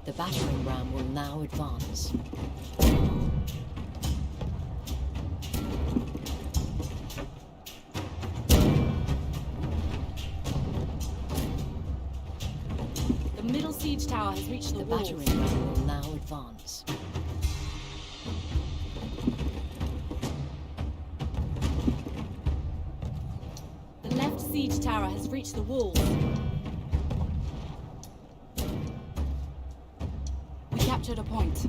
The battering ram will now advance. The middle siege tower has reached the walls. The battering ram will now advance. The left siege tower has reached the walls. We captured a point.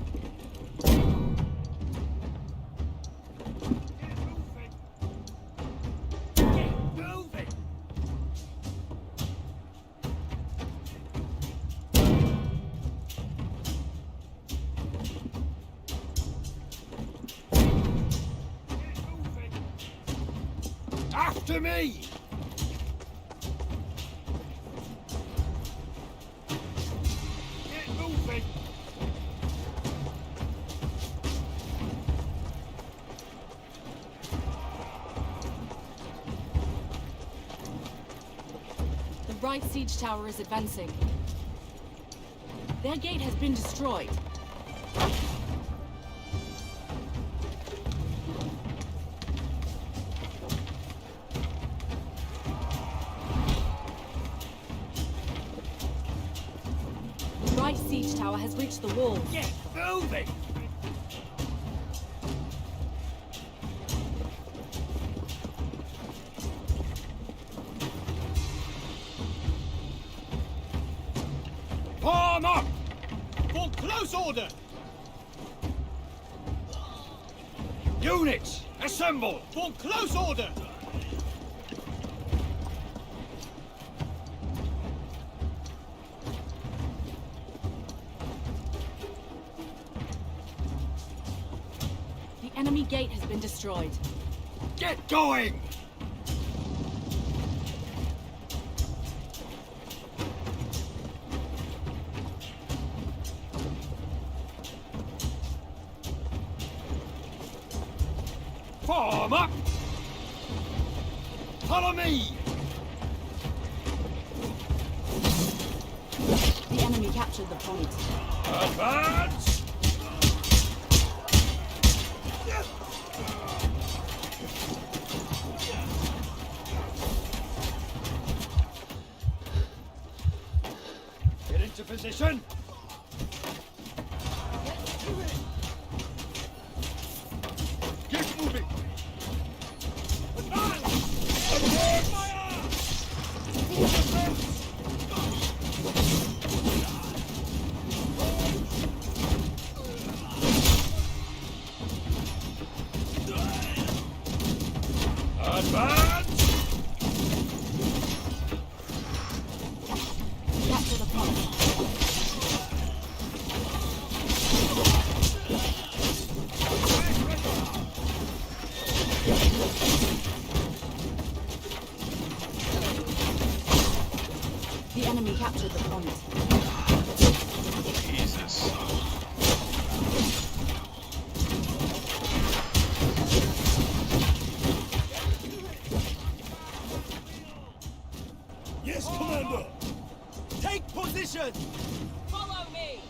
After me! Get moving! The right siege tower is advancing. Their gate has been destroyed. The right siege tower has reached the walls. Get moving! Form up! For close order! Units, assemble! For close order! The enemy gate has been destroyed. Get going! Form up! Follow me! The enemy captured the point. Advance! Get into position! Keep moving! Advance! Attack! Fire! Advance! Capture the point. The enemy captured the point. Jesus. Yes, Commander! Take position! Follow me!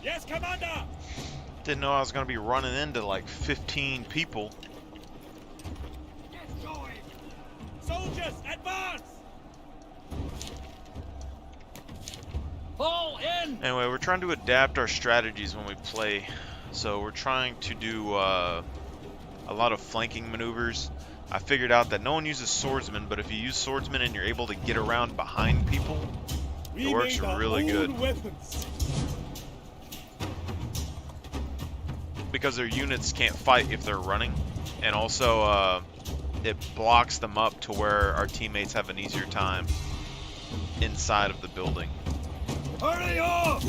Yes, Commander! Didn't know I was going to be running into like 15 people. Get going! Soldiers, advance! Fall in! Anyway, we're trying to adapt our strategies when we play. So we're trying to do a lot of flanking maneuvers. I figured out that no one uses swordsmen, but if you use swordsmen and you're able to get around behind people, it works really good. Weapons. Because their units can't fight if they're running, and also it blocks them up to where our teammates have an easier time inside of the building. Hurry up!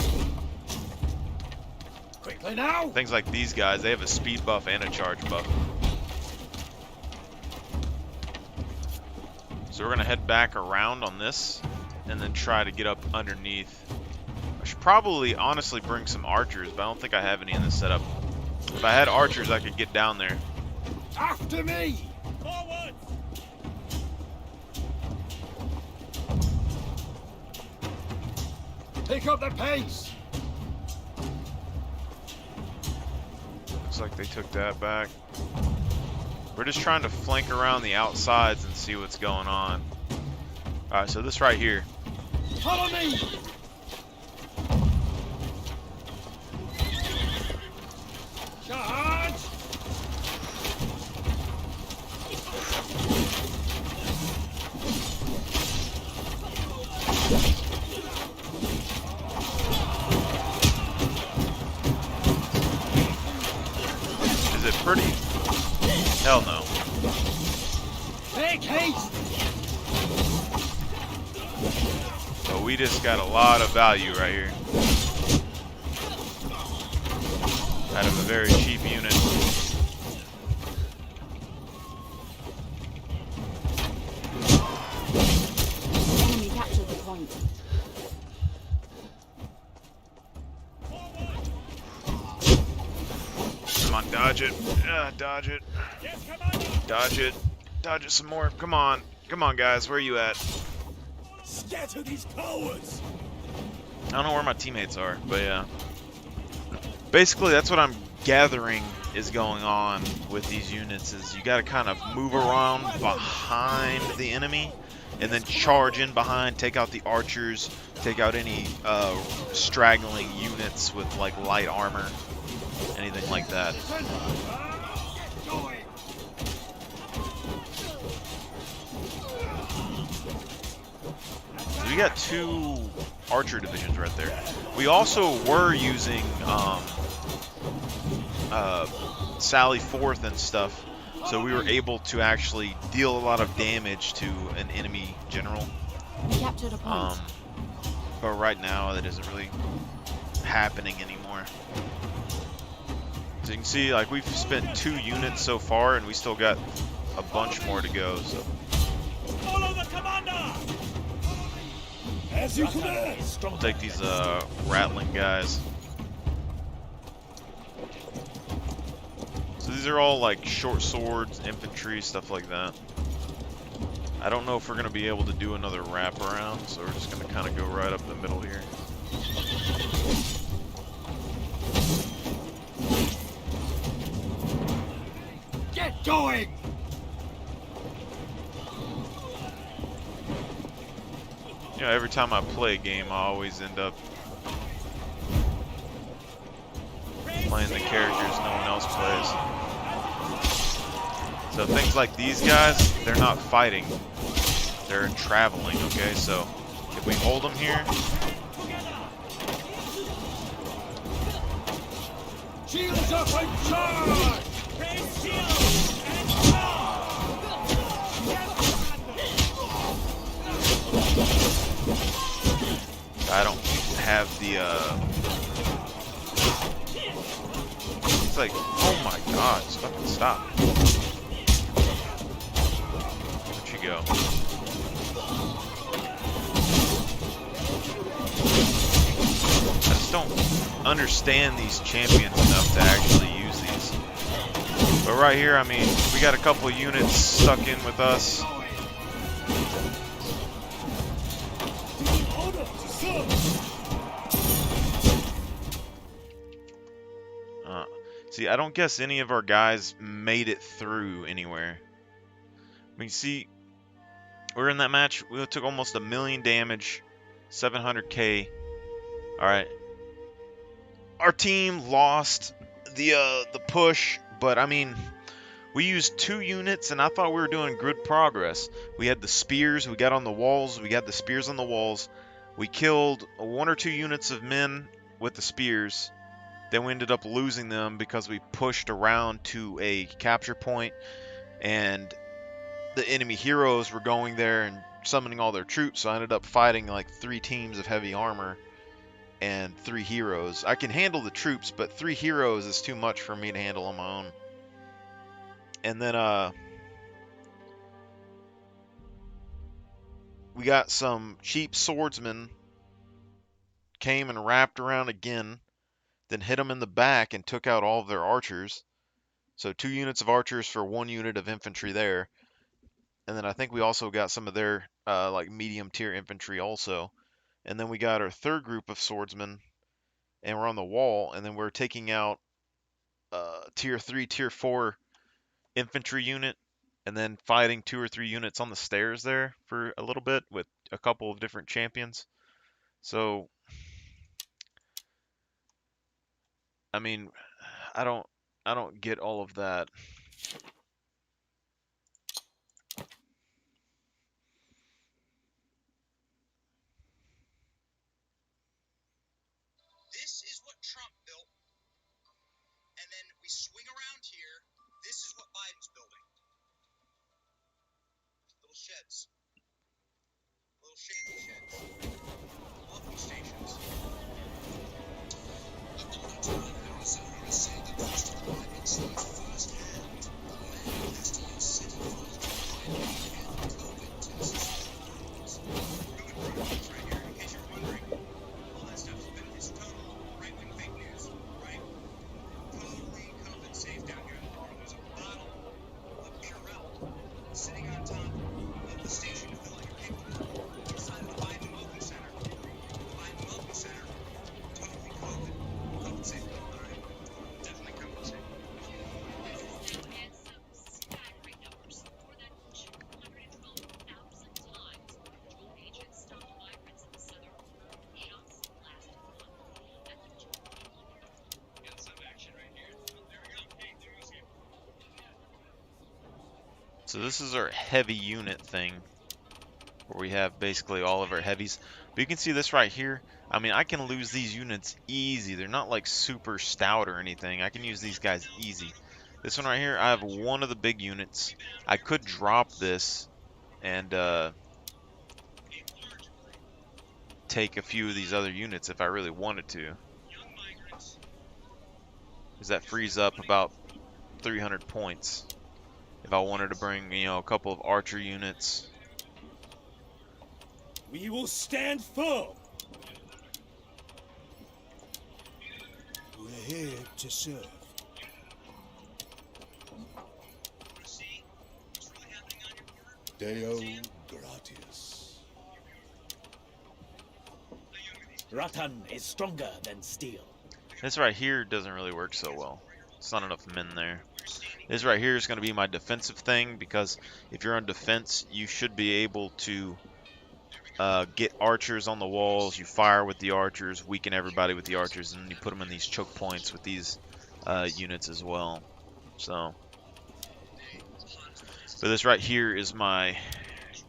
Quickly now! Things like these guys, they have a speed buff and a charge buff. So we're gonna head back around on this and then try to get up underneath. I should probably honestly bring some archers, but I don't think I have any in this setup. If I had archers, I could get down there. After me! Forward! Pick up the pace! looks like they took that back. We're just trying to flank around the outsides and see what's going on. Alright, so this right here. Follow me! Charge! Is it pretty? Hell no. Make haste! So we just got a lot of value right here. Out of a very cheap unit. Enemy captured the point. Come on, dodge it. Dodge it. Yes, Commander! Dodge it. Dodge it some more. Come on. Come on, guys. Where are you at? Scatter these cowards! I don't know where my teammates are, but yeah. Basically, that's what I'm gathering is going on with these units, is you gotta kind of move around behind the enemy and then charge in behind, take out the archers, take out any straggling units with like light armor, anything like that. Get going! So we got 2 archer divisions right there. We also were using Sally Forth and stuff, so we were able to actually deal a lot of damage to an enemy general. We captured a point. But right now that isn't really happening anymore. So you can see, like, we've spent 2 units so far and we still got a bunch more to go. So Follow the commander! As you command! we'll take these rattling guys. So these are all like short swords, infantry, stuff like that. I don't know if we're gonna be able to do another wraparound, so we're just gonna kind of go right up the middle here. Get going! You know, every time I play a game, I always end up playing the characters no one else plays. So things like these guys, they're not fighting, they're traveling, okay? So if we hold them here, Shields up and charge! Raise shields and I don't have the, it's like, oh my god, just fucking stop. Where'd you go? I just don't understand these champions enough to actually use these. But right here, I mean, we got a couple of units stuck in with us. See, I don't guess any of our guys made it through anywhere. I mean, see, we're in that match. We took almost 1 million damage, 700k. All right, our team lost the push, but I mean, we used 2 units, and I thought we were doing good progress. We had the spears. We got on the walls. We got the spears on the walls. We killed 1 or 2 units of men with the spears. Then we ended up losing them because we pushed around to a capture point, and the enemy heroes were going there and summoning all their troops, so I ended up fighting like 3 teams of heavy armor and 3 heroes. I can handle the troops, but 3 heroes is too much for me to handle on my own. And then we got some cheap swordsmen came and wrapped around again, then hit them in the back and took out all of their archers. So 2 units of archers for 1 unit of infantry there. And then I think we also got some of their like medium tier infantry also. And then we got our 3rd group of swordsmen, and we're on the wall, and then we're taking out tier 3, tier 4 infantry unit, and then fighting 2 or 3 units on the stairs there for a little bit with a couple of different champions. So, I mean, I don't get all of that. This is what Trump built, and then we swing around here. This is what Biden's building. Little sheds. Little shanty sheds. Welcome stations. According to one Arizona, said the cost of climate change firsthand. A man has to use city phones to find and COVID tests. Really progress right here, in case you're wondering. All that stuff's been, it's total right-wing fake news, right? Totally COVID safe down here in the north. There's a bottle of Purell sitting on top of the station to fill out your paperwork inside of the Biden Welcome Center. The Biden Welcome Center, totally COVID safe. All right, definitely COVID safe. And some staggering numbers. More than 212,000 times patrol agents stopped migrants in the southern border of chaos last month. And the Got some action right here. There we go. Hey, there goes here. So this is our heavy unit thing, where we have basically all of our heavies. But you can see this right here. I mean, I can lose these units easy. They're not like super stout or anything. I can use these guys easy. This one right here, I have one of the big units. I could drop this and take a few of these other units if I really wanted to, because that frees up about 300 points. If I wanted to bring, you know, a couple of archer units. We will stand firm. We're here to serve. Deo gratias. Ratan is stronger than steel. This right here doesn't really work so well. It's not enough men there. This right here is going to be my defensive thing, because if you're on defense, you should be able to get archers on the walls. You fire with the archers, weaken everybody with the archers, and you put them in these choke points with these units as well. So, but this right here is my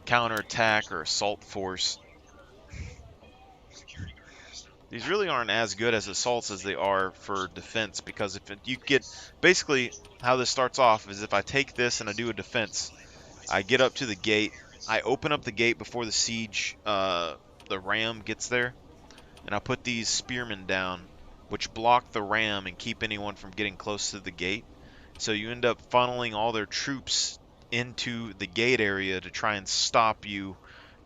counterattack or assault force. These really aren't as good as assaults as they are for defense, because if you get, basically how this starts off is if I take this and I do a defense, I get up to the gate, I open up the gate before the siege, the ram gets there, and I put these spearmen down, which block the ram and keep anyone from getting close to the gate. So you end up funneling all their troops into the gate area to try and stop you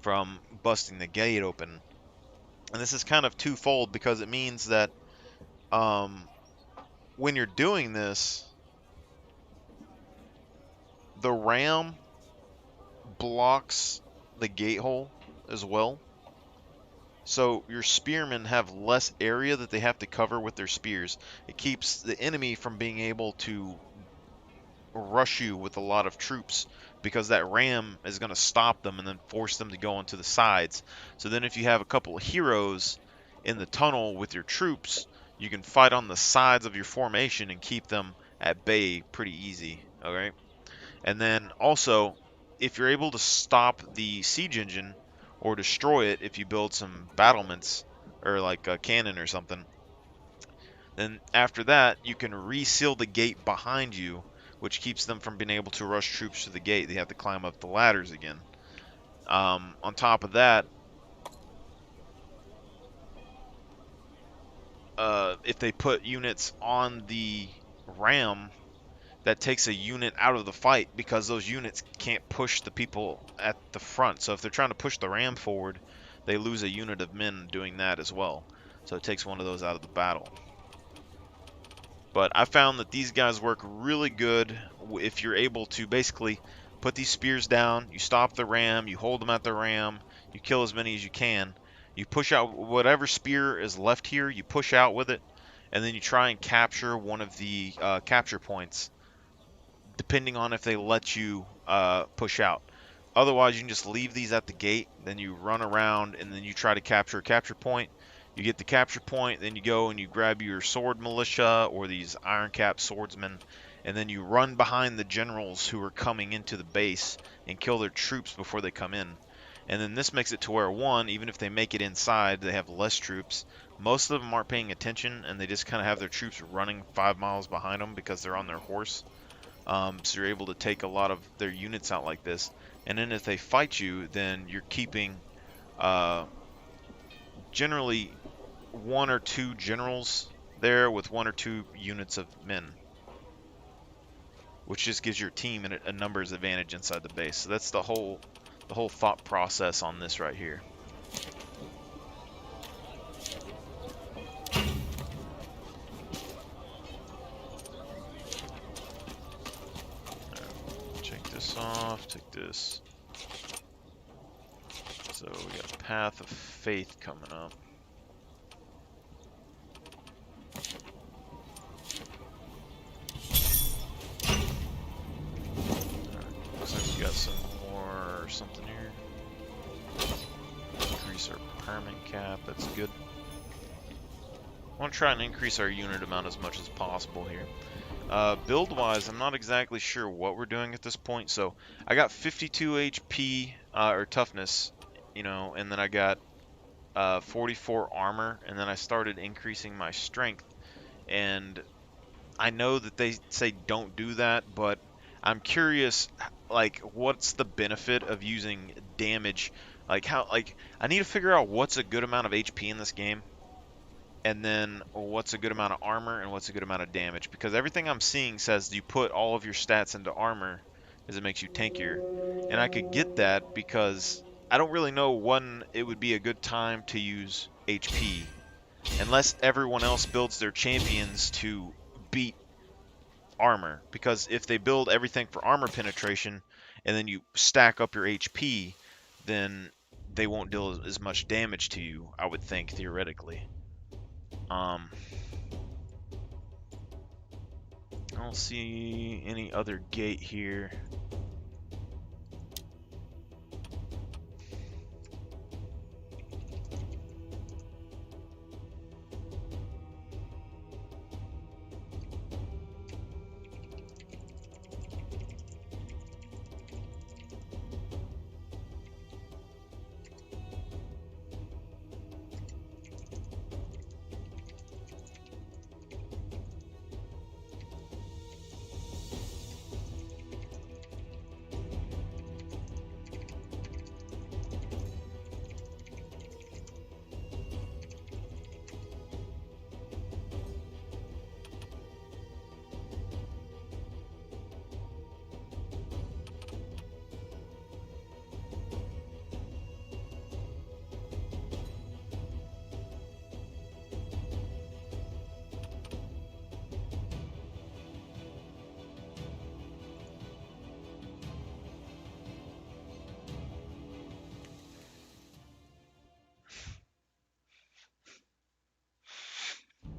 from busting the gate open. And this is kind of twofold, because it means that when you're doing this, the ram blocks the gate hole as well. So your spearmen have less area that they have to cover with their spears. It keeps the enemy from being able to rush you with a lot of troops, because that ram is going to stop them and then force them to go onto the sides. So then if you have a couple of heroes in the tunnel with your troops, you can fight on the sides of your formation and keep them at bay pretty easy. Okay, and then also, if you're able to stop the siege engine or destroy it, if you build some battlements or like a cannon or something, then after that you can reseal the gate behind you, which keeps them from being able to rush troops to the gate. They have to climb up the ladders again. On top of that, if they put units on the ram, that takes a unit out of the fight, because those units can't push the people at the front. So if they're trying to push the ram forward, they lose a unit of men doing that as well. So it takes one of those out of the battle. But I found that these guys work really good if you're able to basically put these spears down, you stop the ram, you hold them at the ram, you kill as many as you can. You push out whatever spear is left here, you push out with it, and then you try and capture one of the capture points, depending on if they let you push out. Otherwise, you can just leave these at the gate, then you run around, and then you try to capture a capture point. You get the capture point, then you go and you grab your sword militia or these iron cap swordsmen, and then you run behind the generals who are coming into the base and kill their troops before they come in. And then this makes it to where, one, even if they make it inside, they have less troops. Most of them aren't paying attention, and they just kind of have their troops running 5 miles behind them because they're on their horse. So you're able to take a lot of their units out like this. And then if they fight you, then you're keeping generally 1 or 2 generals there with 1 or 2 units of men, which just gives your team a numbers advantage inside the base. So that's the whole thought process on this right here. Take this off, take this. So we got Path of Faith coming up. Looks like we got some more something here. Increase our permanent cap, that's good. I want to try and increase our unit amount as much as possible here. Build-wise, I'm not exactly sure what we're doing at this point. So I got 52 HP or toughness, you know, and then I got 44 armor, and then I started increasing my strength. And I know that they say don't do that, but I'm curious, like, what's the benefit of using damage? Like, I need to figure out what's a good amount of HP in this game, and then what's a good amount of armor and what's a good amount of damage, because everything I'm seeing says you put all of your stats into armor because it makes you tankier, and I could get that because I don't really know when it would be a good time to use HP, unless everyone else builds their champions to beat armor, because if they build everything for armor penetration and then you stack up your HP, then they won't deal as much damage to you, I would think, theoretically. I don't see any other gate here.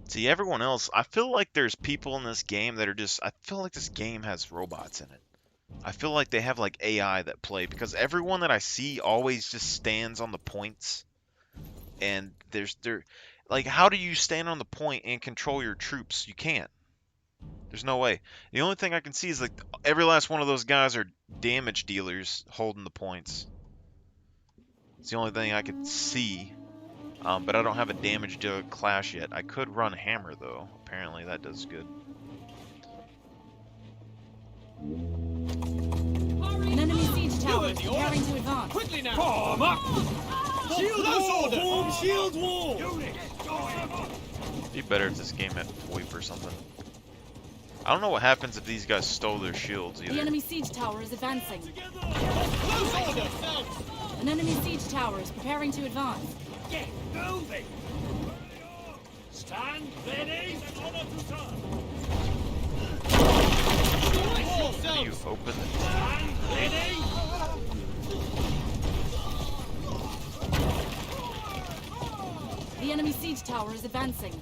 See, everyone else, I feel like there's people in this game that are just, I feel like this game has robots in it. I feel like they have like AI that play, because everyone that I see always just stands on the points. And they're like, how do you stand on the point and control your troops? You can't. There's no way. The only thing I can see is like every last one of those guys are damage dealers holding the points. It's the only thing I could see. But I don't have a damage dealer class yet. I could run hammer though. Apparently that does good. An enemy siege tower is preparing to advance. Quickly now! Form up! Shield wall! Form shield wall! It'd be better if this game had VoIP or something. I don't know what happens if these guys stole their shields either. The enemy siege tower is advancing. Close order! An enemy siege tower is preparing to advance. Get moving! Stand ready! Honor to serve! How do you open the... Stand ready! The enemy siege tower is advancing.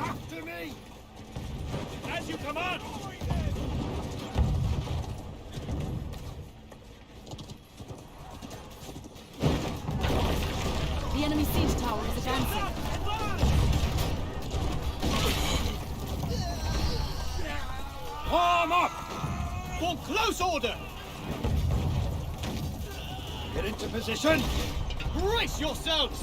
After me! As you command! The enemy siege tower is advancing. Arm up! For close order! Get into position! Brace yourselves!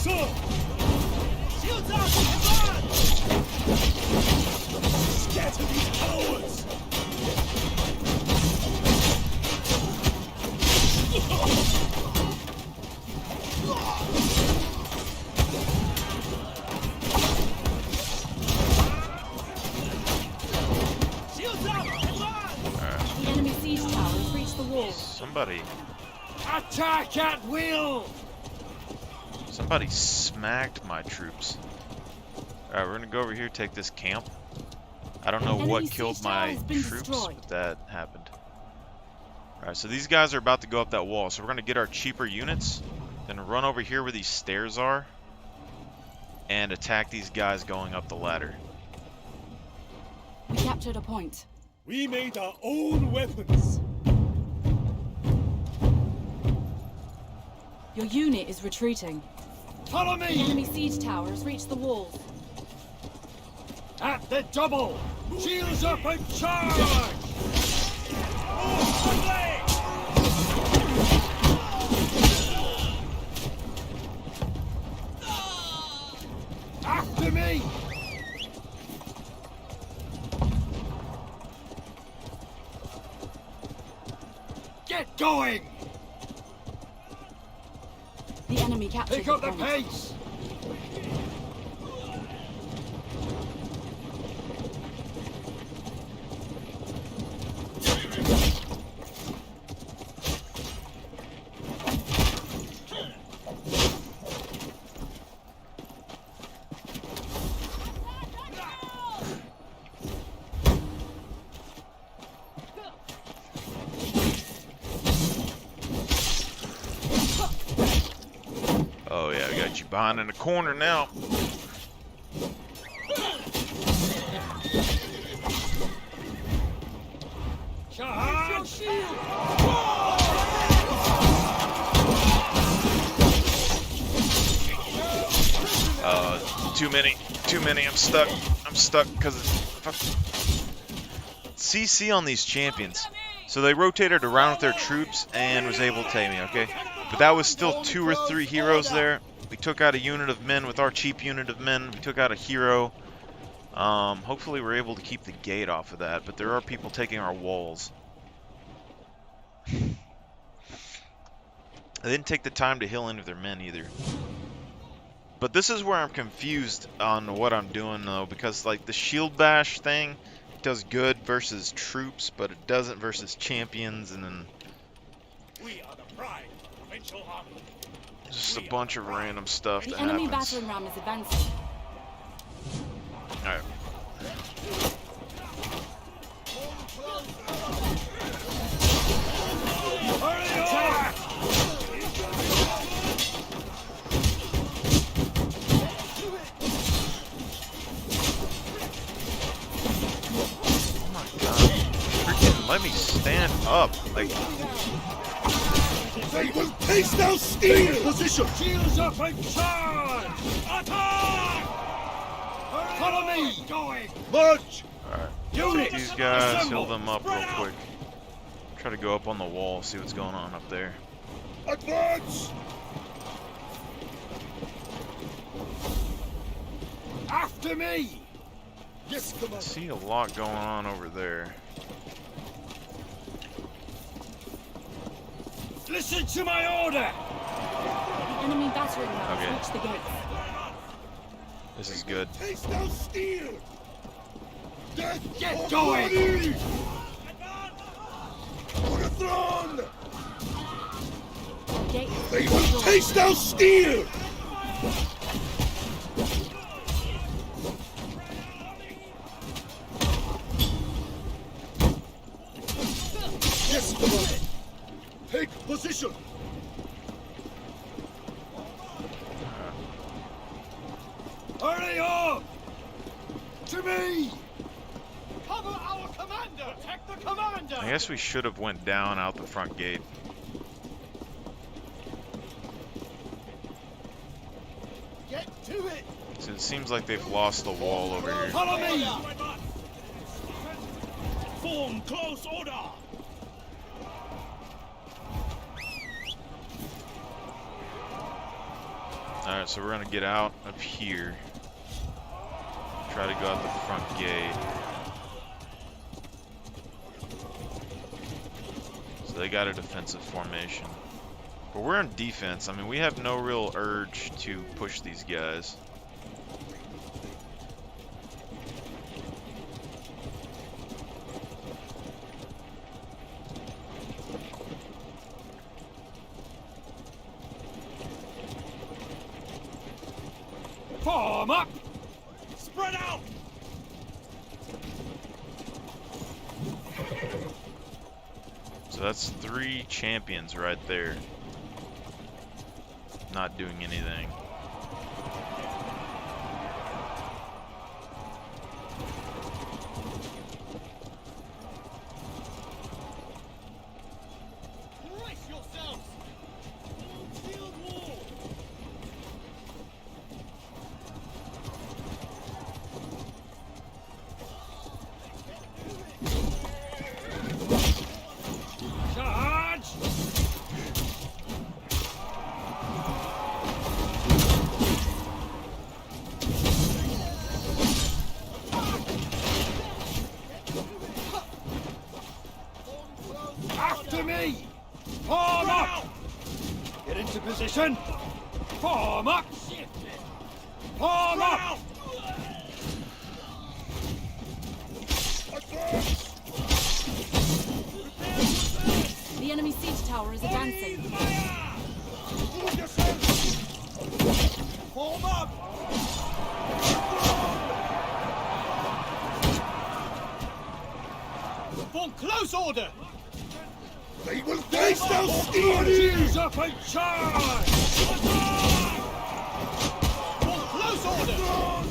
Sir! Shields up! Advance! Scatter these cowards! Shields up! Advance! The enemy siege tower has reached the wall. Somebody Attack at will! smacked my troops. Alright, we're gonna go over here, take this camp. I don't know Enemy what siege killed tower my has been troops, destroyed. but that happened. Alright, so these guys are about to go up that wall, so we're gonna get our cheaper units, then run over here where these stairs are, and attack these guys going up the ladder. We captured a point. We made our own weapons. Your unit is retreating. Follow The me! enemy siege tower has reached the walls. At the double! Shields up and charge! Move quickly! After me! Get going! The enemy captured Pick up the point. pace! Oh yeah, we got you behind in the corner now. Charge! Too many, I'm stuck because CC on these champions. So they rotated around with their troops and was able to take me, okay? But that was still 2 or 3 heroes there. We took out a unit of men with our cheap unit of men. We took out a hero. Hopefully we're able to keep the gate off of that, but there are people taking our walls. They didn't take the time to heal any of their men either. But this is where I'm confused on what I'm doing though, because like the shield bash thing does good versus troops, but it doesn't versus champions, and then We are the pride of the provincial army. just a bunch of random stuff The that enemy happens. battering ram is advancing. Alright. Attack! Freaking let me stand up. Like, They will taste our steel! Position! Shields up and charge! Attack! Follow me! Going! March! alright. Units! These guys, assemble! heal them up real Spread out! quick. Try to go up on the wall, see what's going on up there. Advance! After me! Yes, I Commander. see a lot going on over there. Listen to my order! The enemy battering ram Okay. has reached the gates. This is good. Taste our steel! Get going! On the throne! Gate has They been will destroyed. taste our steel! Yes, position! Hurry up! To me! Cover our commander! Protect the commander! I guess we should have went down out the front gate. Get to it! So it seems like they've lost the wall over here. Follow me! Form close order! Alright, so we're gonna get out of here. Try to go out the front gate. So they got a defensive formation. But we're in defense. I mean, we have no real urge to push these guys. Form up! Spread out! So that's 3 champions right there. Not doing anything. Brace yourselves! Shield wall! Charge! After me! Form up! Get into position! Form up! Form up! The enemy siege tower is advancing. Form up! Form close order! They will taste our steel! Use up and charge! Form close order!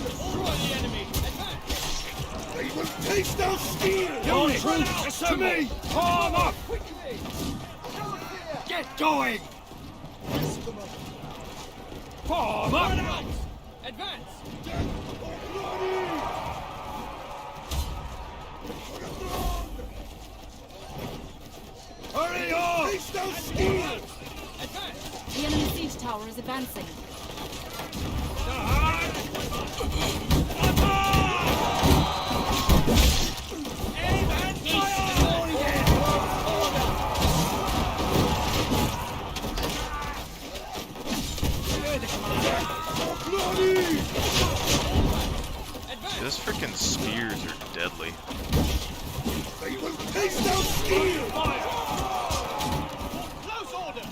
Destroy the enemy! Advance! They will taste our steel! Your troops, to me! Form up! Get going! Form up! Advance! Hurry up! Taste our steel! Advance! The enemy siege tower is advancing. Aim and Those freaking spears are deadly. They will taste our steel! Close order!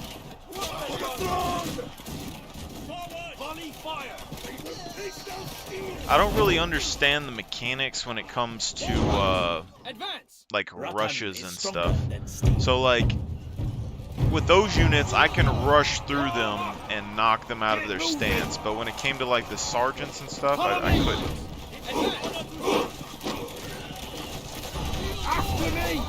Volley fire! They will taste our steel! I don't really understand the mechanics when it comes to Advance! like rushes and stuff. So like with those units I can rush through them and knock them out of their stance, but when it came to like the sergeants and stuff, I couldn't. After me!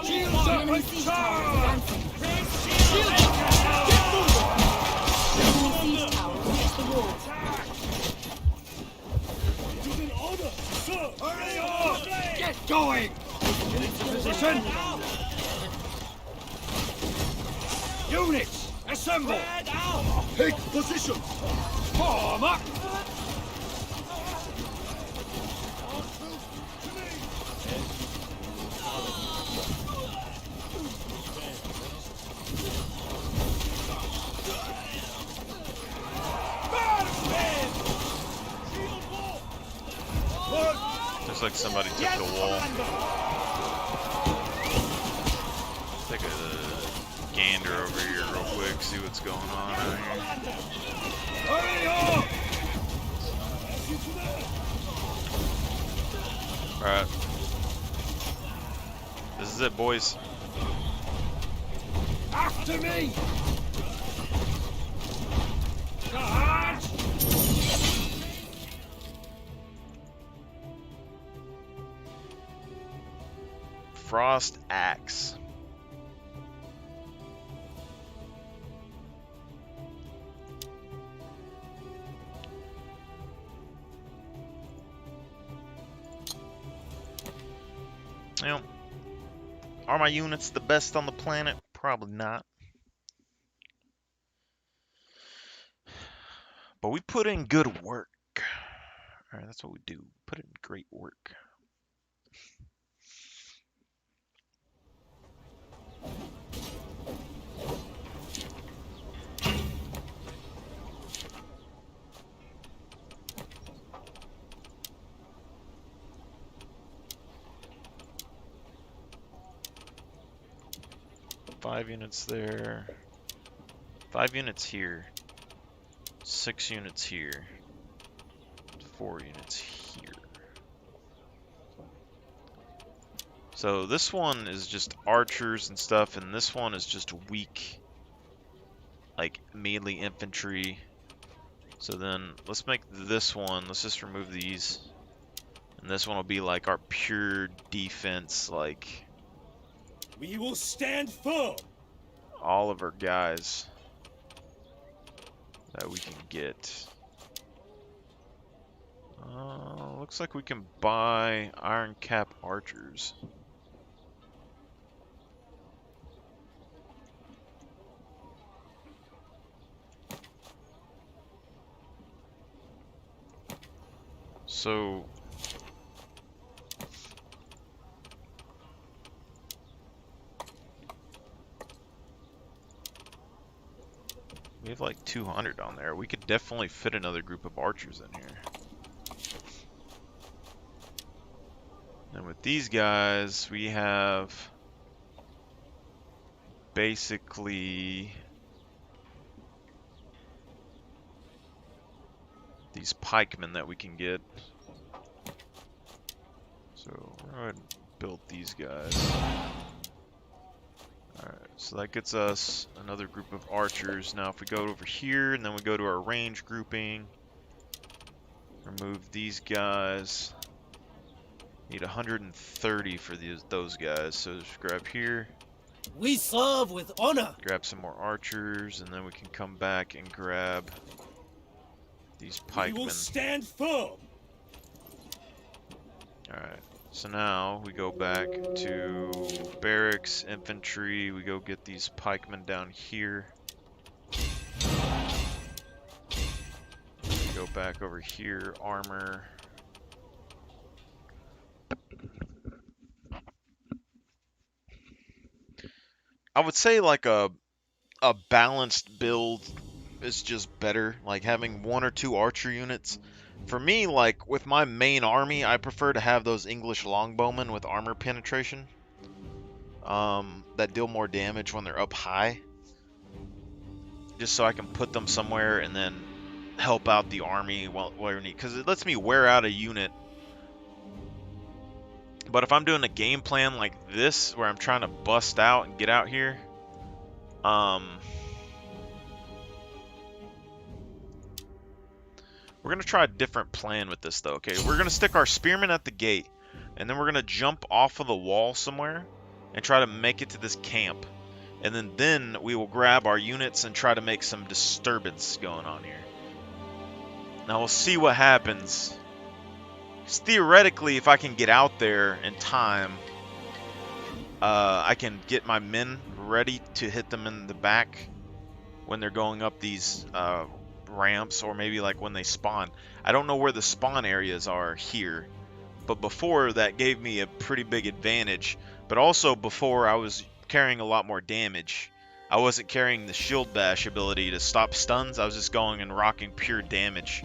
Shields up and charge! Hurry up! Get going! Get into position! Units, assemble! Take position! Form up! Looks like somebody took the wall. Take a gander over here real quick, see what's going on out here. Hurry up! Alright. This is it, boys. After me! Charge! Frost Axe. Well, are my units the best on the planet? Probably not. But we put in good work. Alright, that's what we do. Put in great work. Five units there. 5 units here. 6 units here. 4 units here. So this one is just archers and stuff, and this one is just weak, like melee infantry. So then let's make this one, let's just remove these. And this one will be like our pure defense, like We will stand firm! all of our guys that we can get. Looks like we can buy iron cap archers. So we have like 200 on there. We could definitely fit another group of archers in here. And with these guys, we have basically these pikemen that we can get. So we're going to build these guys. Alright, so that gets us another group of archers. Now if we go over here and then we go to our range grouping, remove these guys. Need 130 for those guys, so just grab here. We serve with honor! Grab some more archers, and then we can come back and grab these We will pikemen. stand firm! Alright, so now we go back to barracks, infantry, we go get these pikemen down here. We go back over here, armor. I would say like a balanced build is just better, like having 1 or 2 archer units. For me, like with my main army, I prefer to have those English longbowmen with armor penetration that deal more damage when they're up high, just so I can put them somewhere and then help out the army while you need, because it lets me wear out a unit. But if I'm doing a game plan like this, where I'm trying to bust out and get out here, we're going to try a different plan with this, though, okay? We're going to stick our spearmen at the gate, and then we're going to jump off of the wall somewhere and try to make it to this camp. And then we will grab our units and try to make some disturbance going on here. Now, we'll see what happens. 'Cause theoretically, if I can get out there in time, I can get my men ready to hit them in the back when they're going up these ramps, or maybe like when they spawn. I don't know where the spawn areas are here, but before that gave me a pretty big advantage. But also before, I was carrying a lot more damage. I wasn't carrying the shield bash ability to stop stuns. I was just going and rocking pure damage.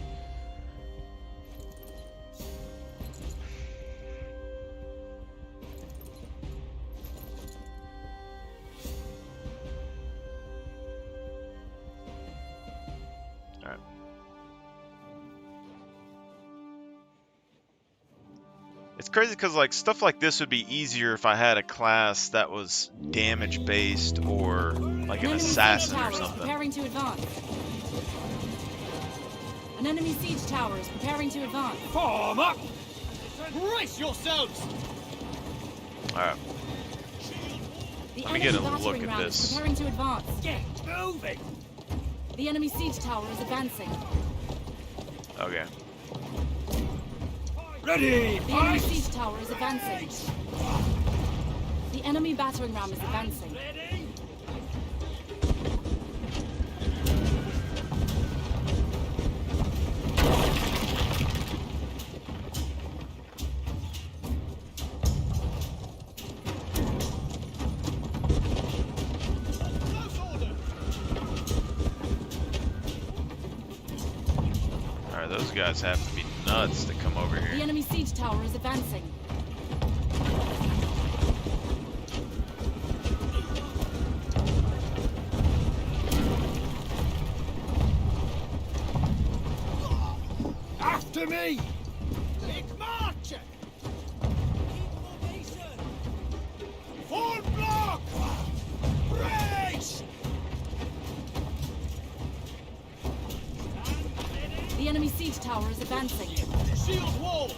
It's crazy because like stuff like this would be easier if I had a class that was damage based or like an enemy assassin siege or tower is something. preparing to advance. An enemy siege tower is preparing to advance. Form up! Brace yourselves! Alright, The Let me enemy get a battering look at ram this. is preparing to advance. Get moving! The enemy siege tower is advancing. okay. Ready! The enemy Fight! siege tower is advancing. The enemy battering ram is advancing. Ready! Alright, those guys have to be nuts to come over The here. enemy siege tower is advancing. After me! Big march! Keep formation! Full block! Brace! The enemy siege tower is advancing. Shield wall!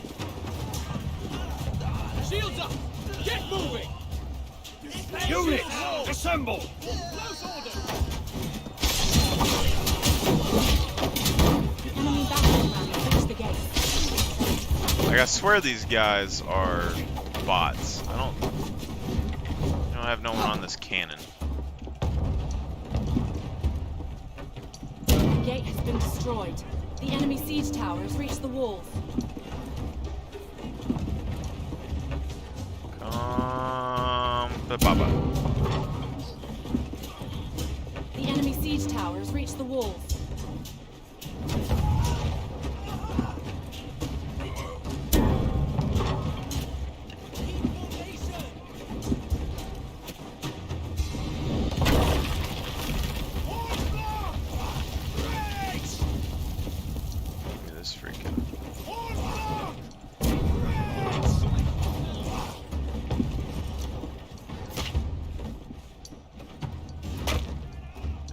Shields up! Get moving! Units, assemble! Close order! The enemy battering ram has reached the gate. Like I swear these guys are bots. I don't have no one on this cannon. The gate has been destroyed. The enemy siege tower has reached the walls. Baba. The enemy siege tower has reached the walls. Look at this freaking.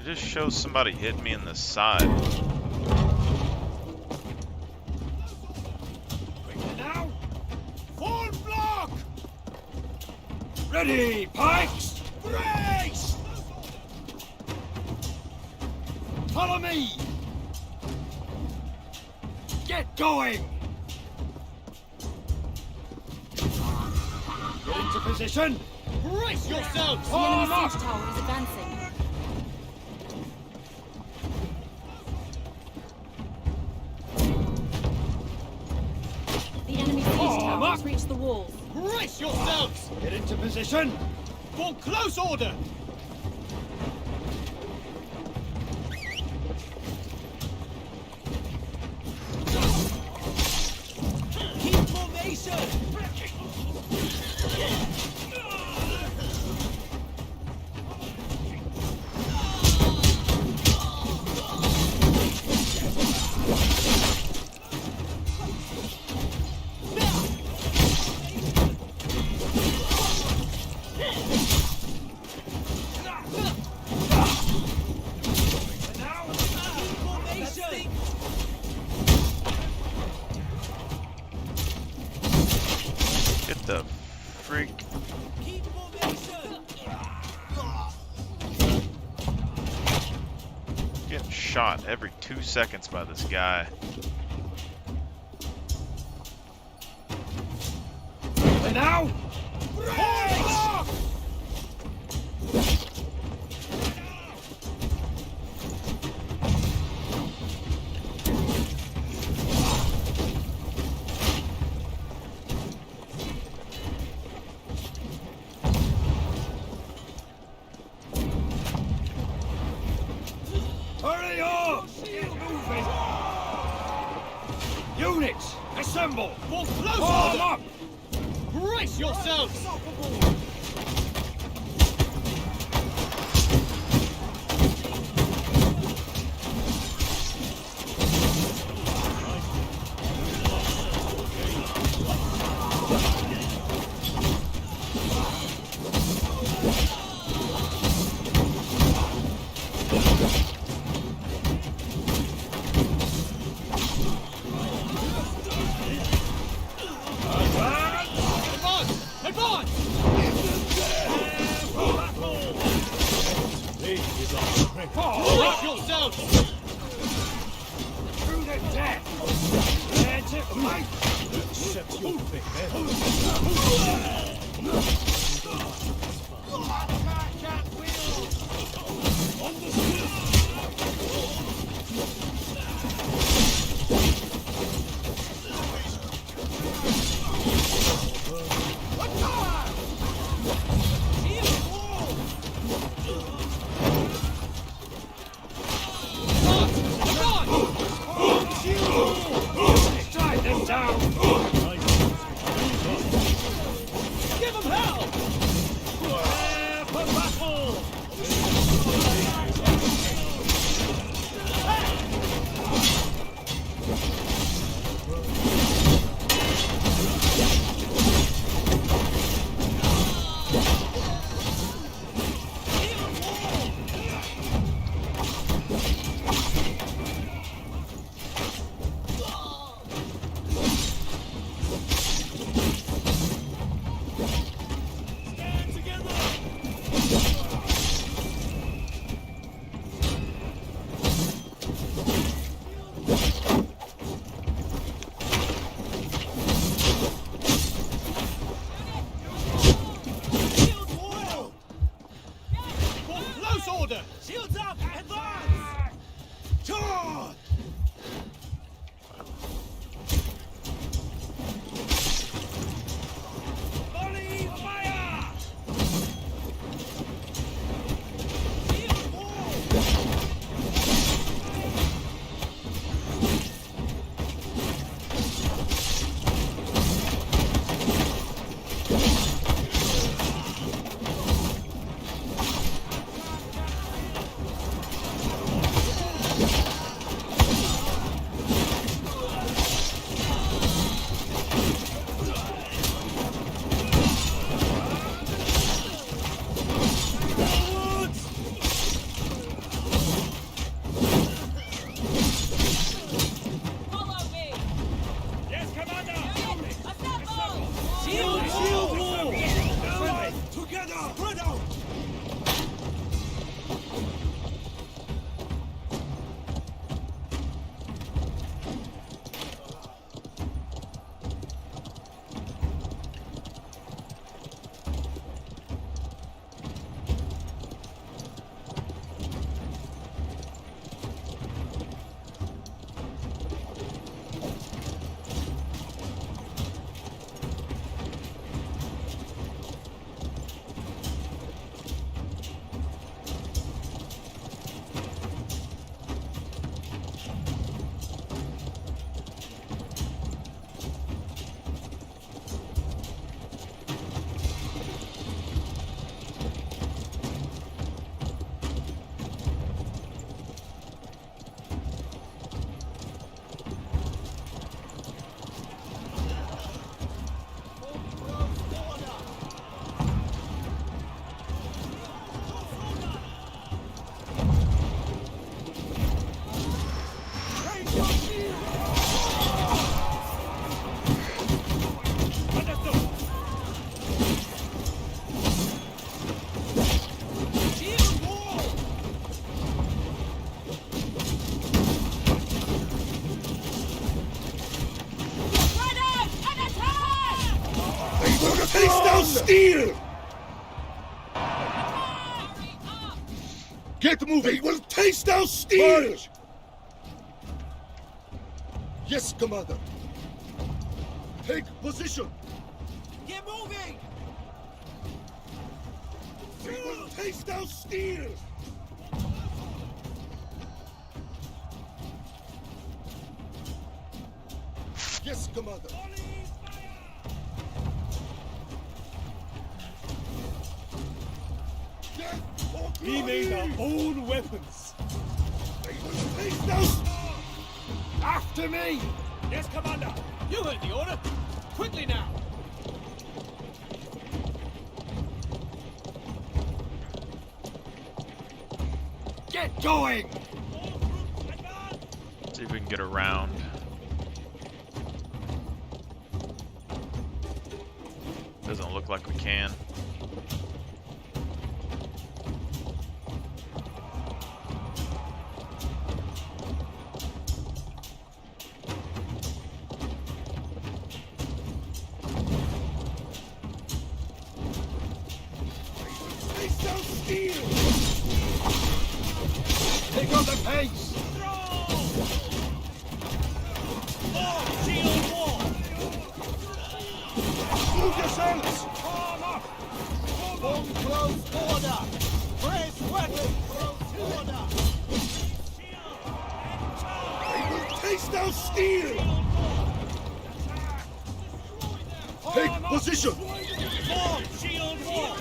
It just shows somebody hit me in the side. Now, full block! Ready, pikes! Brace! Follow me! Get going! Get into position! Brace yourselves! The enemy Form up! siege tower is advancing. The enemy siege tower has reached the walls. Brace yourselves! Get into position! For close order! Keep formation! Get the freak. Getting shot every 2 seconds by this guy. And now, brace! Hurry up! Get moving! Units, assemble! For close Form up! Brace yourselves! Through the death! That's it, mate! Accept your fate, Strike them down! Give them hell! Prepare for battle! Stand together! Shields wall! For close order! Shields up! Advance! Charge! Volley fire! Shield wall! Follow me! Yes, Commander! Assemble! Shield wall! Together! Spread out! Taste our steel! Get moving! They will taste our steel! Yes, Commander. Take position! Get moving! They will taste our steel! Yes, Commander. We made our own weapons. They will taste our... After me! Yes, Commander. You heard the order. Quickly now. Get going! See if we can get around. Doesn't look like we can. They so steel! Pick up the pace! Move yourselves! Form up! Form close order! Press weapon! Order! They will taste our steel! Take position! Form shield wall!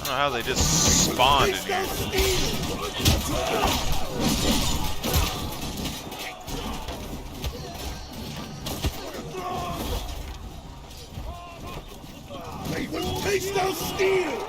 How they just spawned in here. They will taste our steel!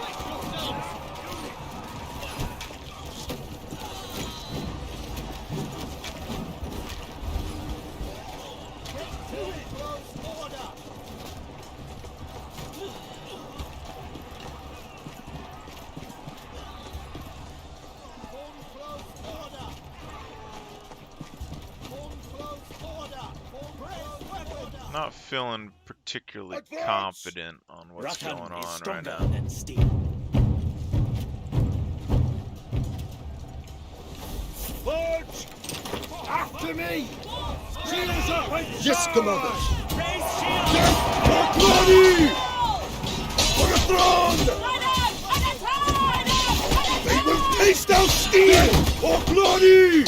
Not feeling particularly confident on what's going on right now. Than steel. Forge! After me! Shields up and yes, Commander! Raise shield! Ready! For the throne! They will taste our steel! For glory!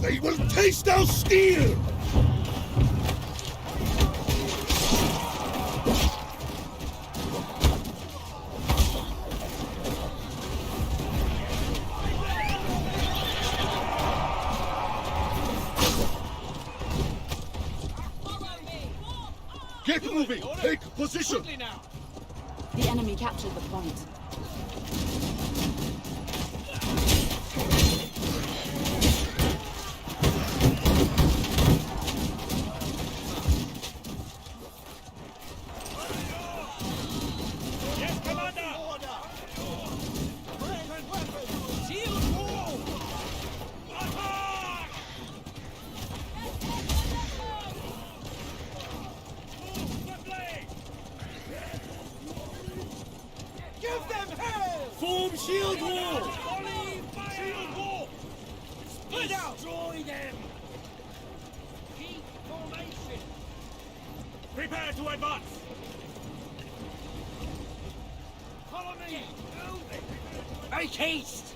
They will taste our steel! Get moving! Take position! The enemy captured the point. Yes, Commander! Shield wall! Attack! Give them hell! Form shield wall! Shield wall! Split out! Destroy them! Keep formation! Prepare to advance! Follow me! Make haste!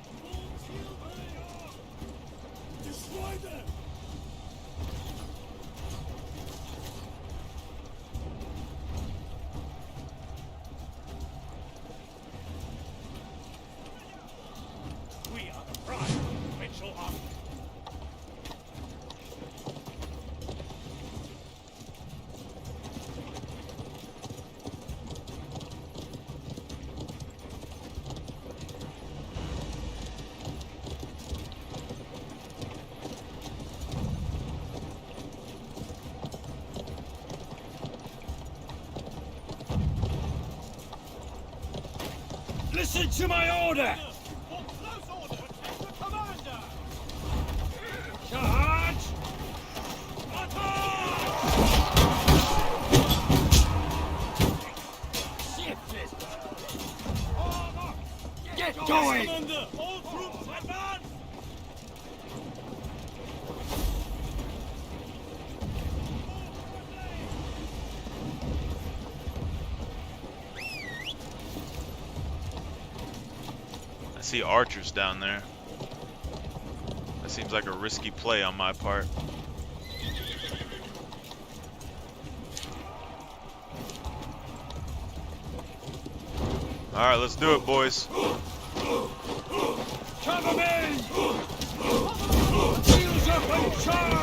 Destroy them! We are the pride of provincial army. Listen to my order! Close order! The commander! Charge! Attack! Shift it! Get going! Commander! All troops advance! see archers down there. That seems like a risky play on my part. Alright, let's do it, boys. Cover me! Shields up and charge!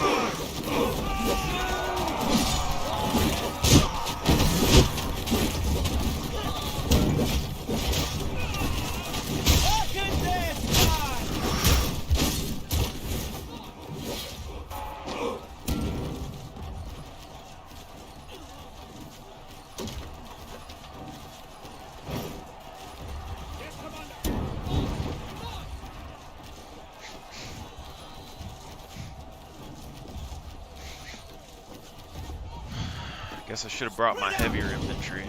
Guess I should have brought my heavier infantry.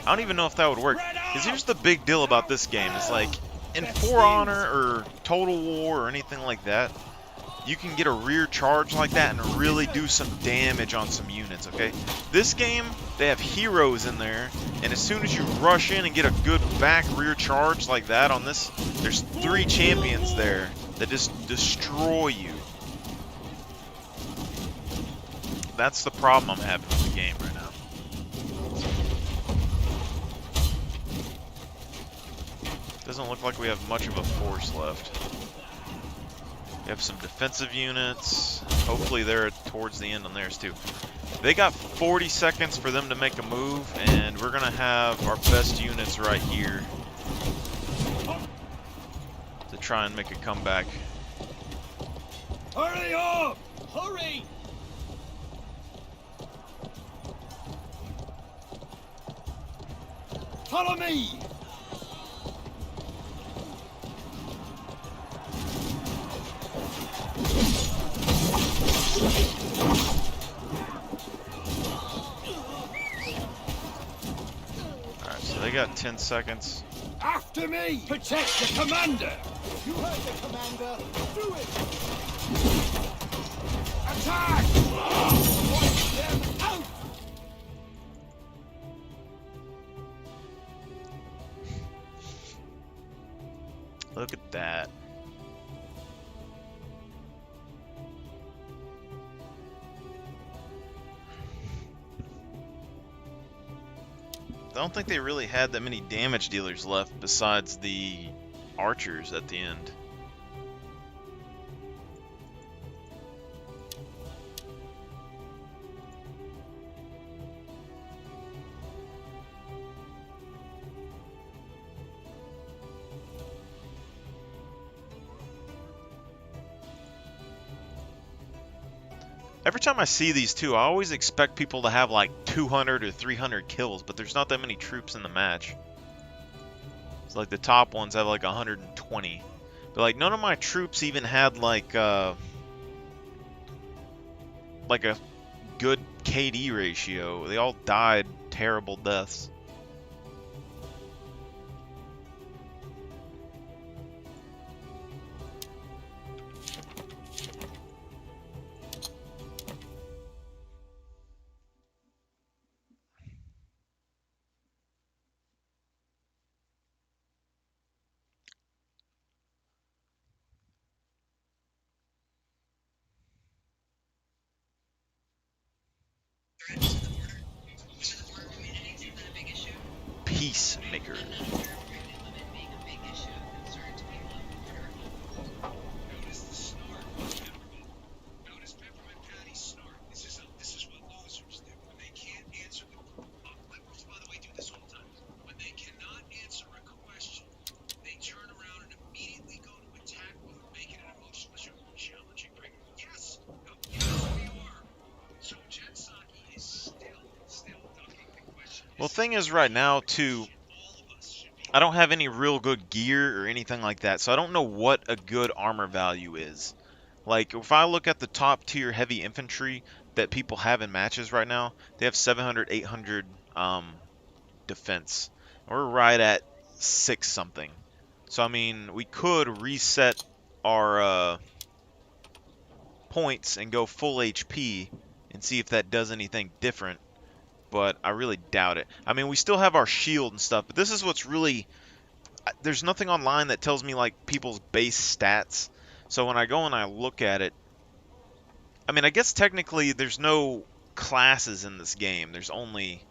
I don't even know if that would work. Because here's the big deal about this game. It's like, in For Honor or Total War or anything like that, you can get a rear charge like that and really do some damage on some units, okay? This game, they have heroes in there, and as soon as you rush in and get a good back rear charge like that on this, there's 3 champions there that just destroy you. That's the problem I'm having with the game right now. Doesn't look like we have much of a force left. We have some defensive units. Hopefully they're towards the end on theirs too. They got 40 seconds for them to make a move, and we're gonna have our best units right here to try and make a comeback. Hurry up! Hurry! Follow me! Alright, so they got 10 seconds. After me! Protect the commander! You heard the commander. Do it! Attack! Wipe them out! Look at that. I don't think they really had that many damage dealers left besides the archers at the end. Every time I see these two, I always expect people to have like 200 or 300 kills, but there's not that many troops in the match. It's like the top ones have like 120. But like none of my troops even had like a good KD ratio. They all died terrible deaths. Peacemaker. Notice the snort. Notice Peppermint Patty's snort. This is what losers do. When they can't answer the liberals, by the way, do this all the time. When they cannot answer a question, they turn around and immediately go to attack mode, making an emotional challenging break. Yes, yes, we are. So Jen Psaki is still ducking the question. Well, thing is right now too, I don't have any real good gear or anything like that, so I don't know what a good armor value is. Like, if I look at the top tier heavy infantry that people have in matches right now, they have 700, 800 defense. We're right at 6 something. So, I mean, we could reset our points and go full HP and see if that does anything different. But I really doubt it. I mean, we still have our shield and stuff, but this is what's really there's nothing online that tells me like people's base stats. So when I go and I look at it, I mean, I guess technically there's no classes in this game. There's only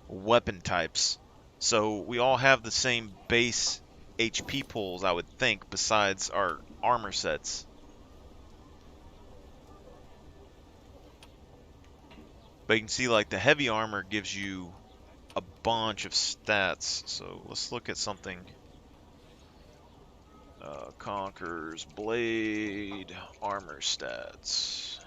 weapon types. So we all have the same base HP pools, I would think, besides our armor sets. But you can see like the heavy armor gives you a bunch of stats. So let's look at something. Conqueror's Blade, armor stats.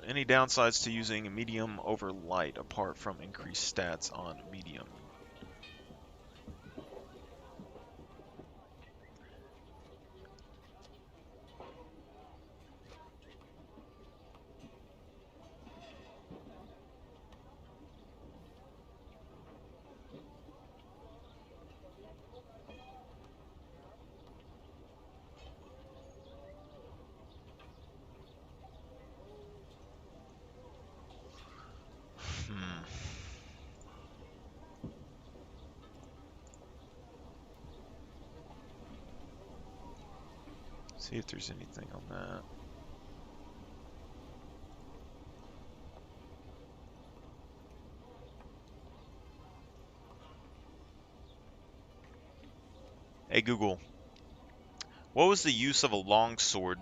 Any downsides to using medium over light apart from increased stats on medium? See if there's anything on that. Hey Google, what was the use of a longsword?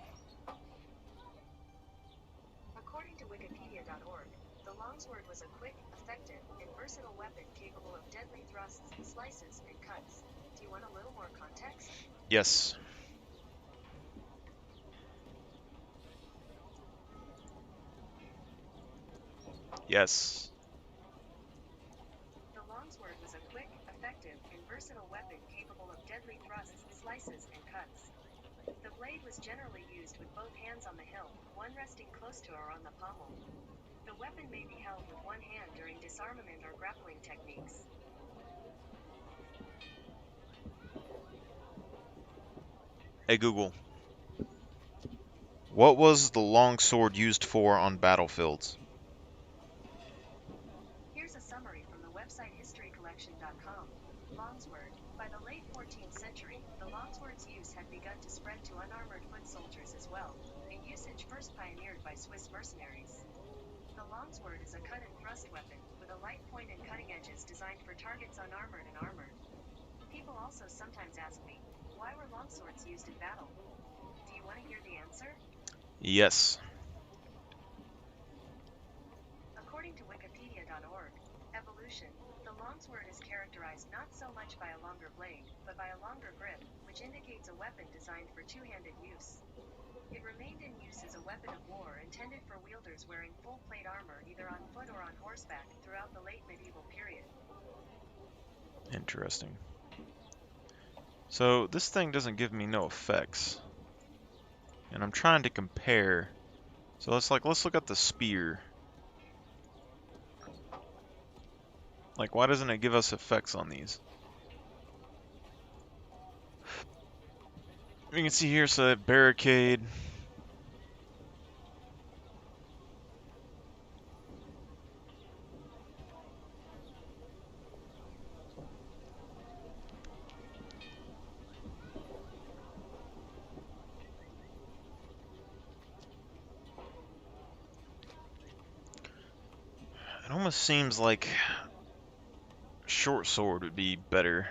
According to Wikipedia.org, the longsword was a quick, effective, and versatile weapon capable of deadly thrusts, slices, and cuts. Do you want a little more context? Yes. Yes. The longsword was a quick, effective, and versatile weapon capable of deadly thrusts, slices, and cuts. The blade was generally used with both hands on the hilt, one resting close to or on the pommel. The weapon may be held with one hand during disarmament or grappling techniques. Hey Google, what was the longsword used for on battlefields? Here's a summary from the website historycollection.com. Longsword. By the late 14th century, the longsword's use had begun to spread to unarmored foot soldiers as well, a usage first pioneered by Swiss mercenaries. The longsword is a cut and thrust weapon, with a light point and cutting edges designed for targets unarmored and armored. People also sometimes ask me, why were longswords used in battle? Do you want to hear the answer? Yes. According to Wikipedia.org, evolution, the longsword is characterized not so much by a longer blade, but by a longer grip, which indicates a weapon designed for two-handed use. It remained in use as a weapon of war intended for wielders wearing full-plate armor either on foot or on horseback throughout the late medieval period. Interesting. So this thing doesn't give me no effects. And I'm trying to compare. So let's look at the spear. Like, why doesn't it give us effects on these? You can see here, so that barricade. It almost seems like short sword would be better.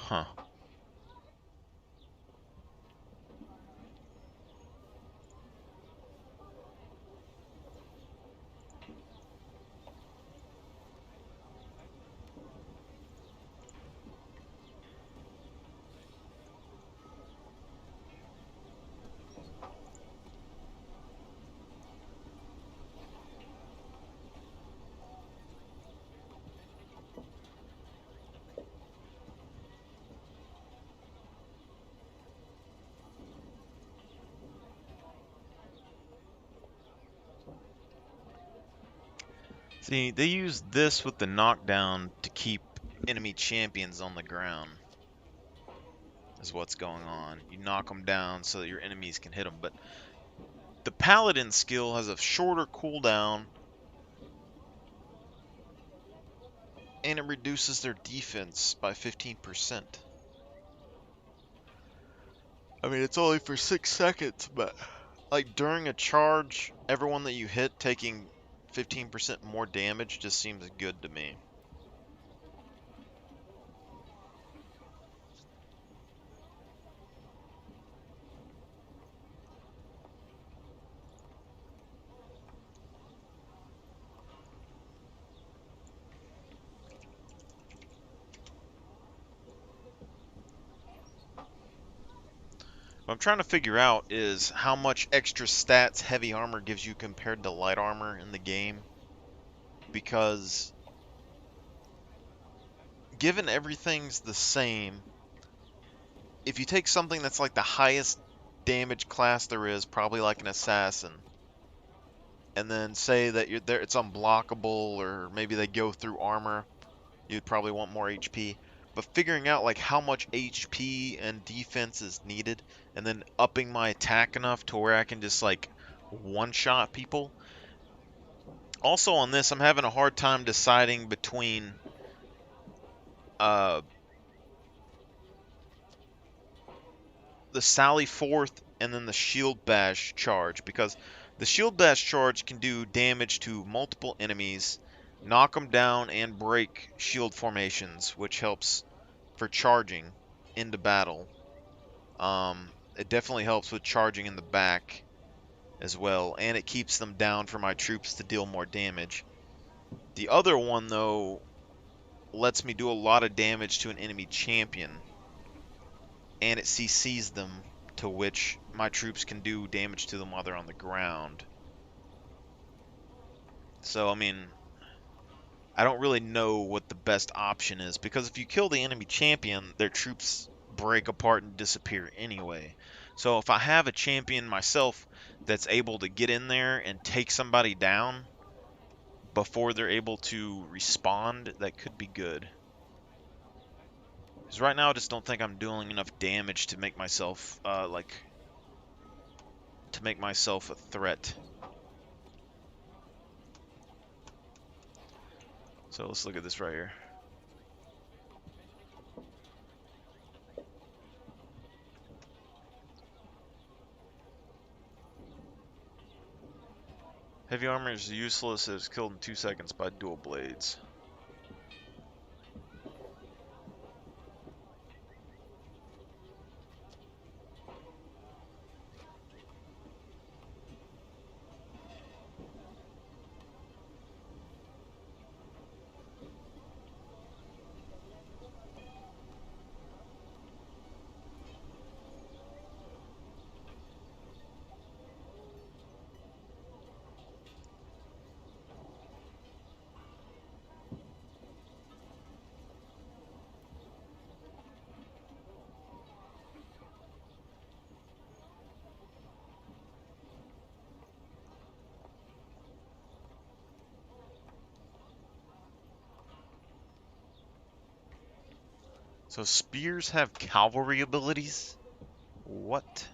Huh. See, they use this with the knockdown to keep enemy champions on the ground. Is what's going on. You knock them down so that your enemies can hit them. But the paladin skill has a shorter cooldown, and it reduces their defense by 15%. I mean, it's only for 6 seconds, but like during a charge, everyone that you hit taking 15% more damage just seems good to me. What I'm trying to figure out is how much extra stats heavy armor gives you compared to light armor in the game. Because given everything's the same, if you take something that's like the highest damage class there is, probably like an assassin, and then say that you're there, it's unblockable, or maybe they go through armor, you'd probably want more HP. But figuring out like how much HP and defense is needed, and then upping my attack enough to where I can just like one-shot people. Also on this, I'm having a hard time deciding between the Sally Forth and then the Shield Bash charge, because the Shield Bash charge can do damage to multiple enemies, knock them down, and break shield formations, which helps for charging into battle. It definitely helps with charging in the back as well, and it keeps them down for my troops to deal more damage. The other one, though, lets me do a lot of damage to an enemy champion, and it CCs them, to which my troops can do damage to them while they're on the ground. So, I mean, I don't really know what the best option is, because if you kill the enemy champion, their troops break apart and disappear anyway. So if I have a champion myself that's able to get in there and take somebody down before they're able to respond, that could be good. Because right now I just don't think I'm doing enough damage to make myself, to make myself a threat. So let's look at this right here. Heavy armor is useless. It is killed in 2 seconds by dual blades. So spears have cavalry abilities? What?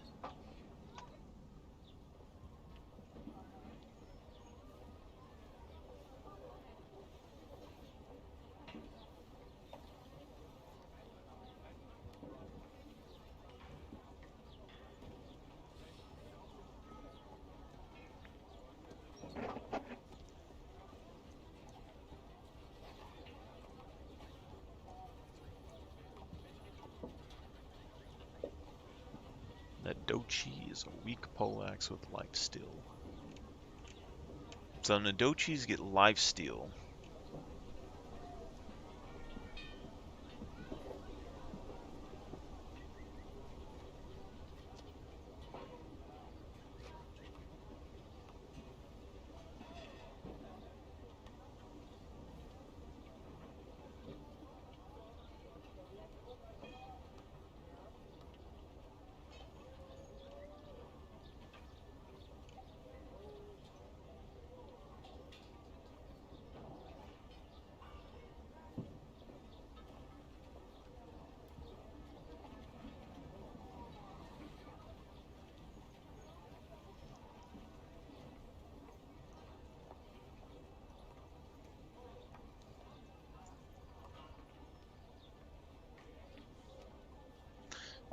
Nadochi is a weak poleaxe with lifesteal. So Nadochis get lifesteal.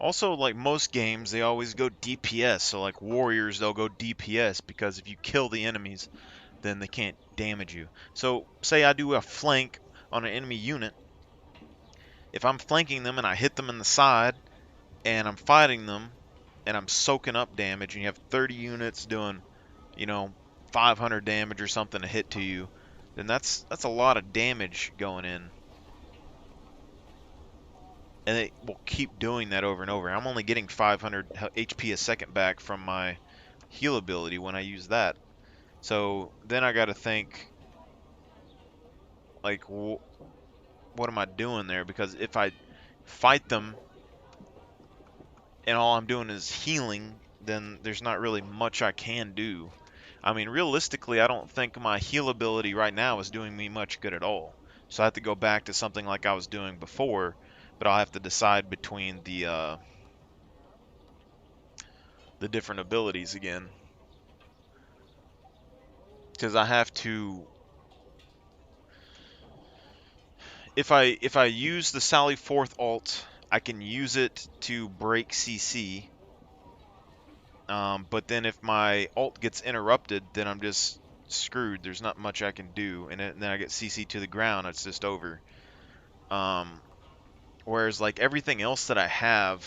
Also, like most games, they always go DPS. So like warriors, they'll go DPS because if you kill the enemies, then they can't damage you. So say I do a flank on an enemy unit. If I'm flanking them and I hit them in the side and I'm fighting them and I'm soaking up damage and you have 30 units doing, you know, 500 damage or something a hit to you, then that's a lot of damage going in. And it will keep doing that over and over. I'm only getting 500 HP a second back from my heal ability when I use that. So then I got to think, like, what am I doing there? Because if I fight them and all I'm doing is healing, then there's not really much I can do. I mean, realistically, I don't think my heal ability right now is doing me much good at all. So I have to go back to something like I was doing before, but I'll have to decide between the different abilities again. Because I have to, if I use the Sally Forth ult, I can use it to break CC. But then if my ult gets interrupted, then I'm just screwed. There's not much I can do, and then I get CC to the ground. It's just over. Whereas like everything else that I have,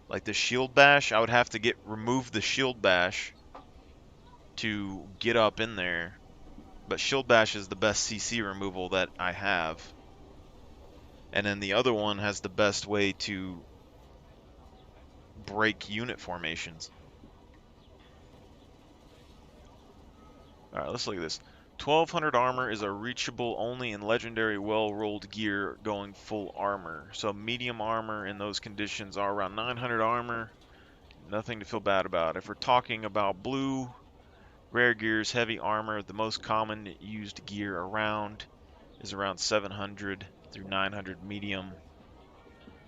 like the shield bash, I would have to remove the shield bash to get up in there. But shield bash is the best CC removal that I have. And then the other one has the best way to break unit formations. Alright, let's look at this. 1200 armor is a reachable only in legendary well-rolled gear going full armor. So medium armor in those conditions are around 900 armor. Nothing to feel bad about. If we're talking about blue, rare gears, heavy armor, the most common used gear around is around 700 through 900 medium.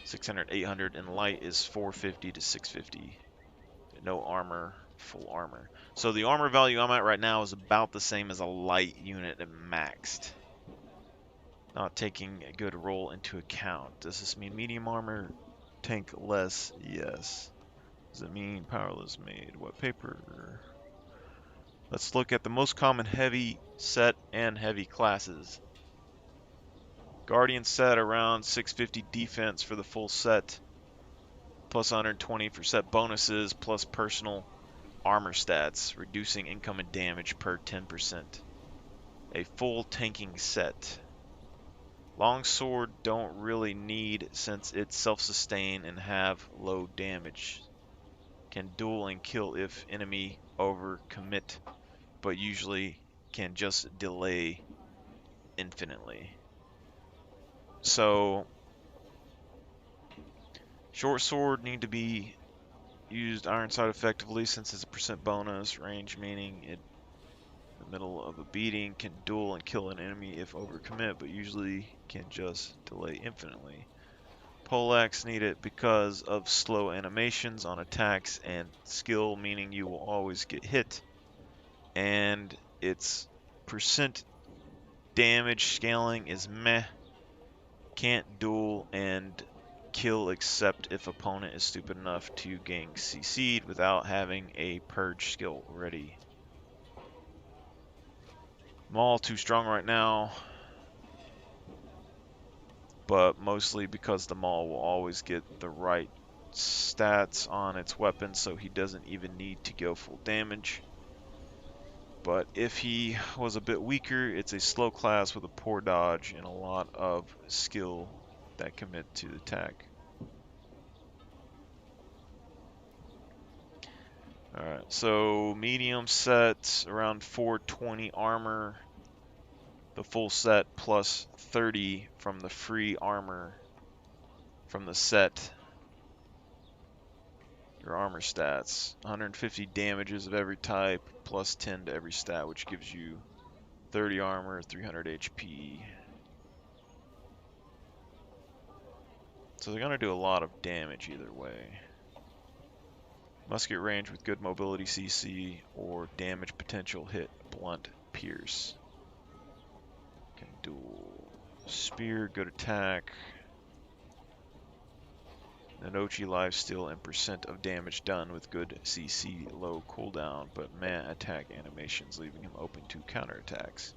600, 800, and light is 450 to 650. No armor, full armor. So the armor value I'm at right now is about the same as a light unit at maxed. Not taking a good roll into account. Does this mean medium armor, tank less? Yes. Does it mean powerless made? What paper? Let's look at the most common heavy set and heavy classes. Guardian set around 650 defense for the full set, plus 120 for set bonuses, plus personal armor stats, reducing income and damage per 10%. A full tanking set. Longsword don't really need since it's self-sustain and have low damage. Can duel and kill if enemy overcommit, but usually can just delay infinitely. So short sword need to be used iron sight effectively since it's a percent bonus. Range meaning it in the middle of a beating can duel and kill an enemy if overcommit, but usually can just delay infinitely. Poleaxe need it because of slow animations on attacks and skill, meaning you will always get hit. And its percent damage scaling is meh. Can't duel and kill except if opponent is stupid enough to gang CC'd without having a purge skill ready. Maul too strong right now, but mostly because the Maul will always get the right stats on its weapon, so he doesn't even need to go full damage. But if he was a bit weaker, it's a slow class with a poor dodge and a lot of skill that commit to the attack. Alright, so medium set, around 420 armor. The full set plus 30 from the free armor from the set. Your armor stats. 150 damages of every type, plus 10 to every stat, which gives you 30 armor, 300 HP. So they're going to do a lot of damage either way. Musket range with good mobility CC or damage potential hit, blunt, pierce. Can duel. Spear, good attack. Nodochi lifesteal and percent of damage done with good CC, low cooldown, but man attack animations, leaving him open to counterattacks.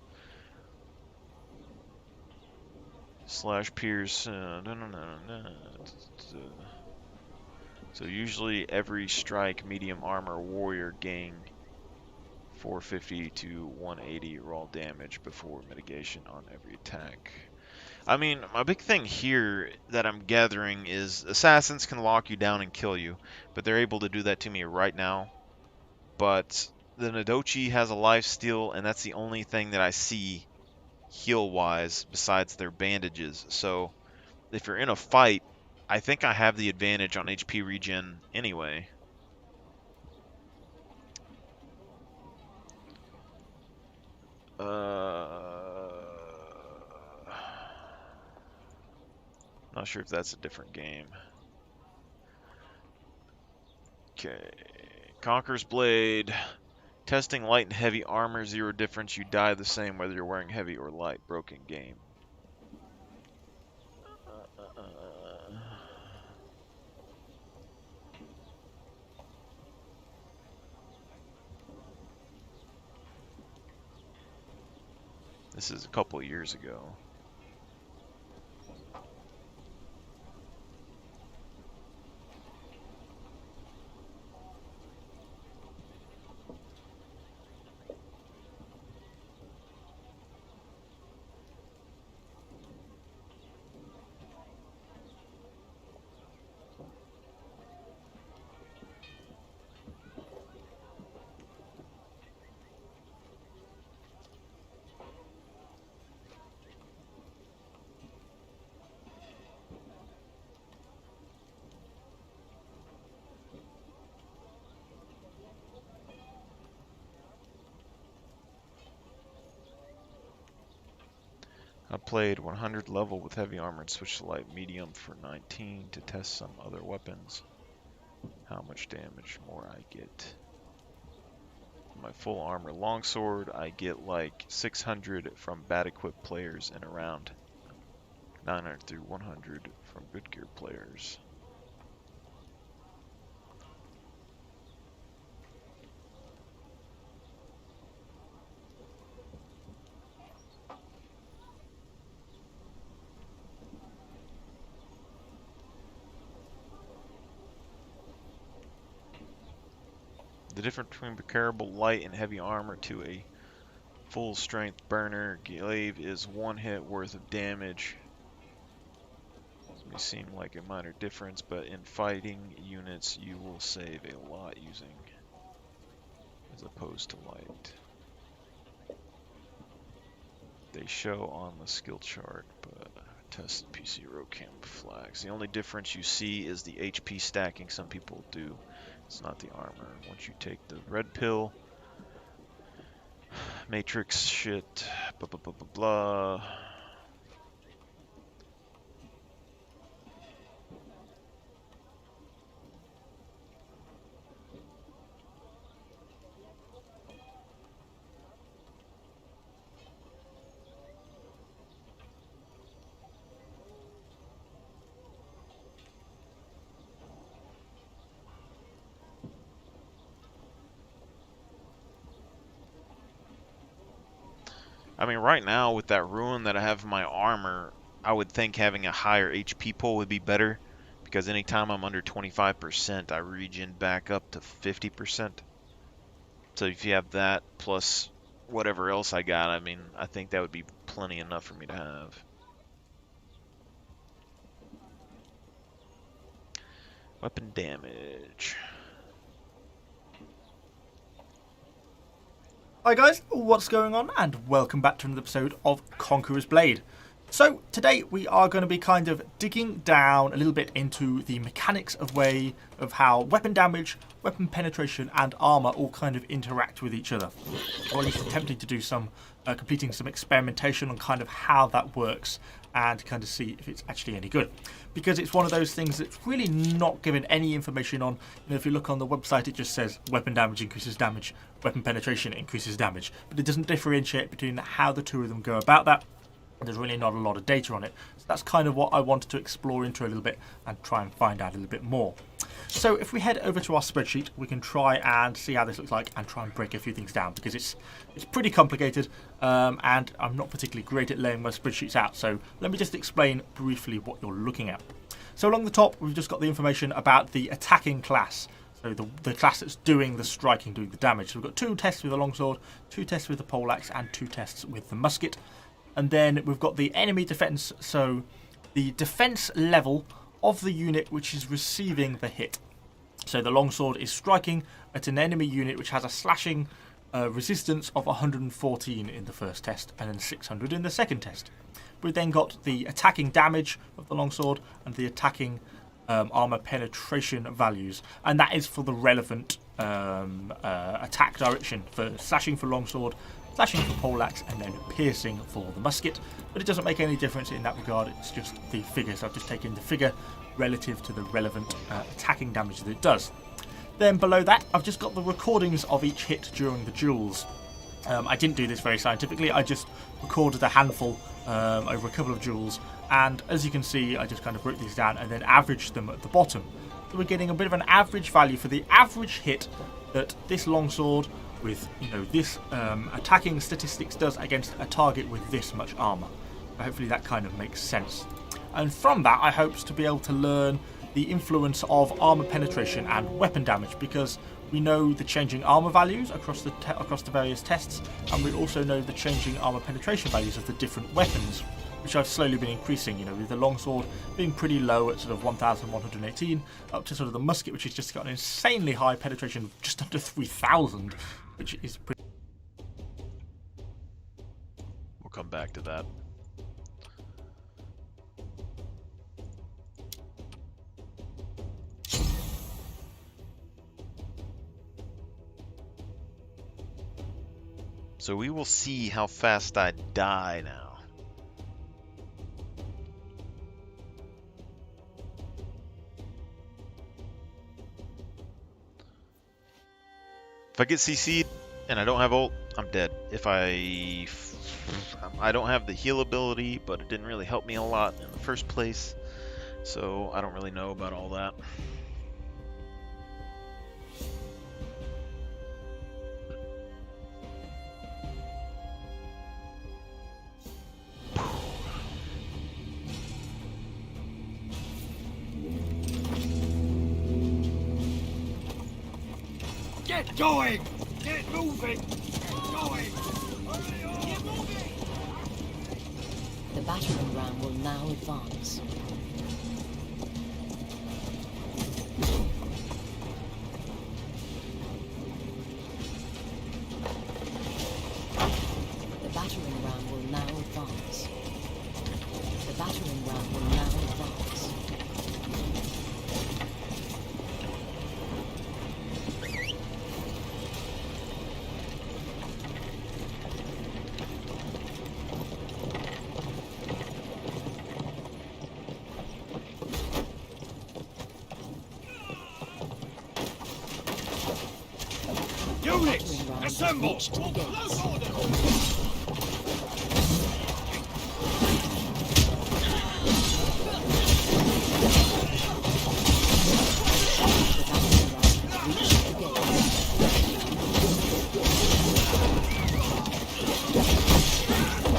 Slash Pierce. So usually every strike, medium armor warrior gain 450 to 180 raw damage before mitigation on every attack. I mean, my big thing here that I'm gathering is assassins can lock you down and kill you, but they're able to do that to me right now. But the Nodochi has a lifesteal, and that's the only thing that I see heal-wise besides their bandages. So if you're in a fight, I think I have the advantage on HP regen anyway. Not sure if that's a different game. Okay. Conqueror's Blade. Testing light and heavy armor, 0 difference. You die the same whether you're wearing heavy or light. Broken game. This is a couple of years ago. I played 100 level with heavy armor and switched to light medium for 19 to test some other weapons. How much damage more I get. My full armor longsword, I get like 600 from bad equipped players and around 900 through 100 from good gear players. The difference between comparable light and heavy armor to a full strength burner glaive is 1 hit worth of damage. This may seem like a minor difference, but in fighting units you will save a lot using as opposed to light. They show on the skill chart, but tested PC row camouflage. The only difference you see is the HP stacking some people do. It's not the armor. Once you take the red pill, matrix shit, blah blah blah blah blah. I mean, right now, with that ruin that I have in my armor, I would think having a higher HP pull would be better, because anytime I'm under 25%, I regen back up to 50%. So if you have that, plus whatever else I got, I mean, I think that would be plenty enough for me to have. Weapon damage. Hi guys, what's going on, and welcome back to another episode of Conqueror's Blade. So today we are going to be kind of digging down a little bit into the mechanics of how weapon damage, weapon penetration and armor all kind of interact with each other. Or at least attempting to do some, completing some experimentation on kind of how that works and kind of see if it's actually any good. Because it's one of those things that's really not given any information on. You know, if you look on the website, it just says weapon damage increases damage, weapon penetration increases damage, but it doesn't differentiate between how the two of them go about that. There's really not a lot of data on it. So That's kind of what I wanted to explore into a little bit and try and find out a little bit more. So if we head over to our spreadsheet, we can try and see how this looks like and try and break a few things down, because it's pretty complicated, and I'm not particularly great at laying my spreadsheets out. So let me just explain briefly what you're looking at. So along the top, we've just got the information about the attacking class. So the class that's doing the striking, doing the damage. So we've got 2 tests with the longsword, 2 tests with the poleaxe, and 2 tests with the musket. And then we've got the enemy defense, so the defense level of the unit which is receiving the hit. So the longsword is striking at an enemy unit which has a slashing resistance of 114 in the first test, and then 600 in the second test. We've then got the attacking damage of the longsword and the attacking armor penetration values, and that is for the relevant attack direction, for slashing for longsword, slashing for poleaxe, and then piercing for the musket. But it doesn't make any difference in that regard, it's just the figure. So I've just taken the figure relative to the relevant attacking damage that it does. Then below that, I've just got the recordings of each hit during the duels. I didn't do this very scientifically, I just recorded a handful over a couple of duels, and as you can see, I just kind of broke these down and then averaged them at the bottom. So we're getting a bit of an average value for the average hit that this longsword with, this attacking statistics does against a target with this much armor. So hopefully that kind of makes sense. And from that, I hope to be able to learn the influence of armor penetration and weapon damage, because we know the changing armor values across the various tests, and we also know the changing armor penetration values of the different weapons, which I've slowly been increasing, with the longsword being pretty low at sort of 1,118, up to sort of the musket, which has just got an insanely high penetration of just under 3,000, which is pretty... We'll come back to that. So we will see how fast I die now. If I get CC'd and I don't have ult, I'm dead. If I don't have the heal ability, but it didn't really help me a lot in the first place, so I don't really know about all that. Get going! Get moving! Get going! Hurry up! Get moving! The battering ram will now advance. The battering ram will now advance. The battering ram will now advance. Units, assemble!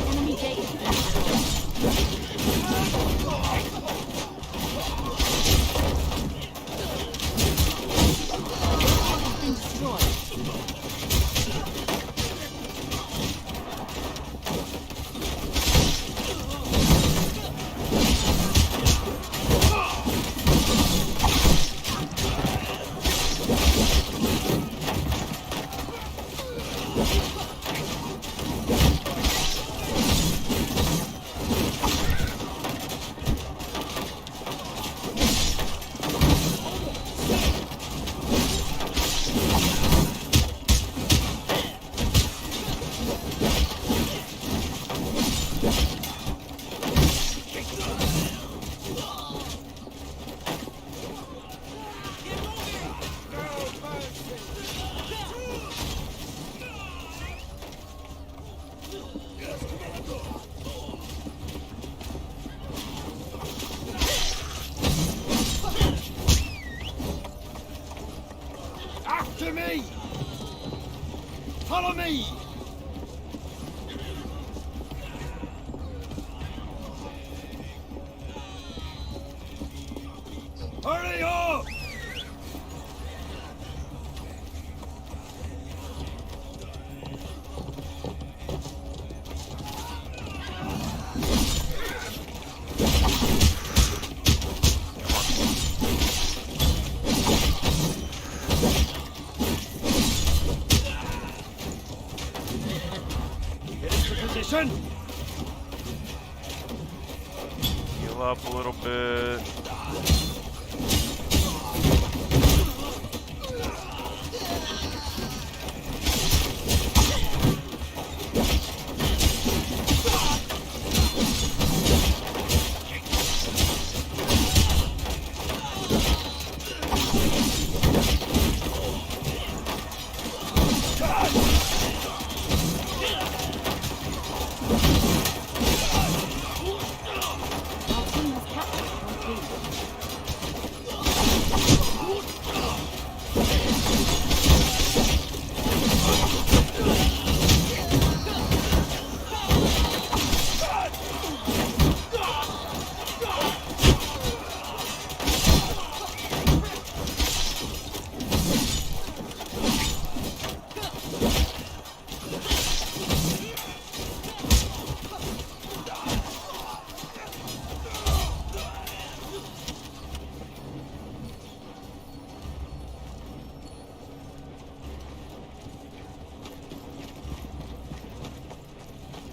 Enemy gate. Been destroyed. Follow me! Hurry up! Get into position! Heal up a little bit. Our team has captured point B.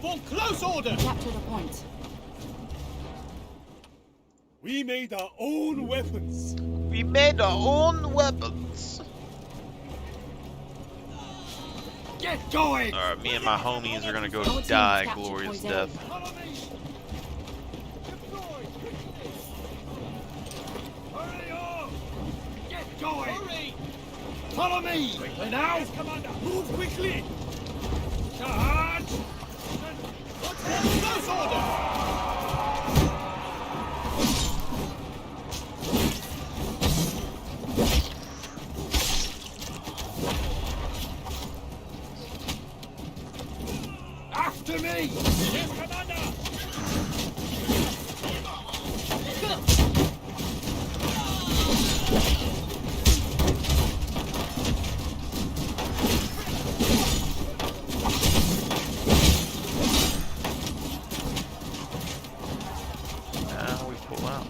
For close order! Capture the point. We made our own weapons. We made our own weapons. Get going! Alright, me and my homies are gonna go Our team die captured glorious point A. death. Follow me! Deploy quickly! Hurry up! Get going! Hurry! Follow me! Quickly now! Yes, Commander! Move quickly! Charge! Close order! After me! Yes, Commander! Now we pull out.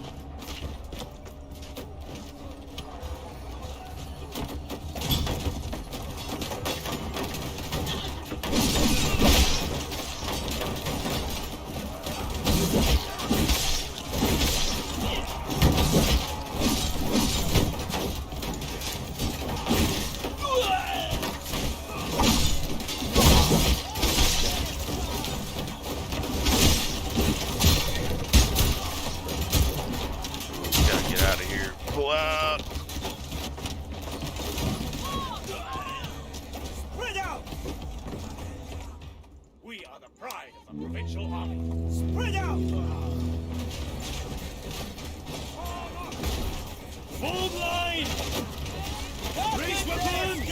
Gotta get out of here. Pull out. Spread out! We are the pride of the provincial army. Spread out! Full line! Raise weapons!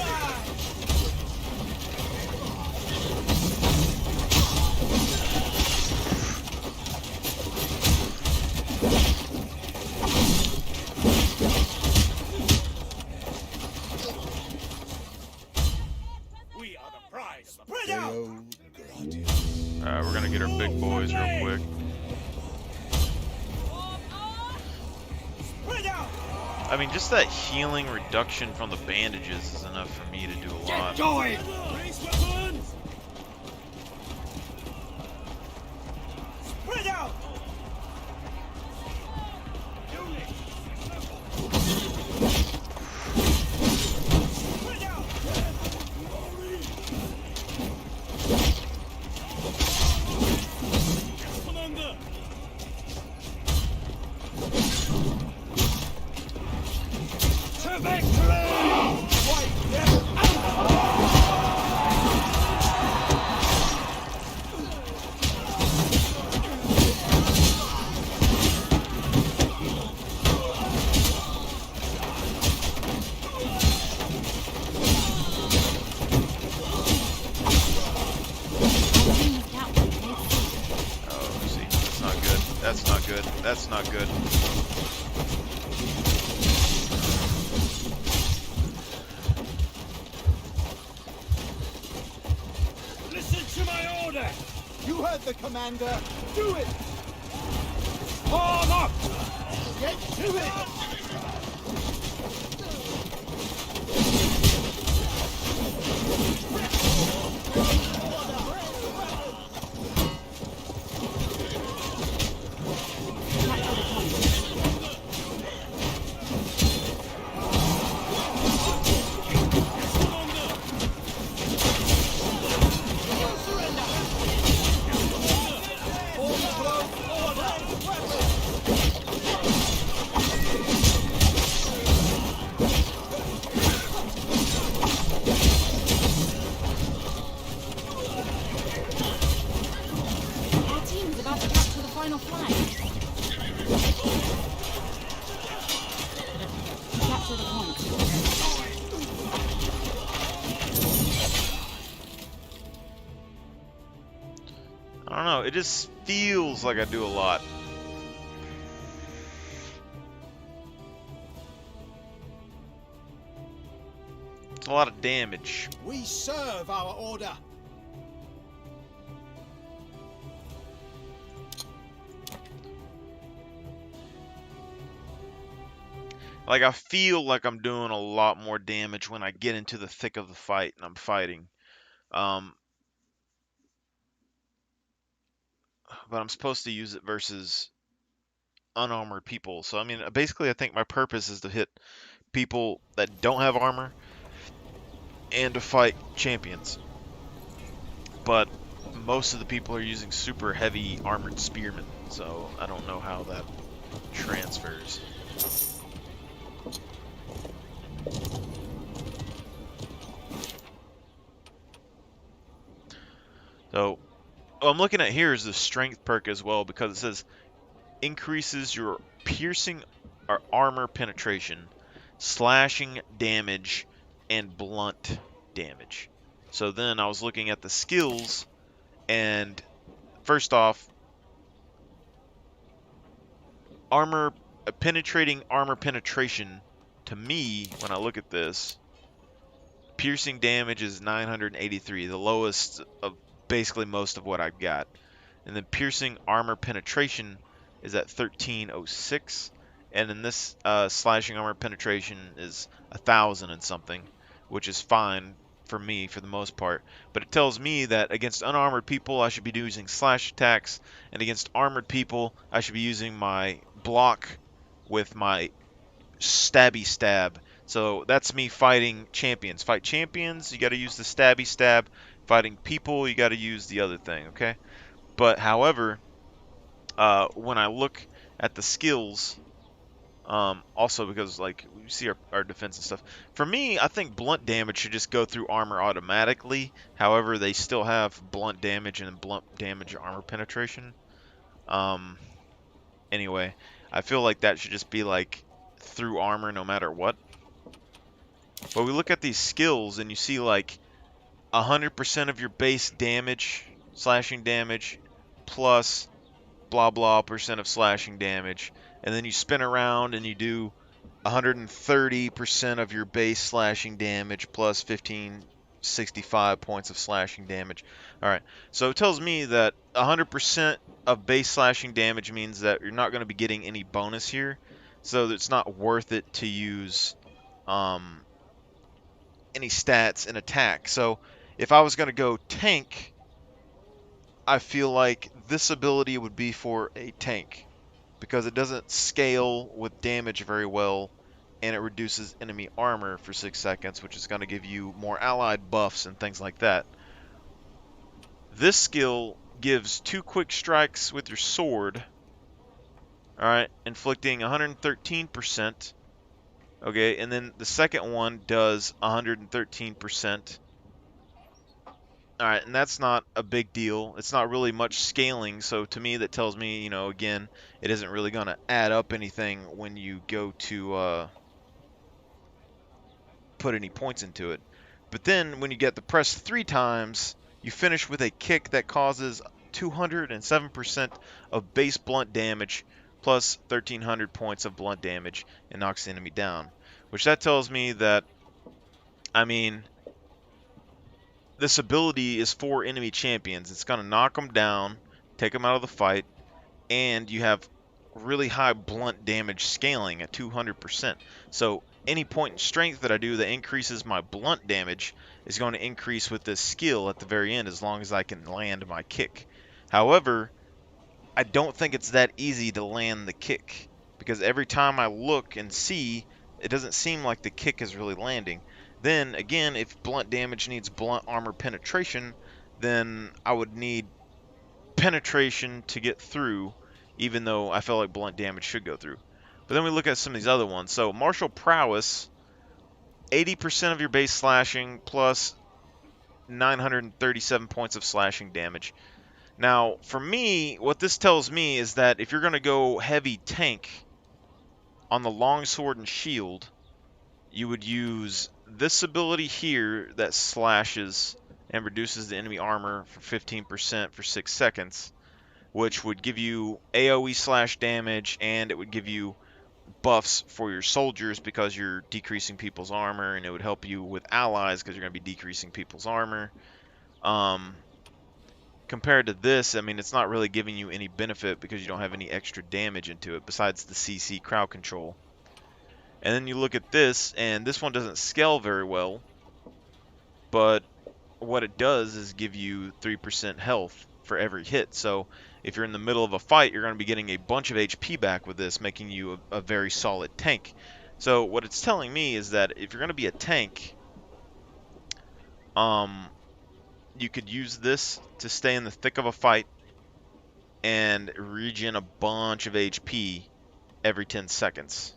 We are the pride of the Spread out! Alright, we're gonna get our big boys real quick. Spread out! I mean, just that healing reduction from the bandages is enough for me to do a lot. Get going! Raise weapons! Spread out! Spread out! Yes, Commander! To victory! Fight them out! That's not good. Listen to my order! You heard the commander. Do it. Form up! Get to it. Our team is about to capture the final flag. Capture the point. I don't know. It just feels like I do a lot. It's a lot of damage. We serve our order. Like, I feel like I'm doing a lot more damage when I get into the thick of the fight and I'm fighting. But I'm supposed to use it versus unarmored people. So, I mean, basically, I think my purpose is to hit people that don't have armor and to fight champions. But most of the people are using super heavy armored spearmen, so I don't know how that transfers. So, what I'm looking at here is the strength perk as well, because it says increases your piercing or armor penetration, slashing damage, and blunt damage. So then I was looking at the skills, and first off, penetrating armor penetration, to me, when I look at this, piercing damage is 983, the lowest of basically most of what I've got. And then piercing armor penetration is at 1306, and then this slashing armor penetration is 1000 and something, which is fine for me for the most part. But it tells me that against unarmored people I should be using slash attacks, and against armored people I should be using my block with my stabby stab. So that's me fighting champions. Fight champions, you got to use the stabby stab. Fighting people, you got to use the other thing, okay? But however, when I look at the skills, also because like we see our defense and stuff, for me, I think blunt damage should just go through armor automatically. However, they still have blunt damage and blunt damage armor penetration. Anyway, I feel like that should just be like through armor no matter what. But we look at these skills and you see like 100% of your base damage, slashing damage, plus blah blah percent of slashing damage, and then you spin around and you do 130% of your base slashing damage plus 1565 points of slashing damage. Alright, so it tells me that 100% of base slashing damage means that you're not going to be getting any bonus here, so it's not worth it to use any stats in attack. So if I was going to go tank, I feel like this ability would be for a tank, because it doesn't scale with damage very well, and it reduces enemy armor for 6 seconds, which is going to give you more allied buffs and things like that. This skill gives 2 quick strikes with your sword, alright, inflicting 113%. Okay, and then the second one does 113%. Alright, and that's not a big deal. It's not really much scaling, so to me that tells me, you know, again, it isn't really going to add up anything when you go to put any points into it. But then when you get the press 3 times, you finish with a kick that causes 207% of base blunt damage, plus 1,300 points of blunt damage and knocks the enemy down. Which that tells me that, I mean, this ability is for enemy champions. It's going to knock them down, take them out of the fight, and you have really high blunt damage scaling at 200%. So any point in strength that I do that increases my blunt damage is going to increase with this skill at the very end as long as I can land my kick. However, I don't think it's that easy to land the kick, because every time I look and see, it doesn't seem like the kick is really landing. Then again, if blunt damage needs blunt armor penetration, then I would need penetration to get through, even though I feel like blunt damage should go through. But then we look at some of these other ones. So martial prowess, 80% of your base slashing plus 937 points of slashing damage. Now, for me, what this tells me is that if you're going to go heavy tank on the longsword and shield, you would use this ability here that slashes and reduces the enemy armor for 15% for 6 seconds, which would give you AoE slash damage, and it would give you buffs for your soldiers because you're decreasing people's armor, and it would help you with allies because you're going to be decreasing people's armor. Compared to this, I mean, it's not really giving you any benefit because you don't have any extra damage into it besides the CC crowd control. And then you look at this, and this one doesn't scale very well, but what it does is give you 3% health for every hit. So if you're in the middle of a fight, you're going to be getting a bunch of HP back with this, making you a very solid tank. So what it's telling me is that if you're going to be a tank, you could use this to stay in the thick of a fight and regen a bunch of HP every 10 seconds.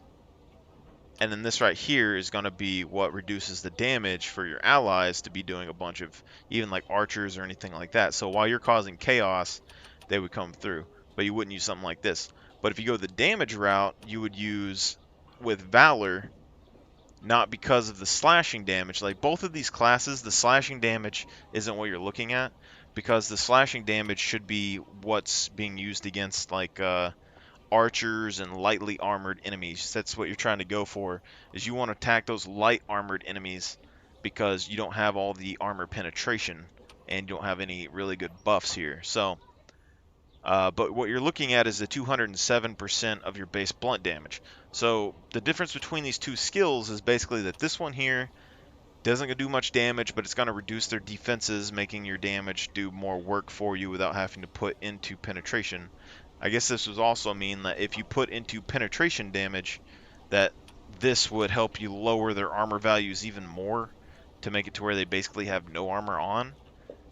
And then this right here is going to be what reduces the damage for your allies to be doing a bunch of, even like archers or anything like that. So while you're causing chaos, they would come through. But you wouldn't use something like this. But if you go the damage route, you would use with Valor, not because of the slashing damage. Like both of these classes, the slashing damage isn't what you're looking at, because the slashing damage should be what's being used against like archers and lightly armored enemies. That's what you're trying to go for, is you want to attack those light armored enemies because you don't have all the armor penetration and you don't have any really good buffs here. So but what you're looking at is the 207% of your base blunt damage. So the difference between these two skills is basically that this one here doesn't do much damage, but it's going to reduce their defenses, making your damage do more work for you without having to put into penetration. I guess this would also mean that if you put into penetration damage, that this would help you lower their armor values even more to make it to where they basically have no armor on,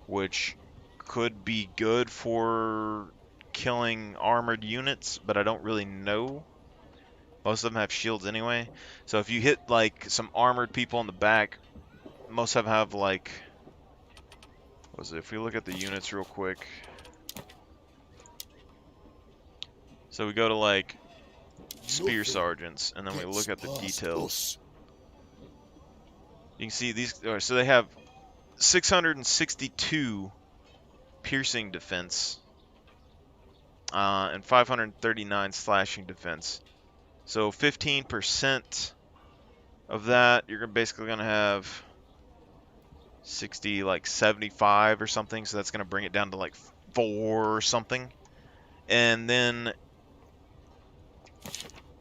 which could be good for killing armored units, but I don't really know. Most of them have shields anyway. So if you hit like some armored people in the back, most of them have like, what was it? If we look at the units real quick. So we go to like spear sergeants, and then we look at the details. You can see these, so they have 662 piercing defense and 539 slashing defense. So 15% of that, you're basically going to have 60, like 75 or something. So that's going to bring it down to like 4 or something. And then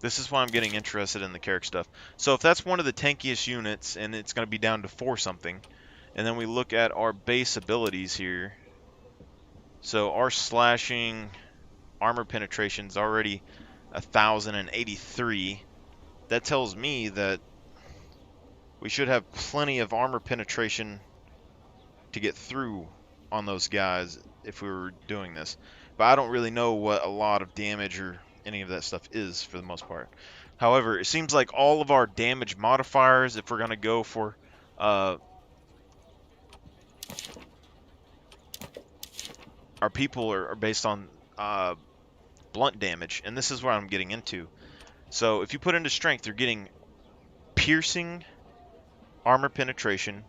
this is why I'm getting interested in the Carrick stuff. So if that's one of the tankiest units, and it's going to be down to 4 something, and then we look at our base abilities here. So our slashing armor penetration is already 1,083. That tells me that we should have plenty of armor penetration to get through on those guys if we were doing this. But I don't really know what a lot of damage or any of that stuff is for the most part. However, it seems like all of our damage modifiers, if we're going to go for our people, are based on blunt damage, and this is what I'm getting into. So if you put into strength, you're getting piercing armor penetration,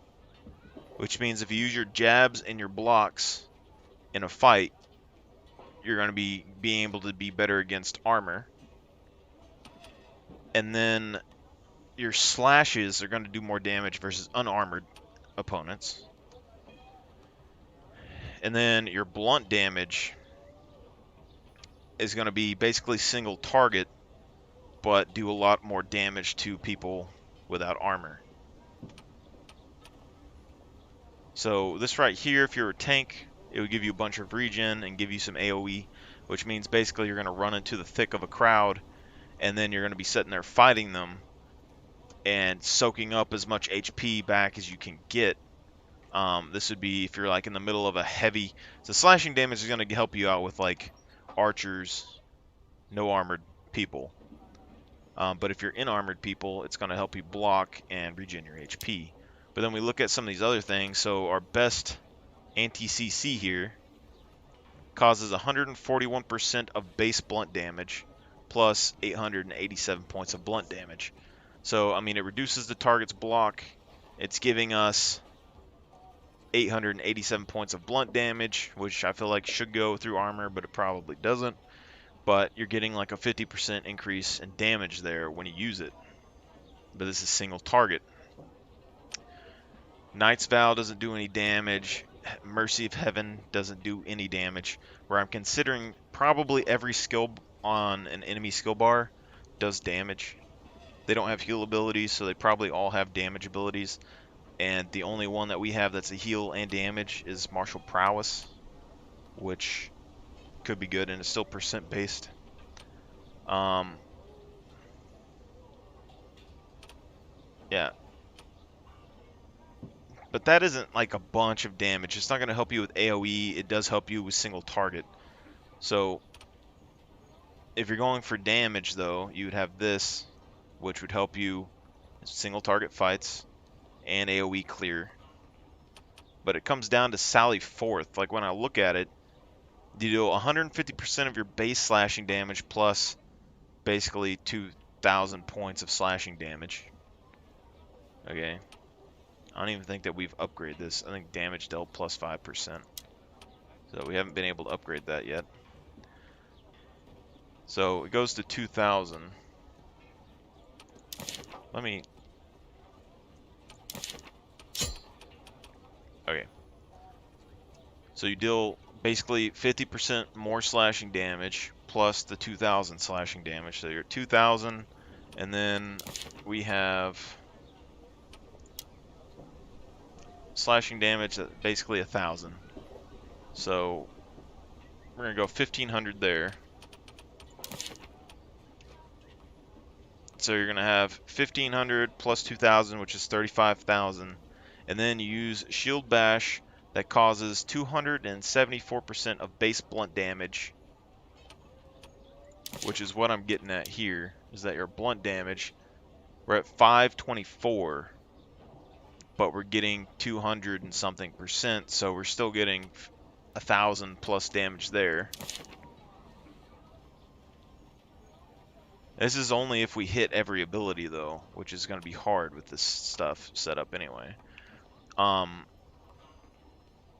which means if you use your jabs and your blocks in a fight, you're going to be being able to be better against armor. And then your slashes are going to do more damage versus unarmored opponents. And then your blunt damage is going to be basically single target, but do a lot more damage to people without armor. So this right here, if you're a tank, it would give you a bunch of regen and give you some AoE, which means basically you're going to run into the thick of a crowd, and then you're going to be sitting there fighting them and soaking up as much HP back as you can get. This would be if you're like in the middle of a heavy... So slashing damage is going to help you out with like archers, no armored people. But if you're in armored people, it's going to help you block and regen your HP. But then we look at some of these other things. So our best anti-CC here causes 141% of base blunt damage plus 887 points of blunt damage. So, I mean, it reduces the target's block. It's giving us 887 points of blunt damage, which I feel like should go through armor, but it probably doesn't. But you're getting like a 50% increase in damage there when you use it. But this is single target. Knight's Vow doesn't do any damage. Mercy of Heaven doesn't do any damage. Where I'm considering probably every skill on an enemy skill bar does damage. They don't have heal abilities, so they probably all have damage abilities. And the only one that we have that's a heal and damage is Martial Prowess, which could be good, and it's still percent based. Yeah. But that isn't like a bunch of damage. It's not going to help you with AoE. It does help you with single target. So if you're going for damage, though, you would have this, which would help you single target fights and AoE clear. But it comes down to Sally Forth. Like when I look at it, you do 150% of your base slashing damage plus basically 2,000 points of slashing damage. Okay. I don't even think that we've upgraded this. I think damage dealt plus 5%. So we haven't been able to upgrade that yet. So it goes to 2,000. Let me... Okay. So you deal basically 50% more slashing damage plus the 2,000 slashing damage. So you're at 2,000, and then we have slashing damage at basically 1,000. So we're gonna go 1,500 there. So you're gonna have 1,500 plus 2,000, which is 35,000, and then you use Shield Bash that causes 274% of base blunt damage, which is what I'm getting at here. Is that your blunt damage? We're at 524, but we're getting 200 and something percent, so we're still getting 1,000 plus damage there. This is only if we hit every ability, though, which is going to be hard with this stuff set up anyway.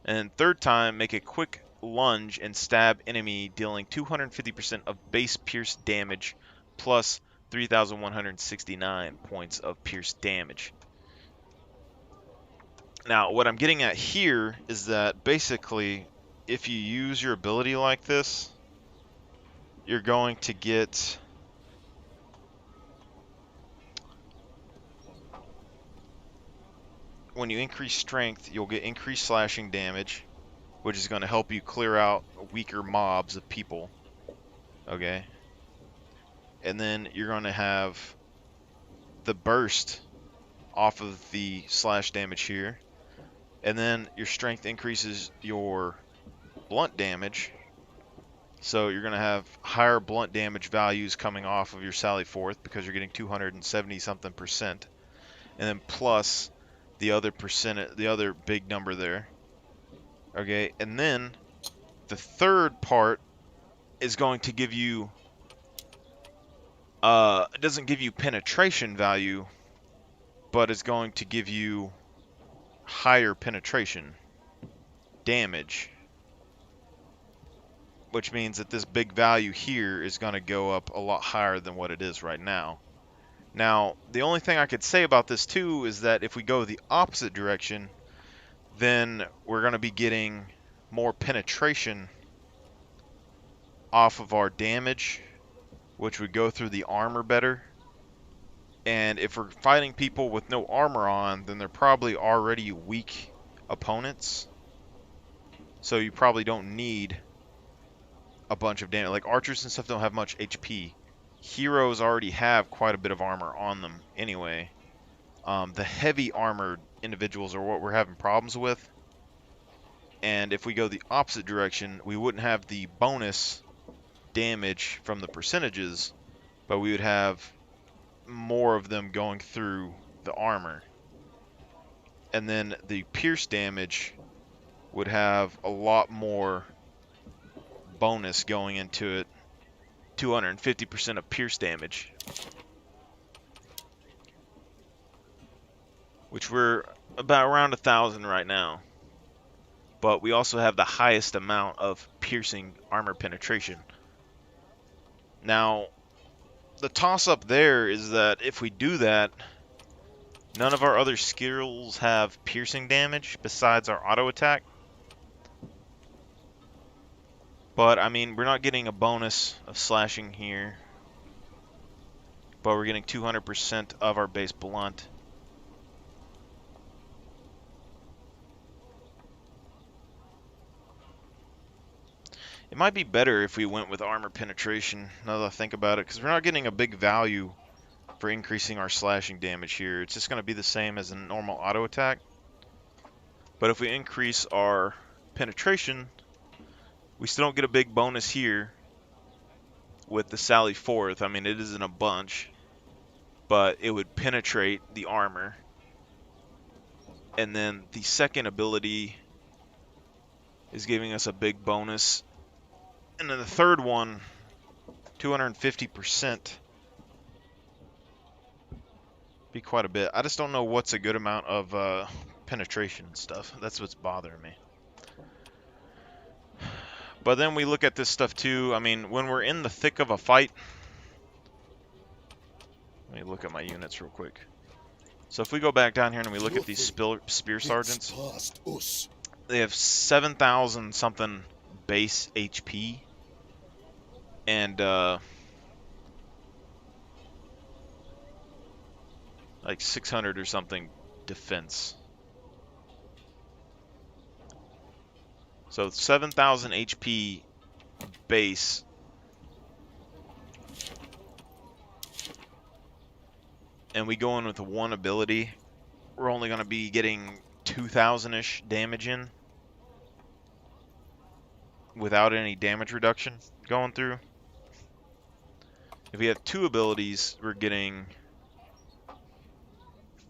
And third time, make a quick lunge and stab enemy, dealing 250% of base pierce damage plus 3,169 points of pierce damage. Now, what I'm getting at here is that basically, if you use your ability like this, you're going to get... When you increase strength, you'll get increased slashing damage, which is going to help you clear out weaker mobs of people. Okay. And then you're going to have the burst off of the slash damage here. And then your strength increases your blunt damage. So you're going to have higher blunt damage values coming off of your Sally Forth because you're getting 270 something percent. And then plus the other percent, the other big number there. Okay, and then the third part is going to give you it doesn't give you penetration value, but it's going to give you higher penetration damage, which means that this big value here is going to go up a lot higher than what it is right now. Now, the only thing I could say about this too is that if we go the opposite direction, then we're going to be getting more penetration off of our damage, which would go through the armor better. And if we're fighting people with no armor on, then they're probably already weak opponents. So you probably don't need a bunch of damage. Like archers and stuff don't have much HP. Heroes already have quite a bit of armor on them anyway. The heavy armored individuals are what we're having problems with. And if we go the opposite direction, we wouldn't have the bonus damage from the percentages, but we would have more of them going through the armor. And then the pierce damage would have a lot more bonus going into it. 250% of pierce damage, which we're about around 1,000 right now. But we also have the highest amount of piercing armor penetration. Now, the toss-up there is that if we do that, none of our other skills have piercing damage besides our auto attack. But, I mean, we're not getting a bonus of slashing here. But we're getting 200% of our base blunt. It might be better if we went with armor penetration, now that I think about it, because we're not getting a big value for increasing our slashing damage here. It's just going to be the same as a normal auto attack. But if we increase our penetration, we still don't get a big bonus here with the Sally Forth. I mean, it isn't a bunch, but it would penetrate the armor. And then the second ability is giving us a big bonus. And then the third one, 250%. Be quite a bit. I just don't know what's a good amount of penetration and stuff. That's what's bothering me. But then we look at this stuff too. I mean, when we're in the thick of a fight, let me look at my units real quick. So if we go back down here and we look at these spear sergeants, they have 7,000 something base HP and like 600 or something defense. So 7,000 HP base. And we go in with one ability. We're only going to be getting 2,000-ish damage in without any damage reduction going through. If we have two abilities, we're getting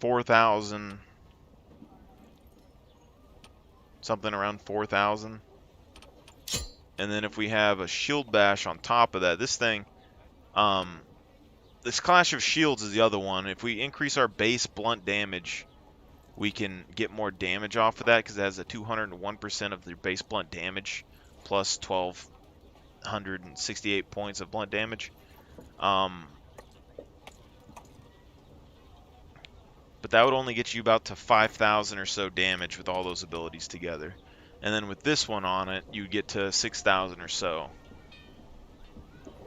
4,000, something around 4,000. And then if we have a shield bash on top of that, this thing, this Clash of Shields is the other one. If we increase our base blunt damage, we can get more damage off of that because it has a 201% of their base blunt damage plus 1,268 points of blunt damage. But that would only get you about to 5,000 or so damage with all those abilities together. And then with this one on it, you get to 6,000 or so.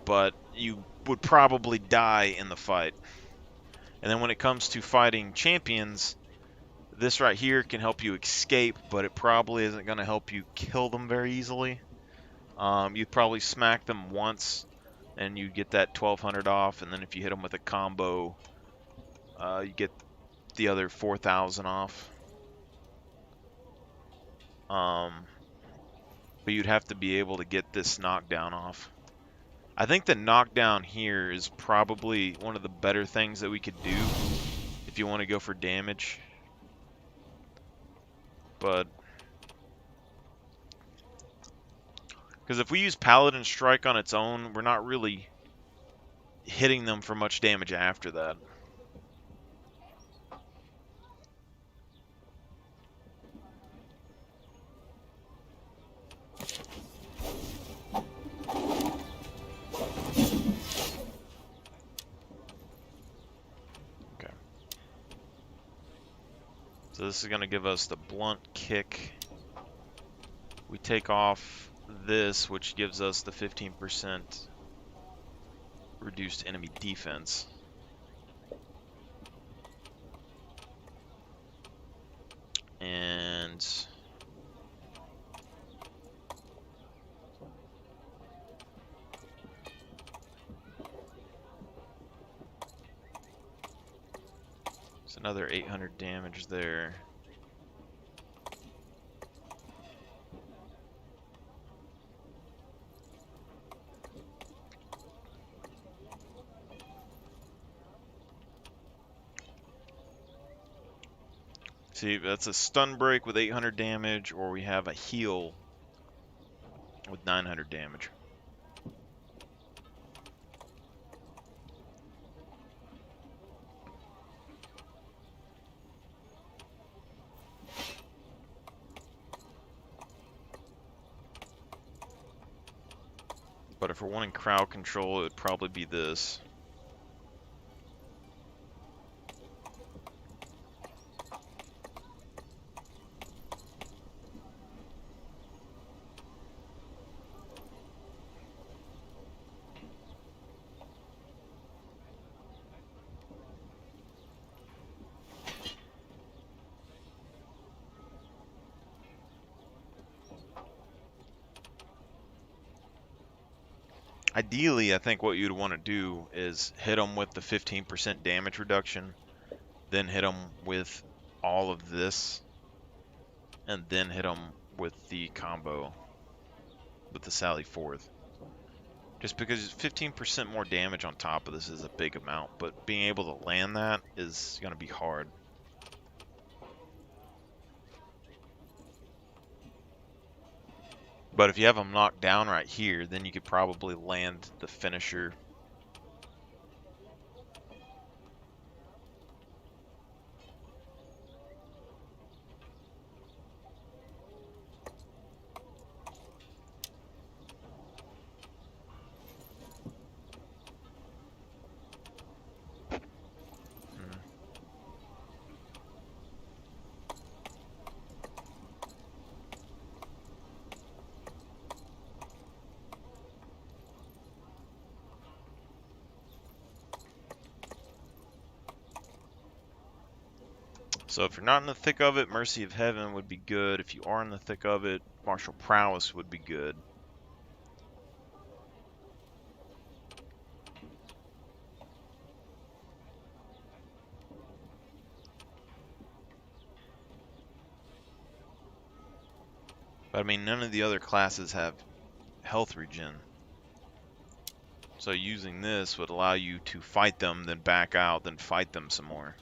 But you would probably die in the fight. And then when it comes to fighting champions, this right here can help you escape, but it probably isn't going to help you kill them very easily. You'd probably smack them once, and you get that 1,200 off, and then if you hit them with a combo, you get the other 4,000 off. But you'd have to be able to get this knockdown off. I think the knockdown here is probably one of the better things that we could do if you want to go for damage. But because if we use Paladin Strike on its own, we're not really hitting them for much damage after that. So this is going to give us the blunt kick. We take off this, which gives us the 15% reduced enemy defense. And it's another 800 damage there. See, that's a stun break with 800 damage, or we have a heal with 900 damage. But if we're wanting crowd control, it would probably be this. Ideally, I think what you'd want to do is hit them with the 15% damage reduction, then hit them with all of this, and then hit them with the combo with the Sally Forth. Just because 15% more damage on top of this is a big amount, but being able to land that is going to be hard. But if you have them knocked down right here, then you could probably land the finisher. So if you're not in the thick of it, Mercy of Heaven would be good. If you are in the thick of it, Martial Prowess would be good. But I mean, none of the other classes have health regen. So using this would allow you to fight them, then back out, then fight them some more.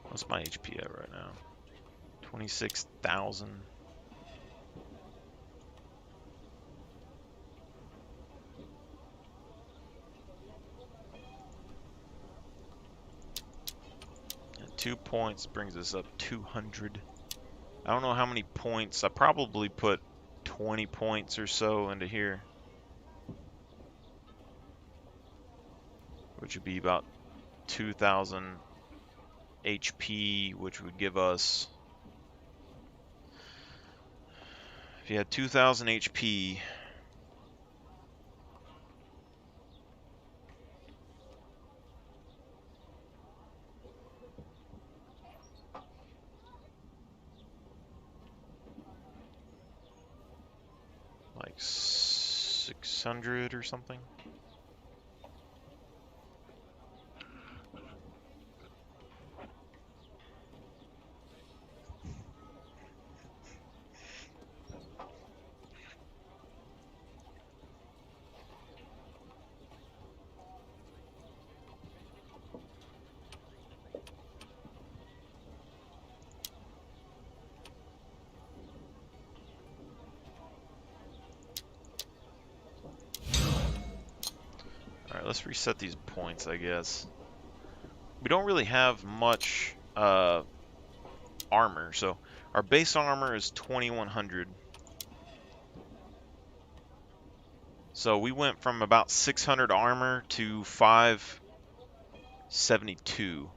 What's my HP at right now? 26,000. And 2 points brings us up 200. I don't know how many points. I probably put 20 points or so into here, which would be about 2,000 HP, which would give us, if you had 2,000 HP, like 600 or something. Alright, let's reset these points, I guess. we don't really have much armor. So our base armor is 2100. So we went from about 600 armor to 572.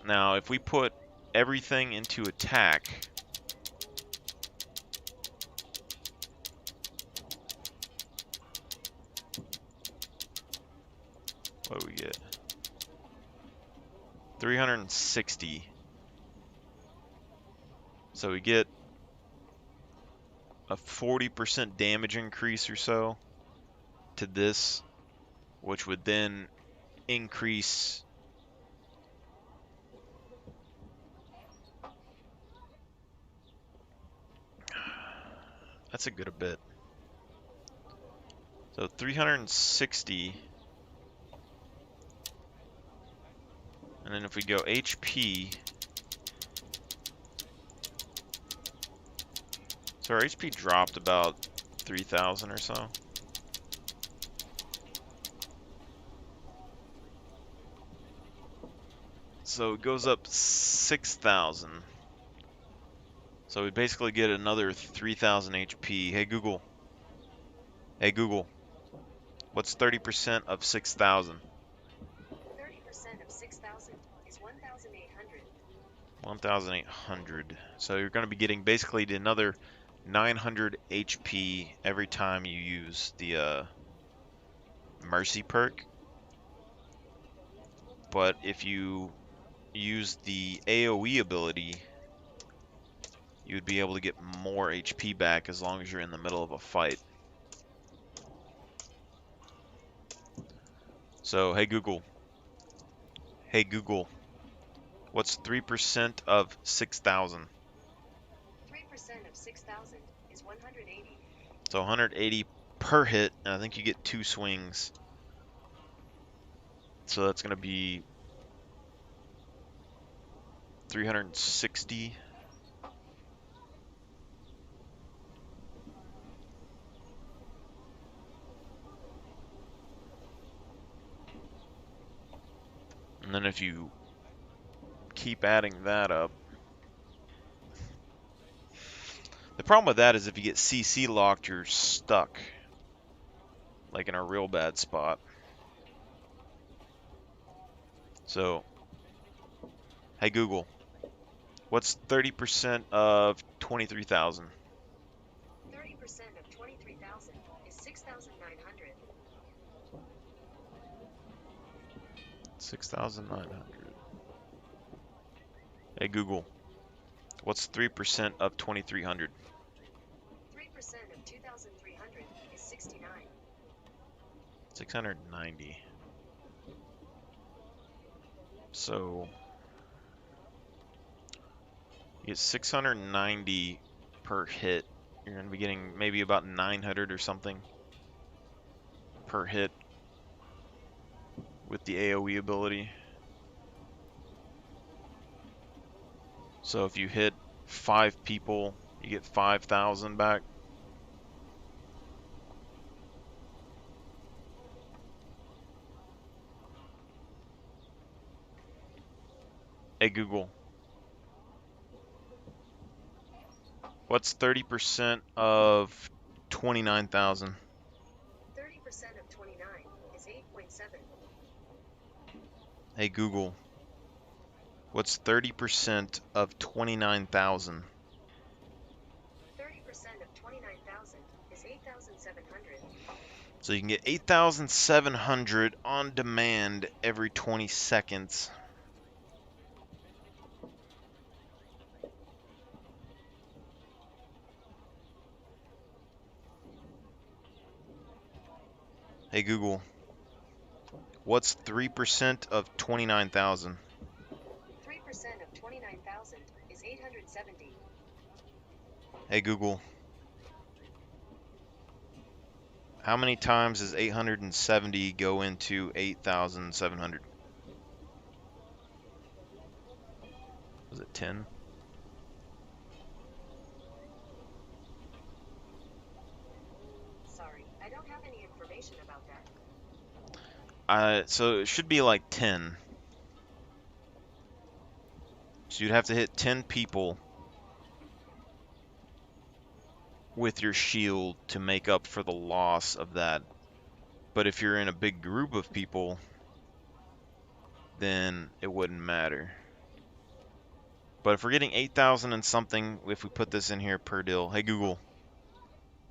Now, if we put everything into attack, what do we get? 360. So we get a 40% damage increase or so to this, which would then increase that's a good bit. So 360, and then if we go HP, so our HP dropped about 3,000 or so. So it goes up 6,000. So we basically get another 3,000 HP. Hey Google. Hey Google. What's 30% of 6,000? 30% of 6,000 is 1,800. 1,800. So you're going to be getting basically another 900 HP every time you use the Mercy perk. But if you use the AoE ability, you would be able to get more HP back as long as you're in the middle of a fight. So, hey Google. Hey Google. What's 3% of 6,000? 3% of 6,000 is 180. So 180 per hit, and I think you get 2 swings. So that's going to be 360. And then if you keep adding that up, the problem with that is if you get CC locked, you're stuck, like in a real bad spot. So, hey Google, what's 30% of 23,000? 30% of 23,000 is 6,900. 6,900. Hey Google, what's 3% of 2,300? 3% of 2,300 is 69. 690. So you get 690 per hit. You're going to be getting maybe about 900 or something per hit with the AoE ability. So if you hit 5 people, you get 5,000 back. Hey Google, what's 30% of 29,000? 30% of 29 is 8.7. Hey Google, what's 30% of 29,000? 30% of 29,000 is 8,700. So you can get 8,700 on demand every 20 seconds. Hey Google, what's 3% of 29,000? 3% of 29,000 is 870. Hey Google, how many times does 870 go into 8,700? Was it 10? Sorry, I don't have any information about that. So it should be like 10. So you'd have to hit 10 people with your shield to make up for the loss of that. But if you're in a big group of people, then it wouldn't matter. But if we're getting 8,000 and something, if we put this in here per deal. Hey Google.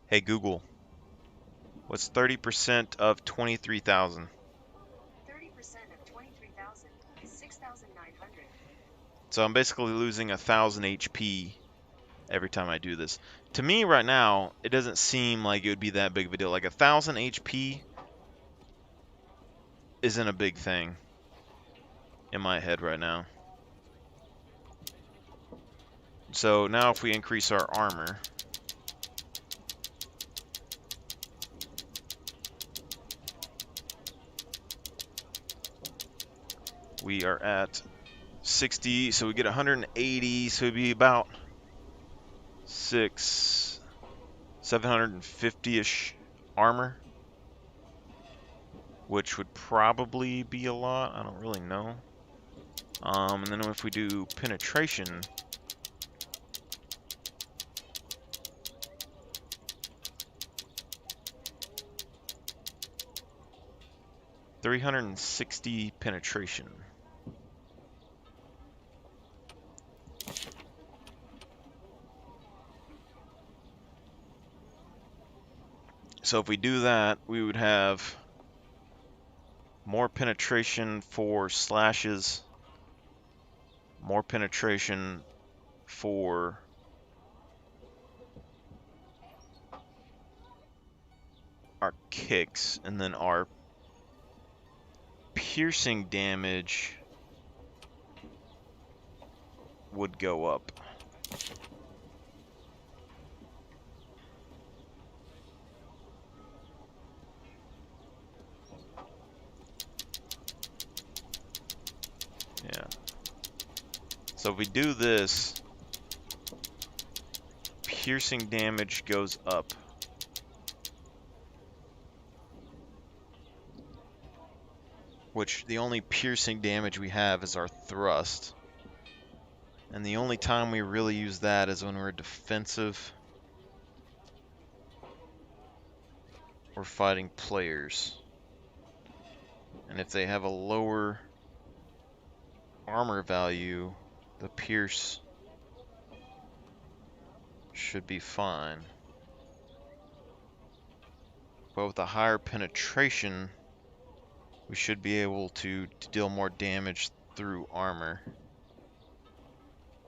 Hey Google. What's 30% of 23,000? 30% of 23,000 is 6,900. So I'm basically losing 1,000 HP every time I do this. To me right now, it doesn't seem like it would be that big of a deal. Like 1,000 HP isn't a big thing in my head right now. So now if we increase our armor, we are at 60, so we get 180, so it'd be about 750-ish armor, which would probably be a lot. I don't really know. And then if we do penetration, $360 penetration. So if we do that, we would have more penetration for slashes, more penetration for our kicks, and then our piercing damage would go up. Yeah. So if we do this, piercing damage goes up. Which the only piercing damage we have is our thrust. And the only time we really use that is when we're defensive or fighting players. And if they have a lower armor value, the pierce should be fine. But with a higher penetration, we should be able to deal more damage through armor.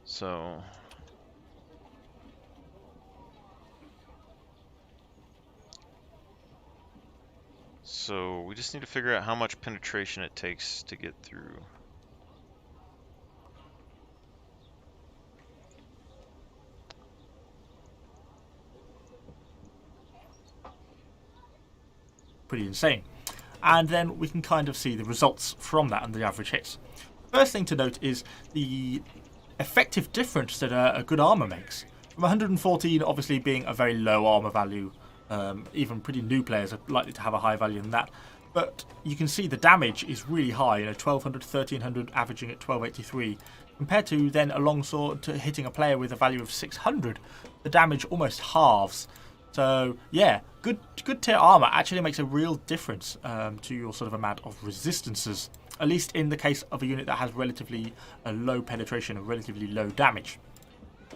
So we just need to figure out how much penetration it takes to get through. Pretty insane. And then we can kind of see the results from that and the average hits. First thing to note is the effective difference that a good armor makes. From 114 obviously being a very low armor value, even pretty new players are likely to have a high value than that. But you can see the damage is really high, 1200, 1300, averaging at 1283. Compared to then a longsword to hitting a player with a value of 600, the damage almost halves. So yeah, good tier armor actually makes a real difference to your sort of amount of resistances, at least in the case of a unit that has relatively low penetration and relatively low damage.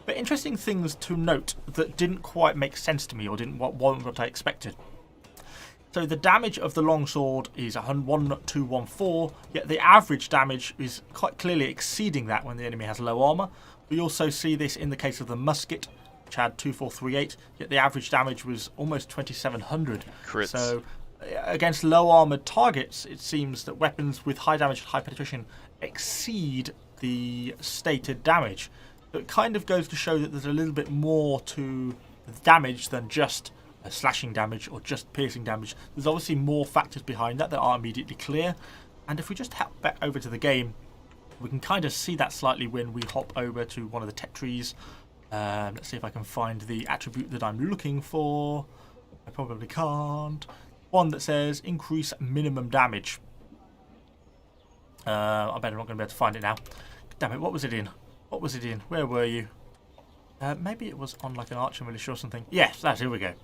But interesting things to note that didn't quite make sense to me or didn't warrant what I expected. So the damage of the longsword is 1214, yet the average damage is quite clearly exceeding that when the enemy has low armor. We also see this in the case of the musket, which had 2438, yet the average damage was almost 2700. Crits. So against low armored targets, it seems that weapons with high damage and high penetration exceed the stated damage. So it kind of goes to show that there's a little bit more to the damage than just slashing damage or just piercing damage. There's obviously more factors behind that are immediately clear. And if we just hop back over to the game, we can kind of see that slightly when we hop over to one of the tech trees. Let's see if I can find the attribute that I'm looking for. I probably can't. One that says increase minimum damage. I bet I'm not going to be able to find it now. Damn it, what was it in? What was it in? Where were you? Maybe it was on like an archer militia or something. Yes, here we go.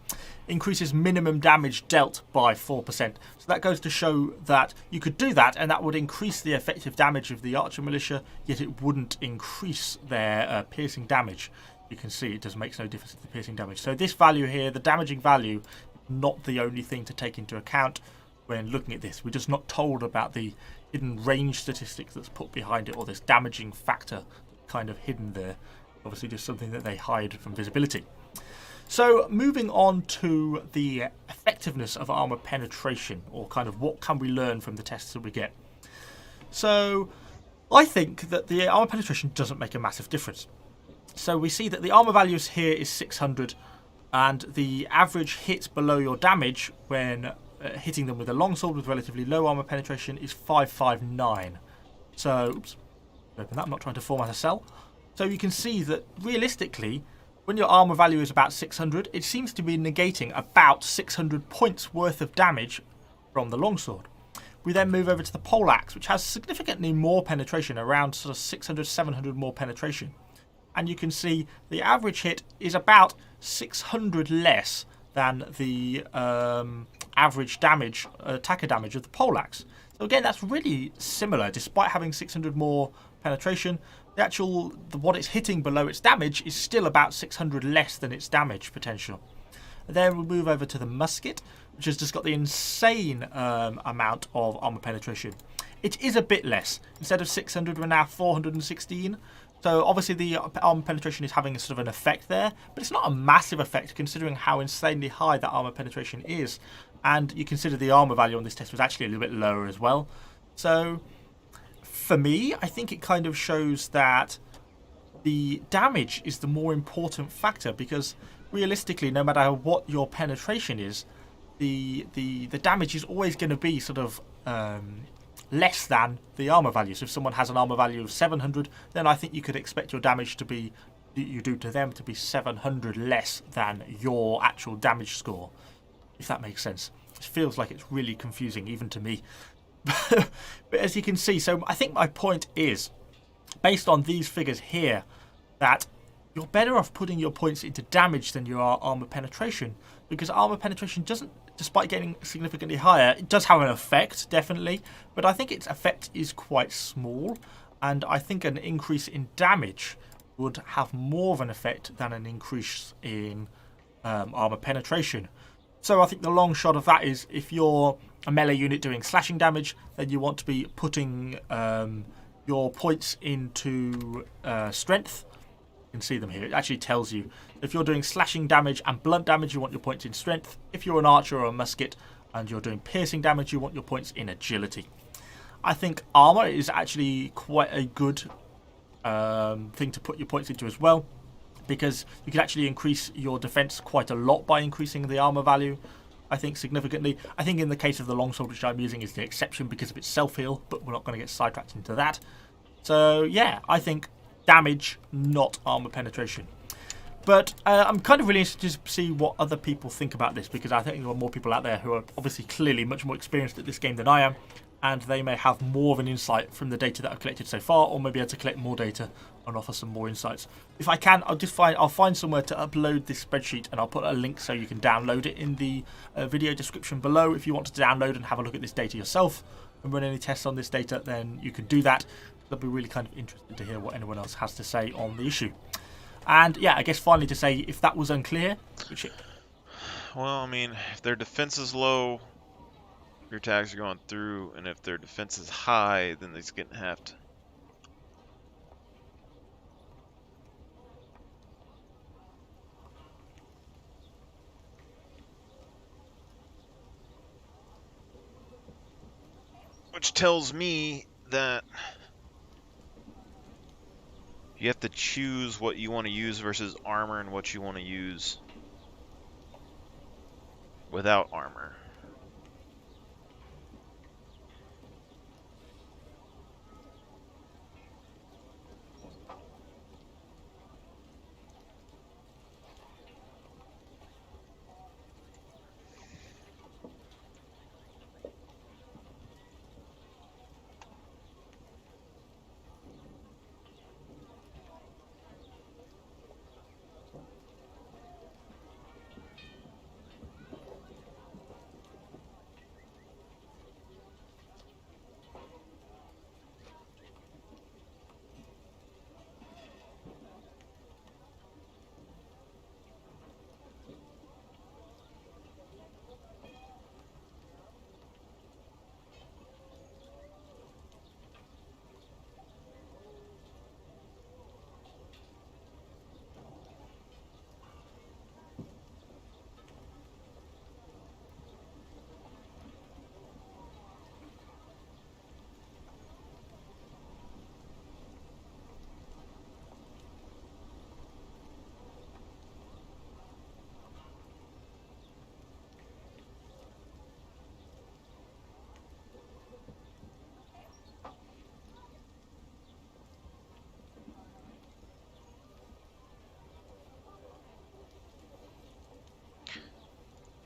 Increases minimum damage dealt by 4%. So that goes to show that you could do that, and that would increase the effective damage of the archer militia, yet it wouldn't increase their piercing damage. You can see it just makes no difference to the piercing damage. So this value here, the damaging value, not the only thing to take into account when looking at this. We're just not told about the hidden range statistics that's put behind it, or this damaging factor kind of hidden there. Obviously just something that they hide from visibility. So moving on to the effectiveness of armor penetration, or kind of what can we learn from the tests that we get. So I think that the armor penetration doesn't make a massive difference. So we see that the armor values here is 600, and the average hit below your damage when hitting them with a longsword with relatively low armor penetration is 559. So, oops, open that, I'm not trying to format a cell. So you can see that realistically, when your armor value is about 600, it seems to be negating about 600 points worth of damage from the longsword. We then move over to the poleaxe, which has significantly more penetration, around sort of 600, 700 more penetration. And you can see the average hit is about 600 less than the average damage, attacker damage of the poleaxe. So again, that's really similar, despite having 600 more penetration. The actual, what it's hitting below its damage is still about 600 less than its damage potential. Then we move over to the musket, which has just got the insane amount of armor penetration. It is a bit less. Instead of 600, we're now 416. So obviously the armor penetration is having a sort of an effect there, but it's not a massive effect considering how insanely high that armor penetration is. And you consider the armor value on this test was actually a little bit lower as well. So for me, I think it kind of shows that the damage is the more important factor, because realistically, no matter what your penetration is, the damage is always going to be sort of less than the armor value. So if someone has an armor value of 700, then I think you could expect your damage to be, you do to them, to be 700 less than your actual damage score, if that makes sense. It feels like it's really confusing, even to me. But as you can see, so I think my point is, based on these figures here, that you're better off putting your points into damage than you are armor penetration, because armor penetration doesn't, despite getting significantly higher, it does have an effect, definitely, but I think its effect is quite small, and I think an increase in damage would have more of an effect than an increase in armor penetration. So I think the long shot of that is, if you're a melee unit doing slashing damage, then you want to be putting your points into strength. You can see them here. It actually tells you if you're doing slashing damage and blunt damage, you want your points in strength. If you're an archer or a musket and you're doing piercing damage, you want your points in agility. I think armor is actually quite a good thing to put your points into as well, because you can actually increase your defense quite a lot by increasing the armor value, I think, significantly. I think in the case of the longsword, which I'm using, is the exception because of its self-heal, but we're not going to get sidetracked into that. So yeah, I think damage, not armor penetration. But I'm kind of really interested to see what other people think about this, because I think there are more people out there who are obviously clearly much more experienced at this game than I am, and they may have more of an insight from the data that I've collected so far, or maybe able to collect more data and offer some more insights. If I can, I'll find somewhere to upload this spreadsheet, and I'll put a link so you can download it in the video description below. If you want to download and have a look at this data yourself and run any tests on this data, then you can do that. I'll be really kind of interested to hear what anyone else has to say on the issue. And yeah, I guess finally to say, if that was unclear, good shit. Well, I mean, if their defense is low, your attacks are going through, and if their defense is high, then it's getting halved. Which tells me that you have to choose what you want to use versus armor and what you want to use without armor.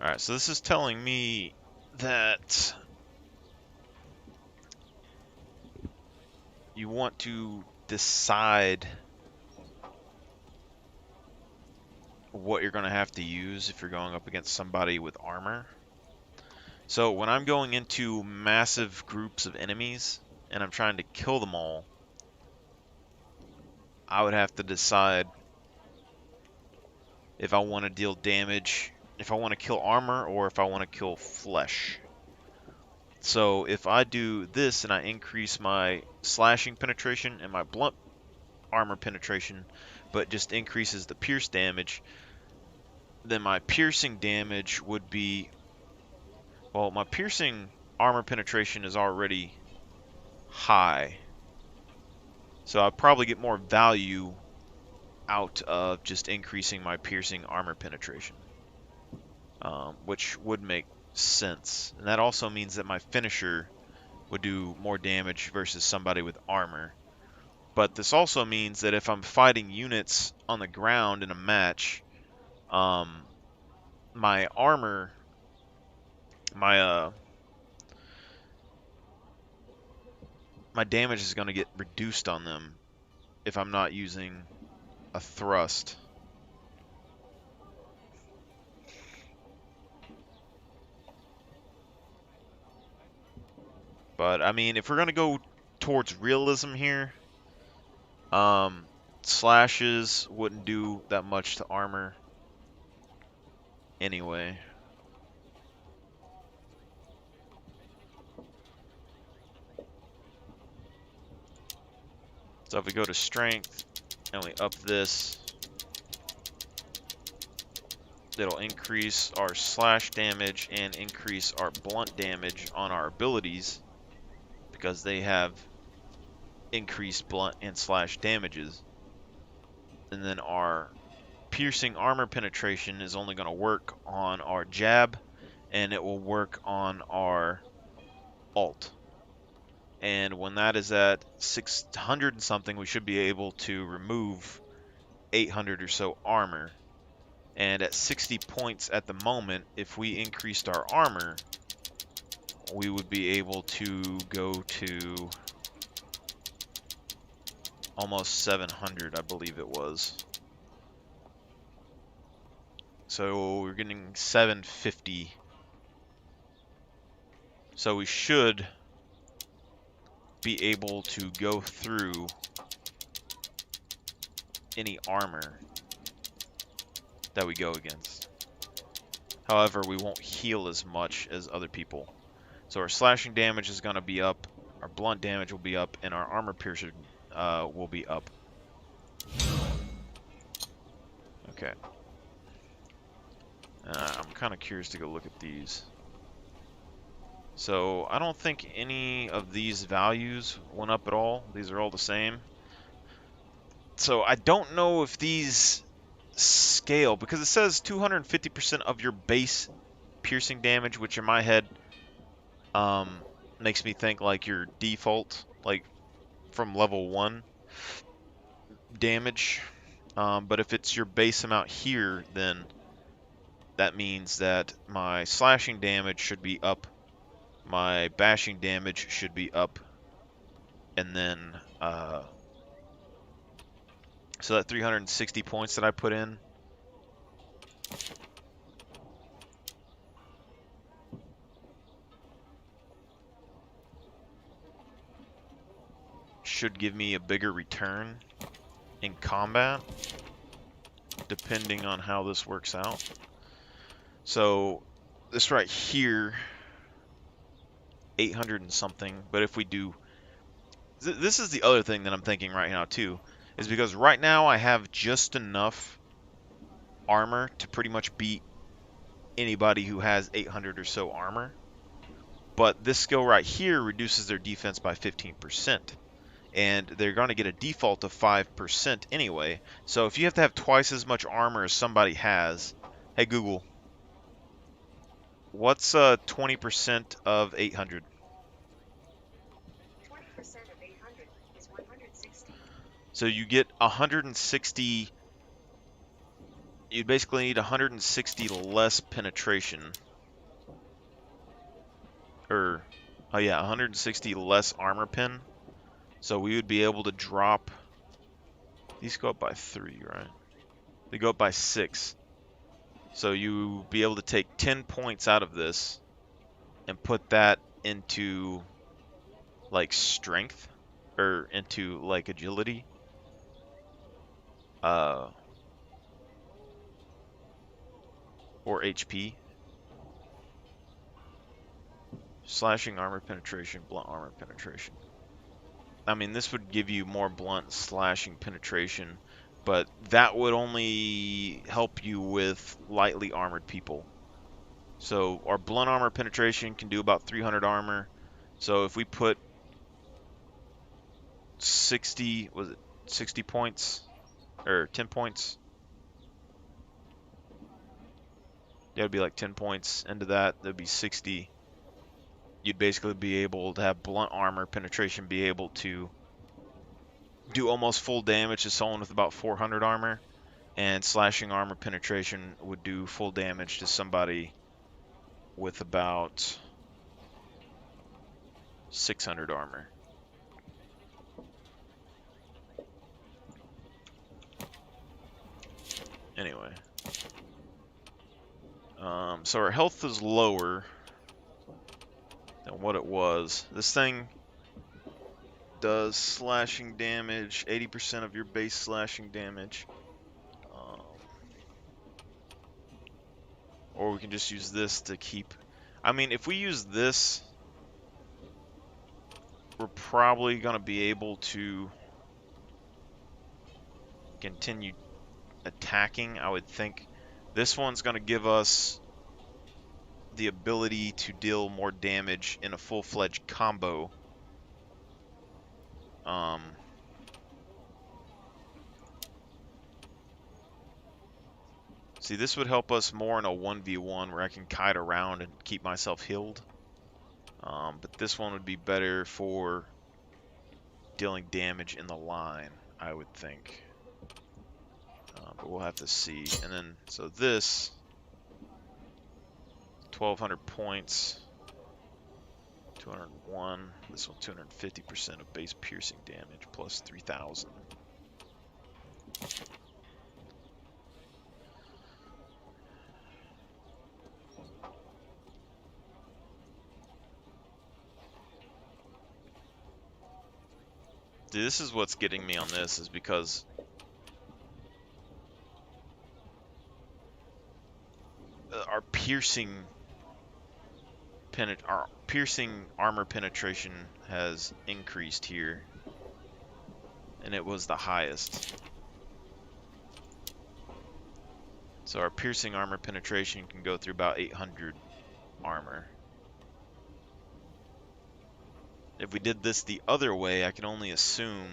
Alright, so this is telling me that you want to decide what you're going to have to use if you're going up against somebody with armor. So when I'm going into massive groups of enemies and I'm trying to kill them all, I would have to decide if I want to deal damage, if I want to kill armor, or if I want to kill flesh. So if I do this and I increase my slashing penetration and my blunt armor penetration, but just increases the pierce damage, then my piercing damage would be, well, my piercing armor penetration is already high. So I'd probably get more value out of just increasing my piercing armor penetration, which would make sense. And that also means that my finisher would do more damage versus somebody with armor. But this also means that if I'm fighting units on the ground in a match, my armor, my damage is going to get reduced on them if I'm not using a thrust. But I mean, if we're gonna go towards realism here, slashes wouldn't do that much to armor anyway. So if we go to strength and we up this, it'll increase our slash damage and increase our blunt damage on our abilities because they have increased blunt and slash damages. And then our piercing armor penetration is only going to work on our jab, and it will work on our alt. And when that is at 600 and something, we should be able to remove 800 or so armor. And at 60 points at the moment, if we increased our armor, we would be able to go to almost 700, I believe it was. So we're getting 750. So we should be able to go through any armor that we go against. However, we won't heal as much as other people. So our slashing damage is going to be up, our blunt damage will be up, and our armor piercing will be up. Okay. I'm kind of curious to go look at these. So I don't think any of these values went up at all. These are all the same. So I don't know if these scale, because it says 250% of your base piercing damage, which in my head makes me think like your default, like from level 1 damage. But if it's your base amount here, then that means that my slashing damage should be up, my bashing damage should be up, and then so that 360 points that I put in should give me a bigger return in combat, depending on how this works out. So this right here, 800 and something, but if we do, this is the other thing that I'm thinking right now too, is because right now I have just enough armor to pretty much beat anybody who has 800 or so armor, but this skill right here reduces their defense by 15%. And they're going to get a default of 5% anyway. So if you have to have twice as much armor as somebody has, hey Google, what's 20% of 800? 20% of 800 is 160. So you get 160 you'd basically need 160 less penetration. Or, oh yeah, 160 less armor pen. So we would be able to drop, these go up by 3, right? They go up by 6. So you be able to take 10 points out of this and put that into like strength or into like agility. Or HP. Slashing armor penetration, blunt armor penetration. I mean, this would give you more blunt slashing penetration, but that would only help you with lightly armored people. So our blunt armor penetration can do about 300 armor. So if we put 60, was it 60 points? Or 10 points? Yeah, it'd be like 10 points into that. That'd be 60. You'd basically be able to have blunt armor penetration be able to do almost full damage to someone with about 400 armor, and slashing armor penetration would do full damage to somebody with about 600 armor. Anyway, so our health is lower than what it was. This thing does slashing damage, 80% of your base slashing damage. Or we can just use this to keep... I mean, if we use this, we're probably going to be able to continue attacking, I would think. This one's going to give us the ability to deal more damage in a full-fledged combo. See, this would help us more in a 1v1 where I can kite around and keep myself healed. But this one would be better for dealing damage in the line, I would think. But we'll have to see. And then, so this, 1,200 points, 201. This one, 250% of base piercing damage, plus 3,000. Dude, this is what's getting me on this, is because our piercing armor penetration has increased here, and it was the highest. So our piercing armor penetration can go through about 800 armor. If we did this the other way, I can only assume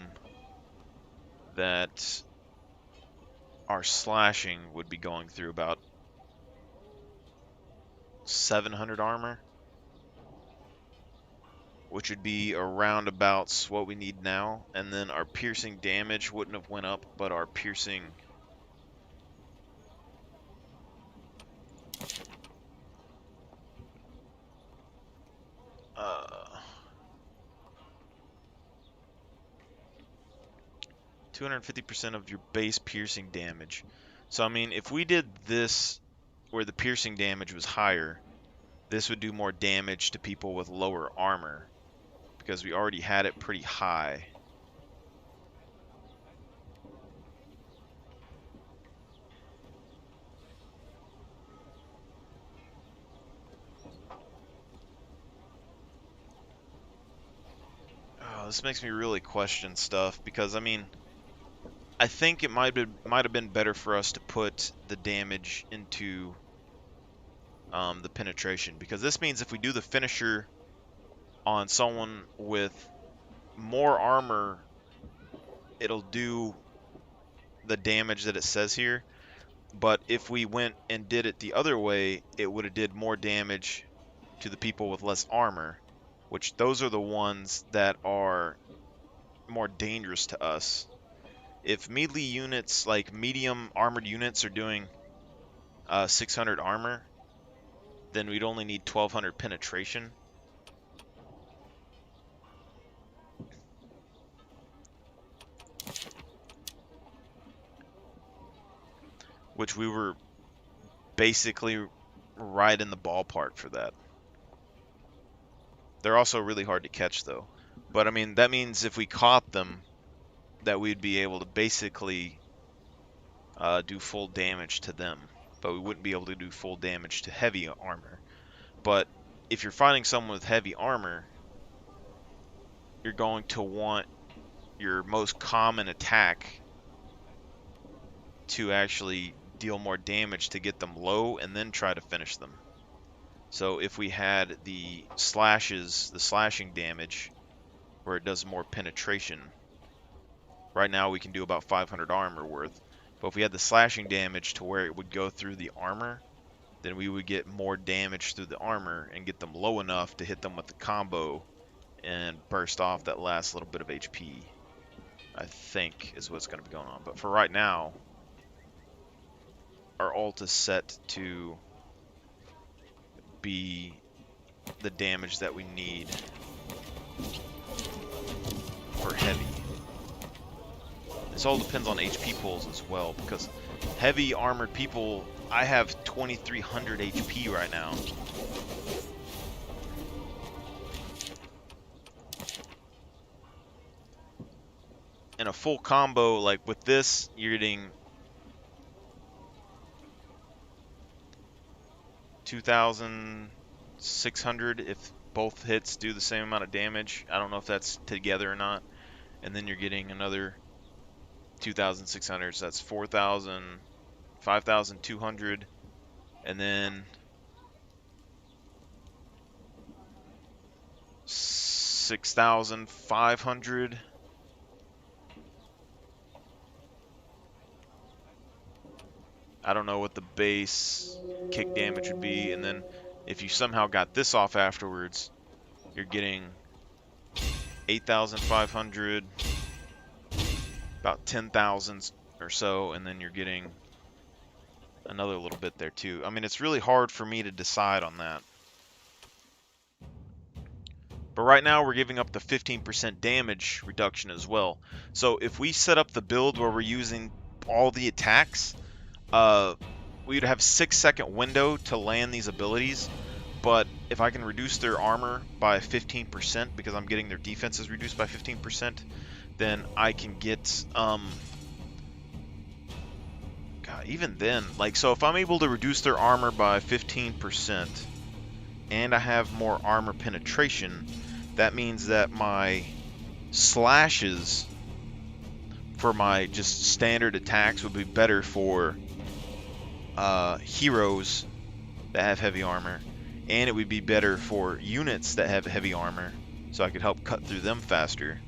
that our slashing would be going through about 700 armor, which would be around about what we need now. And then our piercing damage wouldn't have went up, but our piercing 250% of your base piercing damage. So, I mean, if we did this where the piercing damage was higher, this would do more damage to people with lower armor, because we already had it pretty high. Oh, this makes me really question stuff, because, I mean, I think it might have been better for us to put the damage into the penetration, because this means if we do the finisher on someone with more armor, it'll do the damage that it says here. But if we went and did it the other way, it would have did more damage to the people with less armor, which those are the ones that are more dangerous to us. If melee units, like medium armored units, are doing 600 armor, then we'd only need 1200 penetration. Which we were basically right in the ballpark for that. They're also really hard to catch though. But I mean, that means if we caught them, that we'd be able to basically do full damage to them. But we wouldn't be able to do full damage to heavy armor. But if you're fighting someone with heavy armor, you're going to want your most common attack to actually deal more damage to get them low and then try to finish them. So if we had the slashes, the slashing damage, where it does more penetration, right now we can do about 500 armor worth. But if we had the slashing damage to where it would go through the armor, then we would get more damage through the armor and get them low enough to hit them with the combo and burst off that last little bit of HP, I think is what's going to be going on. But for right now, our ult is set to be the damage that we need for heavy. This all depends on HP pulls as well, because heavy armored people, I have 2300 HP right now. And a full combo, like with this, you're getting 2,600 if both hits do the same amount of damage. I don't know if that's together or not. And then you're getting another 2,600, so that's 4,000, 5,200, and then 6,500. I don't know what the base kick damage would be, and then if you somehow got this off afterwards, you're getting 8,500, about 10,000 or so, and then you're getting another little bit there too. I mean, it's really hard for me to decide on that. But right now we're giving up the 15% damage reduction as well. So if we set up the build where we're using all the attacks, we'd have 6-second window to land these abilities. But if I can reduce their armor by 15%, because I'm getting their defenses reduced by 15%, then I can get, God, even then, like, so if I'm able to reduce their armor by 15%, and I have more armor penetration, that means that my slashes for my just standard attacks would be better for heroes that have heavy armor, and it would be better for units that have heavy armor, so I could help cut through them faster.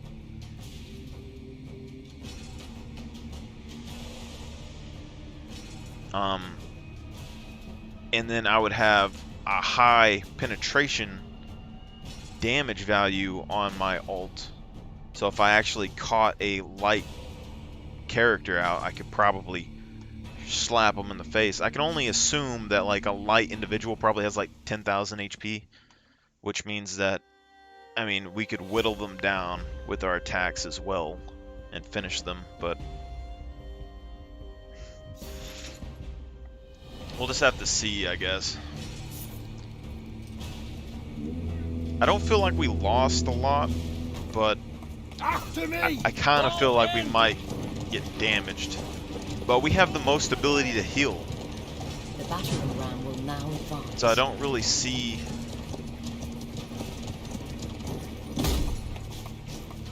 And then I would have a high penetration damage value on my ult. So if I actually caught a light character out, I could probably slap them in the face. I can only assume that like a light individual probably has like 10,000 HP, which means that, I mean, we could whittle them down with our attacks as well and finish them, but we'll just have to see, I guess. I don't feel like we lost a lot, but I kind of feel like we might get damaged. But we have the most ability to heal. The battering ram will now advance. So I don't really see...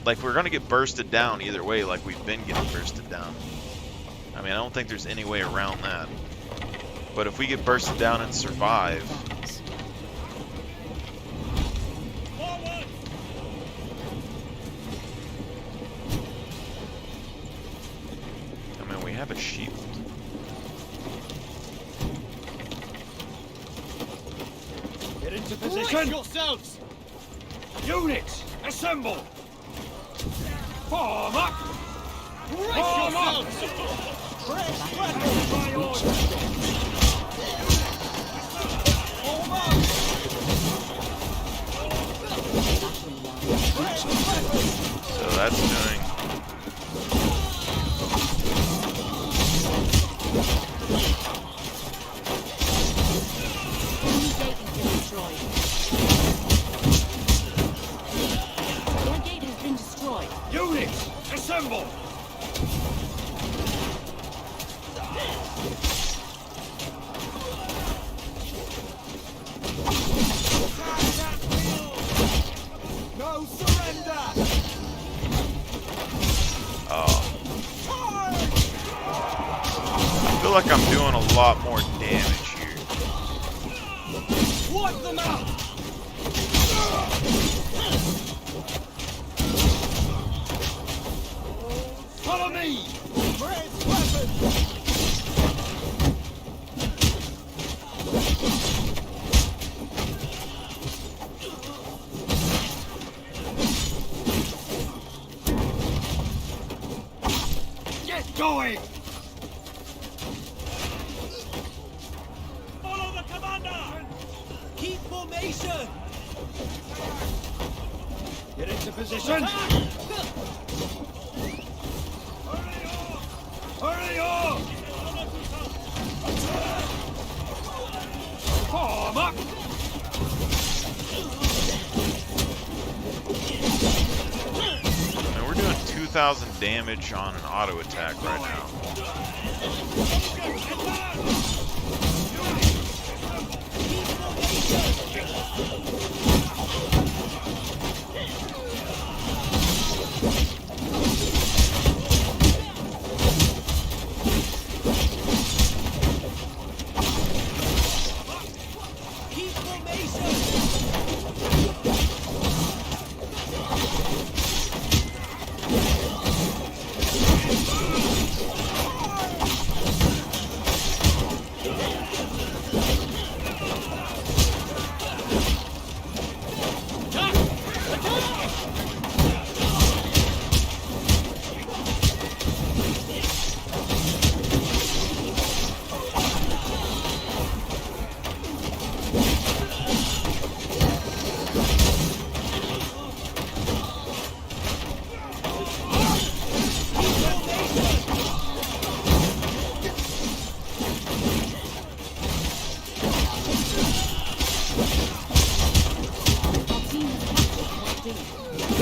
Like, we're going to get bursted down either way, like we've been getting bursted down. I mean, I don't think there's any way around that. But if we get bursted down and survive... I mean, we have a shield. Get into position! yourselves! Units, assemble! Form up! Brace Form up! yourselves! By order! like I'm doing a lot more damage here. Wipe them out! Follow me! Raise weapons! Get going! Follow the commander! Keep formation! Get into position! Hurry up! Form up! And we're doing 2,000 damage on an auto attack right now. Keep formation! Our team has captured Point D.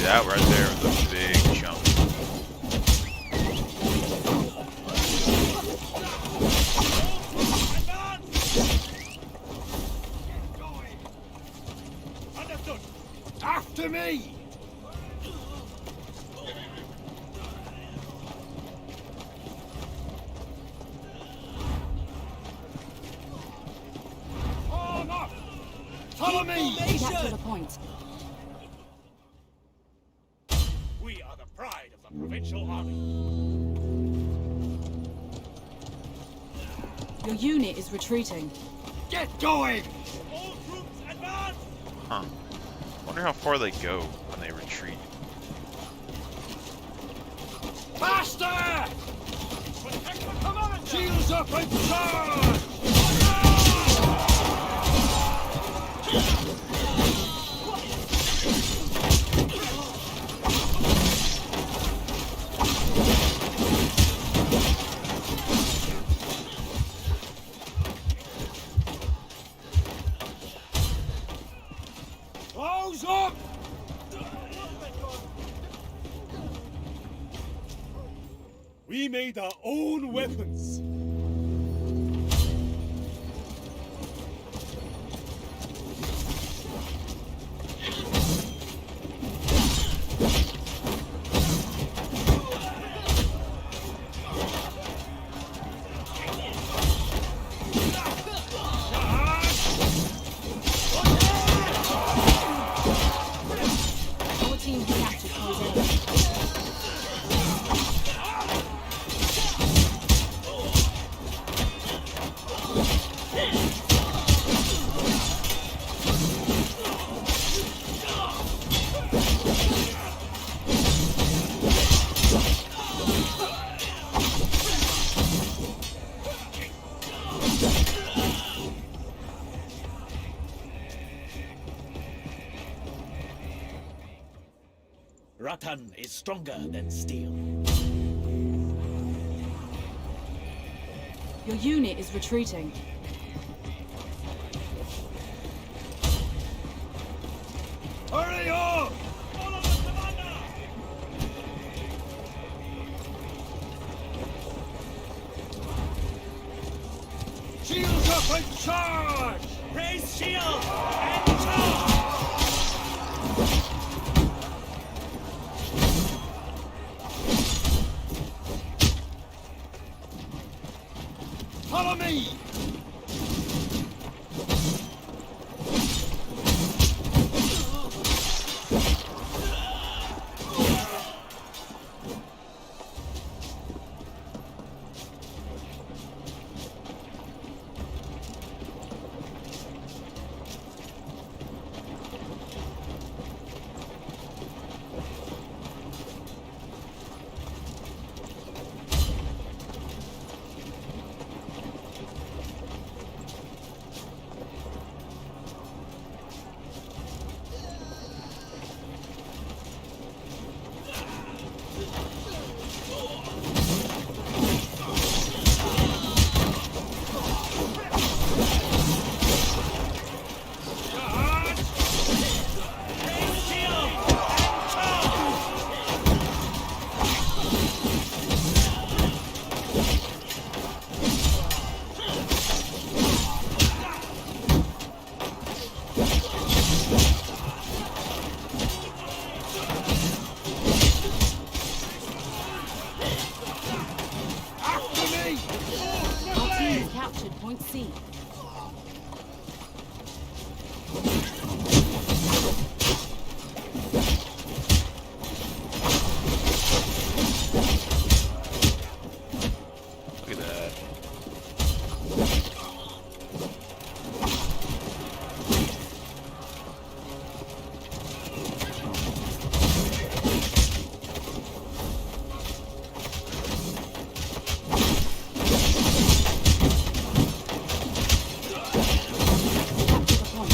That right there was a big jump. Understood! After me! Form up! Follow me! Capture the point. We are the pride of the provincial army. Your unit is retreating. Get going! All troops advance! Huh. Wonder how far they go when they retreat. Faster! Protect the commander! Shields up and charge! Close up! We made our own weapons. Our team has captured Point A. Rattan is stronger than steel. Your unit is retreating. Hurry up! Follow the commander! up and charge! Raise shield and charge! Follow me! Our team has captured point C. Look at that. Capture the point.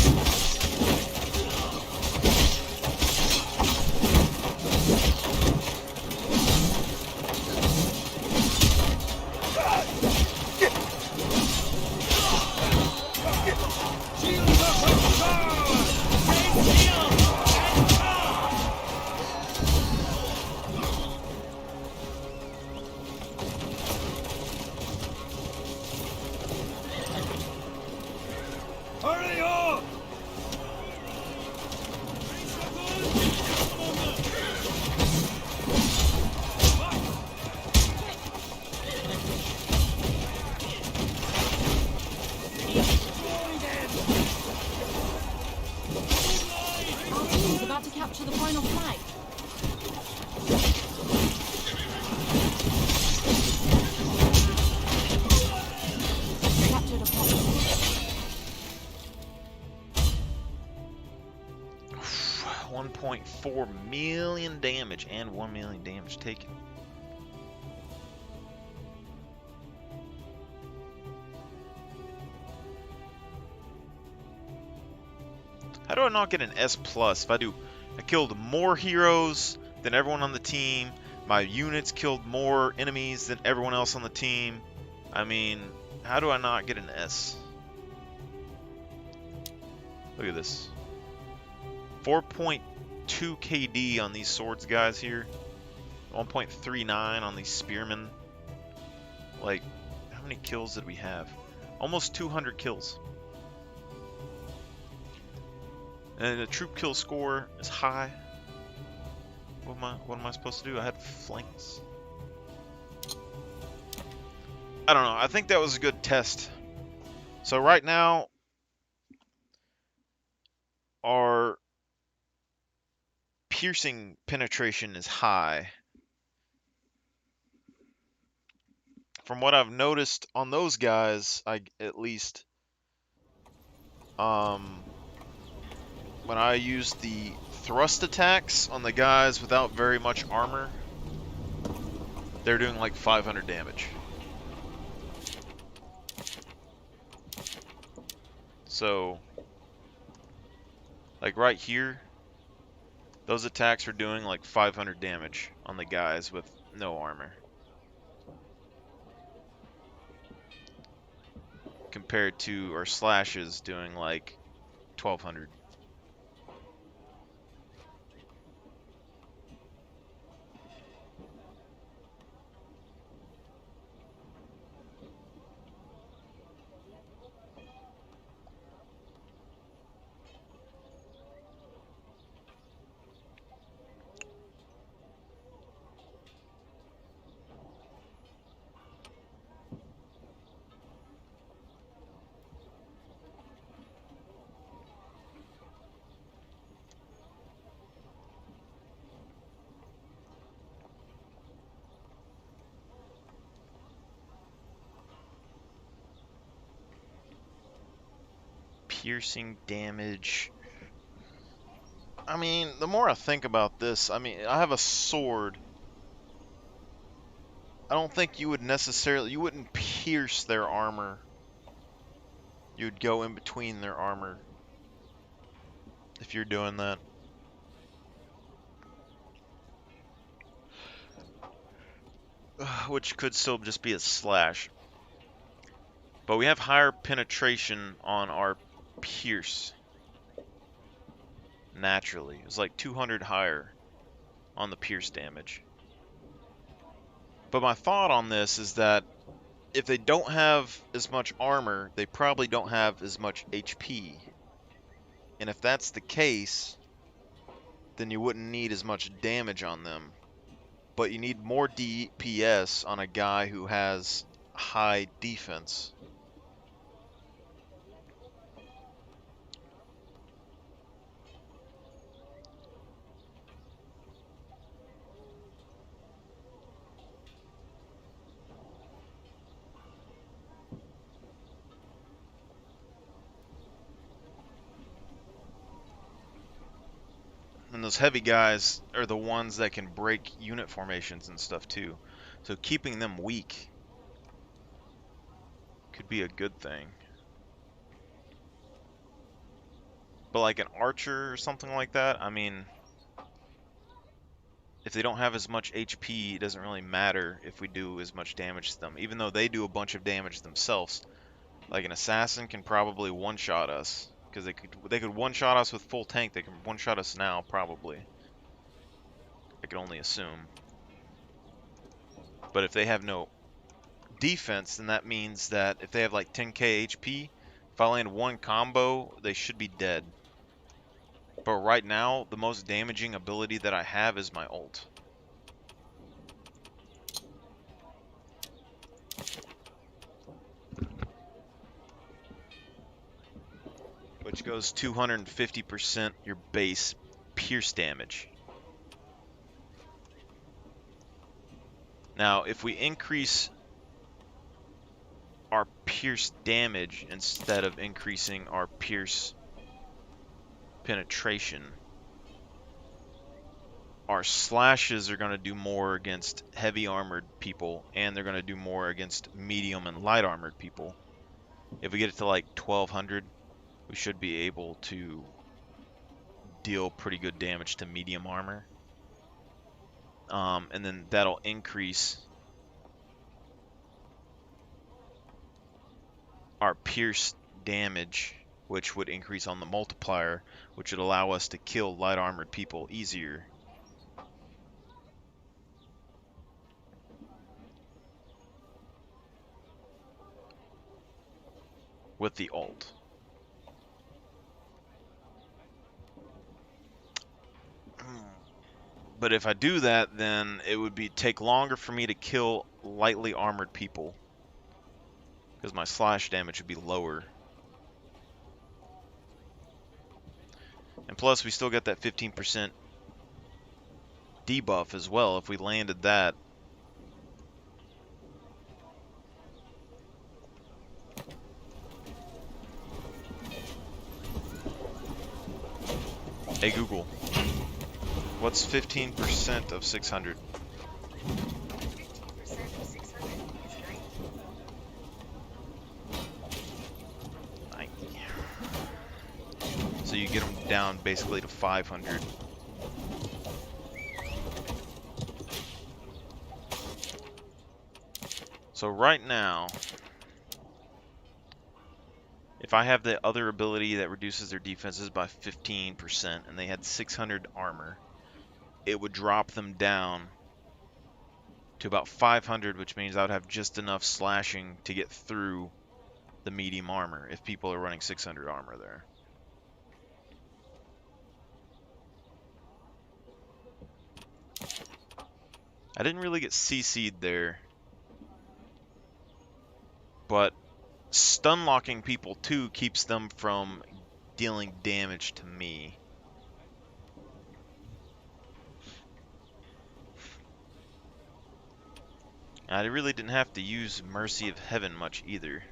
Shields up and charge! Raise shield and charge! Hurry up! Our team is about to capture the final flag. Captured a point. 1.4 million damage and 1 million damage taken. How do I not get an S plus if I do? I killed more heroes than everyone on the team. My units killed more enemies than everyone else on the team. I mean, how do I not get an S? Look at this. 4.2 KD on these swords guys here. 1.39 on these spearmen. Like, how many kills did we have? Almost 200 kills. And the troop kill score is high. What am I supposed to do? I had flanks. I don't know. I think that was a good test. So right now, our piercing penetration is high. From what I've noticed on those guys, at least, when I use the thrust attacks on the guys without very much armor, they're doing like 500 damage. So, like right here, those attacks are doing like 500 damage on the guys with no armor. Compared to our slashes doing like 1200. piercing damage. I mean, the more I think about this, I mean, I have a sword. I don't think you would necessarily, you wouldn't pierce their armor. You would go in between their armor if you're doing that. Which could still just be a slash. But we have higher penetration on our pierce. Naturally. It's like 200 higher on the pierce damage. But my thought on this is that if they don't have as much armor, they probably don't have as much HP. And if that's the case, then you wouldn't need as much damage on them. But you need more DPS on a guy who has high defense. And those heavy guys are the ones that can break unit formations and stuff too. So keeping them weak could be a good thing. But like an archer or something like that, I mean, if they don't have as much HP, it doesn't really matter if we do as much damage to them. Even though they do a bunch of damage themselves. Like an assassin can probably one-shot us. Because they could one-shot us with full tank. They can one-shot us now, probably. I can only assume. But if they have no defense, then that means that if they have like 10k HP, if I land one combo, they should be dead. But right now, the most damaging ability that I have is my ult. Which goes 250% your base pierce damage. Now, if we increase our pierce damage instead of increasing our pierce penetration, our slashes are going to do more against heavy armored people, and they're going to do more against medium and light armored people. If we get it to like 1200, we should be able to deal pretty good damage to medium armor. And then that'll increase our pierce damage, which would increase on the multiplier, which would allow us to kill light armored people easier. With the ult. But if I do that, then it would take longer for me to kill lightly armored people. Because my slash damage would be lower. And plus, we still get that 15% debuff as well if we landed that. Hey Google, what's 15% of 600? 15% of 600 is 90. So you get them down basically to 500. So right now, if I have the other ability that reduces their defenses by 15% and they had 600 armor, it would drop them down to about 500, which means I would have just enough slashing to get through the medium armor if people are running 600 armor there. I didn't really get CC'd there, but stun locking people too keeps them from dealing damage to me. I really didn't have to use Mercy of Heaven much either.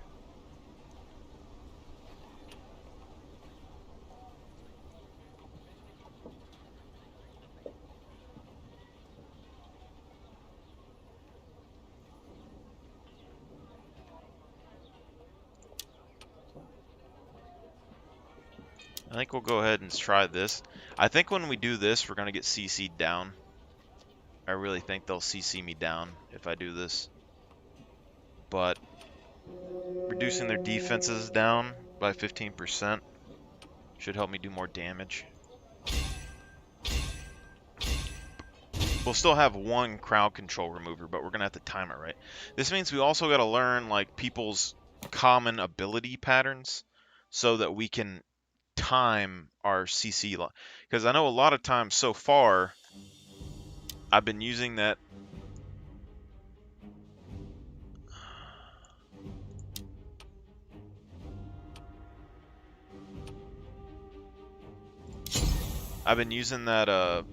I think we'll go ahead and try this. I think when we do this, we're going to get CC'd down. I really think they'll CC me down if I do this. But reducing their defenses down by 15% should help me do more damage. We'll still have one crowd control remover, but we're going to have to time it right. This means we also got to learn like people's common ability patterns so that we can time our CC. Because I know a lot of times so far, I've been using that. I've been using that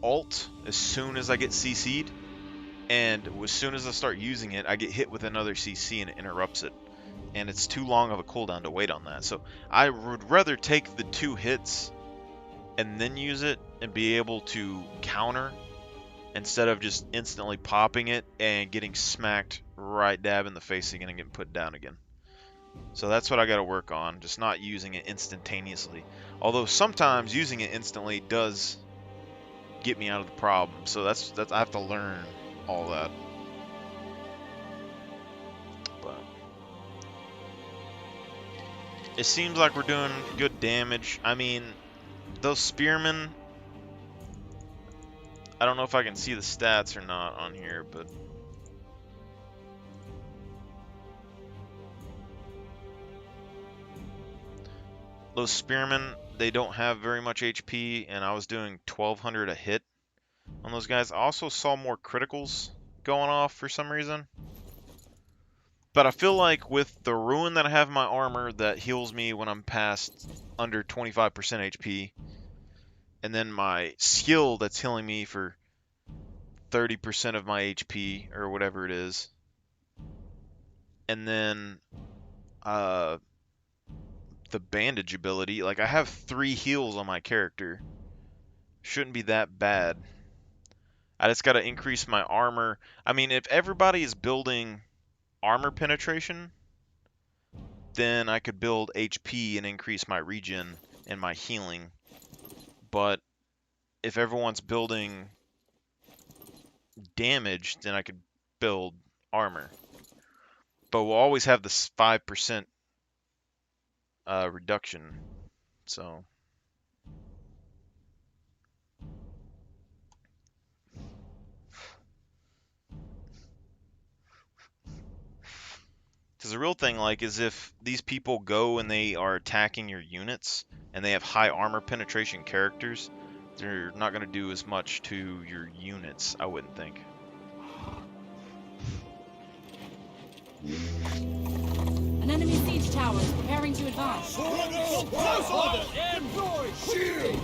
alt as soon as I get CC'd, and as soon as I start using it, I get hit with another CC and it interrupts it. And it's too long of a cooldown to wait on that. So I would rather take the 2 hits and then use it and be able to counter instead of just instantly popping it and getting smacked right dab in the face again and getting put down again. So that's what I got to work on, just not using it instantaneously. Although sometimes using it instantly does get me out of the problem. So that's I have to learn all that. But it seems like we're doing good damage. I mean, those spearmen, I don't know if I can see the stats or not on here, but those spearmen, they don't have very much HP, and I was doing 1200 a hit on those guys. I also saw more criticals going off for some reason. But I feel like with the ruin that I have in my armor that heals me when I'm past under 25% HP, and then my skill that's healing me for 30% of my HP, or whatever it is, and then the bandage ability, like I have 3 heals on my character. Shouldn't be that bad. I just got to increase my armor. I mean, if everybody is building armor penetration, then I could build HP and increase my regen and my healing. But if everyone's building damage, then I could build armor. But we'll always have this 5% reduction. So because the real thing, like, is if these people go and they are attacking your units and they have high armor penetration characters, they're not going to do as much to your units, I wouldn't think. An enemy siege tower is preparing to advance. Close order! Deploy! Shield!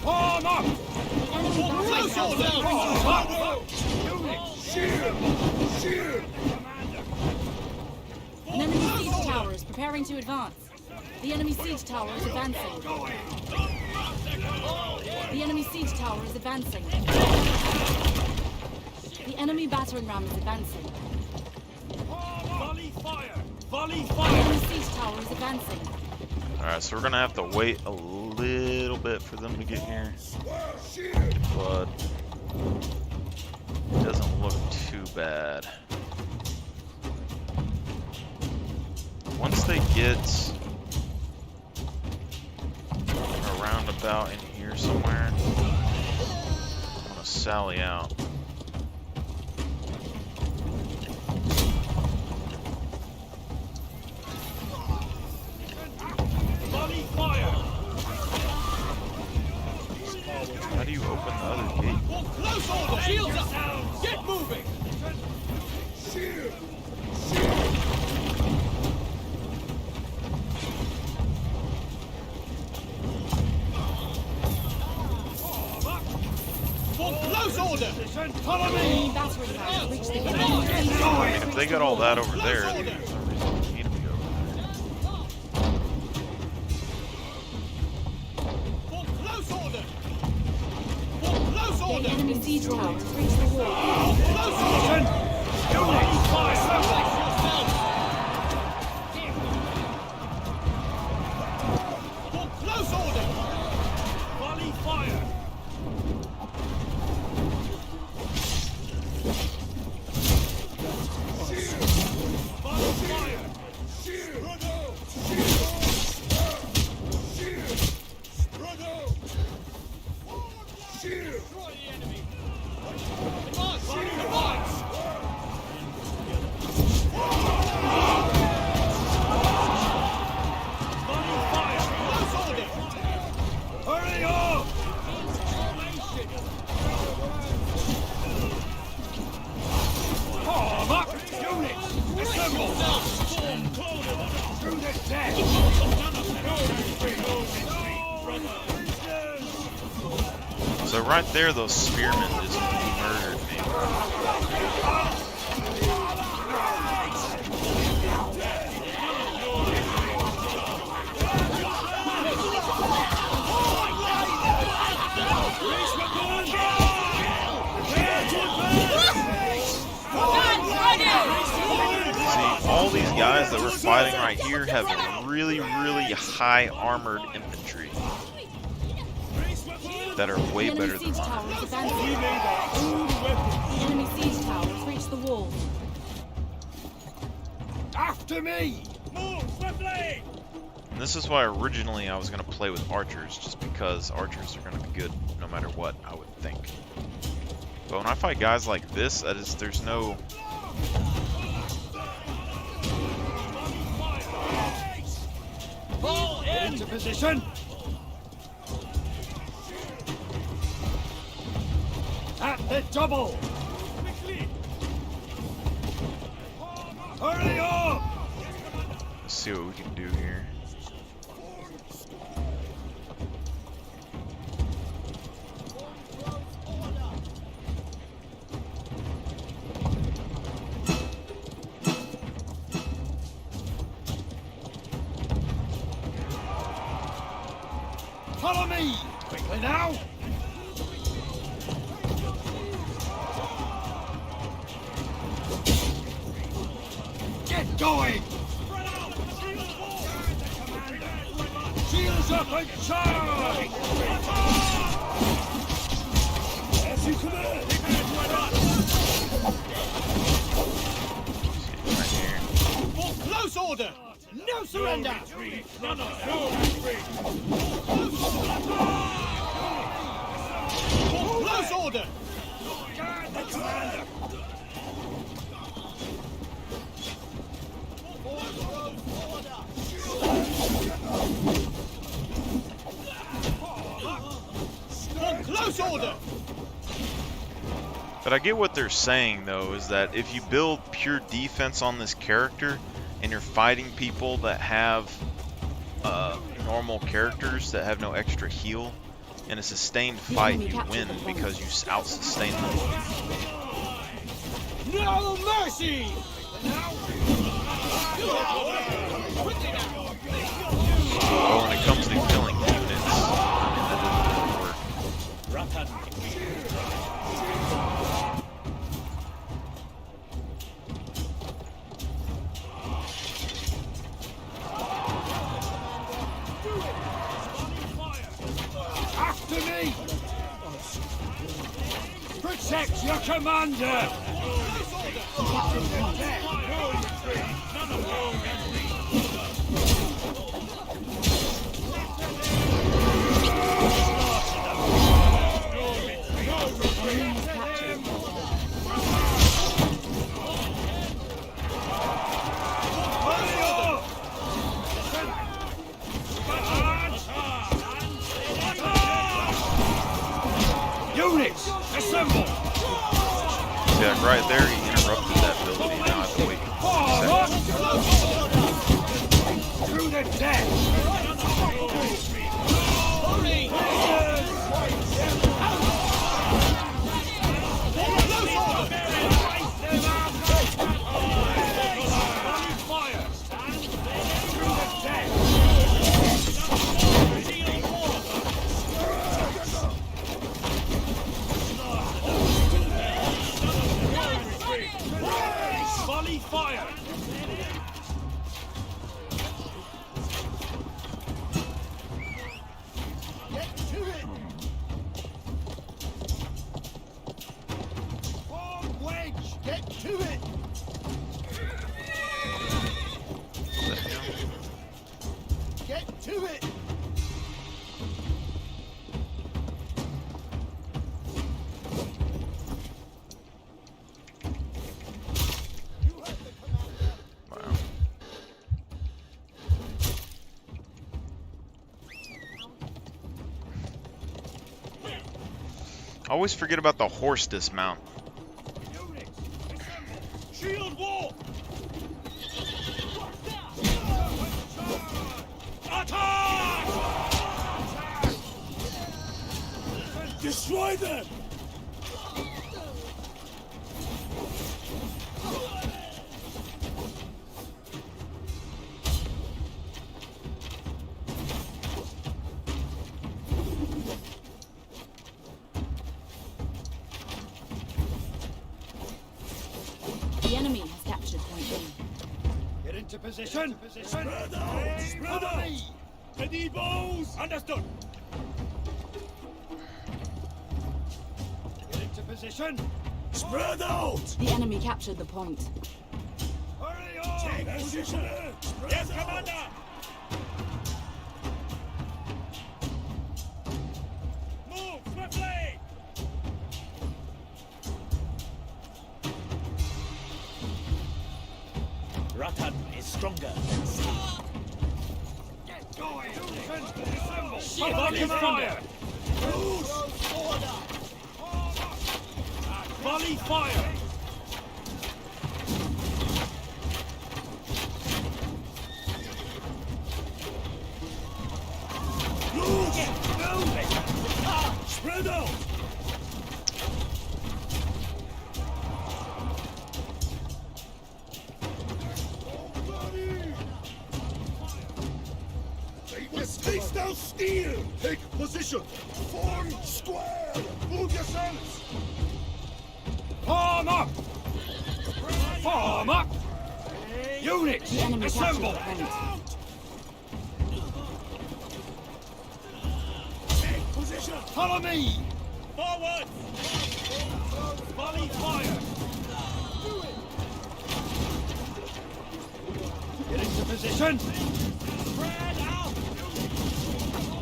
Arm up! Enemy battery Close order! Shield! Shield! An enemy siege tower is preparing to advance. The enemy siege tower is advancing. The enemy siege tower is advancing. The enemy battering ram is advancing. Volley fire! Volley The fire! enemy siege tower is advancing. Alright, so we're going to have to wait a little bit for them to get here. But it doesn't look too bad. Once they get around about in here somewhere, I'm going to sally out. Volley fire! How do you open the other gate? Close order! Shields up! Get moving! Shield! Close order! Follow me! Enemy battering ram has reached the enemy. I mean, if they got all that over there, then there's no reason for me to be over there. Close order! Close The order! enemy siege tower has reached the wall. Close order! Close order! So right there, those spearmen just murdered me. See, all these guys that we're fighting right here have really, really high armored infantry that are way The better enemy than siege mine. tower is advancing. The enemy siege tower has reached the wall. After me! Move swiftly! And this is why originally I was going to play with archers, just because archers are going to be good no matter what, I would think. But when I fight guys like this, there's no... Fall in! Into position! At the double! Hurry up! Let's see what we can do here. Follow me! Quickly now! Get going! Shields up and charge! As you command! Right here. For close order! No surrender! For close order! Guard the commander! For close order! But I get what they're saying, though, is that if you build pure defense on this character, and you're fighting people that have normal characters that have no extra heal, in a sustained fight you win because you out-sustain them. No mercy! But when it comes to killing units, that doesn't work. After me! Protect your commander! Units, assemble! See, like right there, he interrupted that ability. Now I have to wait. Through the deck! Volley fire! Get to it! Form wedge! Get to it! Get to it! Wow. I always forget about the horse dismount. Shield wall! Destroy them! The enemy has captured point B. Get into position! Spread out! Spread out! Ready, bows! Understood! Get into position! Spread out! The enemy captured the point. Hurry on! Take position! Yes, Commander! Move swiftly! Ratan is stronger. Get going! Assemble! Volley fire! Volley fire! Spread out! Face down steel! Take position! Form square! Move yourselves! Form up! Form up! Units! The enemy captured Assemble! the point. Take position! Follow me! Forward! Volley fire! Get into position! Spread out!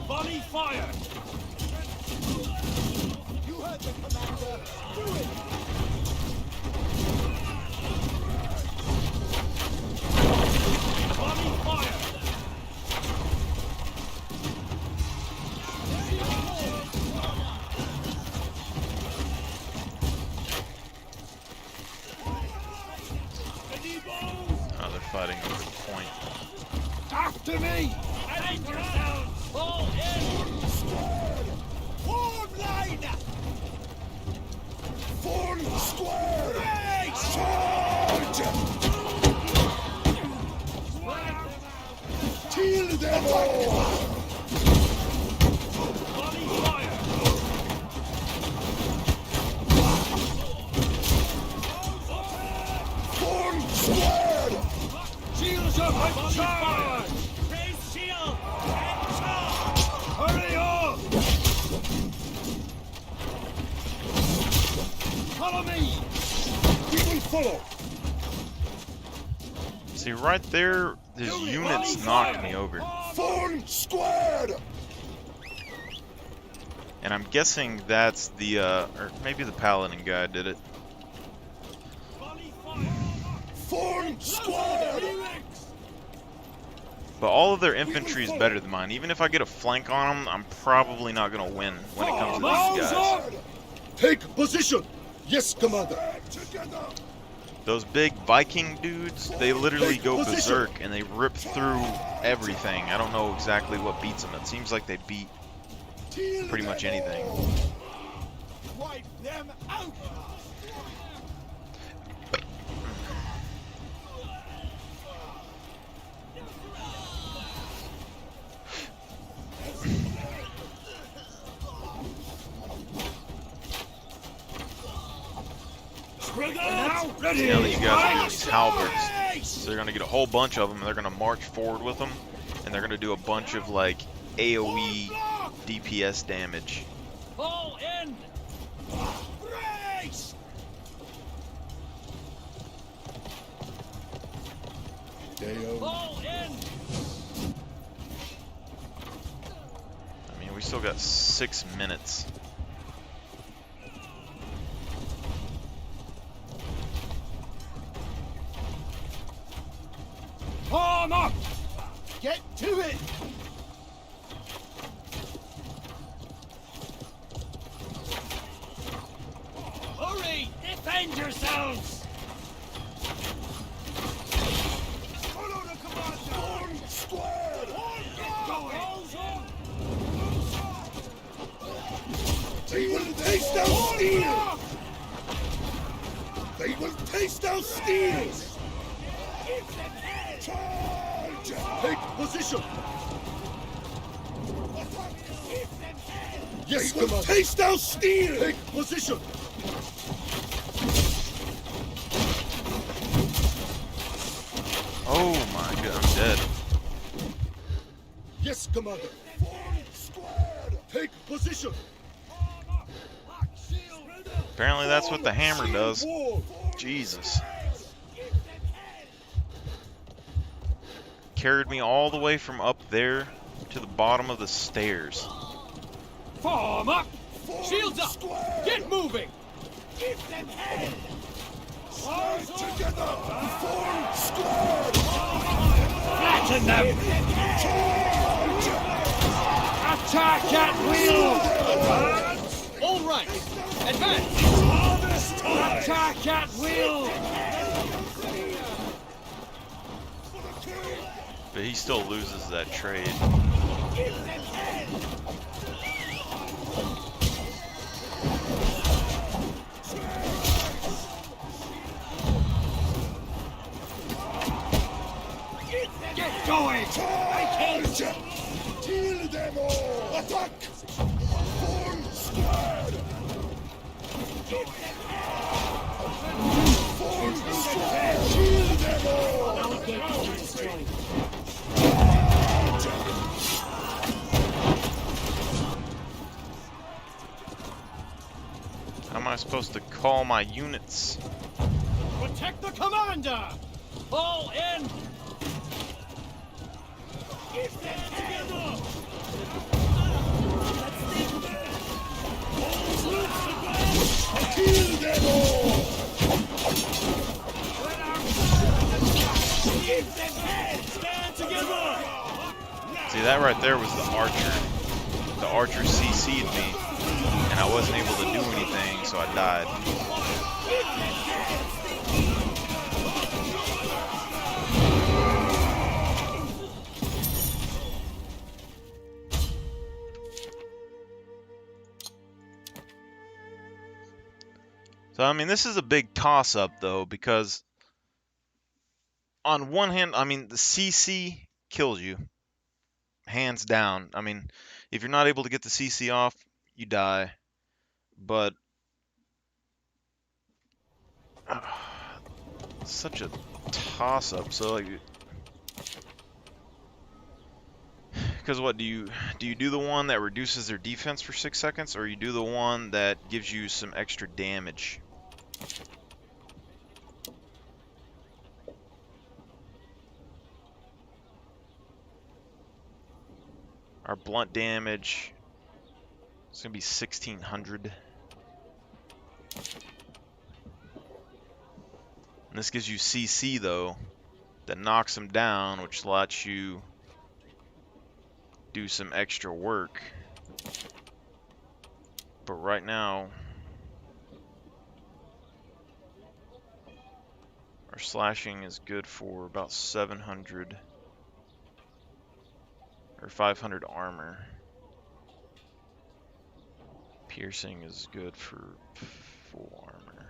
Volley fire! You heard the commander! Do it! Volley fire! Oh, they're fighting over the point. After me! Take yourselves! Fall in! Square! Form line! Form square! Right! Charge! Kill them all! Volley fire! Form square! Shields up and charge! Raise shield and charge! Hurry up! Follow me! We will follow! See, right there, his units knocked me over. Form square! And I'm guessing that's the, or maybe the paladin guy did it. Form square! But all of their infantry is better than mine. Even if I get a flank on them, I'm probably not going to win when it comes to these guys. Take position! Yes, Commander! Together! Those big Viking dudes, they literally go berserk and they rip through everything. I don't know exactly what beats them. It seems like they beat pretty much anything. Wipe them out! Now that you guys are these halberds, so they're going to get a whole bunch of them and they're going to march forward with them and they're going to do a bunch of like AoE DPS damage. Fall in! Brace! Fall in! I mean, we still got 6 minutes. Form up! Get to it! Hurry! Defend yourselves! Follow the commander! Form square! Get going! They will steel! They will taste our steel! Charge! Take position! Yes, they will taste our steel! Take position! Oh my god, I'm dead. Yes, Commander. Take position. Apparently that's what the hammer does. Jesus. Carried me all the way from up there to the bottom of the stairs. Form up! Shields up! Get moving! Slide together. Form squad. Flatten them! Attack at will! All right! Advance! Attack at will! But he still loses that trade. Get going! Charge! Kill them all! Attack! Form squad! Form squad! Kill them all! Our gate has been destroyed. How am I supposed to call my units? Protect the commander! All in! Kill them all! Stand together! See, that right there was the archer. The archer CC'd me, and I wasn't able to do anything, so I died. So, I mean, this is a big toss-up, though, because on one hand, I mean, the CC kills you. Hands down. I mean, if you're not able to get the CC off, you die. But such a toss-up. So, like, because what do you do the one that reduces their defense for 6 seconds, or you do the one that gives you some extra damage? Our blunt damage is gonna be 1600. And this gives you CC though, that knocks them down, which lets you do some extra work. But right now, our slashing is good for about 700 or 500 armor. Piercing is good for full armor.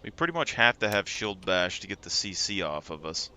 We pretty much have to have shield bash to get the CC off of us.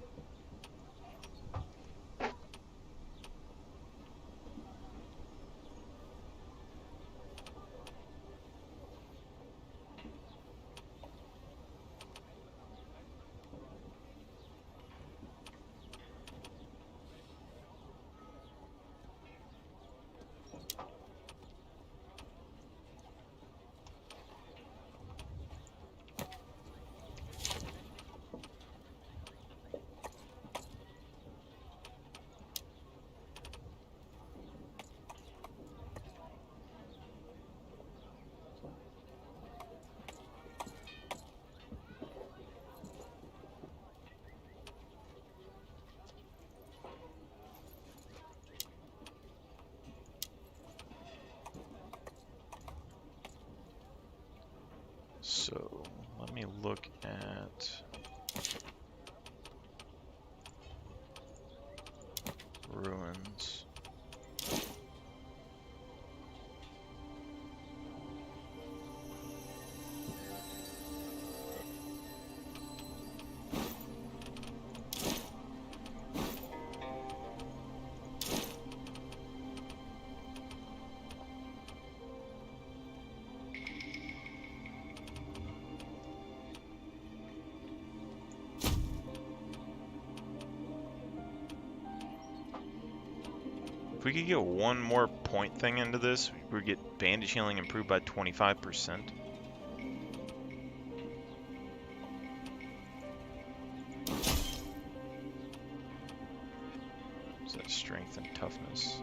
So let me look at ruins. If we could get one more point thing into this, we would get bandage healing improved by 25%. Is that strength and toughness?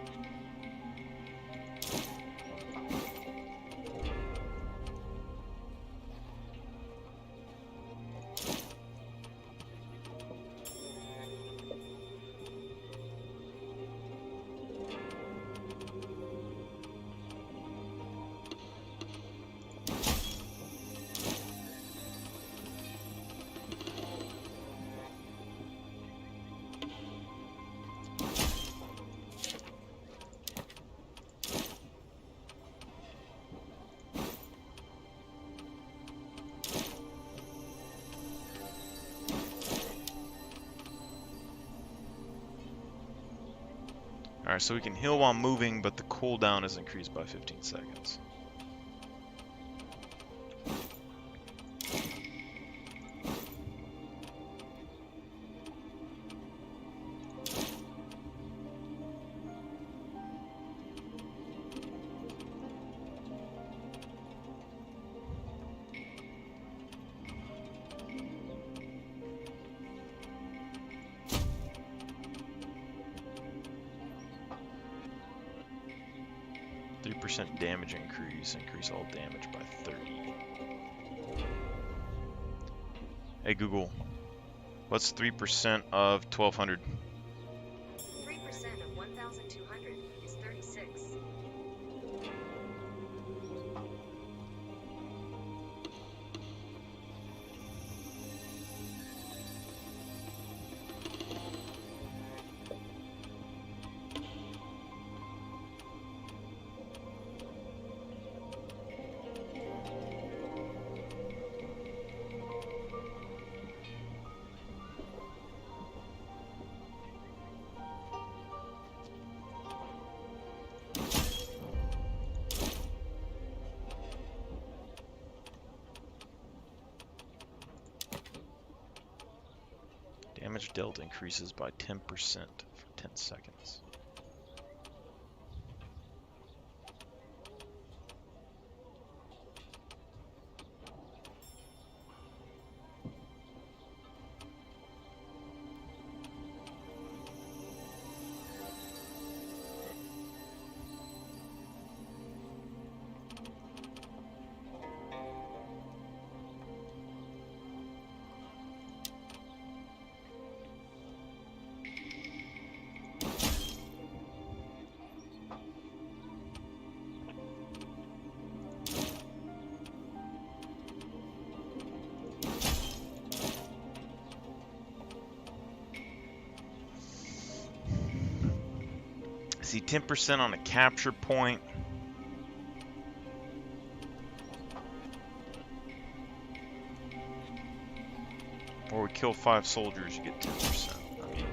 Alright, so we can heal while moving, but the cooldown is increased by 15 seconds. 3% damage increase all damage by 30. Hey Google, what's 3% of 1200? 3% of 1,200 is 36. Damage dealt increases by 10% for 10 seconds. See, 10% on a capture point. Or we kill 5 soldiers, you get 10%. I mean,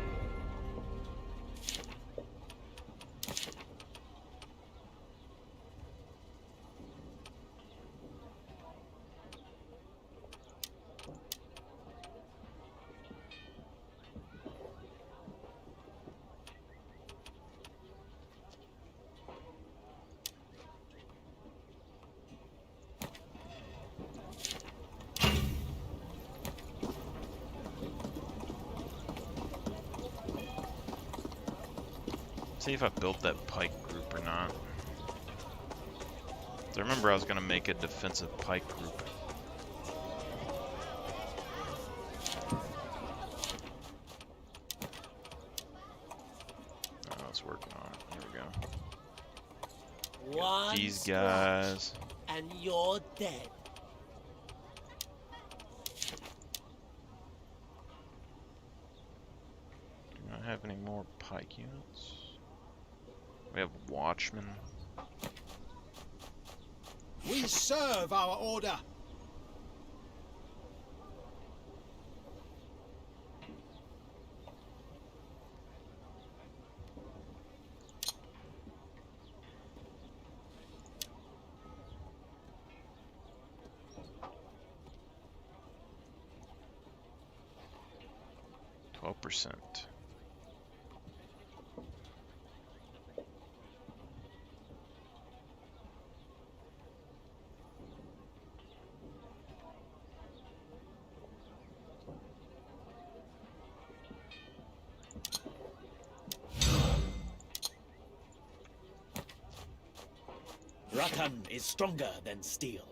see if I built that pike group or not. I remember I was going to make a defensive pike group. Oh, it's working on it. Here we go. Got these guys. And you're dead. pike units. We have watchmen. We serve our order. %. Rattan is stronger than steel.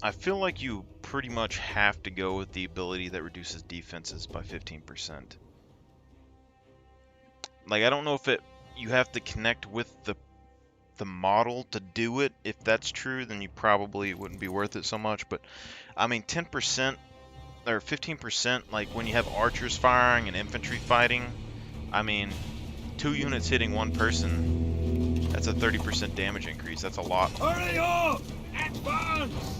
I feel like you pretty much have to go with the ability that reduces defenses by 15%. Like, I don't know if you have to connect with the model to do it. If that's true, then you probably wouldn't be worth it so much. But I mean, 10% or 15%, like when you have archers firing and infantry fighting, I mean, 2 units hitting 1 person, that's a 30% damage increase. That's a lot. Hurry up! Advance!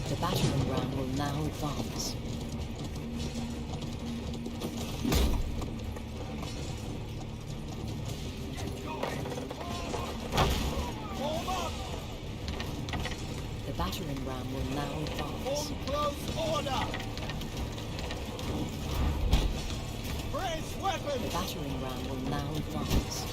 The battering ram will now advance. The battering ram will now advance. Form close order! Brace The weapons! battering ram will now advance.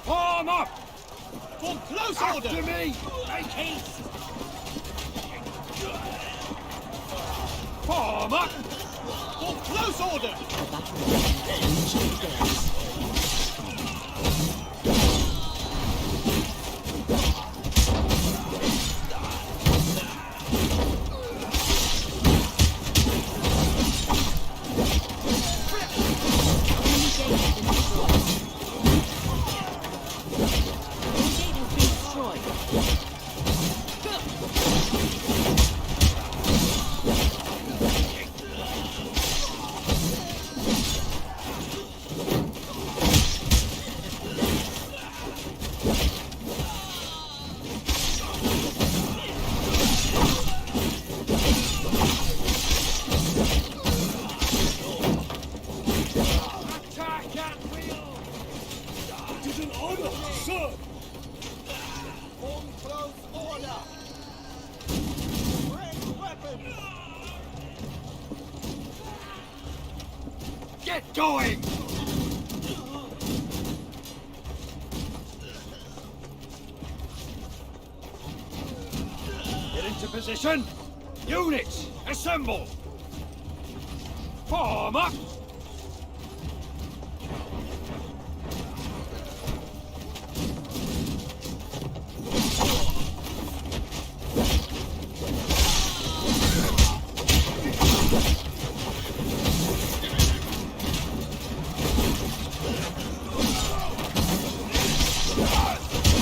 Form up! Form close After order! me! Make haste! Form up! Form close order! The battering ram will reach the gates. Attack at will! It is an honor, sir! Form close order! Bring weapons! Get going! Get into position! Units, assemble! Form up!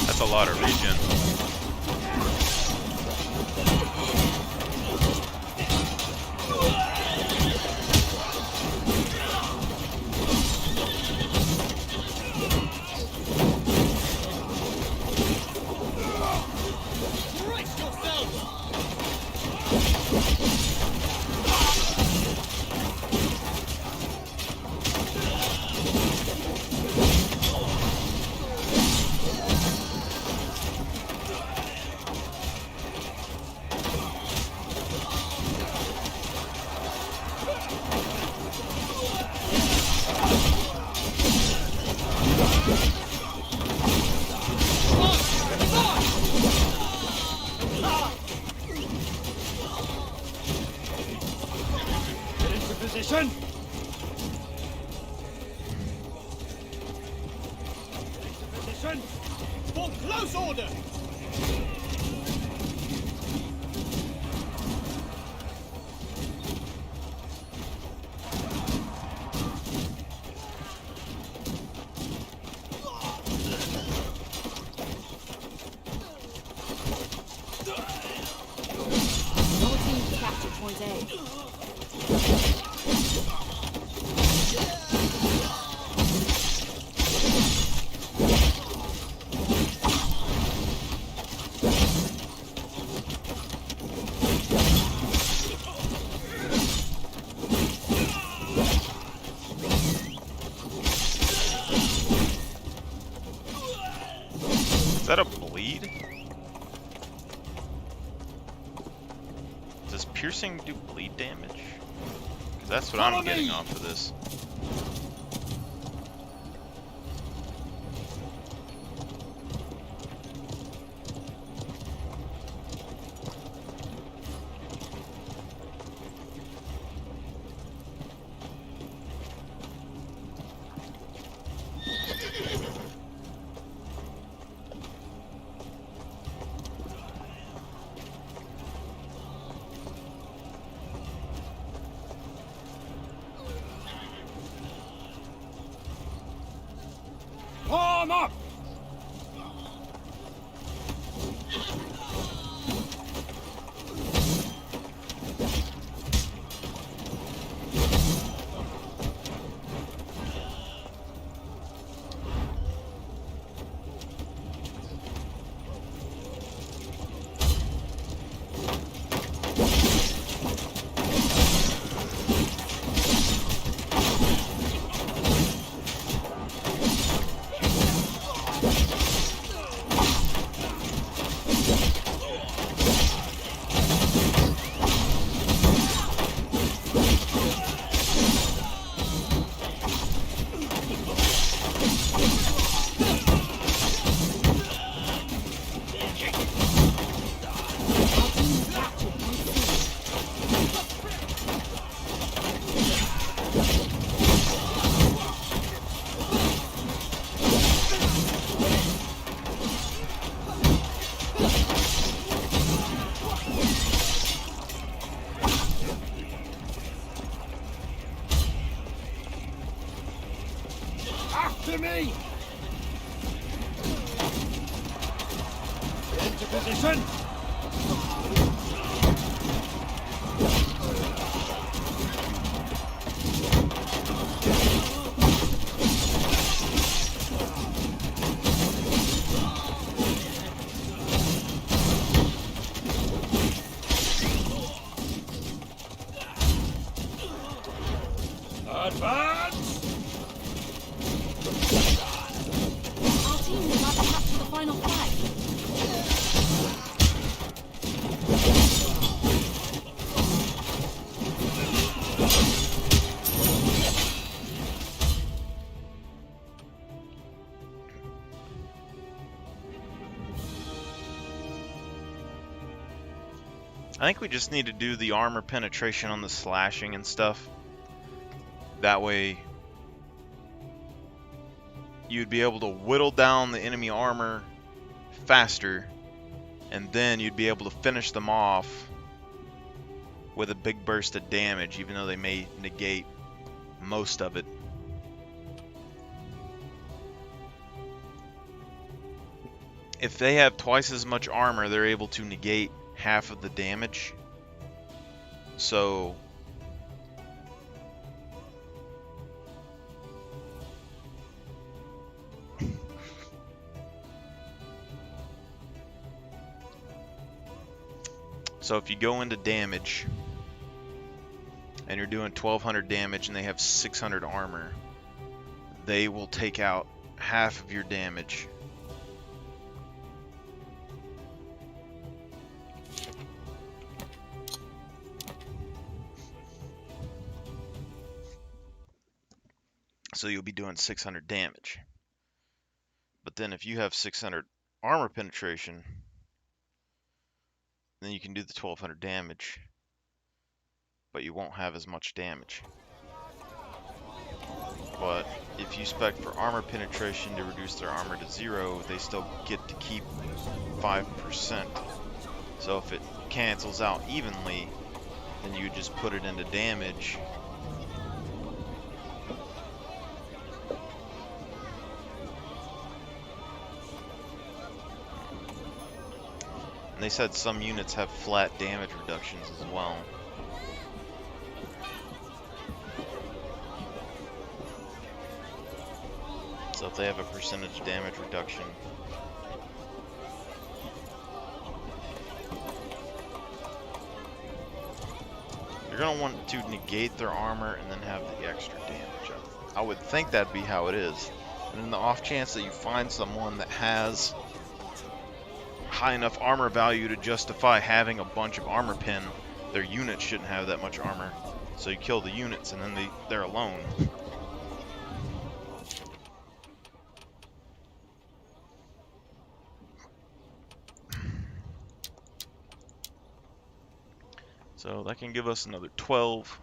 That's a lot of regen. Get into position. Get into position. For close order! Your team captured point A. Is that a bleed? Does piercing do bleed damage? Because that's what Follow I'm getting me. off of this. Arm up. After me! Get into position! Advance! Our team is about to capture the final flag. I think we just need to do the armor penetration on the slashing and stuff. That way you'd be able to whittle down the enemy armor faster, and then you'd be able to finish them off with a big burst of damage, even though they may negate most of it. If they have twice as much armor, they're able to negate half of the damage. So So if you go into damage and you're doing 1200 damage and they have 600 armor, they will take out half of your damage. So you'll be doing 600 damage. But then if you have 600 armor penetration, then you can do the 1200 damage, but you won't have as much damage. But if you spec for armor penetration to reduce their armor to 0, they still get to keep 5%. So if it cancels out evenly, then you just put it into damage. And they said some units have flat damage reductions as well. So if they have a percentage damage reduction, you're going to want to negate their armor and then have the extra damage up. I would think that'd be how it is. And in the off chance that you find someone that has high enough armor value to justify having a bunch of armor pen, their units shouldn't have that much armor. So you kill the units and then they're alone. So that can give us another 12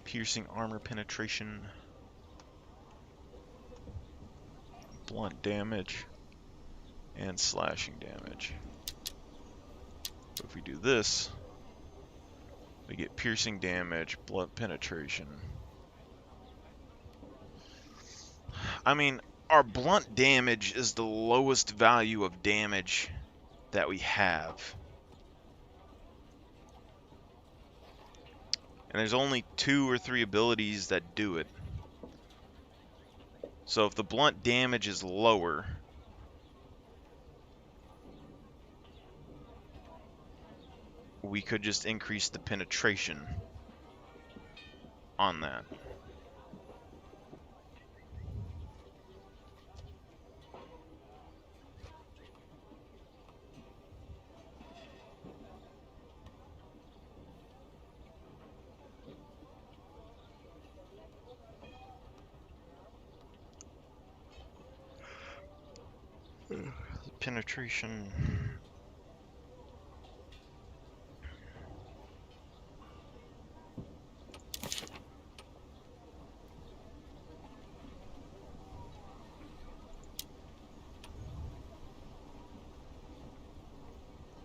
piercing armor penetration, blunt damage, and slashing damage. But if we do this, we get piercing damage, blunt penetration. I mean, our blunt damage is the lowest value of damage that we have. And there's only 2 or 3 abilities that do it. So if the blunt damage is lower, we could just increase the penetration on that. Penetration.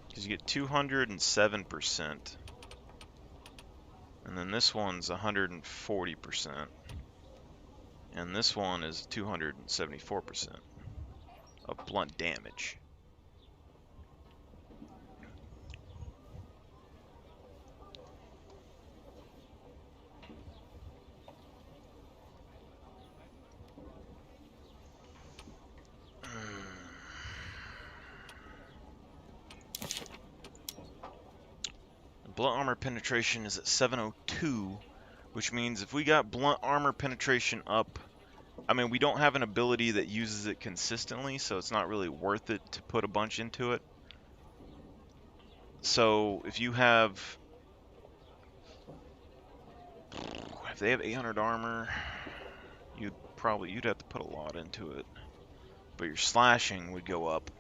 Because you get 207%. And then this one's 140%. And this one is 274% of blunt damage. Blunt armor penetration is at 702, which means if we got blunt armor penetration up, I mean, we don't have an ability that uses it consistently, so it's not really worth it to put a bunch into it. So if you have, if they have 800 armor, you'd have to put a lot into it. But your slashing would go up,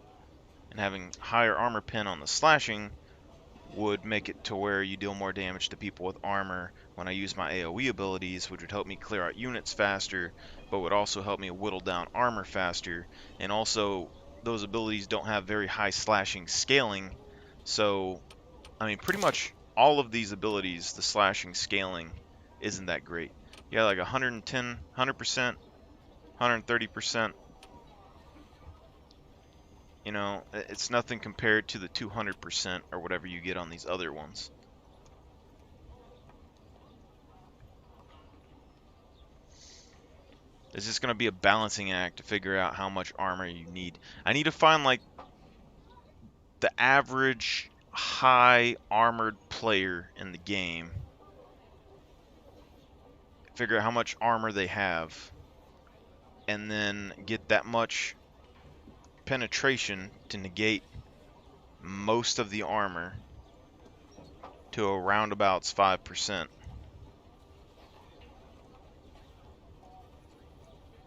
and having higher armor pen on the slashing would make it to where you deal more damage to people with armor when I use my AoE abilities, which would help me clear out units faster, but would also help me whittle down armor faster. And also, those abilities don't have very high slashing scaling, so, I mean, pretty much all of these abilities, the slashing scaling isn't that great. You got like 110, 100%, 130%. You know, it's nothing compared to the 200% or whatever you get on these other ones. It's just going to be a balancing act to figure out how much armor you need. I need to find, like, the average high armored player in the game, figure out how much armor they have, and then get that much penetration to negate most of the armor to a roundabouts 5%.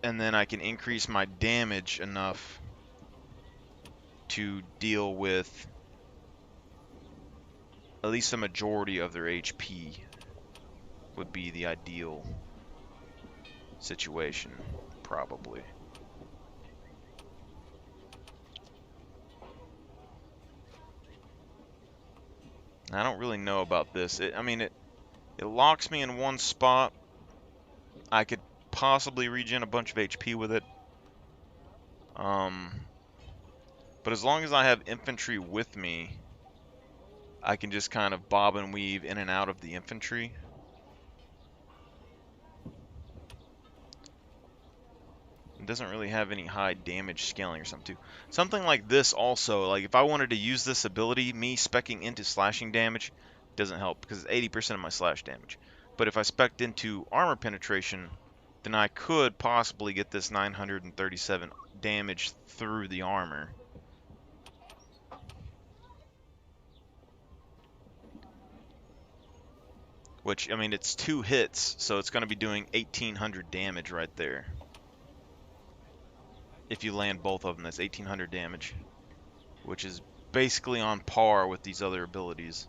And then I can increase my damage enough to deal with at least a majority of their HP would be the ideal situation, probably. I don't really know about this. I mean, it locks me in one spot. I could possibly regen a bunch of HP with it. But as long as I have infantry with me, I can just kind of bob and weave in and out of the infantry. It doesn't really have any high damage scaling or something too. Something like this also, like if I wanted to use this ability, me speccing into slashing damage doesn't help because it's 80% of my slash damage. But if I specced into armor penetration, then I could possibly get this 937 damage through the armor. Which, I mean, it's 2 hits, so it's going to be doing 1800 damage right there. If you land both of them, that's 1800 damage, which is basically on par with these other abilities.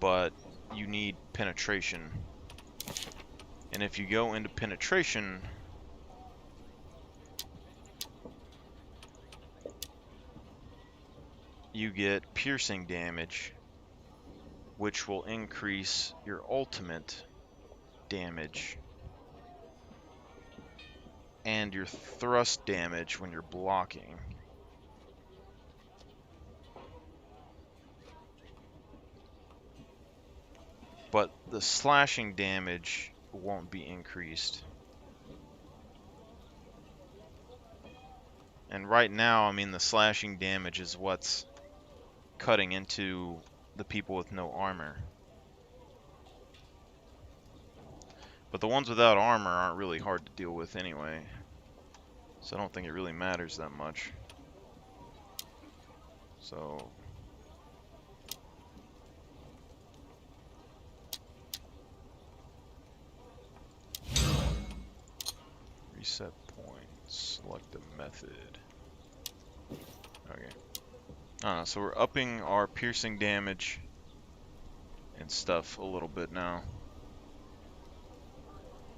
But you need penetration. And if you go into penetration, you get piercing damage, which will increase your ultimate damage and your thrust damage when you're blocking. But the slashing damage won't be increased. And right now, I mean, the slashing damage is what's cutting into the people with no armor. But the ones without armor aren't really hard to deal with anyway. So I don't think it really matters that much. So reset points, select a method. Okay. So we're upping our piercing damage and stuff a little bit now.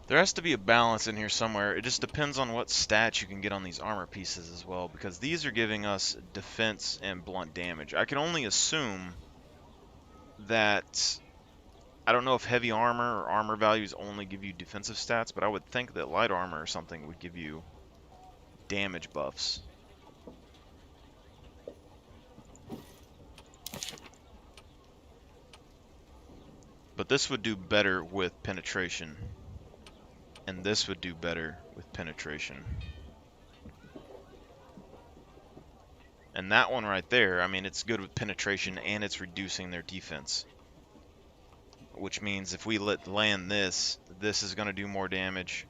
There has to be a balance in here somewhere. It just depends on what stats you can get on these armor pieces as well, because these are giving us defense and blunt damage. I can only assume that, I don't know if heavy armor or armor values only give you defensive stats, but I would think that light armor or something would give you damage buffs. But this would do better with penetration. And this would do better with penetration. And that one right there, I mean, it's good with penetration and it's reducing their defense. Which means if we land this, this is going to do more damage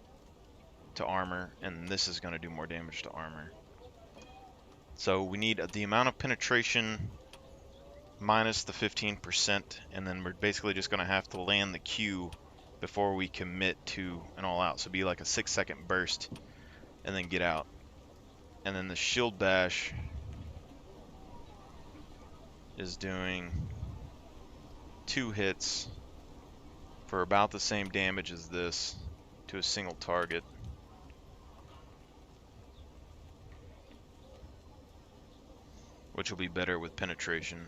to armor, and this is going to do more damage to armor. So we need the amount of penetration minus the 15%, and then we're basically just going to have to land the Q before we commit to an all-out. So be like a 6-second burst, and then get out. And then the shield bash is doing 2 hits for about the same damage as this to a single target. Which will be better with penetration.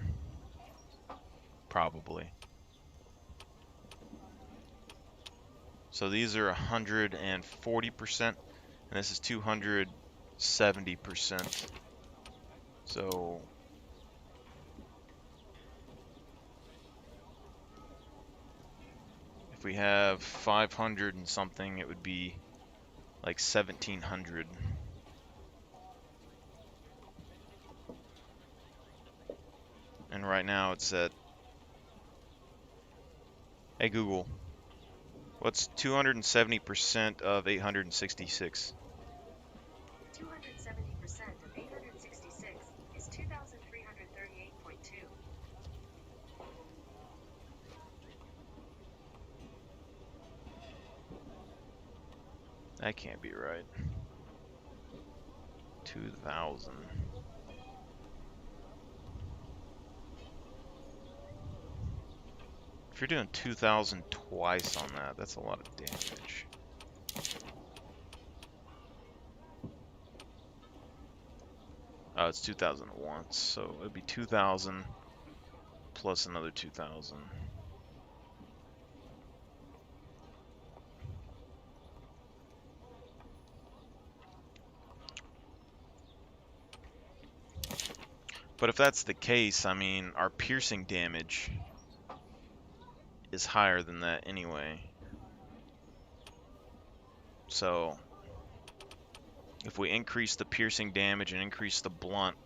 Probably. So these are 140%, and this is 270%. So if we have 500 and something, it would be like 1700. And right right now it's at... Hey Google, what's 270% of 866? 270% of 866 is 2,338.2. That can't be right. 2,000. If you're doing 2,000 twice on that, that's a lot of damage. Oh, it's 2,000 once, so it'd be 2,000 plus another 2,000. But if that's the case, I mean, our piercing damage is higher than that anyway. So, if we increase the piercing damage and increase the blunt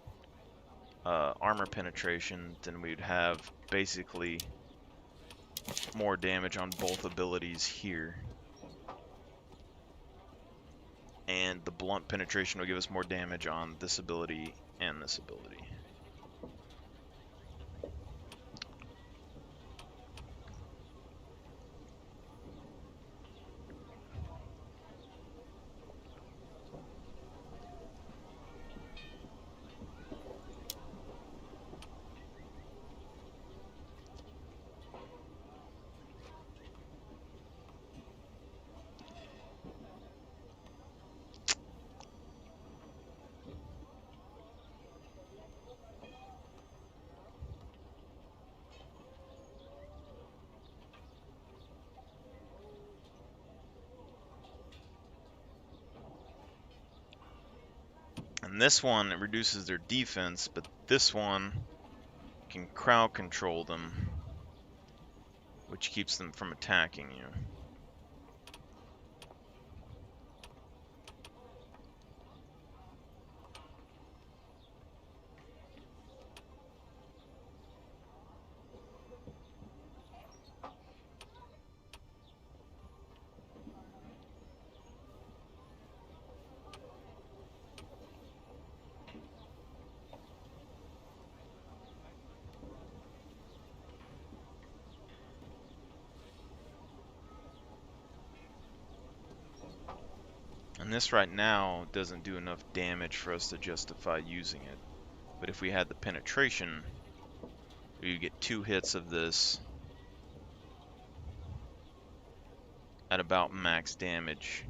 armor penetration, then we'd have basically more damage on both abilities here. And the blunt penetration will give us more damage on this ability and this ability. And this one, it reduces their defense, but this one can crowd control them, which keeps them from attacking you. And this right now doesn't do enough damage for us to justify using it. But if we had the penetration, we would get 2 hits of this at about max damage.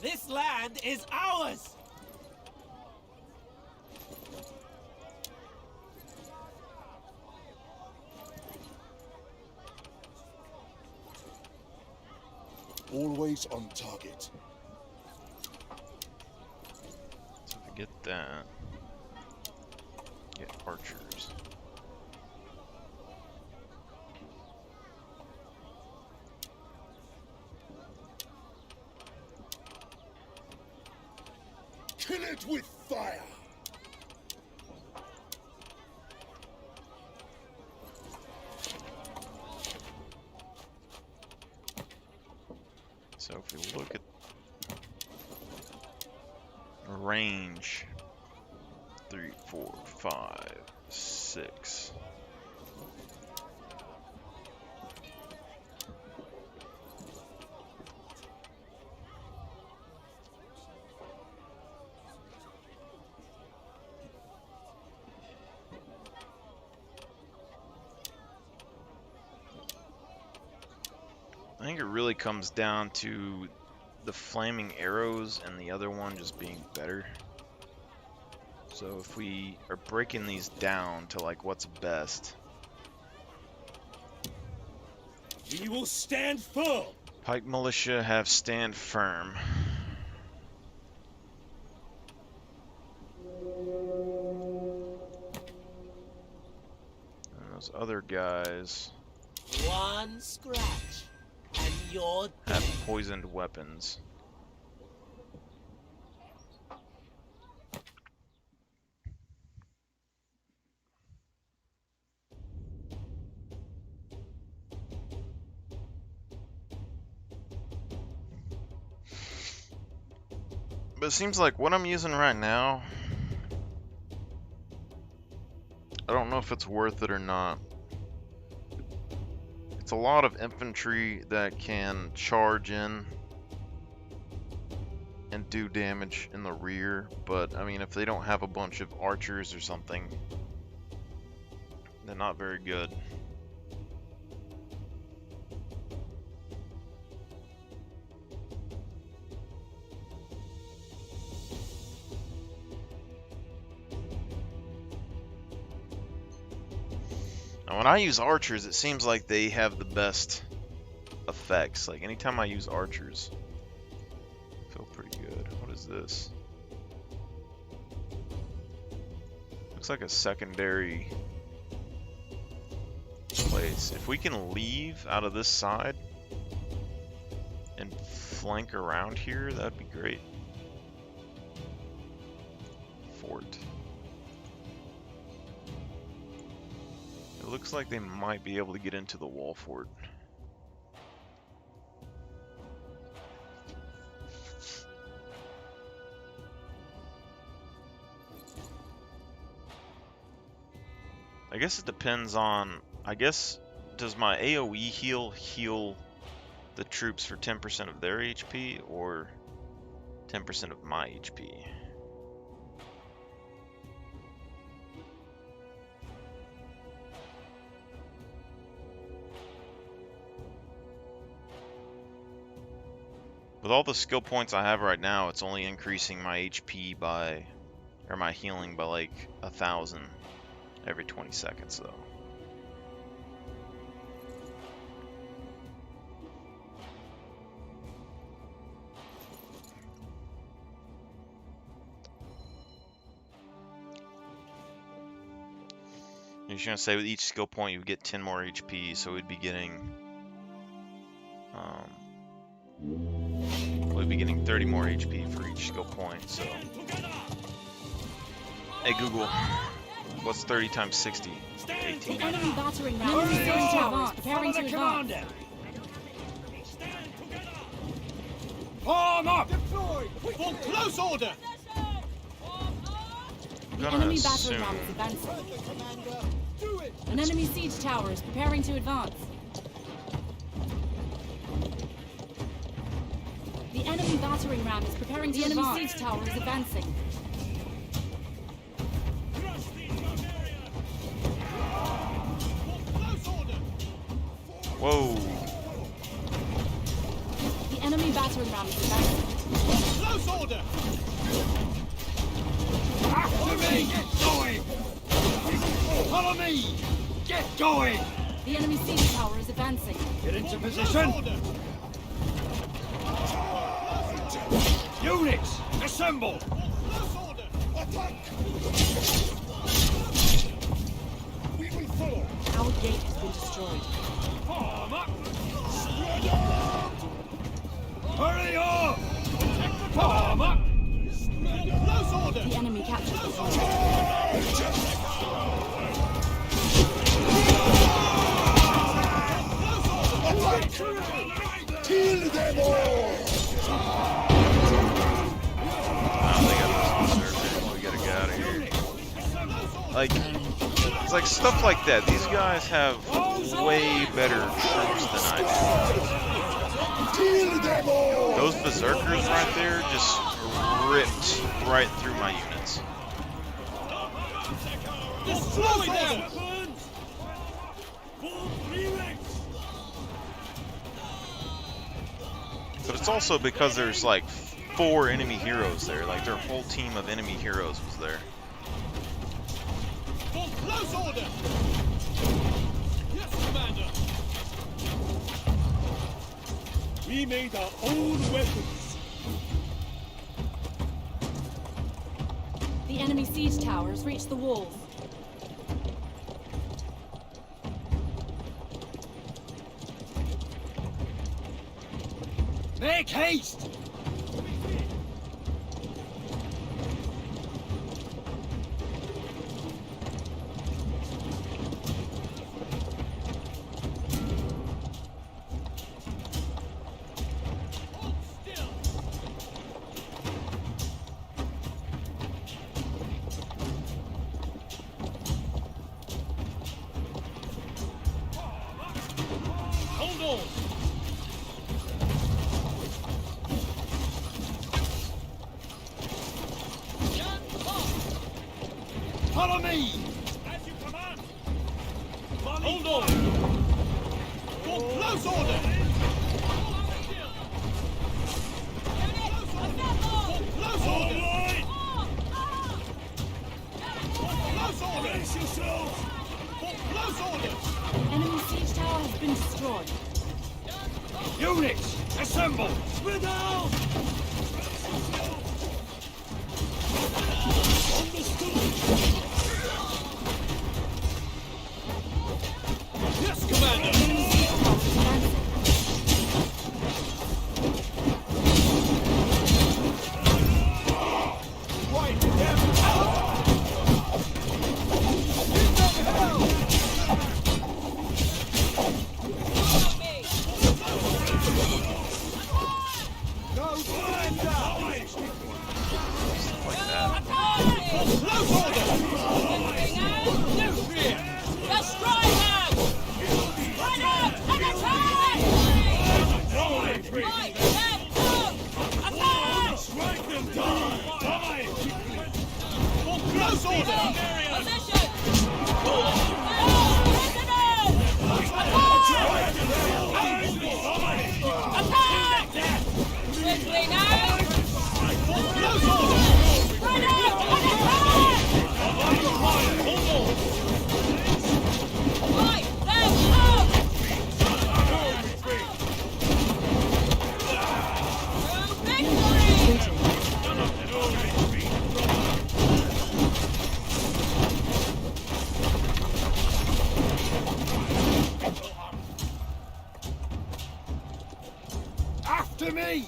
This land is ours! Always on target. So to get that, get archers. Kill it with fire! So if we look at range, 3, 4, 5, 6. I think it really comes down to the flaming arrows and the other one just being better. So if we are breaking these down to like what's best. We will stand firm. Pike militia have stand firm. And those other guys One scratch, and you're dead. have poisoned weapons. But it seems like what I'm using right now, I don't know if it's worth it or not. It's a lot of infantry that can charge in and do damage in the rear, but I mean, if they don't have a bunch of archers or something, they're not very good. Now, when I use archers, it seems like they have the best effects. Like, anytime I use archers, I feel pretty good. What is this? Looks like a secondary place. If we can leave out of this side and flank around here, that'd be great. Fort. It looks like they might be able to get into the wall fort. I guess it depends on, does my AoE heal the troops for 10% of their HP or 10% of my HP? With all the skill points I have right now, it's only increasing my HP by, or my healing by like 1,000 every 20 seconds though. You're just gonna say with each skill point you would get 10 more HP, so we'd be getting we'd be getting 30 more HP for each skill point. So, hey Google, what's 30 times 60? 18. The enemy battering ram is preparing to advance. Preparing to advance. Form up! Deploy! For close order! I'm The gonna enemy assume battering ram is advancing. An enemy siege tower is preparing to advance. The enemy battering ram is preparing to advance. The enemy siege tower is advancing. whoa. The enemy battering ram is advancing. Close order! After me! Get going! Follow me! Get going! The enemy siege tower is advancing. Get into position! Units, assemble! Close order! Attack! We will follow! Our gate has been destroyed. Form up! Spread out! Hurry up! Form up! Close order! The enemy captured the fort. Kill them all! They got this berserker. We gotta get out of here. Like, it's like stuff like that. These guys have way better troops than I Kill them all! do. Those berserkers right there just ripped right through my units. Destroy them! But it's also because there's like 4 enemy heroes there. Like their whole team of enemy heroes was there. For close order! Yes, Commander! We made our own weapons. The enemy siege towers reached the walls. Make haste! Hold still! Hold on! Follow me! As you command! Hold on! For close order! For close order! Close order! Brace yourselves! For close order! Enemy siege tower has been destroyed. Units, assemble! Spread out! Understood! Yes, Commander! Enemy siege tower is advancing. Right, them out! Give them hell! No surrender! Stuff like that. Close order! No fear! Destroy them! Run out and attack! Fight them up! Attack! Strike them down! Die! For close order! Position! Attack! Quickly now! For close order! Run out and attack! Fight them up! To victory! After me!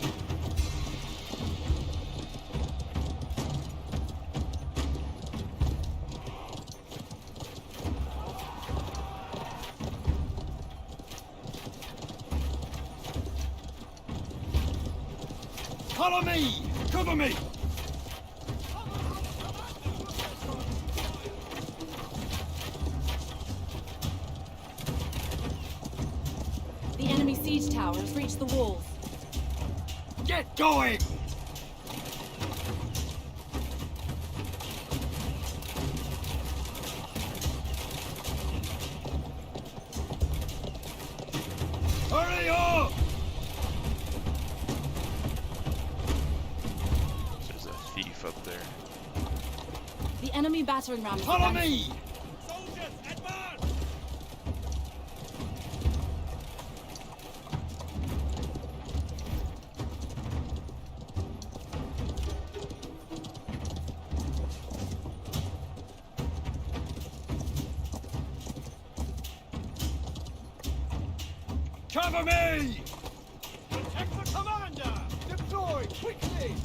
Follow me! Cover me! The enemy siege towers reached the walls. Get going! Hurry up! There's a thief up there. The enemy battering ram is Follow advancing. me! Soldiers, advance! Cover me! Protect the commander! Deploy quickly!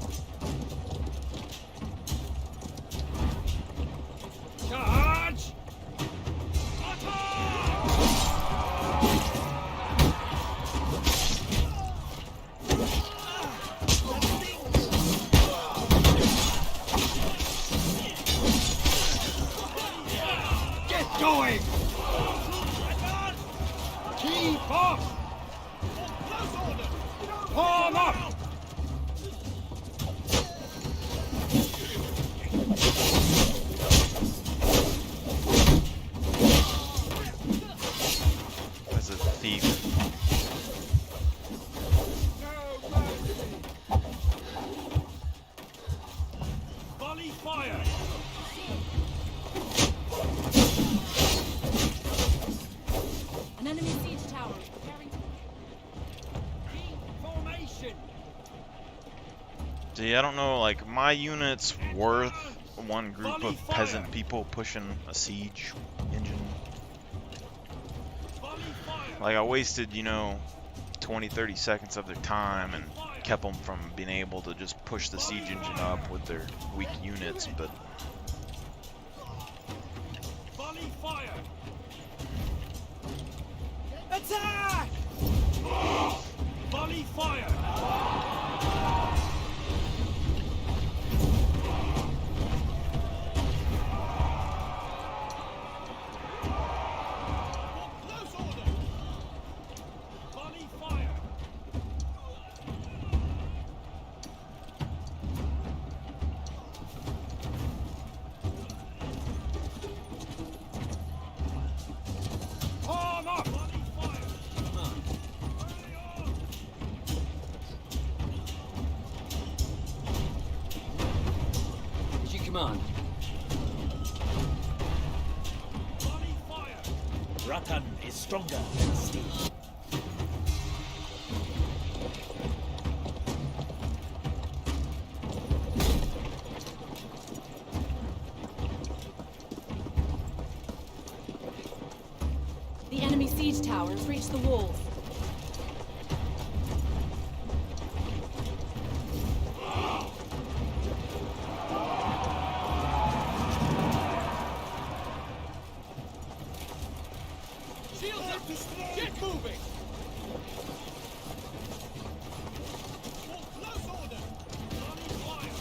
Charge! Get going! Keep up! Form up! There's a thief. No See, I don't know, like, my unit's worth one group of peasant people pushing a siege engine. Like, I wasted, you know, 20-30 seconds of their time and kept them from being able to just push the siege engine up with their weak units, but... Volley fire! Attack! Volley fire! Close order! Volley fire! Arm up! Volley fire! Hurry on! As you command. Volley fire! Ratan is stronger than steel. The enemy siege tower has reached the walls. Shields up! Get moving! Close order! Volley fire!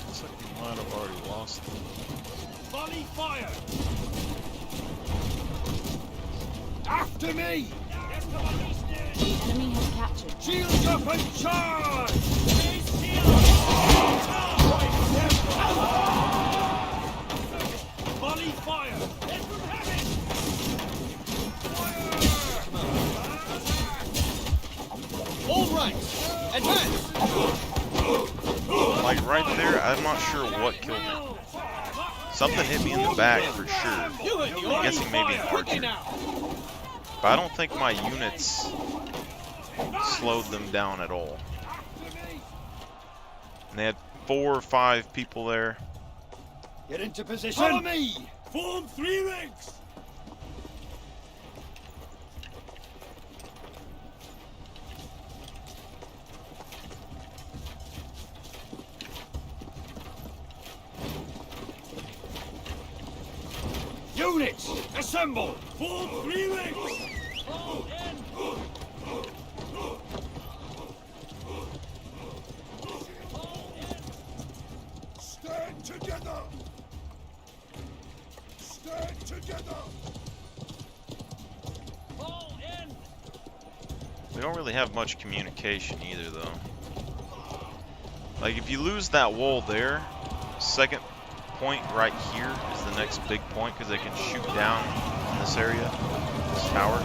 Looks like we might have already lost them. Volley fire! After me! The enemy has captured. Shields up and charge! Volley fire! All ranks! Advance! Like, right there, I'm not sure what killed me. Something hit me in the back for sure. You and your I'm guessing maybe an quickly archer. now! But I don't think my units slowed them down at all. And they had 4 or 5 people there. Get into position! Follow me! Form 3 ranks! Units, assemble! Form 3 ranks! Stand together! Stand together! We don't really have much communication either, though. Like, if you lose that wall there, second point right here is the next big point, because they can shoot down in this area, this tower.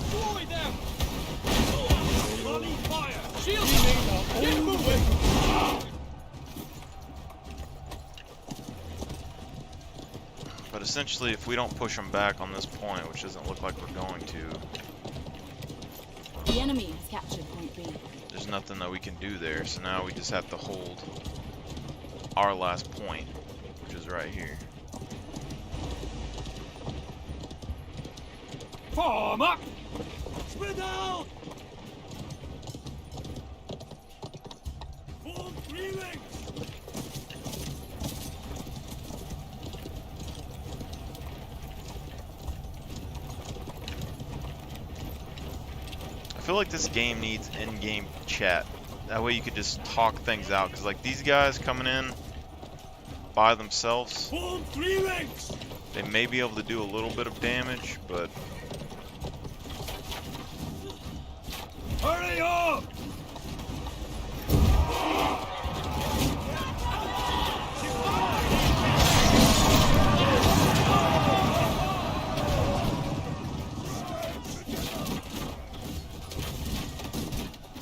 Destroy them! Volley fire! Shields up! Get moving! But essentially, if we don't push them back on this point, which doesn't look like we're going to, The enemy has captured point B. there's nothing that we can do there. So now we just have to hold our last point, which is right here. Form up! Spread out! Form 3 ranks! I feel like this game needs in-game chat. That way you could just talk things out. Because, like, these guys coming in by themselves, Form 3 ranks! they may be able to do a little bit of damage, but Hurry up!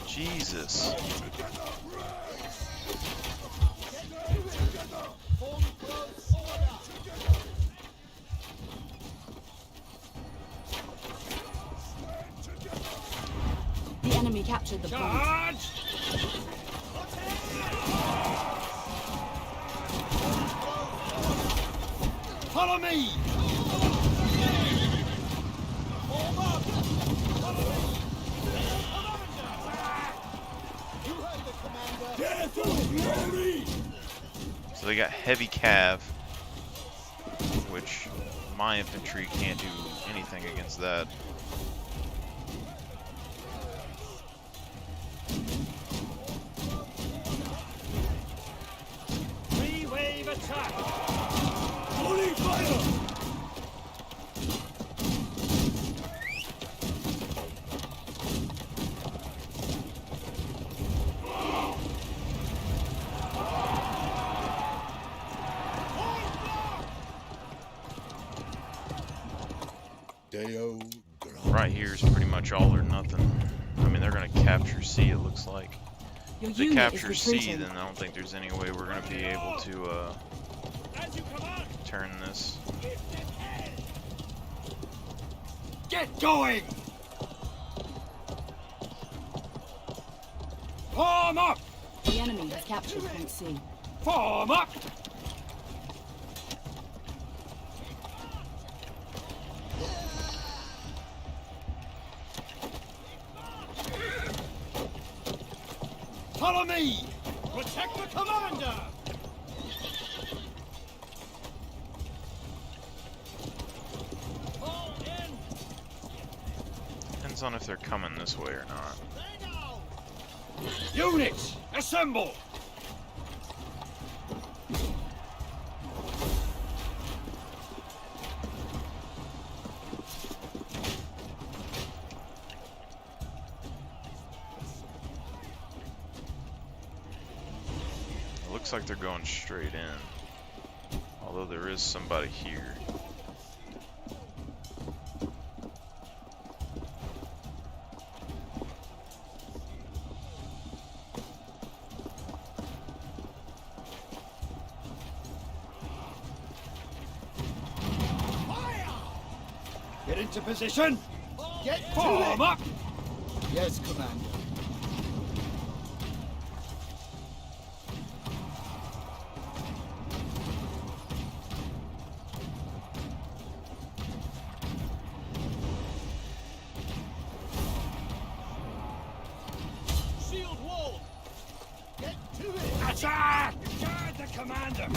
Jesus. The enemy captured the point. Charge! Follow me! So they got heavy cav, which my infantry can't do anything against that. Three-wave attack! Holy fire! Right here is pretty much all or nothing. I mean, they're going to capture C, it looks like. Your If they unit capture is C, retreating. then I don't think there's any way we're going to be able to turn this. Get going! Form up! The enemy has captured point C. Form up! Follow me! Protect the commander! Fall in! Depends on if they're coming this way or not. Units, assemble! It looks like they're going straight in. Although there is somebody here. Get into position! Get form up! Yes, Commander. Shield wall! Get to it! Attack! Guard the commander!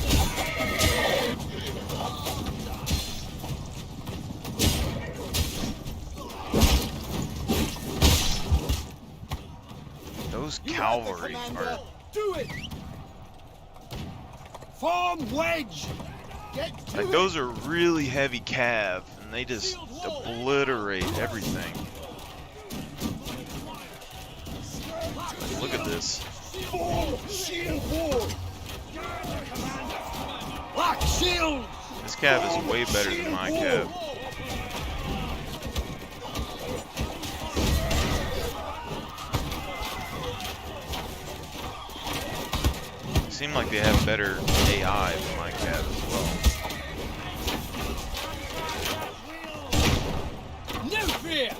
Those cavalry are... Do it! Form wedge! Get to Like, those are really heavy cav, and they just obliterate everything. Look at this. Form shield wall! Guard the commander! Black shield! This cav is way better than my cav. Seem like they have better AI than my cav as well. No fear!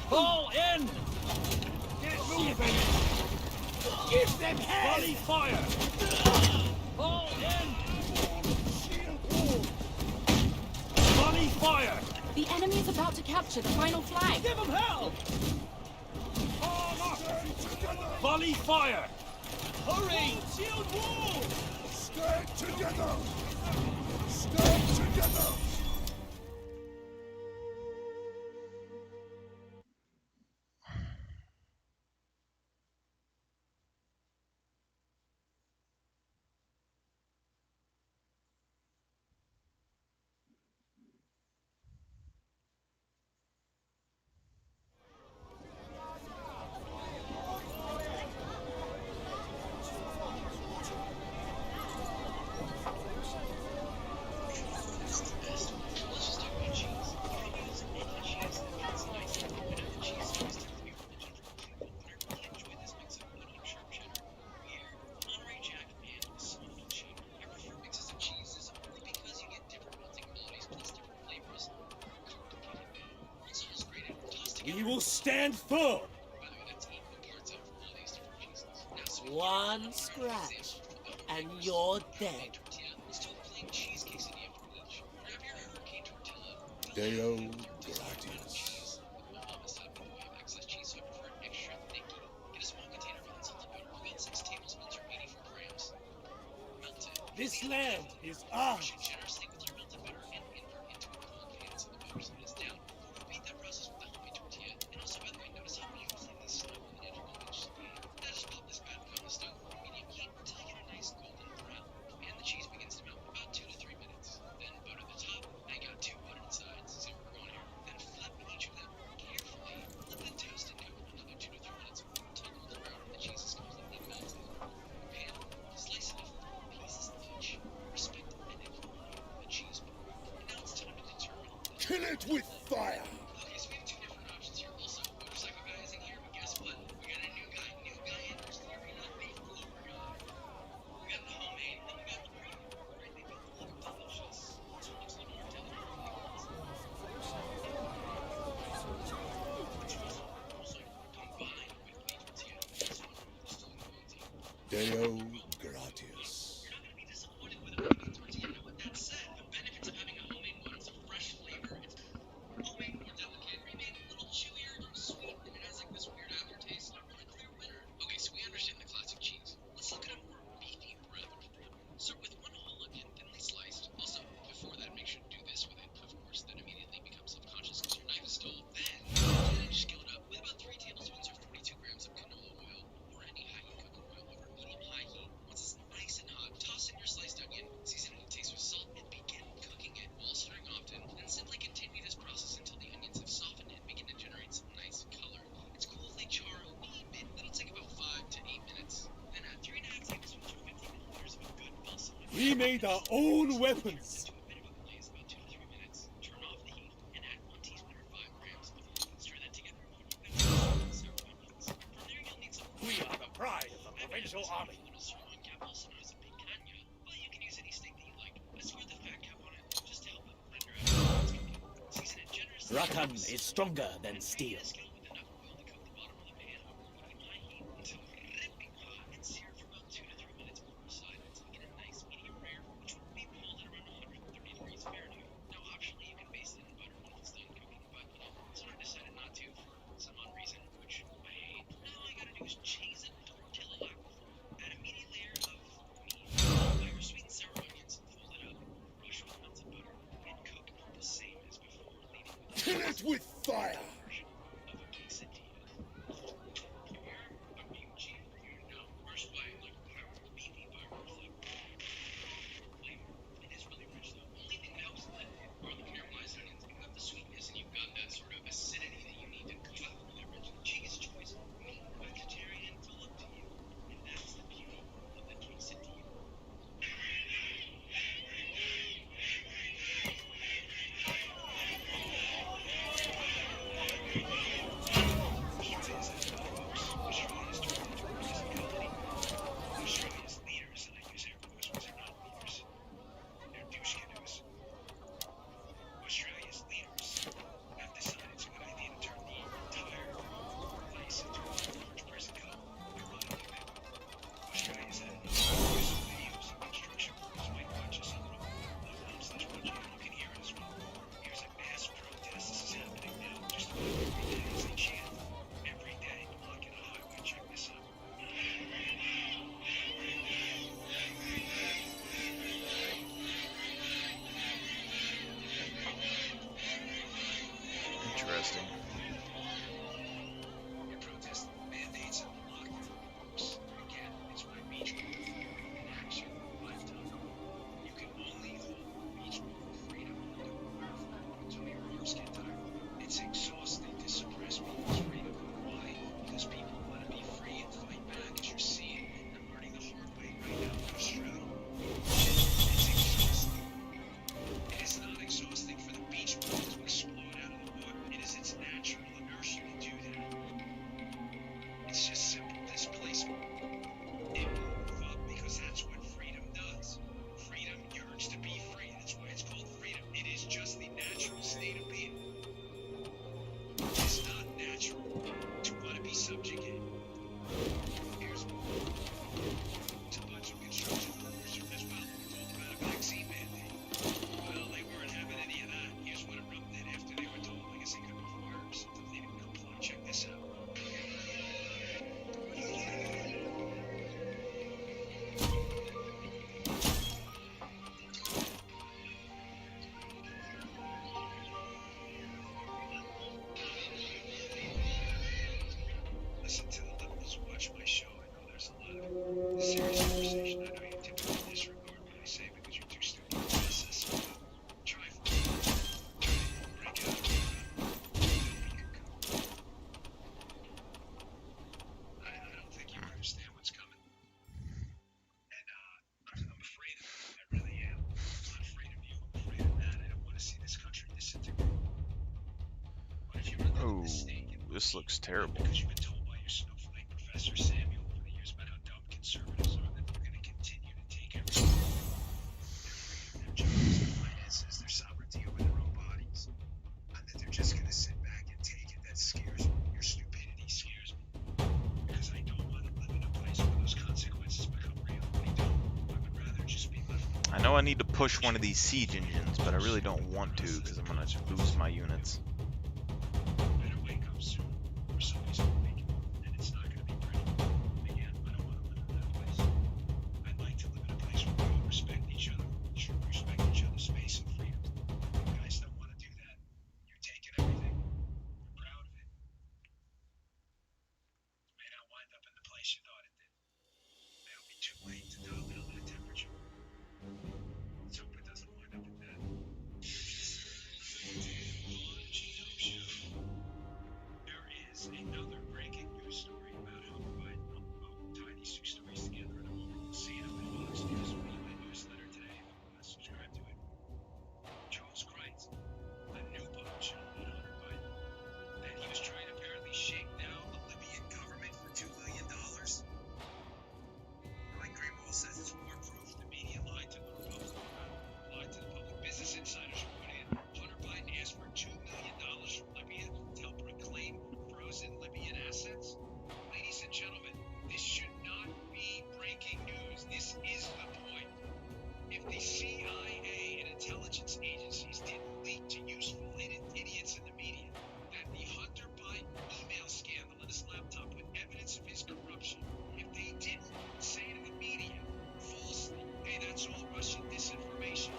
Fall in! Get moving! Give them hell! Volley fire! Fall in! Volley fire! The enemy is about to capture the final flag. Give them hell! Volley fire! Hurry! Shield wall! Stand together! Stand together! We will stand firm. By the way, that's equal parts of all these different pieces. Now, sweet One scratch, and you're dead. tortilla. Let's do a plain cheese quesadilla for each. Grab your hurricane tortilla. Deo Cheese gratias. with my mama said, by the way, I have excess cheese, so I prefer it extra thicky. Get a small container of unsalted butter, about 6 tablespoons or 84 grams. Melt it. This land is Wash ours. it generously with your melted butter and invert into a cold pan so the butter settles down. Repeat that process with the homemade tortilla. And also, by the way, notice how beautifully these snuggle and integral edges stay. Now just pop this bad boy on the stove on medium heat until you get a nice golden brown. And the cheese begins to melt in about 2 to 3 minutes. Then butter the top. Now you got 2 buttered sides. See where we're going here? Then flip each of them carefully. Let them toast and cook for another 2 to 3 minutes until golden brown and the cheese is completely melted. Pan, slice it off 4 pieces each. Respect and equality of the cheese board. And now it's time to determine the Kill it with fire. Okay, so we have 2 different options here. Also, motorcycle guy is in here, but guess what? We got a new guy. New guy enters the arena, beef lover guy. We got the homemade, and we got the premium. Right? They both look delicious. Which one looks a little more delicate? Also, combined with beef tortilla, this one is still amazing. Deo gratias. You're not gonna be disappointed with a homemade tortilla. Now, with that said, the benefits of having a homemade one is a fresh flavor. It's homemade, more delicate, remade a little chewier, a little sweet, and it has like this weird aftertaste. Not really clear winner. Okay, so we understand the classic cheese. Let's look at a more beefy bread. Start with 1 whole onion, thinly sliced. Also, before that, make sure to do this with it. Of course, then immediately become self-conscious because your knife is stole. Then skill it up with about 3 tablespoons or 42 grams of canola oil or any high-heat cooking oil over medium-high heat. Once it's nice and hot, toss in your sliced onion, season it to taste with salt, and begin cooking it while stirring often. Then simply continue this process until the onions have softened and begin to generate some nice color. It's cool if they char a wee bit. That'll take about 5 to 8 minutes. Then add 3.5 tablespoons or 50 milliliters of a good balsam. We made our own weapons. To a bit of a glaze, about 2 to 3 minutes. Turn off the heat and add 1 teaspoon or 5 grams of oil. Stir that together and put it back in several onions. From there, you'll need some. We are the pride of the provincial army. Little sirloin cap, also known as a picanha, but you can use any steak that you like. I swear the fat cap on it just to help it render out its cooking. Season it generously. Rakan is stronger than steel. Skill with enough oil to cook the bottom of the pan over medium-high heat until ripping hot and sear for about 2 to 3 minutes per side until you get a nice medium rare, which will be pulled at around 130 degrees Fahrenheit. Now, optionally, you can baste it in butter when it's done cooking, but so I decided not to for some odd reason, which I hate. Now all you gotta do is cheese it with tortilla. Add a medium layer of meat, followed by your sweet and sour onions, fold it up, brush with melted butter, and cook the same as before, leaving with a Kill it with fire. version of a quesadilla. Here, I'm being cheap. You know, first bite, like power beefy fiber flavor. It is really rich though. Only thing that helps lift it are the caramelized onions. You got the sweetness and you've got that sort of acidity that you need to cook up with that rich cheese choice. Meat, vegetarian, it's all up to you. And that's the beauty of the quesadilla. this looks terrible. Because you've been told by your snowflake Professor Samuel over the years about how dumb conservatives are, that they're going to continue to take everything. Their jobs, their finances, their sovereignty over their own bodies. And that they're just going to sit back and take it. That scares me. Your stupidity scares me. Because I don't want to live in a place where those consequences become real. I don't. I would rather just be left. I know I need to push one of these siege engines, but I really don't want to because I'm gonna lose my units. Better wake up soon, or somebody's gonna wake up, and it's not gonna be pretty. Again, I don't want to live in that place. I'd like to live in a place where we all respect each other, respect each other's space and freedom. You guys don't want to do that. You're taking everything. You're proud of it. It may not wind up in the place you thought it did. It'll be too late to dial down that temperature. Let's hope it doesn't wind up in that. There is another breaking news story about how Biden will tie these two stories together in a moment. We'll see it up in Fox News or my newsletter today if you want to subscribe to it. Charles Kreitz, a new bombshell on Hunter Biden, that he was trying to apparently shake down the Libyan government for $2 million. Like Greenwald says, it's more proof the media lied to the Republican lied to the public. Business insiders reporting it. Hunter Biden asked for $2 million from Libya to help reclaim frozen Libyan assets. Ladies and gentlemen, this should not be breaking news. This is the point. If the CIA and intelligence agencies didn't leak to useful idiots in the media that the Hunter Biden email scandal in his laptop with evidence of his corruption, if they didn't say to the media falsely, hey, that's all Russian disinformation,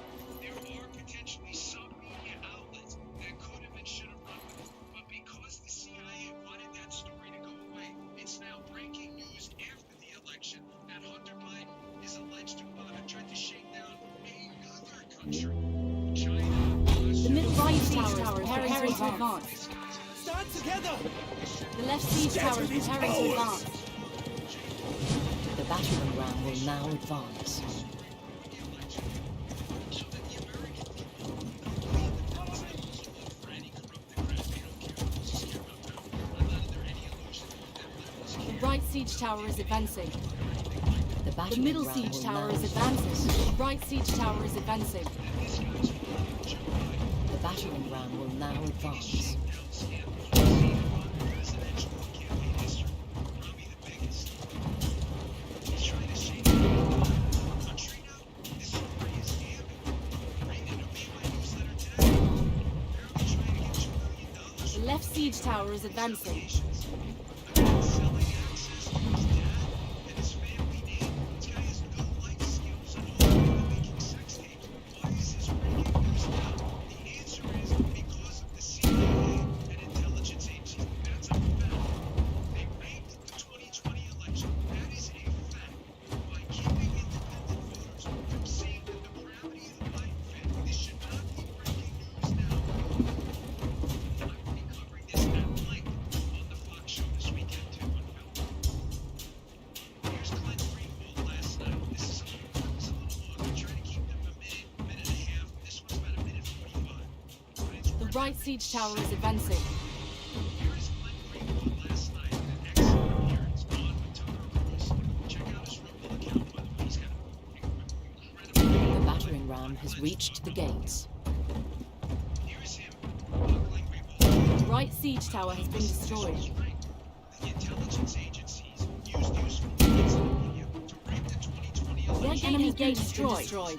there are potentially some media outlets that could have and should have run with it. But because the CIA wanted that story to go away, it's now breaking news after the election that Hunter Biden is alleged to have tried to shake down another country, China. The middle siege tower is preparing to advance. Stand together! The left siege tower is preparing to advance. The battering ram will now advance. The right siege tower is advancing. The The battering middle ram siege will tower now is advance. advancing. The right siege tower is advancing. The battering ram will now advance. The left siege tower is advancing. The right siege tower is advancing. The battering ram has reached the gates. The right siege tower has been destroyed. The enemy gate has been destroyed.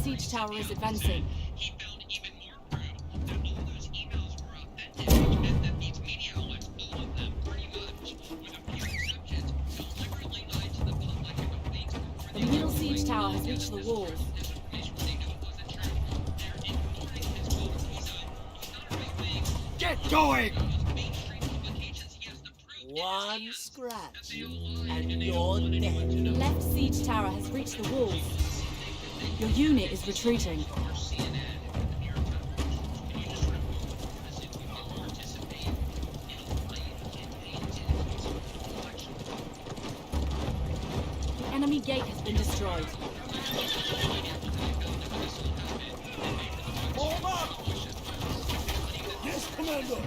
Siege tower is advancing. He found even more proof that all those emails were authentic and that these media outlets, all of them pretty much, with a few exceptions, deliberately lied to the public about things before The middle siege tower has reached the walls. Get going! mainstream publications. He has the One scratch, and you're dead. Left siege tower has reached the walls. Your unit is retreating. The enemy gate has been destroyed. Form up! Yes, Commander!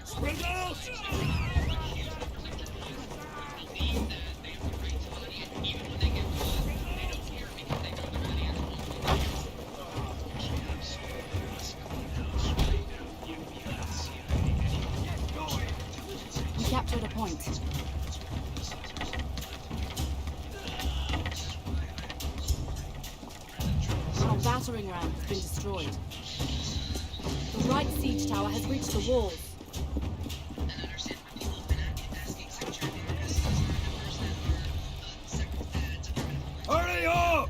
Spread out! We captured a point. Our battering ram has been destroyed. The right siege tower has reached the walls. Hurry up!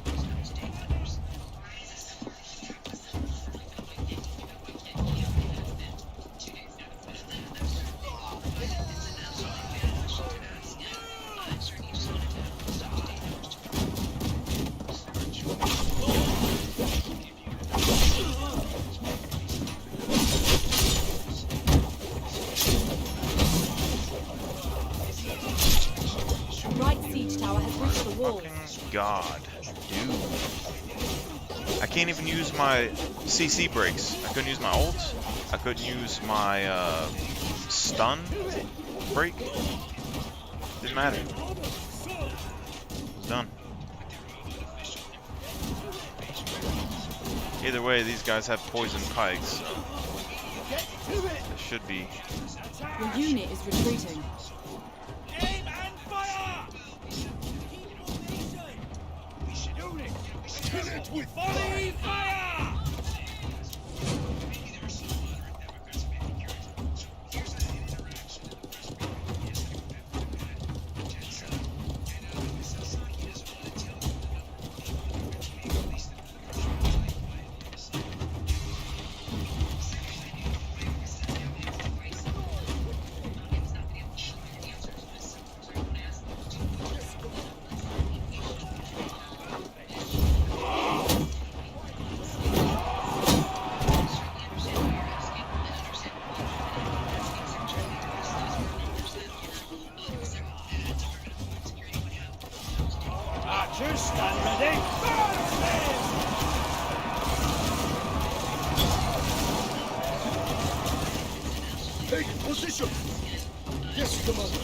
The right siege tower has reached the walls. God, dude. I can't even use my CC breaks. I couldn't use my ult. I couldn't use my stun break. Didn't matter. It's done. Either way, these guys have poison pikes, so it should be. Your unit is retreating. Aim and fire! Unit, kill it with volley fire! Archers, stand ready! Take position! Yes, Commander!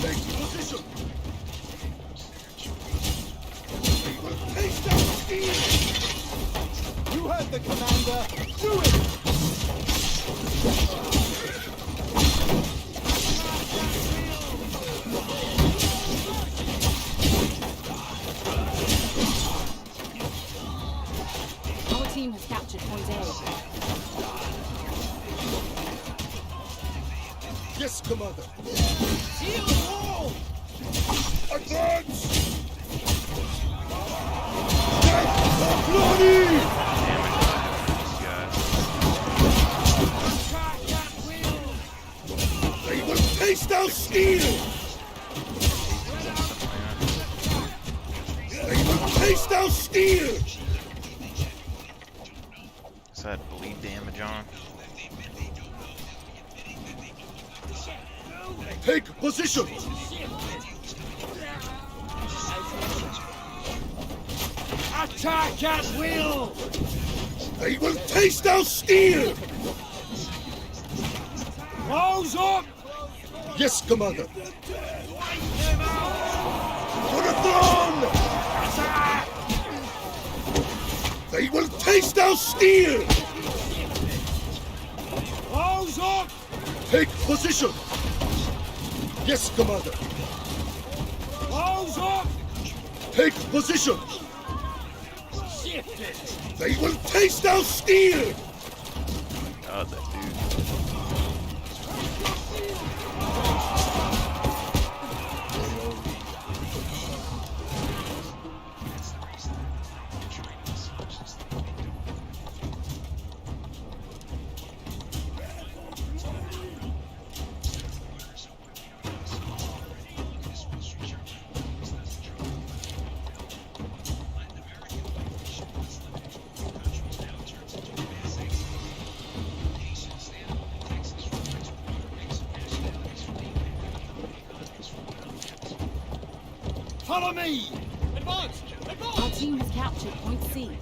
Take position! Take down steel! You heard the commander. Do it! Our team has captured point A. Yes, Commander! Seal wall! Advance! Bloody! They will taste our steel! They will taste our steel! Is that bleed damage on? Take position! Attack at will! They will taste our steel! Close up! Yes, Commander! For the throne! Attack! They will taste our steel! Close up! Take position! Yes, Commander! Close up! Take position! Shift it! They will taste our steel! God, that dude. Follow me! Advance! Our Advance! team has captured Point C.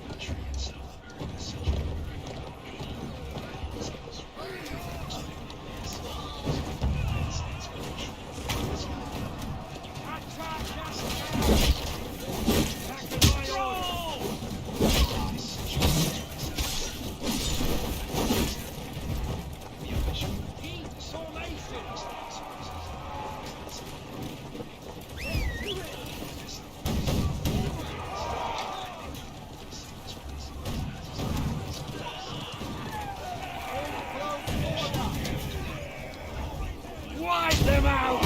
Wipe them out!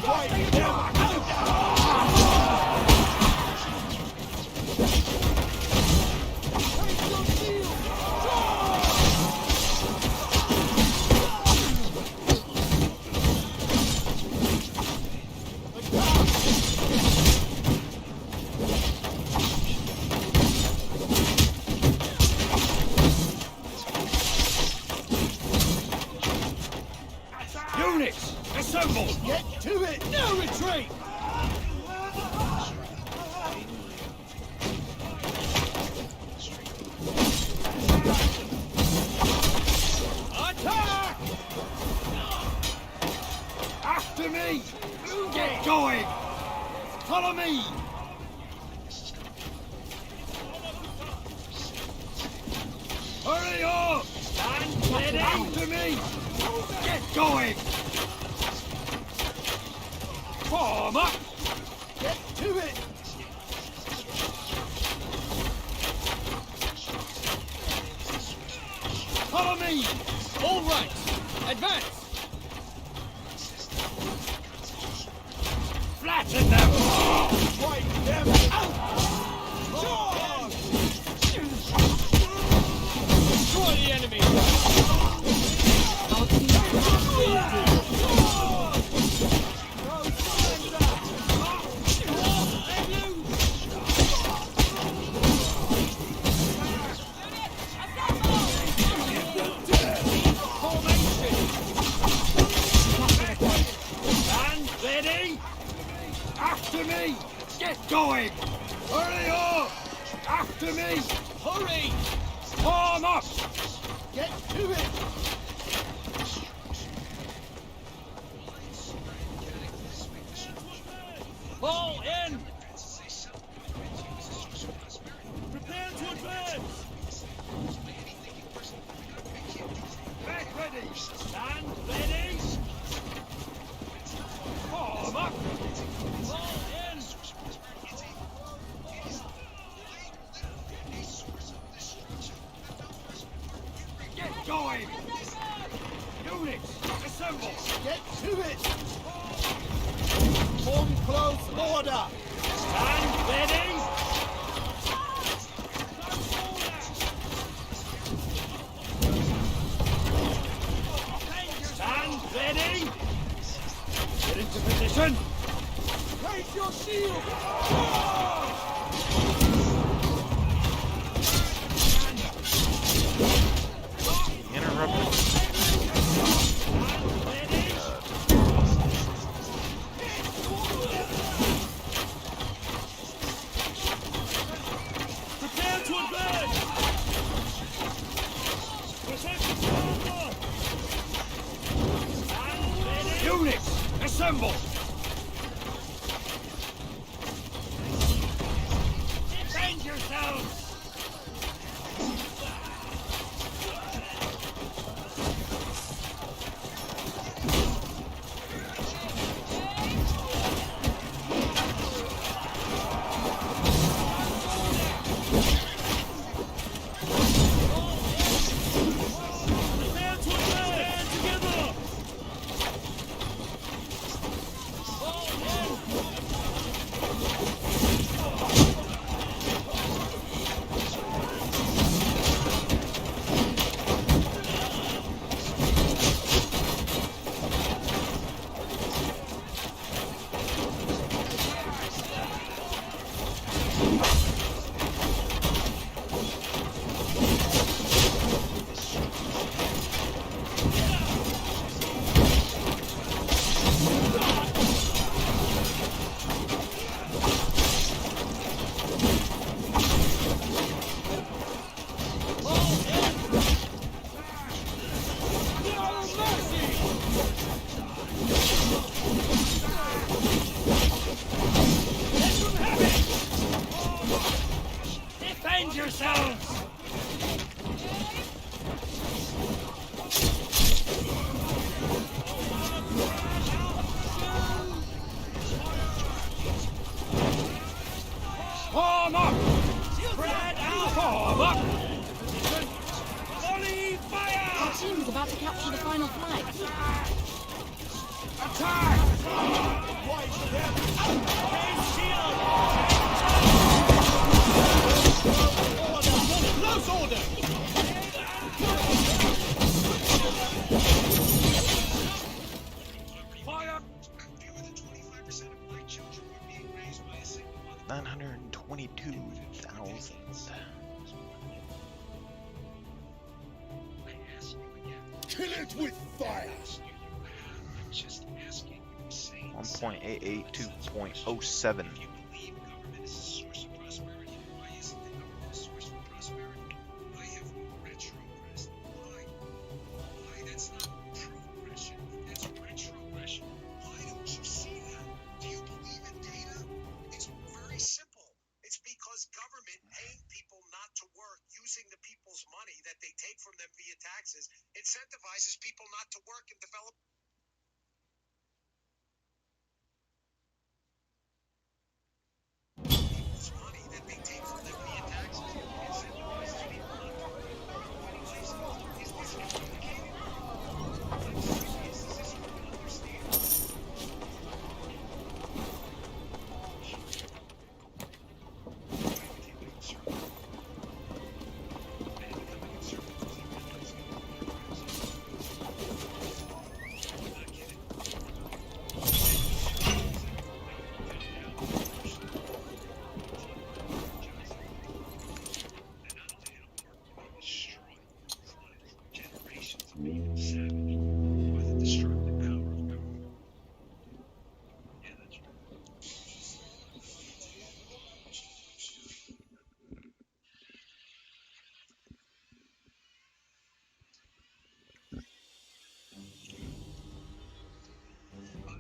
Wipe them out! Units, assemble! Get to it! No retreat! Attack! After me! Get going! Follow me! Hurry up! Stand ready! After me! Get going! Form up! Get to it! Follow me! All right! Advance! Flatten them! Wipe them out! Charge! Destroy the enemy! Our team has Stand ready! After me! Get going! Hurry up! After me! Hurry! Form up! Get to it! Fall in! Prepare to advance! Get ready! Stand ready! Form up! Fall in! Get going! Units, assemble! Get to it! Form close order! Stand ready! Stand ready! Get into position! Raise your shield! Interrupted. Prepare to advance! Protect the tower! Units, assemble! Defend yourselves! team is about to capture the final flag. Close order! Fire! Fewer than 25% of black children were being raised by a single mother. 922,000. I ask you again. Kill it with fire! I'm just asking you the same. 1.88 to 0.07. If you believe government is a source of prosperity, why isn't the government a source of prosperity? Why have we retrogressed? Why? Why? That's not progression. That's retrogression. Why don't you see that? Do you believe in data? It's very simple. It's because government paying people not to work, using the people's money that they take from them via taxes, incentivizes people not to work and develop. People's money that they take from them via taxes incentivizes people not to work. Is this complicated? I'm serious. Is this what you understand?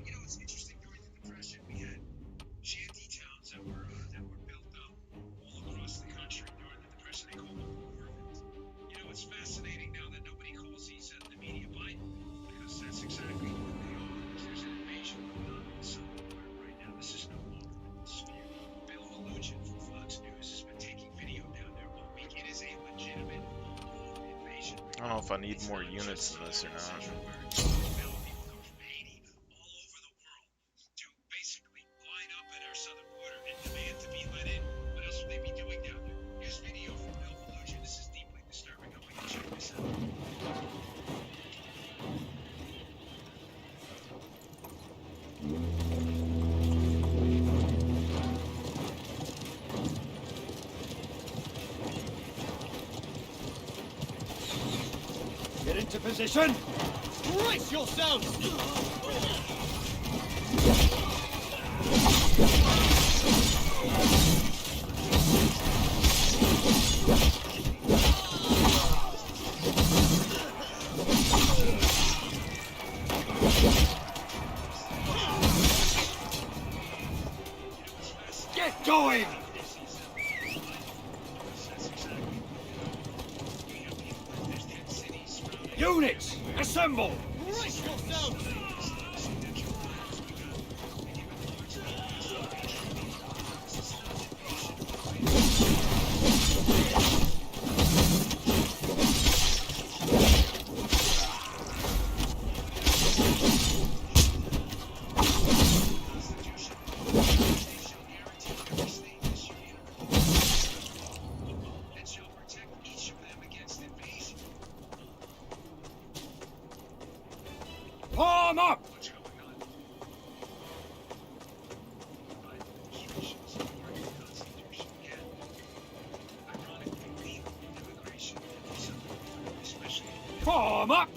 You know, it's interesting. During the Depression, we had shanty towns that were built up all across the country during the Depression. They called them urban. You know, it's fascinating now that nobody calls these the media Biden, because that's exactly what they are. There's an invasion going on in the southern border right now. This is no longer a sphere. Bill Hallucin from Fox News has been taking video down there all week. It is a legitimate invasion. I don't know if I need more units than this or not. Get into position! Brace yourselves! Get going! Units, assemble! Brace yourselves! Palm up! Palm up!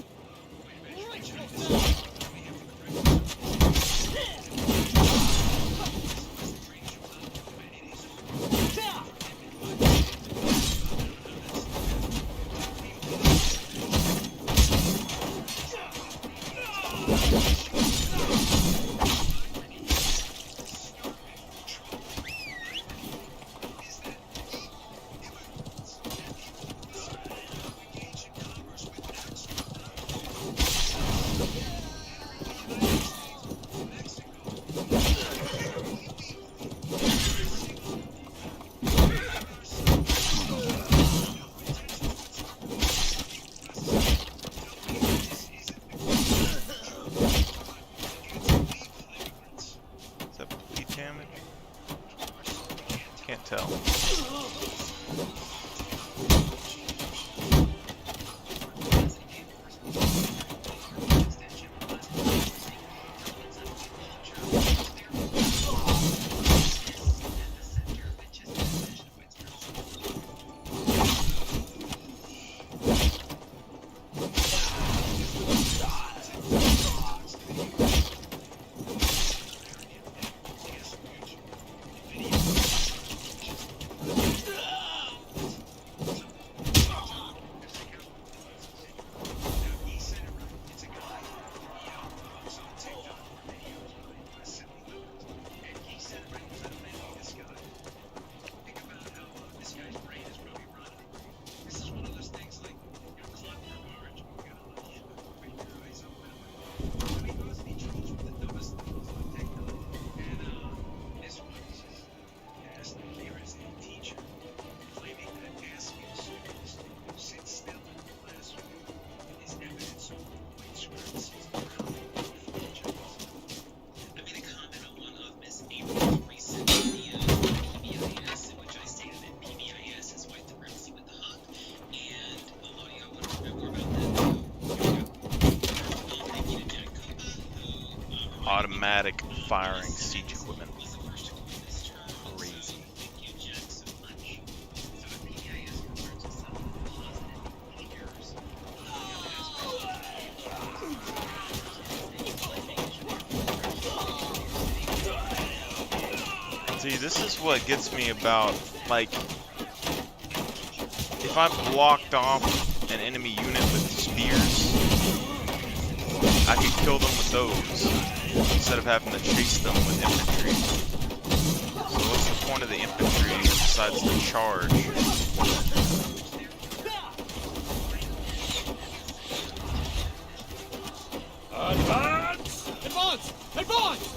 automatic firing siege equipment. Crazy. See, this is what gets me about, like, if I blocked off an enemy unit with spears, I could kill them with those, instead of having to chase them with infantry. So what's the point of the infantry besides the charge? Advance! Advance! Advance!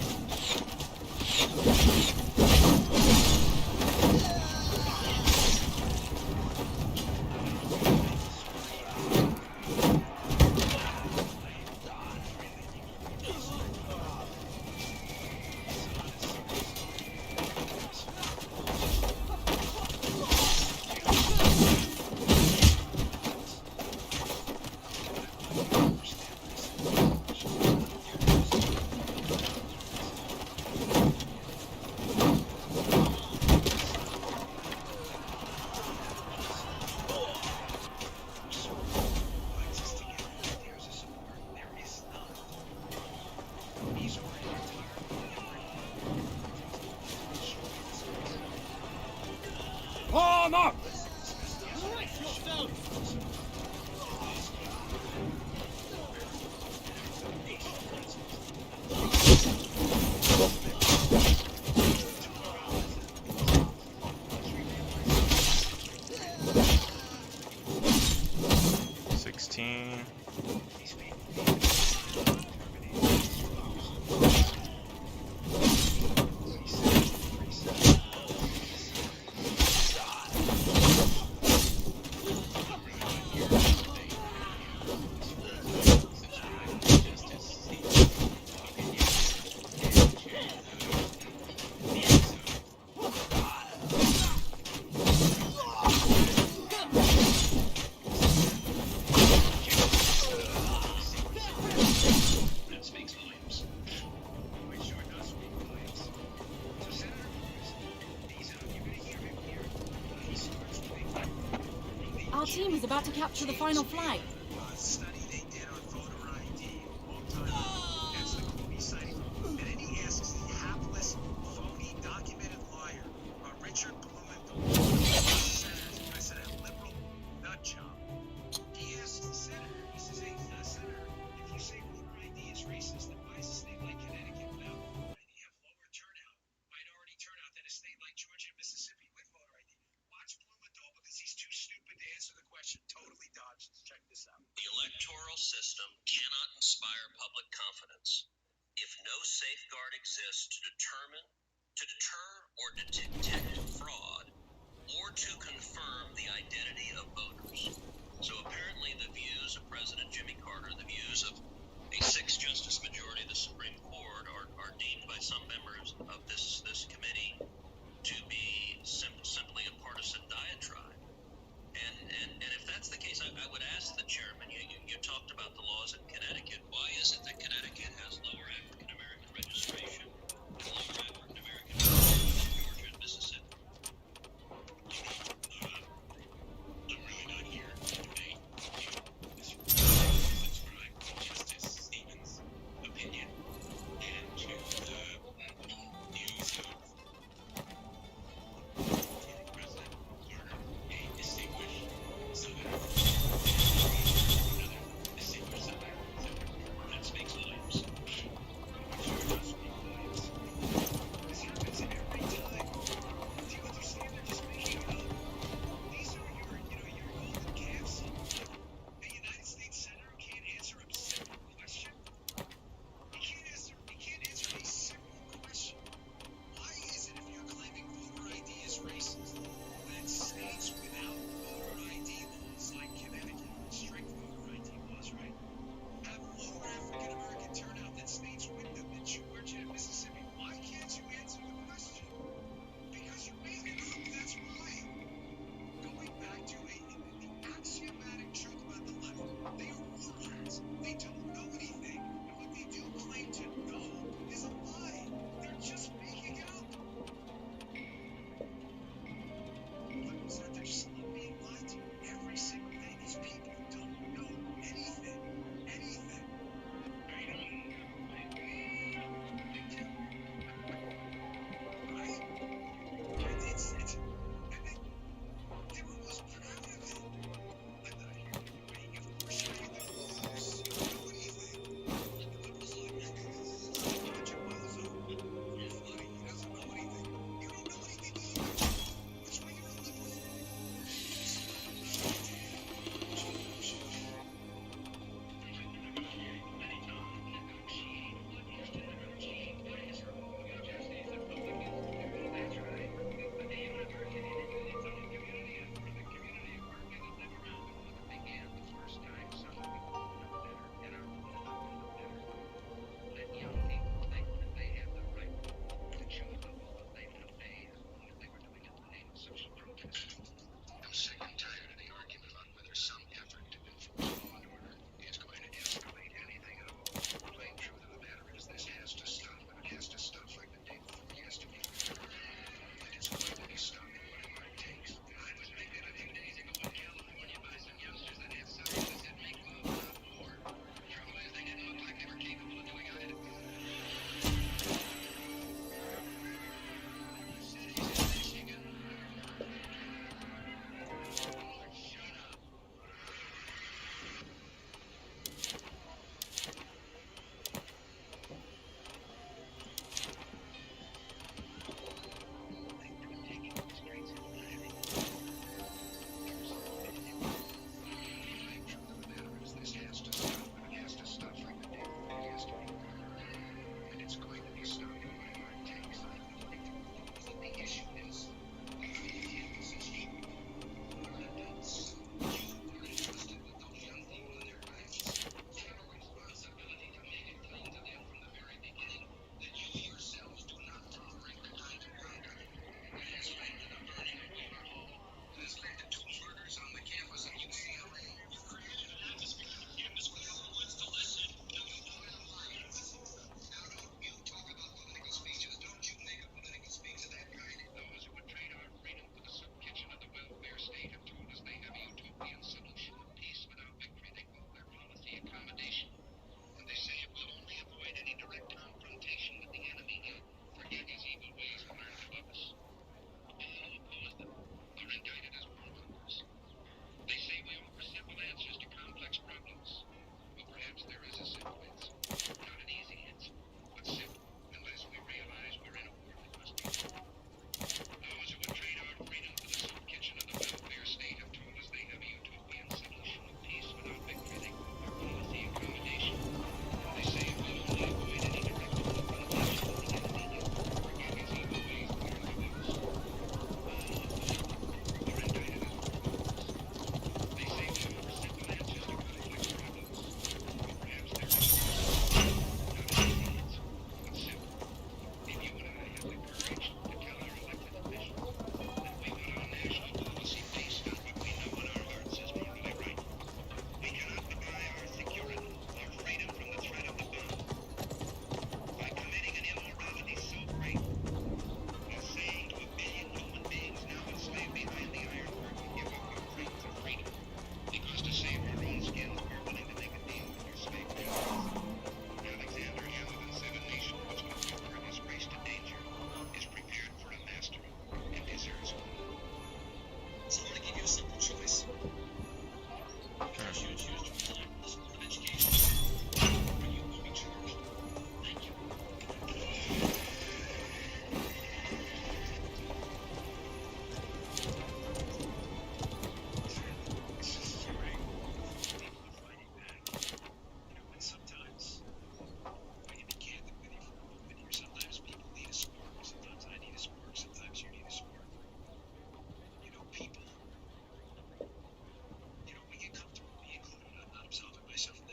Arm up! Brace yourselves! 16. Our team is about to capture the final flag. Study they did on voter ID a long time ago. That's the Comey sighting. And then he asks the hapless, phony, documented liar, Richard Blumenthal, President, liberal nut job. He asks the senator, he says, hey, Senator, if you say voter ID is racist, then why is a state like Connecticut without voter ID have lower turnout, minority turnout than a state like Georgia and Mississippi with voter ID? Watch Blumenthal because he's too stupid to answer the question. Totally dodged. Check this out. The electoral system cannot inspire public confidence if no safeguard exists to deter or to detect fraud or to confirm the identity of voters. So apparently the views of President Jimmy Carter, the views of a 6-justice majority of the Supreme Court are deemed by some members of this committee to be simply a partisan diatribe. And if that's the case, I would ask the chairman, you talked about the laws in Connecticut. Why is it that Connecticut has lower African-American registration and lower African-American registration than Georgia and Mississippi? I'm really not here to debate this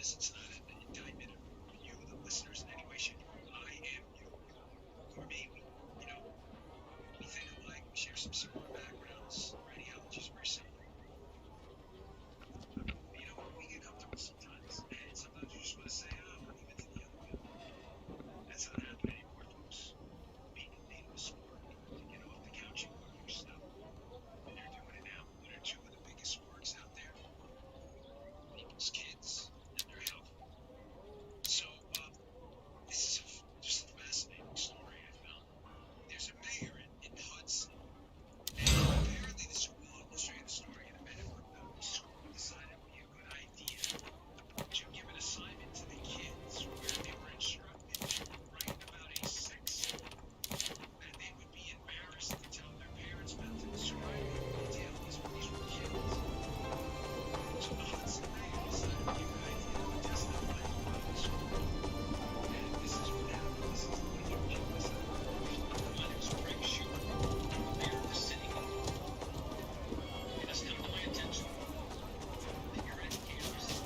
this, it's not an indictment of you, the listeners, in any way, shape, or form. I am you. You are me. We think alike. We share some similar backgrounds. Our ideologies are very similar. But you know, we get comfortable sometimes. And sometimes you just want to say, oh, we'll leave it to the other guy. That's not happening anymore, folks. People need a spark to get off the couch and go do stuff. And they're doing it now. One or two of the biggest sparks out there. People's kids and their health. So, this is just a fascinating story I found. There's a mayor in Hudson. And apparently the school, I'll show you the story in a minute, but the school decided it would be a good idea to give an assignment to the kids where they were instructed to write about a sex that they would be embarrassed to tell their parents about, to describe it in detail. These were kids. So the Hudson mayor decided it would be a good idea to test that plan in the school. And this is what happened. This is what he did. My name's Frank Schubert. Mayor of the city. It has come to my attention that your educators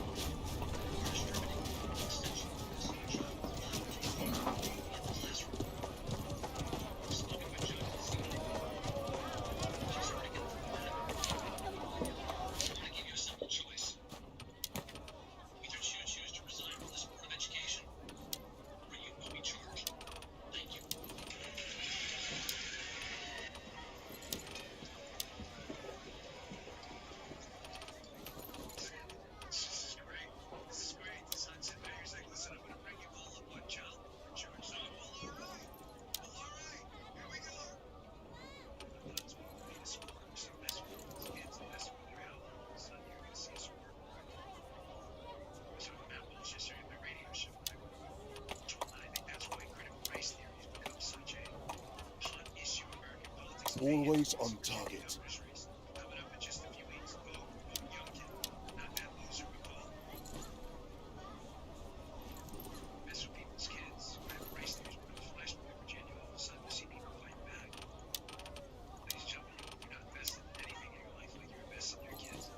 are distributing extension message in the classroom. Spoken with Judge this evening. She's already confirmed that. So I'm going to give you a simple choice. Either choose to resign from this Board of Education, or you will be charged. Thank you. This is great. This is great. The Hudson mayor's like, listen, I'm going to bring you all up on child support charge. So, well, all right. Well, all right. Here we go. Sometimes when we need a spark, so mess with these kids and mess with their health, all of a sudden you're going to see a spark. So Matt Walsh yesterday on my radio show, and I think that's why critical race theory has become such a hot issue in American politics. Always on target. Coming up in just a few weeks. Vote Youngkin. Not that loser, but Paul. Mess with people's kids. Critical race theory has become a flashpoint in Virginia. All of a sudden, to see people fighting back. Ladies and gentlemen, you're not invested in anything in your life like you're invested in your kids.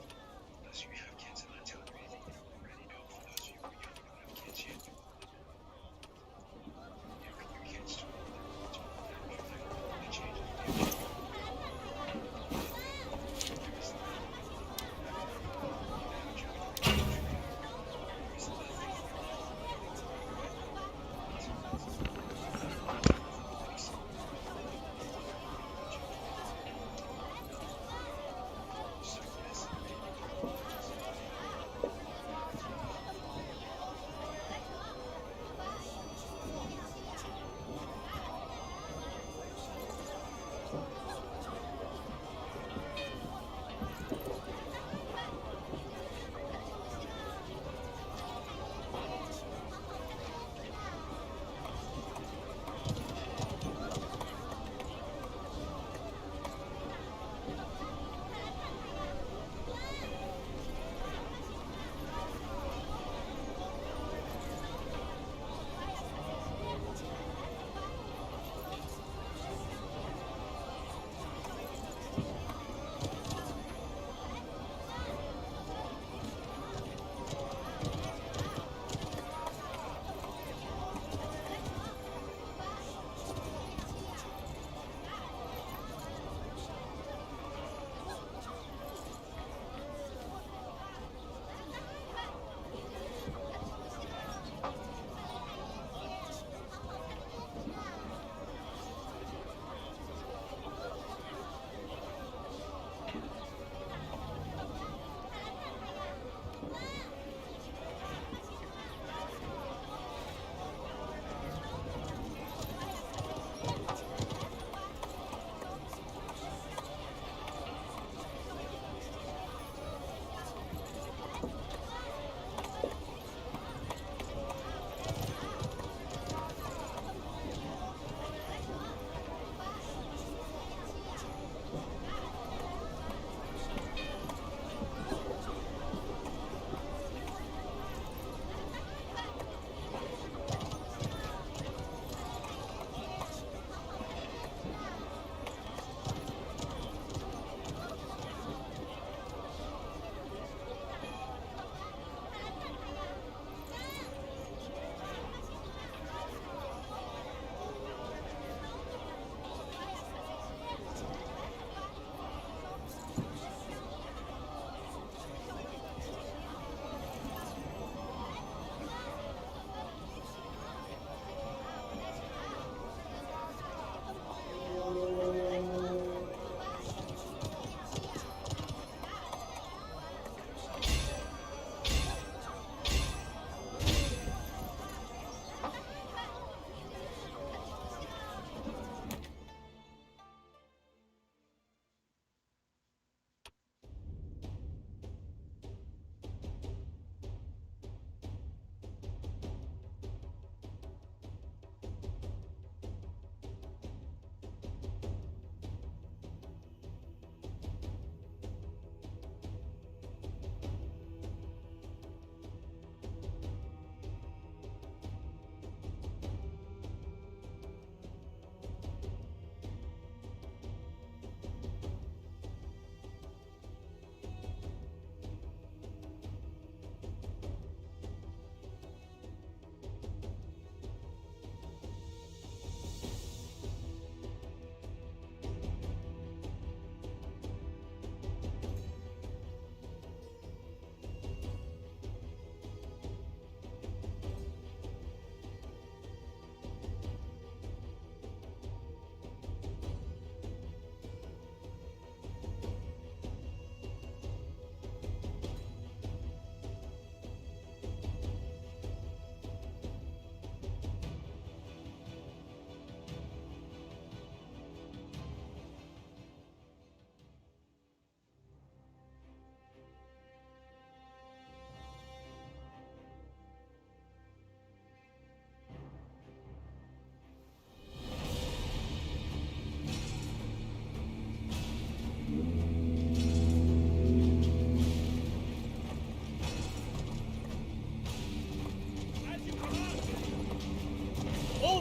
Those of you who have kids, I'm not telling you anything you don't already know. For those of you who are young and don't have kids yet, you will. Your kids too old. Too old. That changes the future.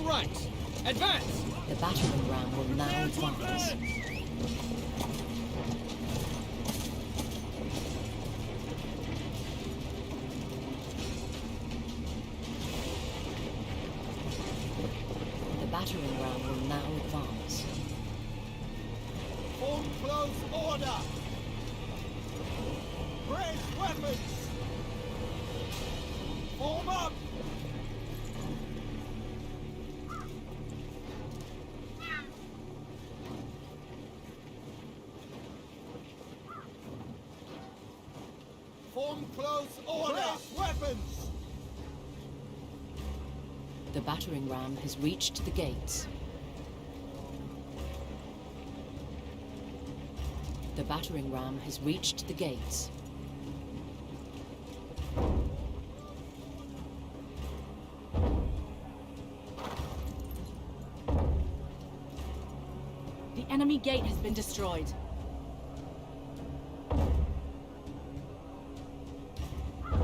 Full ranks! Advance! The battering ram will now advance. The battering ram will now advance. Form close order! Raise weapons! Form up! Form close order! Raise weapons! The battering ram has reached the gates. The battering ram has reached the gates. The enemy gate has been destroyed.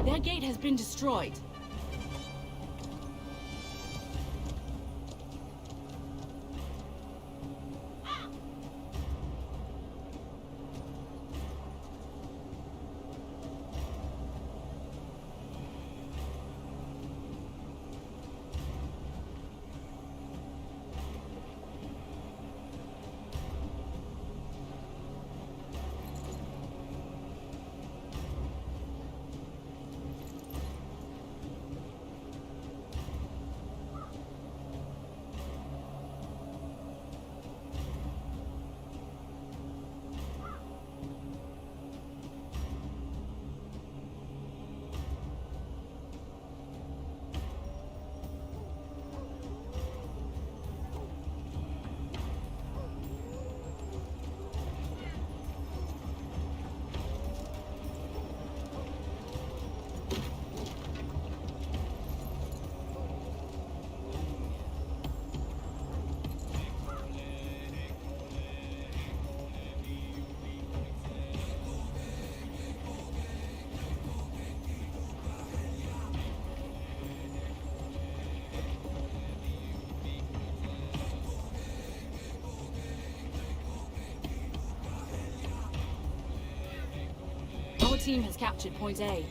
Their gate has been destroyed. Our team has captured Point A.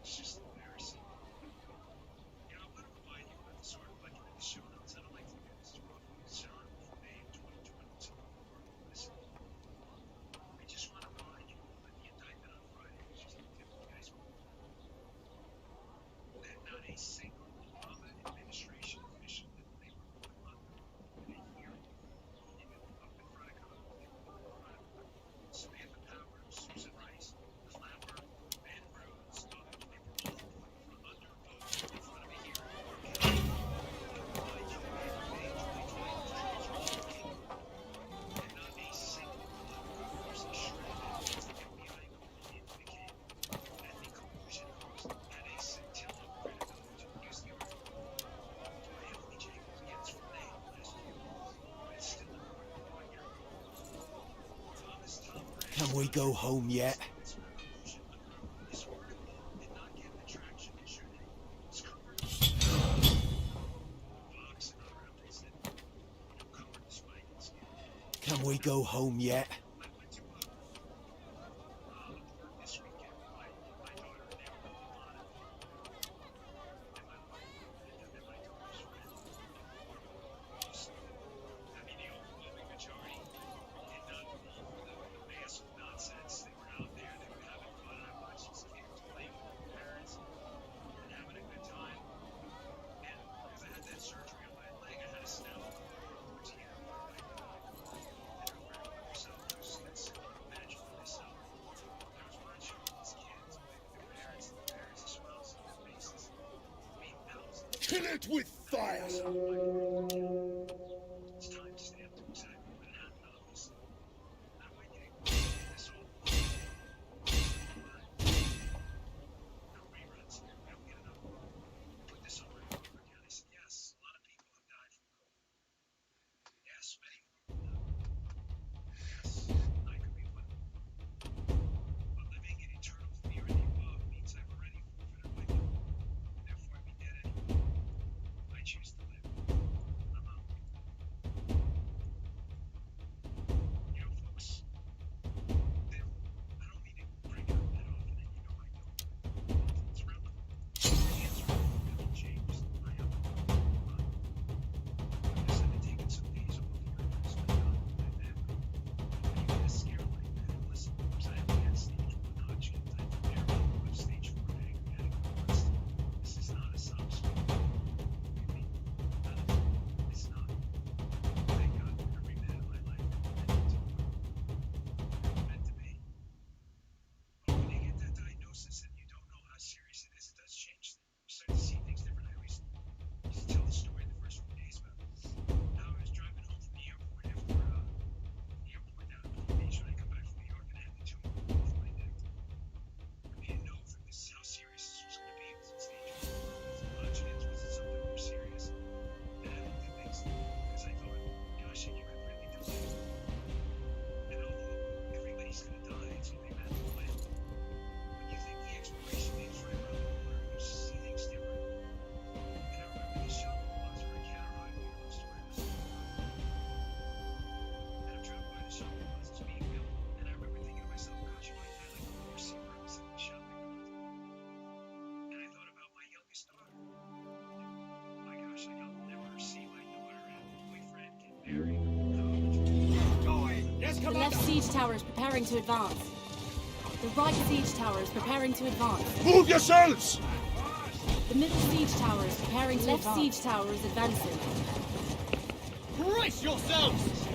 It's just embarrassing. You know, I want to remind you about the sort of like in the show notes. I don't like to do this. It's rough. It's started from May of 2022. Listen, I just want to remind you that the indictment on Friday was just a tip of the iceberg. That not a single Obama administration official that they were put under in a hearing, even up in front of Congress, they were put in front of Samantha Power, Susan Rice, Clapper, Ben Rhodes, others. They were all put under oath in front of a hearing. Okay? Remind you in May 2022, and not a single one was shredded as the FBI quickly indicated that the collusion host had a scintilla of credibility. Use the article. Anthony Jacobs gets from May last year, but it's still important to point out. Thomas Tom Brady. Can we go home yet? This revolution under this article did not get the traction it should have. It's covered Fox and other outlets that covered the spike in scandal. Can we go home yet? I went to work this weekend with my daughter and they were Lana and my wife and my daughter's friend. I mean, the overwhelming majority did not fall for the mass of nonsense. They were out there, they were having fun. I watched these kids playing with their parents and having a good time. And because I had that surgery on my leg, I had a snout towards here. And I wear yourself to see that similar imagine for myself. I was watching these kids play with their parents, and the parents are smiles on their faces. I mean, thousands. Kill it with fire! It's time to stand up to exactly what happened, obviously. I want you to get this all no reruns here. We don't get enough. Put this over and over again. I said, yes, a lot of people have died from COVID. Yes, many more will die. Yes, I could be one of them. But living in eternal fear of the above means I've already forfeited my life. Therefore, I'd be dead anyway. I choose to live. I'm out. You know, folks, I don't mean to bring it up that often, and you know I don't. It's relevant. The answer hasn't changed. I am I said I'd taken some days off here and spent time with my family. When you get a scare like that, listen, folks, I only had stage 1 Hodgkin's. I had barely stage 4 pancreatic cancer. This is not a sob story. It's not. Thank God for every minute of my life that meant to me. Meant to be. But when you get that diagnosis and you don't know how serious it is, it does change things. You start to see things differently. I used to tell the story the first few days about how I was driving home from the airport after the airport down in Palm Beach when I come back from New York and I had the tumor both my neck. We didn't know if this is how serious this was going to be. Was it stage 4? Was it Hodgkin's? Was it something more serious? And I didn't do things because I thought, gosh, you could really do it. And although everybody's going to die, it's only a matter of when. When you think the expiration date's right around the corner, you see things different. And I remember this shop in Boston, Counter Highway, close to where I was. And I'm driving by the shop in Boston, it's being built. And I remember thinking to myself, gosh, you might die like the North Sea where I was in the shopping mall. And I thought about my youngest daughter. My gosh, like I'll never see my daughter and boyfriend get married. Going! Yes, The Commander! left siege tower is preparing to advance. The right siege tower is preparing to advance. Move yourselves! The middle siege tower is preparing to advance. Left siege tower is advancing. Brace yourselves!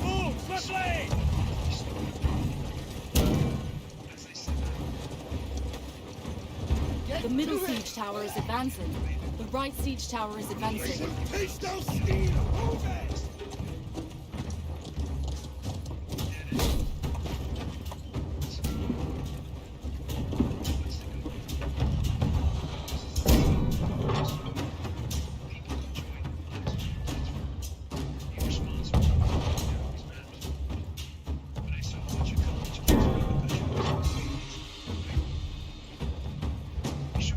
Move swiftly! The middle siege tower is advancing. The right siege tower is advancing. Taste our steel! Move it! Sure.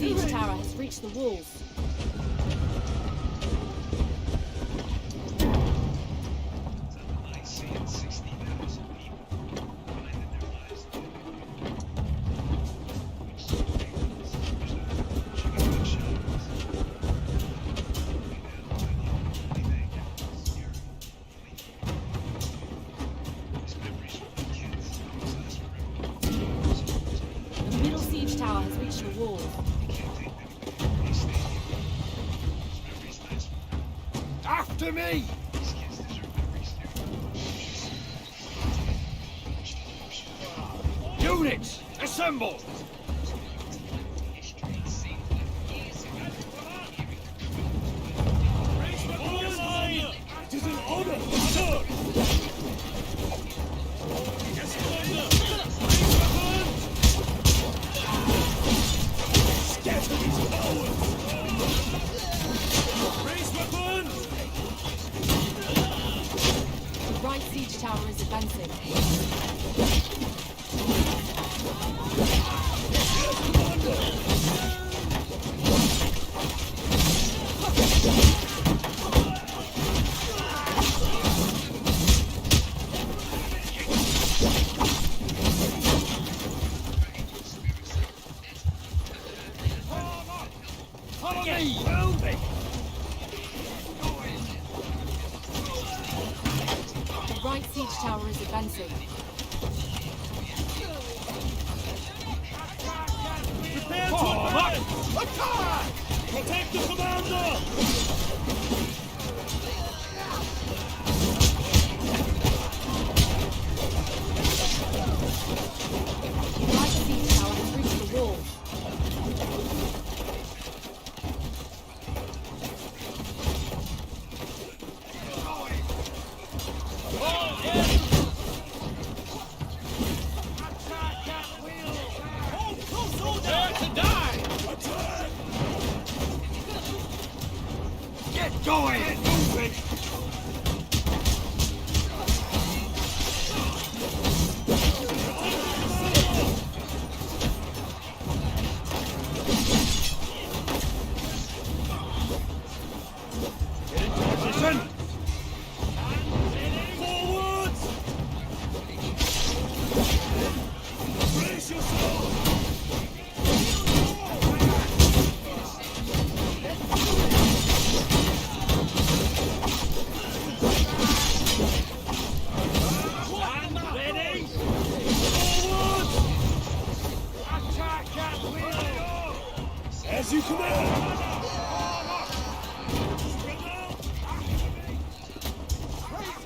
siege tower has reached the walls. The middle siege tower has reached the walls. After me! Units, assemble! It is an honor, sir! Yes, commander! Scatter these cowards! Raise weapons! The right siege tower is advancing. Follow me! Moving! The right siege tower is advancing. Prepare to advance! Attack! Protect the commander! The right siege tower has reached the walls. Dare to die! Get going! Get moving! Get into position! Forwards! Brace yourself! Ready? Forward! Attack at will! As you command!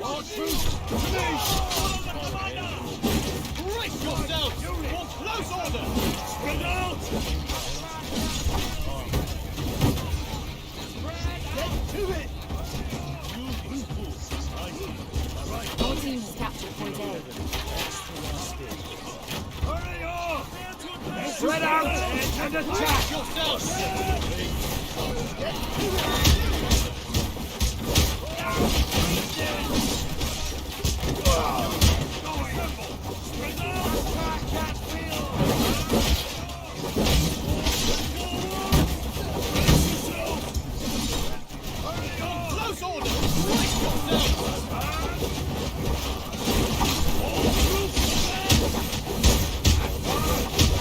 All troops, to me! Brace yourselves for close order! Spread out! Get to it! Our team has captured point A. Hurry up! Spread out and attack! Yourselves! Close order! Brace yourselves!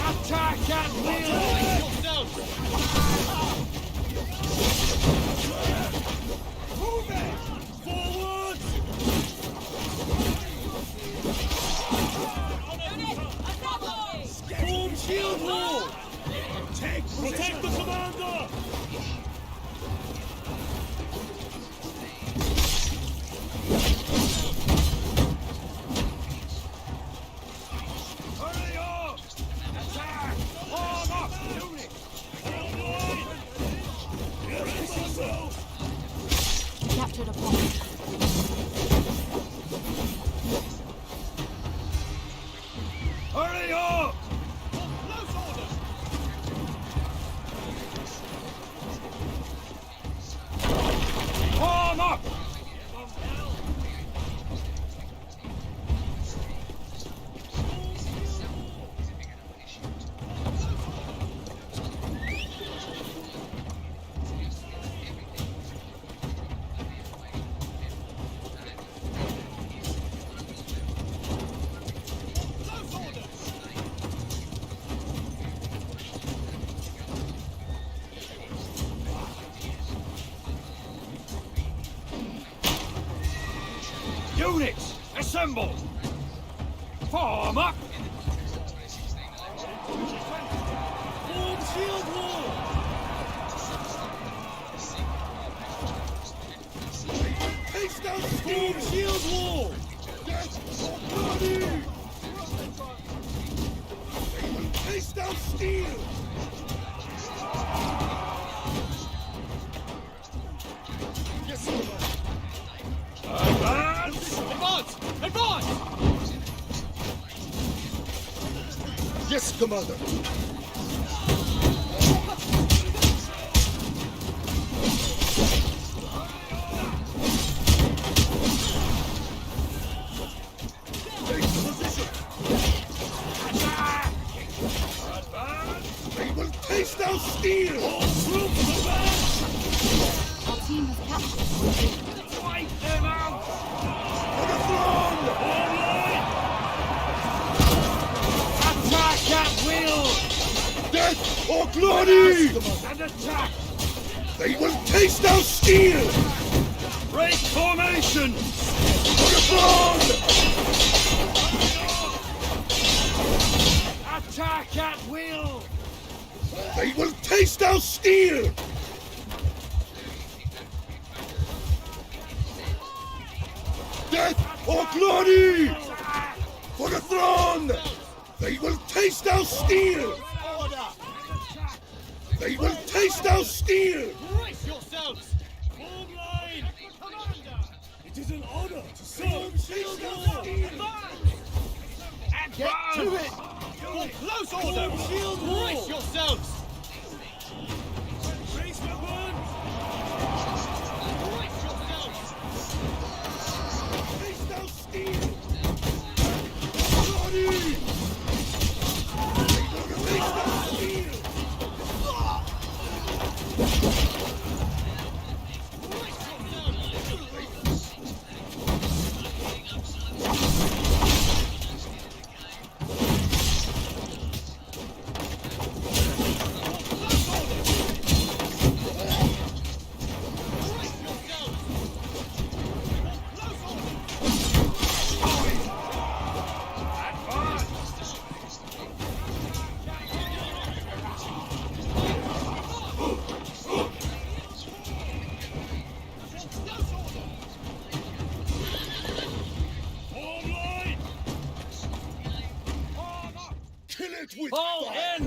Attack at will! Brace yourselves! Units, assemble! Form up! Form shield wall! Face down Form shield wall! Face down steel! Yes, sir. Advance! Advance! Advance! Yes, Commander. Take position. Attack! Advance! They will taste our steel! All troops advance! Our team has captured. Wipe them out! For the throne! All right! Attack at will! Death or glory! And attack! They will taste our steel! Break formation! For the throne! Attack at will! They will taste our steel! Death or glory! For the throne! They will taste our steel! They will taste our steel! Brace yourselves! Form line! Commander! It is an honor to serve shield wall! Get to it! For close order! Shield wall! Brace yourselves! Brace weapon! Brace yourselves! Taste our steel! Glory! They will taste our steel! Form line! Kill it with All fire! in!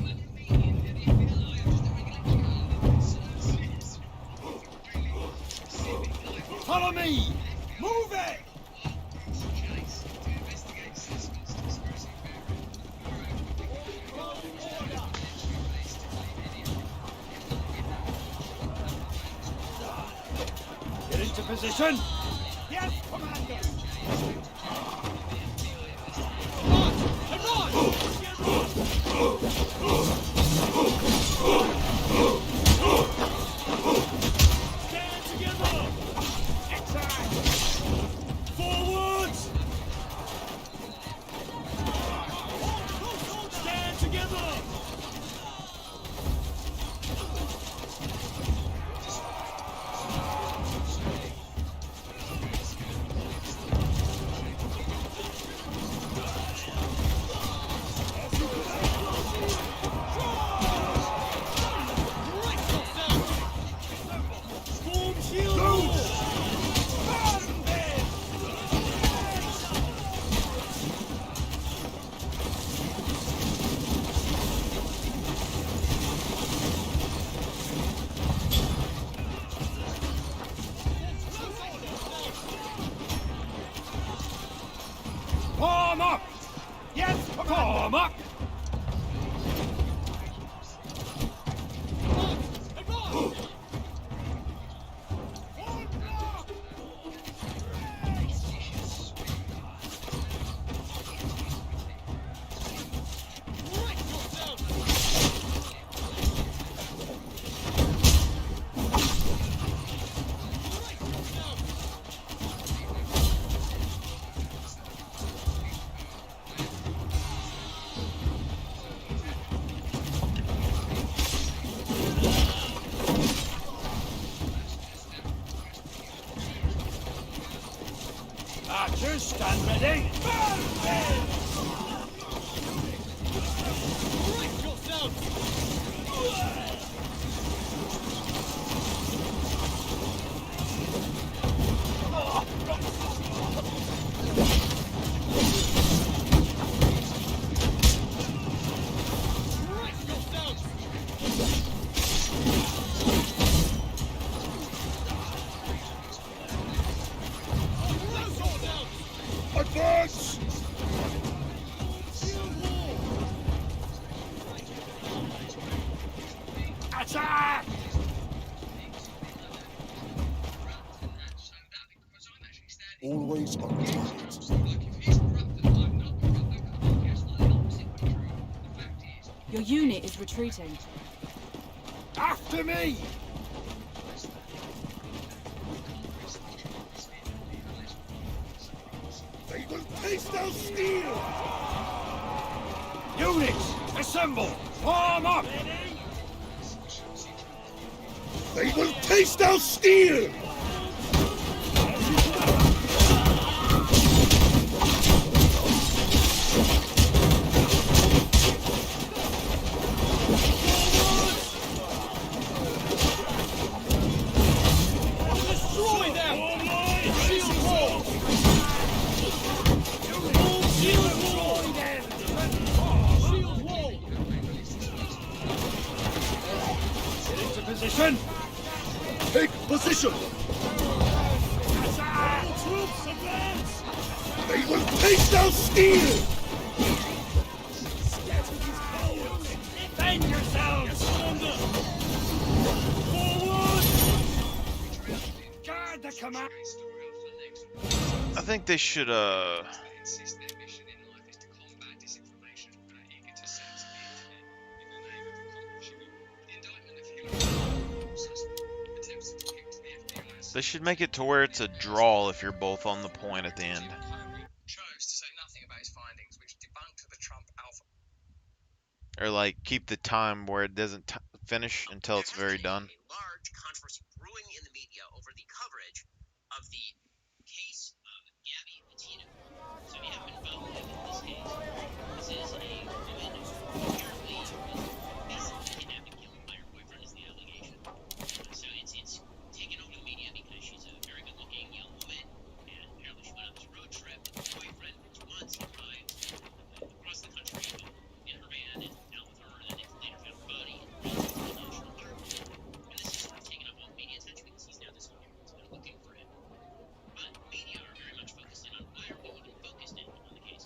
Follow me! Move it! Get into position! Yes, Commander! Stand together! Attack! Forwards! Stand together! Form shield wall! Form up! Yes, form up! Your unit is retreating. After me! They will taste our steel! Units, assemble! Form up! They will taste our steel! Destroy them! Shield wall! Shield wall! Shield wall! Get into position! Take position! All troops advance! They will taste our steel! Defend yourselves! Forward! Guard the command! I think they should Insist their mission in life is to combat disinformation and are eager to censor the internet in the name of accomplishing it. The indictment of Hillary attempts to depict the FBI they should make it to where it's a draw if you're both on the point at the end. chose to say nothing about his findings, which debunked the Trump alpha. Or like keep the time where it doesn't finish until it's very done. A large controversy brewing in the media over the coverage of the case of Gabby Petito. So if you haven't been following this case, this is a woman who apparently was basically kidnapped and killed by her boyfriend is the allegation. So it's taken over the media because she's a very good-looking young woman, and apparently she went on this road trip with her boyfriend for 2 months and rides across the country in her van and out with her, and then they later found her body in the National Park. And this is sort of taken up all the media attention because he's now disappeared. So they're looking for him. But media are very much focused in on why are we even focused in on the case?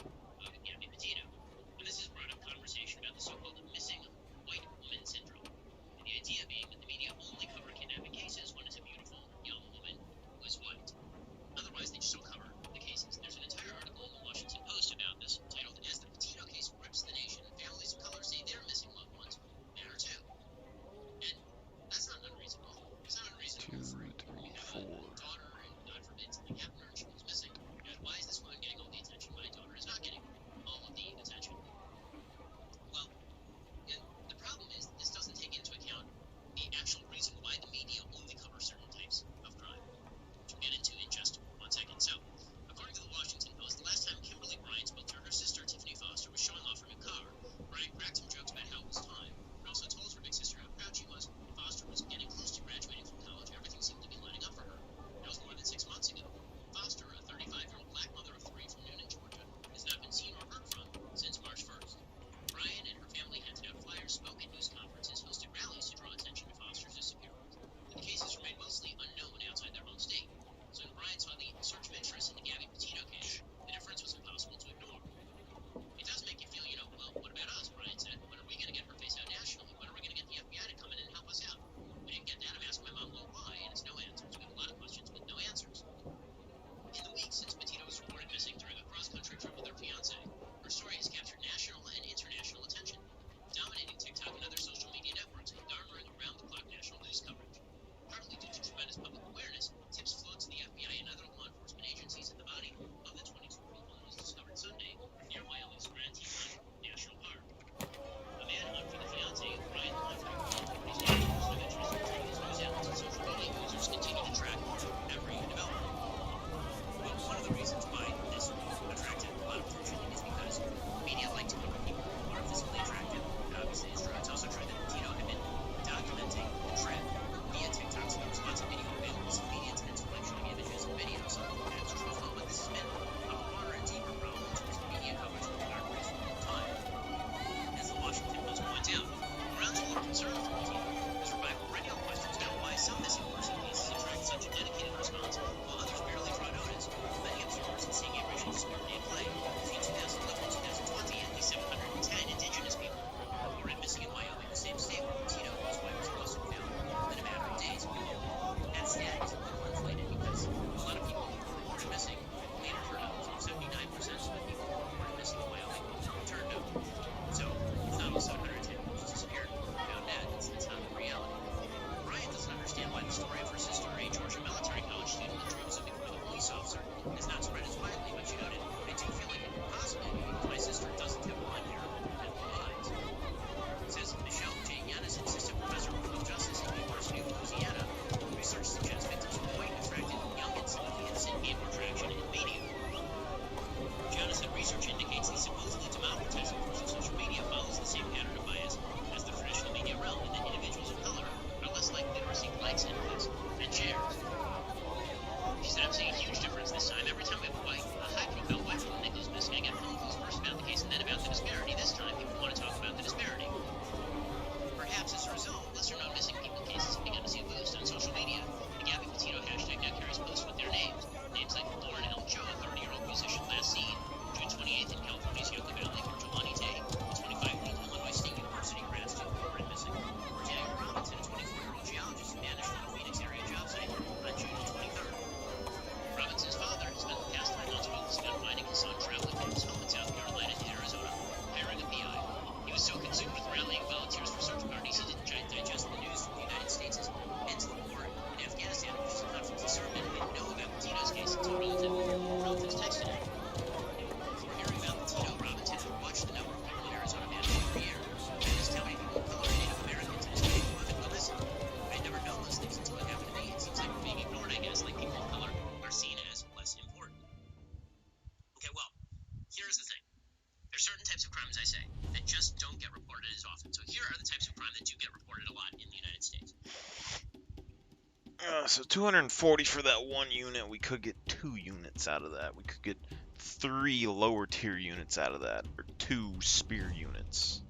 certain types of crime, as I say, that just don't get reported as often. So here are the types of crime that do get reported a lot in the United States. So 240 for that one unit. We could get 2 units out of that. We could get 3 lower tier units out of that, or 2 spear units.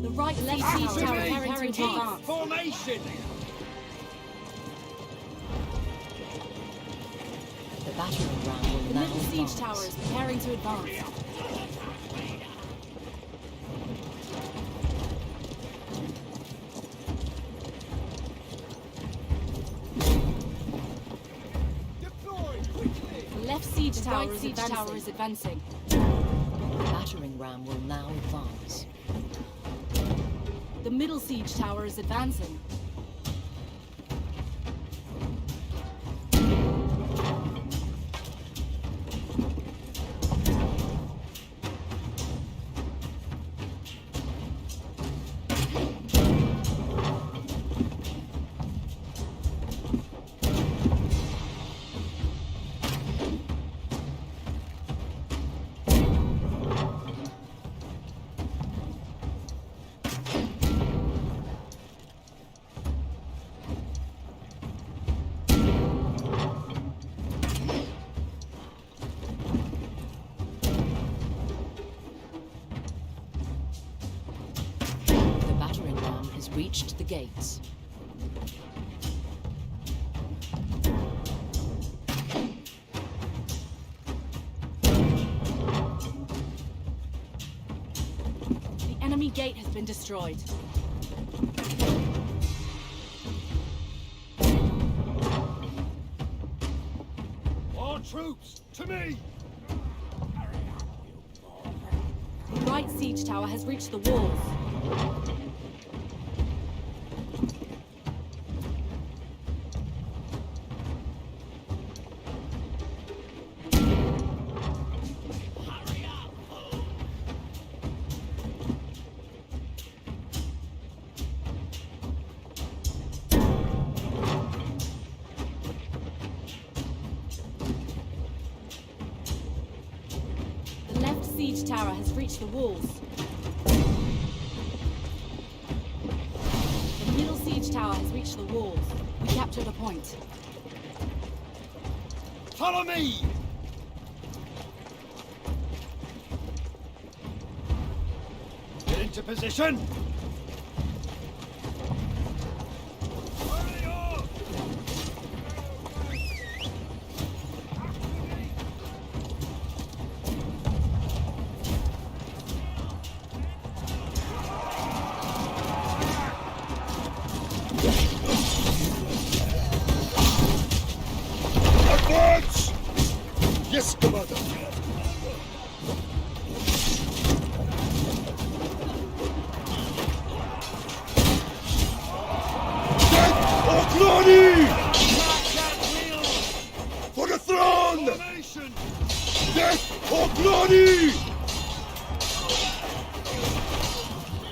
The right siege tower is preparing to advance. Formation! The battering ram will The now middle siege advance. tower is preparing to advance. Deploy quickly! The left siege tower is advancing. The battering ram will now advance. The middle siege tower is advancing. The battering ram has reached the gates. The enemy gate has been destroyed. All troops, to me! The right siege tower has reached the walls. The left siege tower has reached the walls. The middle siege tower has reached the walls. We captured a point. Follow me! Into position! Advance! Yes, Commander. Death or glory! For the throne! Formation! Death or glory!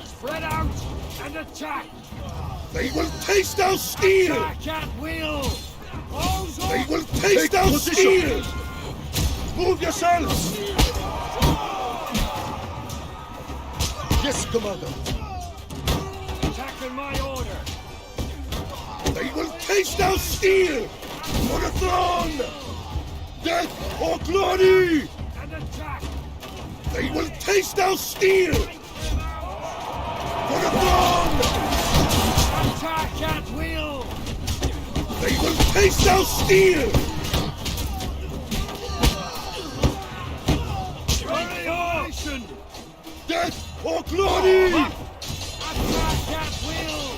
Spread out and attack! They will taste our steel! Attack at will! Close They up! will taste our steel! Move yourselves! Yes, Commander. Attack in my order! They will taste our steel! For the throne! Death or glory! And attack! They will taste our steel! For the throne! Attack at will! They will taste our steel! Formation! Death or glory! Attack at will!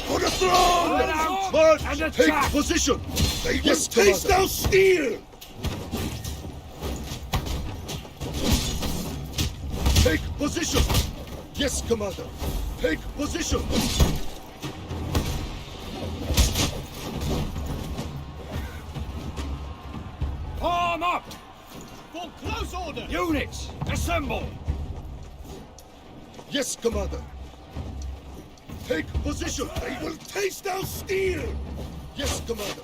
For the throne! Spread out March! and Take attack! position! They will taste our steel! Take position! Yes, Commander! Take position! Form up! For close order! Units, assemble! Yes, Commander! Take position! They will taste our steel! Yes, Commander!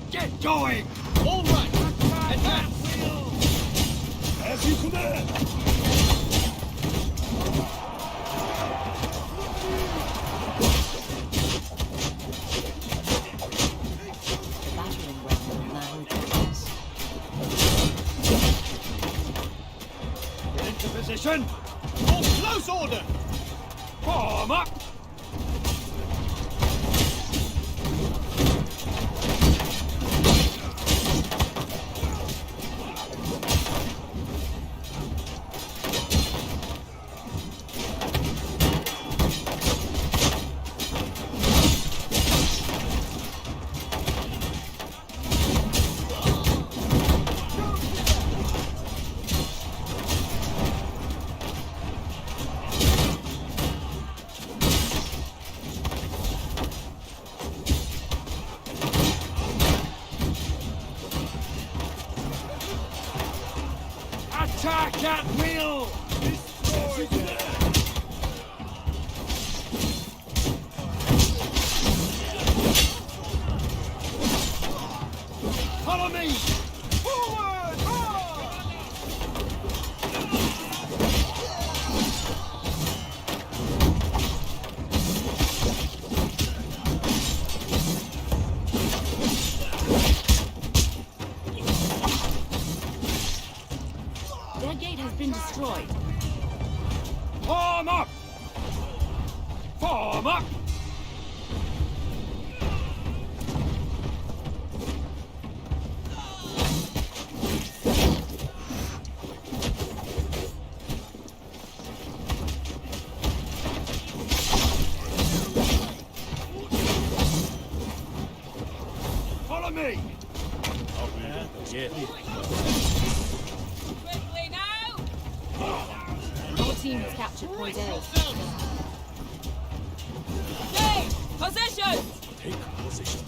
Get going! All right! Attack at will! As you command! The battering ram will now advance. Into position! For close order! Form up! Attack at will! Follow me! Forward! Their gate has been destroyed. Form up! Form up! Follow me! Quickly now! Your team has captured point A. Stay! Position! Take position.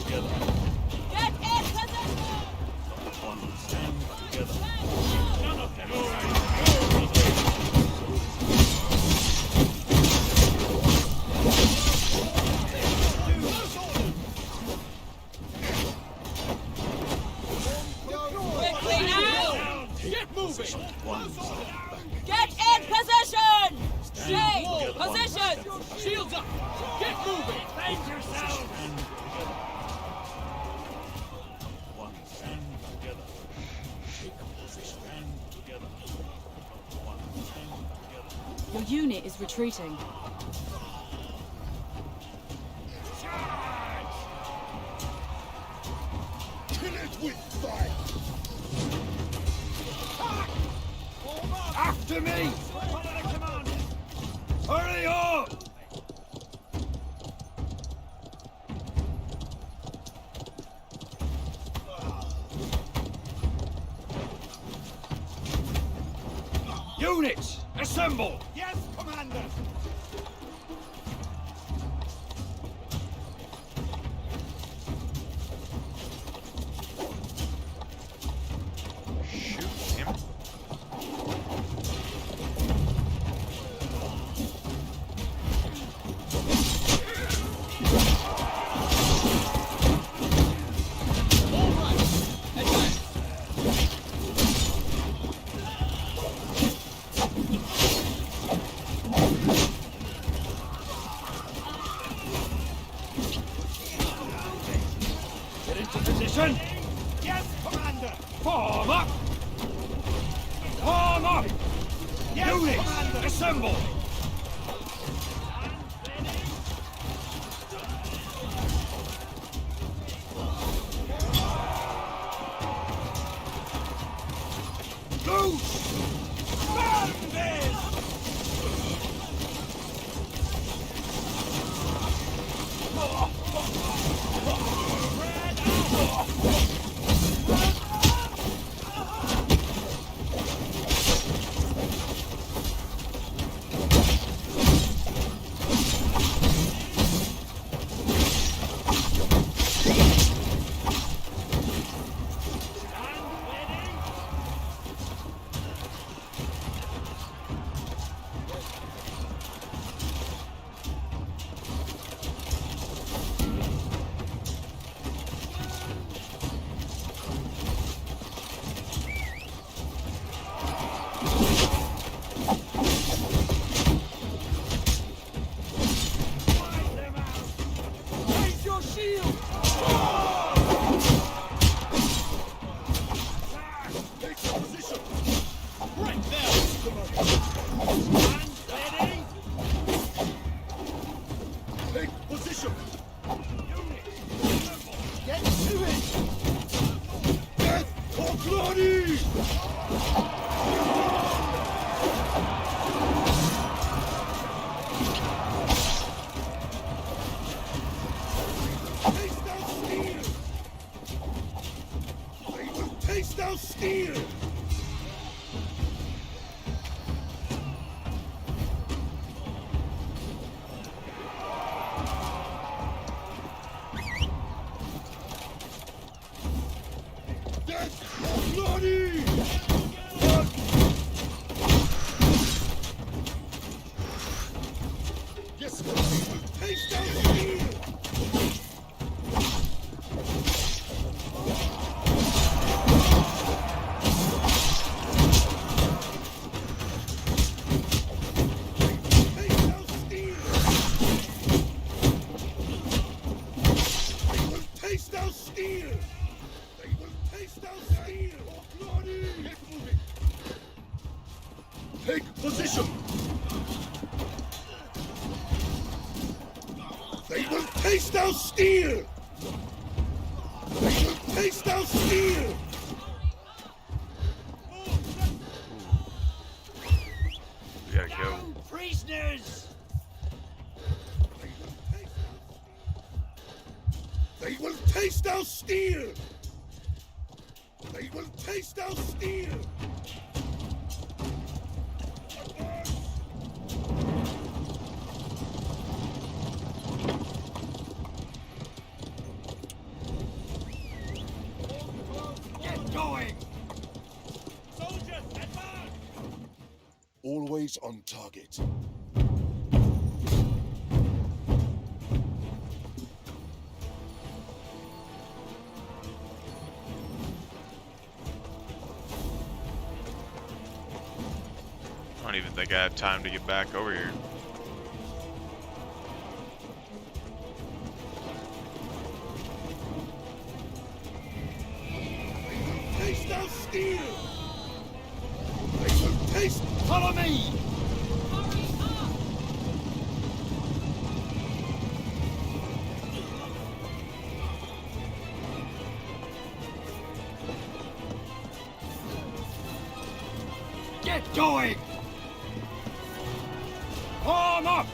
Together. Get in position! Stand together. Quickly now! Get moving. One side back. Get in position! Stay! Together. Position! Shields up. Get moving. Save yourselves! unit is retreating. Kill it with fire! After me! Follow the command! Hurry up! Units, assemble! Yes, Commander! Shoot him. Get into position! Yes, Commander! Form up! Form up! Yes, Units, Commander! assemble! Loose! Raise your shield! Take position! Right there! And ready! Take position! Get to it! Death or glory! Taste our steel! They will taste our steel! Death or glory! Yes, they will taste our steel! Taste our steel! They will taste our steel! They will taste our steel! Oh, glory! Get moving! Take position! They will taste our steel! They will taste our steel! We gotta go. Prisoners! They will taste our steel! They will taste our steel! Get going! Soldiers, advance! Always on target. I don't even think I have time to get back over here. Taste our steel! They will taste. Follow me! Get going! Form up!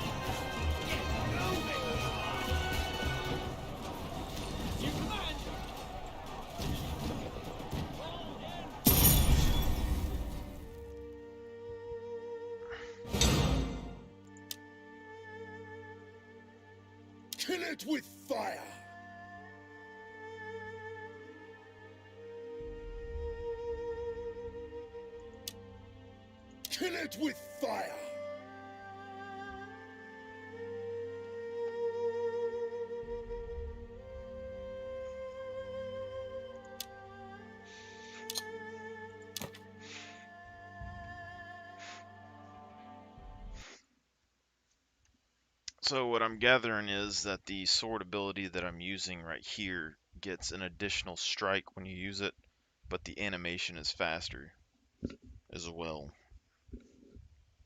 Kill it with fire! Kill it with fire! So what I'm gathering is that the sword ability that I'm using right here gets an additional strike when you use it, but the animation is faster as well,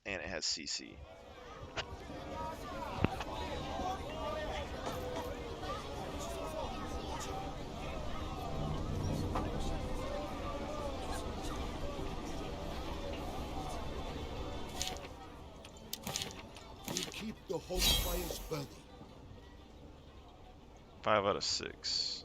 and it has CC. We keep the home fires burning. 5 out of 6.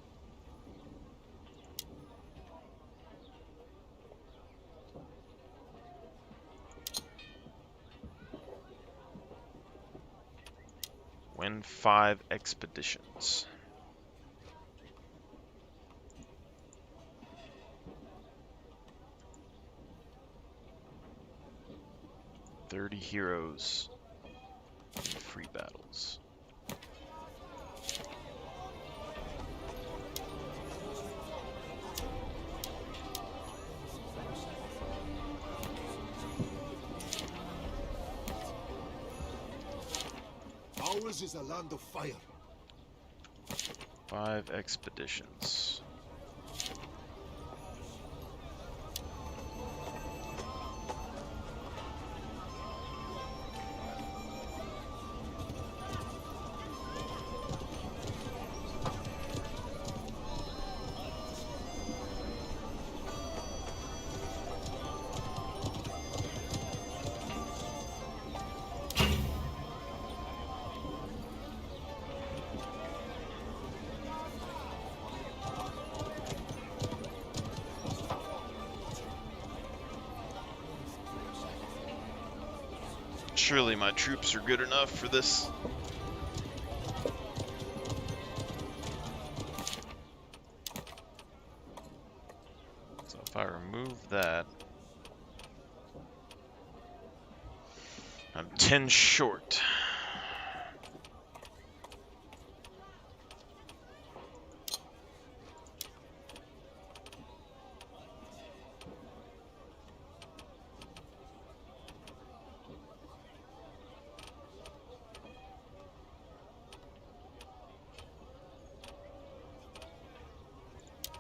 Win 5 expeditions. "30 heroes in free battles." Ours is a land of fire. 5 expeditions. Surely my troops are good enough for this. So if I remove that, I'm 10 short.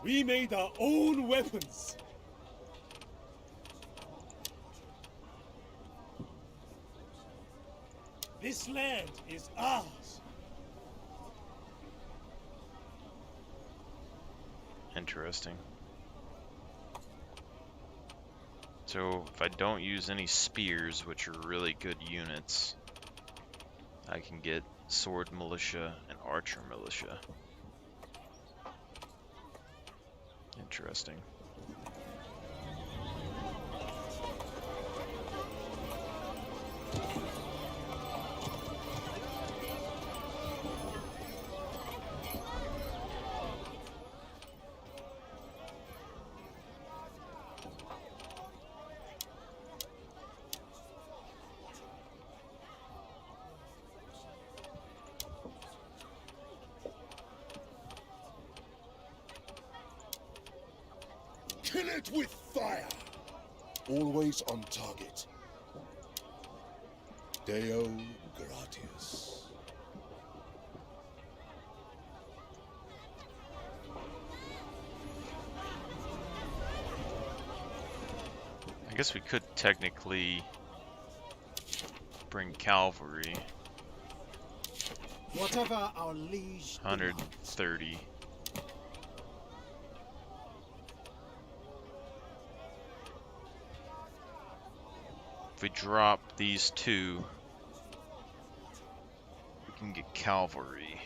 We made our own weapons. This land is ours. Interesting. So if I don't use any spears, which are really good units, I can get sword militia and archer militia. Interesting. Kill it with fire! Always on target. Deo gratias. I guess we could technically bring cavalry. Whatever our liege 130. If we drop these two, we can get cavalry.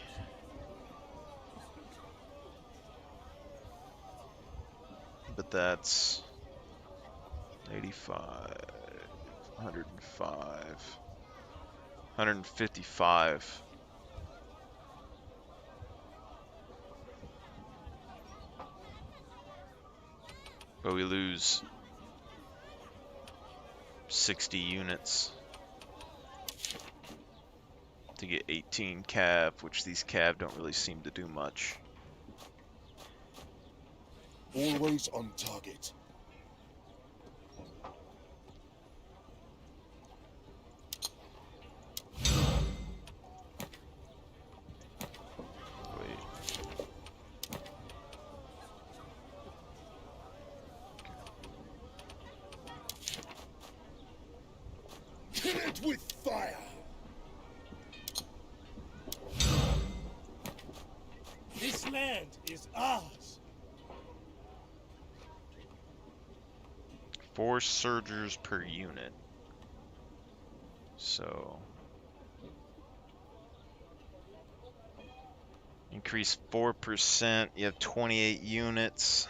But that's 85, 105, 155. But we lose 60 units to get 18 cav, which these cav don't really seem to do much. Always on target. Wait. Kill it with fire. This land is ours. 4 surgers per unit. So increase 4%, you have 28 units.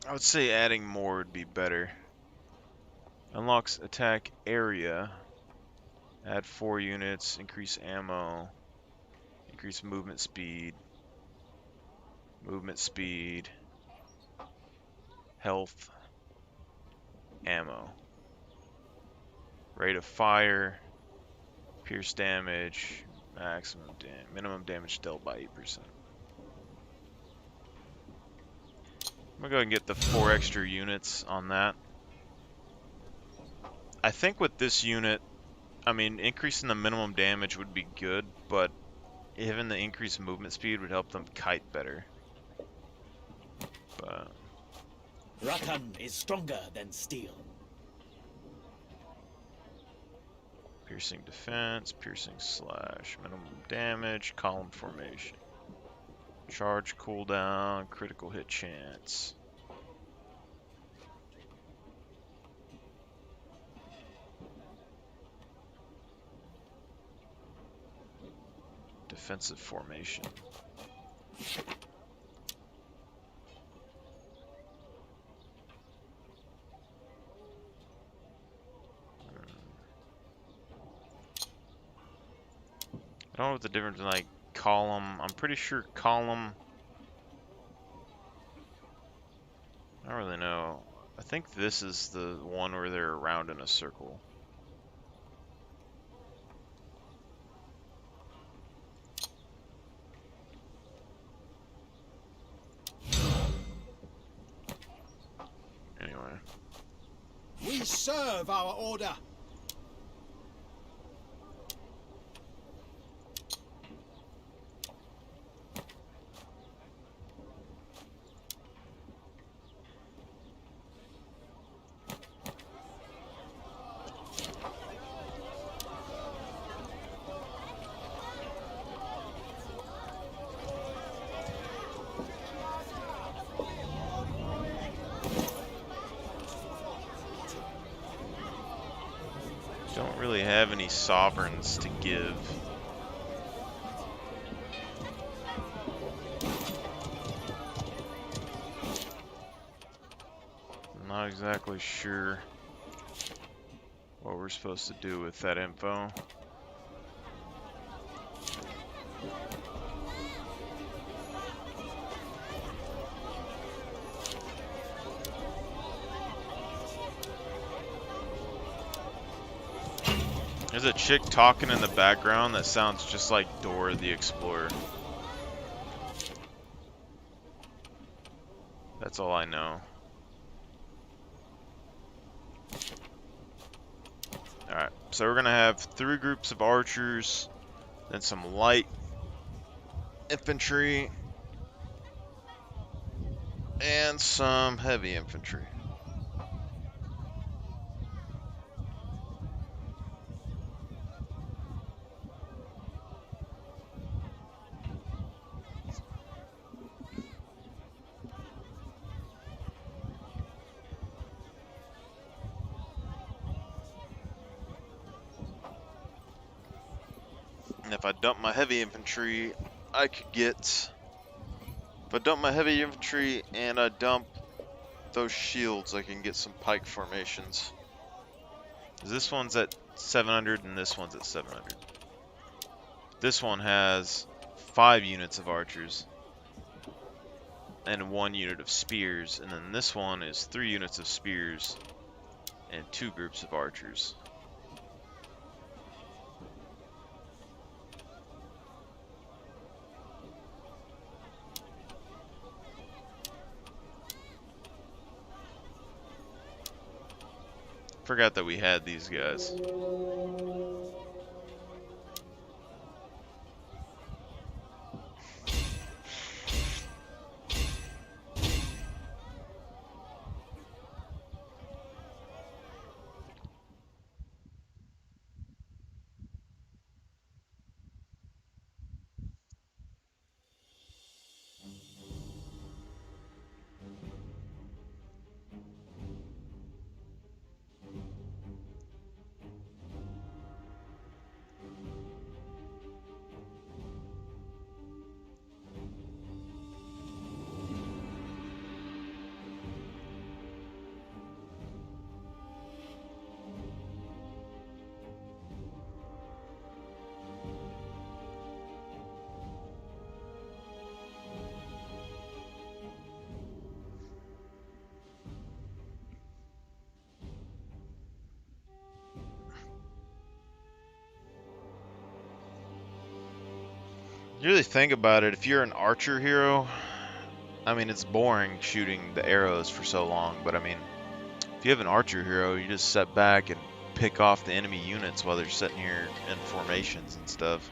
I would say adding more would be better. Unlocks attack area. Add 4 units, increase ammo, increase movement speed, health, ammo. Rate of fire, pierce damage, minimum damage dealt by 8%. I'm gonna go ahead and get the 4 extra units on that. I think with this unit, I mean, increasing the minimum damage would be good, but even the increased movement speed would help them kite better. But Rakan is stronger than steel. piercing defense, piercing slash, minimum damage, column formation, charge cooldown, critical hit chance. Defensive formation. I don't know what the difference in like column. I'm pretty sure column. I don't really know. I think this is the one where they're around in a circle. Anyway. We serve our order. Don't really have any sovereigns to give. I'm not exactly sure what we're supposed to do with that info. There's a chick talking in the background that sounds just like Dora the Explorer. That's all I know. Alright, so we're gonna have 3 groups of archers, then some light infantry, and some heavy infantry. if I dump my heavy infantry, I could get... If I dump my heavy infantry and I dump those shields, I can get some pike formations. This one's at 700 and this one's at 700. This one has 5 units of archers and 1 unit of spears, and then this one is 3 units of spears and 2 groups of archers. Forgot that we had these guys. You really think about it, if you're an archer hero, I mean, it's boring shooting the arrows for so long, but I mean, if you have an archer hero, you just sit back and pick off the enemy units while they're sitting here in formations and stuff.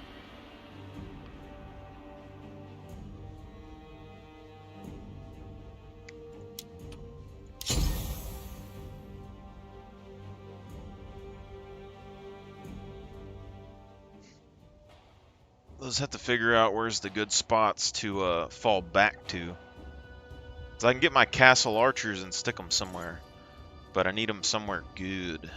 We'll just have to figure out where's the good spots to fall back to. So I can get my castle archers and stick them somewhere, but I need them somewhere good.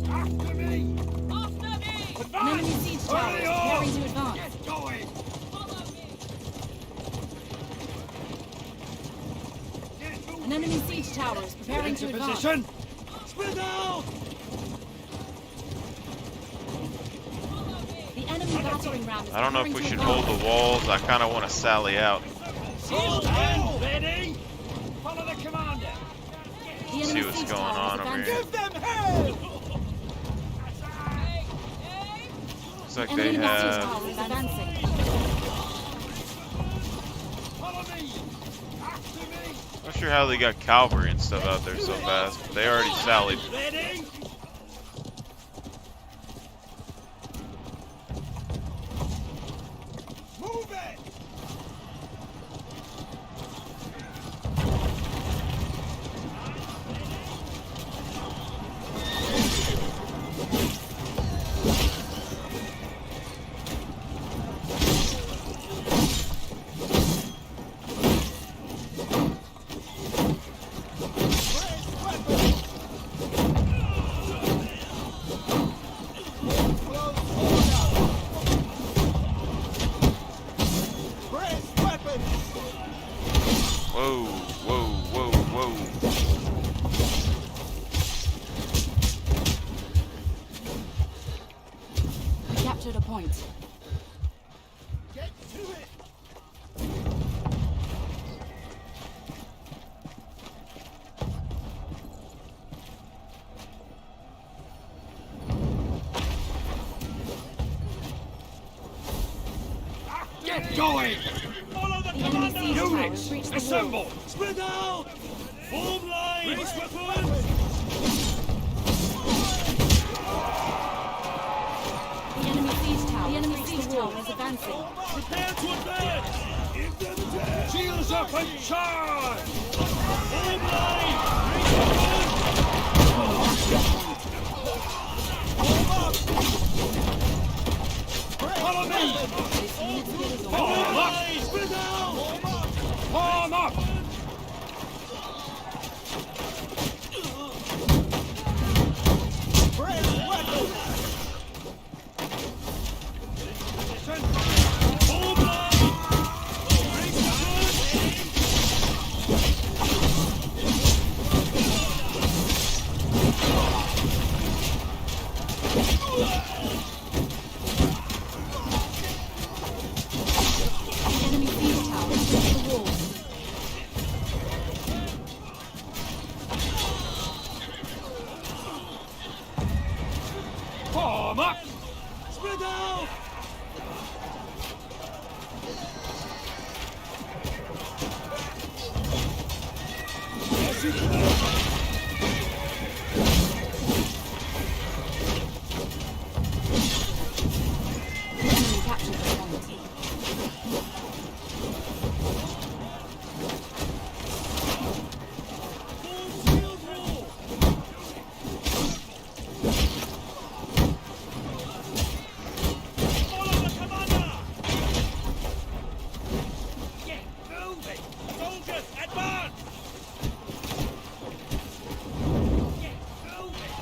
After me! An enemy siege tower is preparing to advance. Get going! An enemy siege tower is preparing to advance. Position! Spread out! The enemy battering ram is I don't know if we preparing should to hold advance. the walls. I kind of want to sally out. Stand ready! Follow the commander! The See enemy what's siege going tower on is over advancing. here. Give them hell! Looks like Enemy they siege have... tower is advancing. Follow me! After me! Not sure how they got cavalry and stuff out there so fast, but they already sallied. Ready? Move it! Whoa, whoa, whoa, whoa. Captured a point. Get to it! Get going! Follow the The enemy siege tower has Units, reached the wall. assemble! Spread out! Form line! Raise weapons! The enemy siege tower is advancing. Prepare to advance! Give them death! Shields up and charge! Form line! Raise weapons! Follow Follow me! This unit's skill is Form up! Form up! enemy siege tower against the walls. Form up! Spread out! Enemy captured the point. Follow the commander! Get moving! Soldiers, advance! Get moving!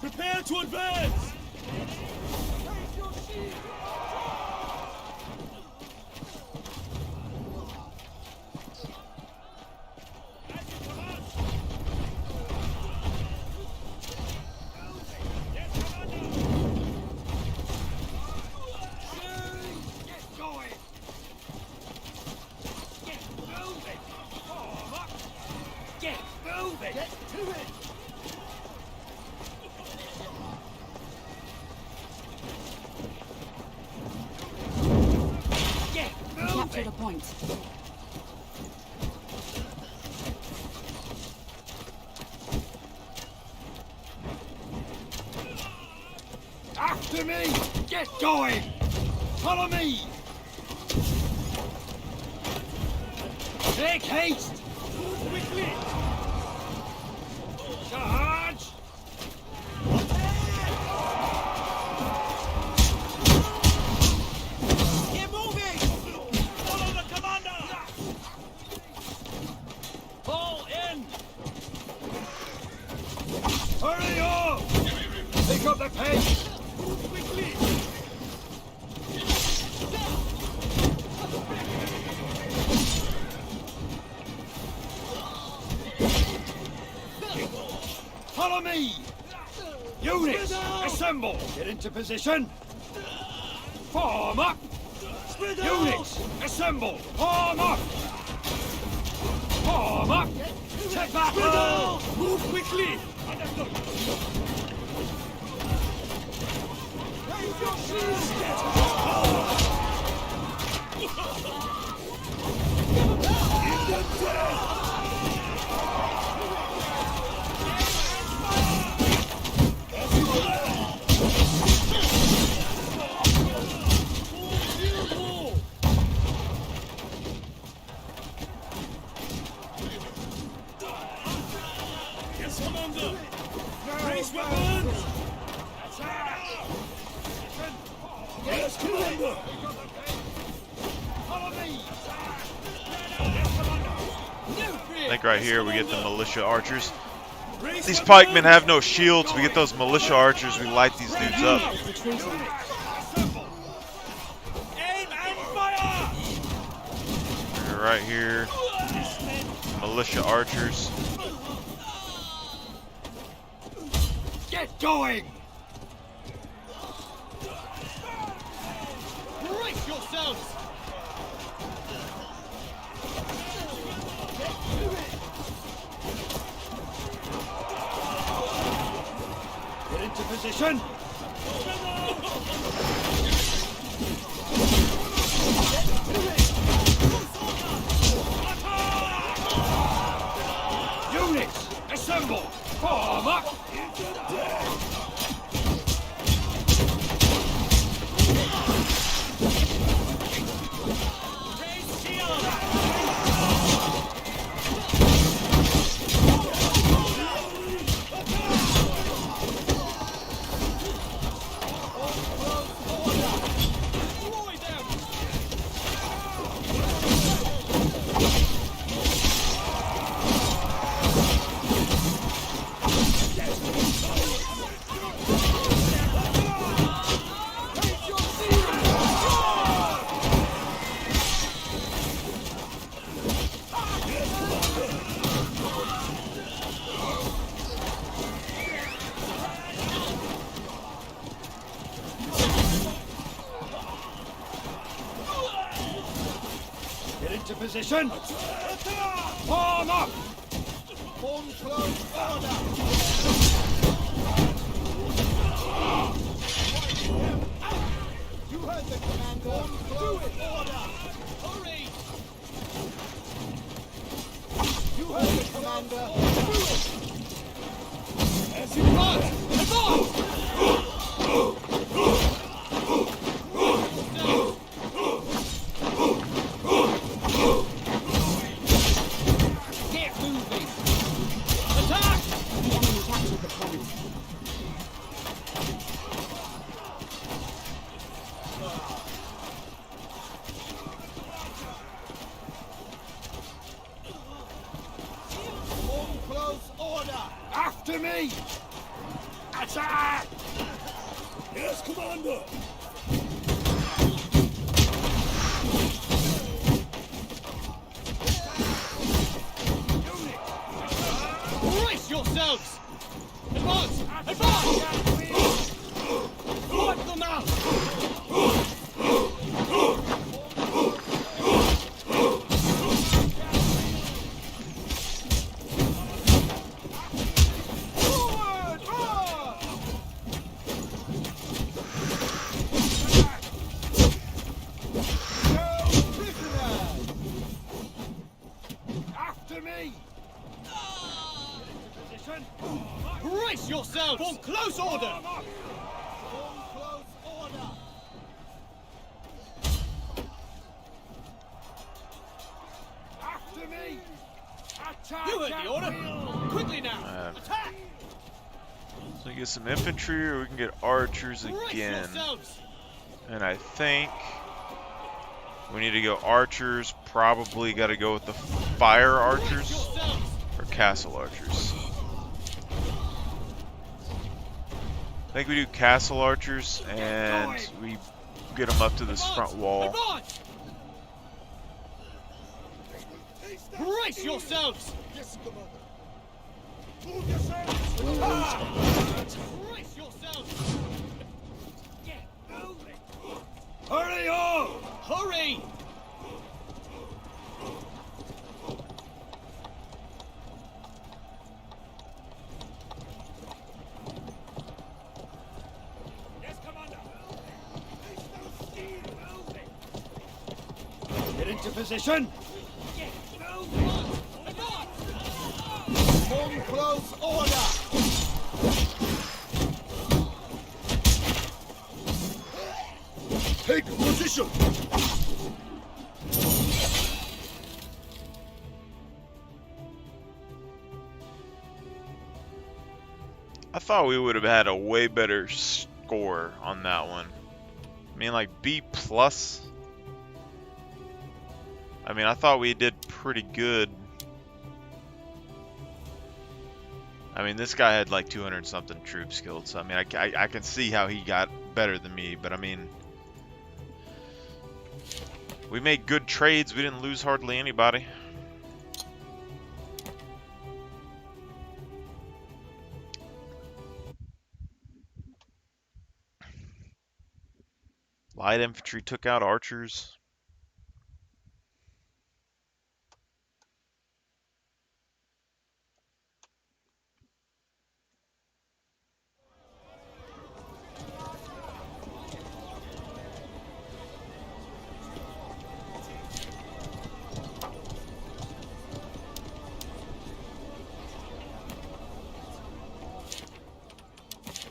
Prepare to advance! Get going! Get moving! Form up! Get moving! Get to it! Get Captured a point. After me! Get going! Follow me! Make haste! quickly! Charge! Get moving! Follow the commander! Fall in! Hurry up! Pick up the pace! Quickly! Follow me! Units, assemble! Get into position! Form up! Units, assemble! Form up! Form up! Take battle! Move quickly! Yes, Commander! Raise weapons! Yes, Commander! Follow me! I think right here we get the militia archers. These pikemen have no shields. We get those militia archers. We light these dudes up. Retreating. Aim and fire! We're right here, militia archers. Get going! Brace yourselves! Get into position! Units, assemble! Form up! Raise shield! position! Form up! Form close order! You heard the commander! Form close order! Hurry! You heard the commander! Do it! As you want! Advance! Get moving! Attack! The enemy captured the point. Form close order! After me! Attack! Yes, Commander! Brace yourselves! Advance! Advance! Wipe them out! Forward! March! No prisoners! After me! Position! Brace yourselves! For close order! Form up! Form close order! After me! Attack! You heard at the order! will. Quickly now! Attack! So we get some infantry, or we can get archers Brace again. yourselves! And I think we need to go archers. Probably got to go with the fire Brace archers yourselves! or castle archers. I think we do castle archers and we get them up to this front wall. Advance! Brace yourselves! Yes, Commander! Move yourselves! Brace yourselves! Get moving! Hurry on! Hurry! Yes, Commander! Get into position! Get moving! Advance! Form close order! Take position! I thought we would have had a way better score on that one. I mean, like B plus. I mean, I thought we did pretty good. I mean, this guy had like 200 something troops killed, so I mean, I can see how he got better than me, but I mean, we made good trades. We didn't lose hardly anybody. Light infantry took out archers.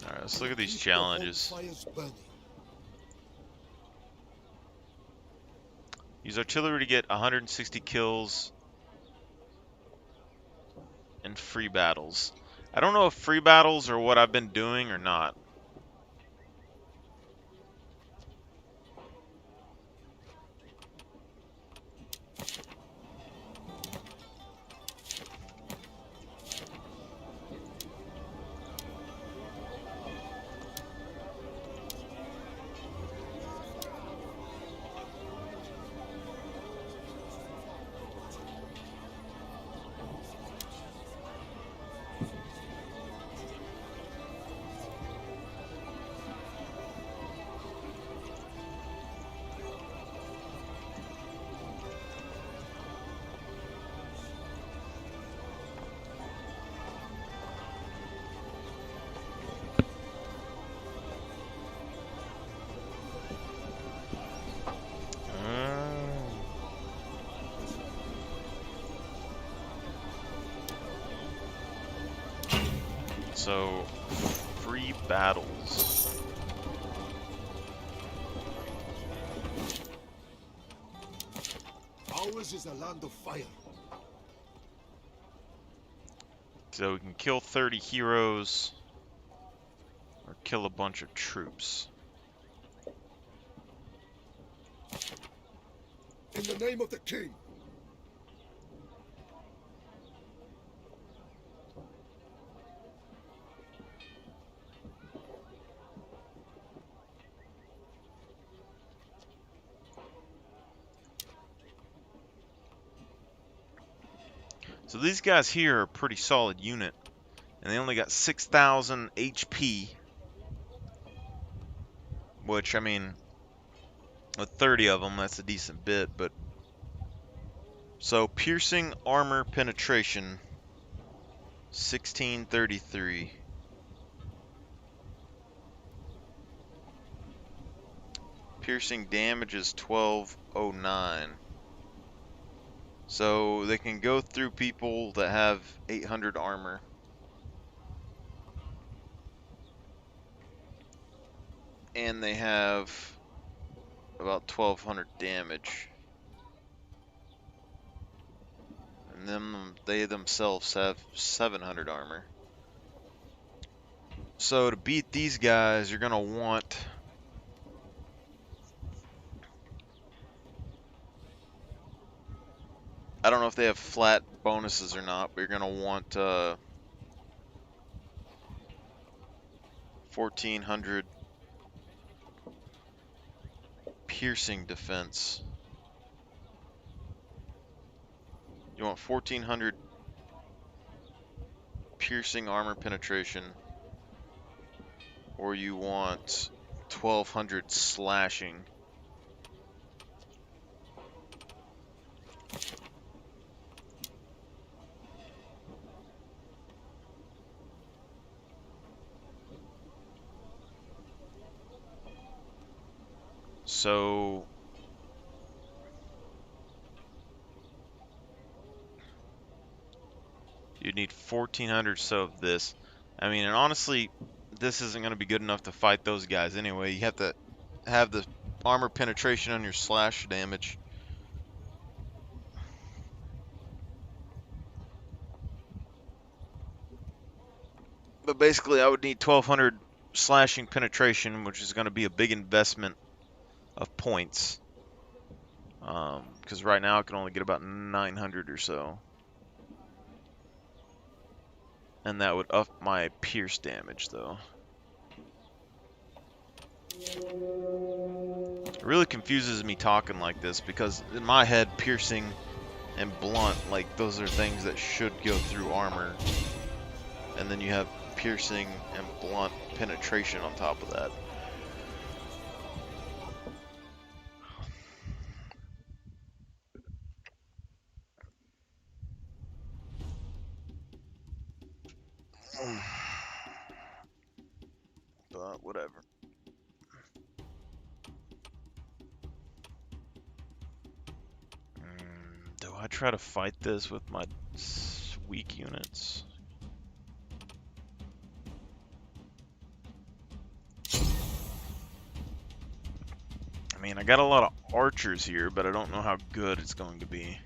Alright, let's look at these challenges. Fires burning. Use artillery to get 160 kills in free battles. I don't know if free battles are what I've been doing or not. So, free battles. Ours is a land of fire. So we can kill 30 heroes or kill a bunch of troops. In the name of the king. So these guys here are a pretty solid unit, and they only got 6,000 HP, which, I mean, with 30 of them, that's a decent bit, but... So, piercing armor penetration, 1633. Piercing damage is 1209. So they can go through people that have 800 armor. And they have about 1200 damage. And they themselves have 700 armor. So to beat these guys, you're gonna want... I don't know if they have flat bonuses or not, but you're gonna want 1400 piercing defense. You want 1400 piercing armor penetration, or you want 1200 slashing. So you'd need 1400 so of this. I mean, and honestly, this isn't going to be good enough to fight those guys anyway. You have to have the armor penetration on your slash damage. But basically, I would need 1200 slashing penetration, which is going to be a big investment of points. Because right now I can only get about 900 or so. And that would up my pierce damage, though. It really confuses me talking like this, because in my head, piercing and blunt, like, those are things that should go through armor. And then you have piercing and blunt penetration on top of that. But whatever. Do I try to fight this with my weak units? I mean, I got a lot of archers here, but I don't know how good it's going to be.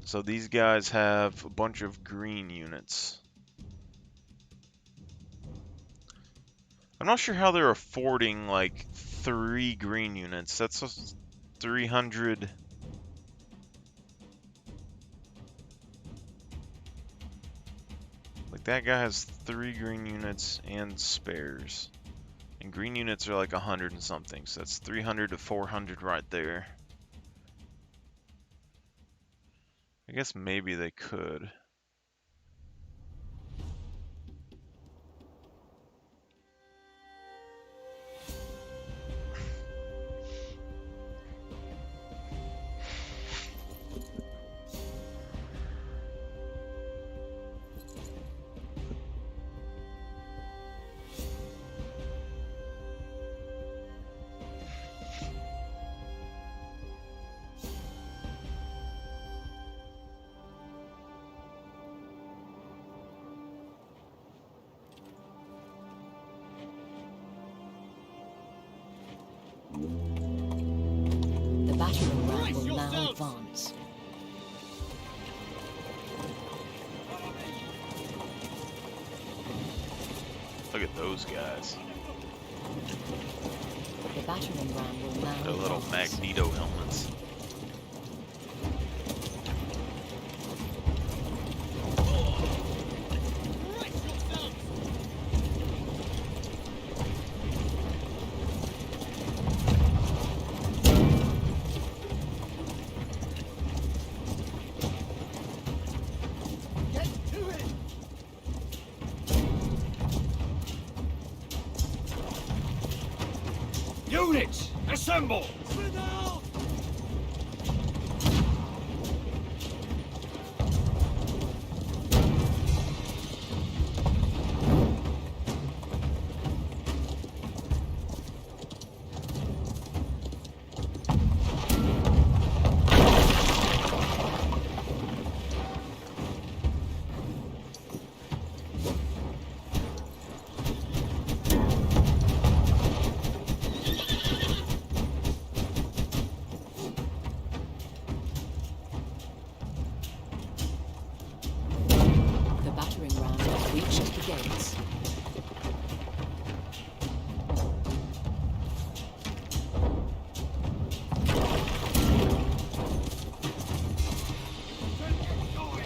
So these guys have a bunch of green units. I'm not sure how they're affording like 3 green units. That's 300. Like that guy has 3 green units and spares. And green units are like 100 and something. So that's 300 to 400 right there. I guess maybe they could. now advance. Look at those guys. The battering ram will now Their little advance. Magneto helmets. Get to it! Units, assemble! Spread out! The battering ram has reached the gates.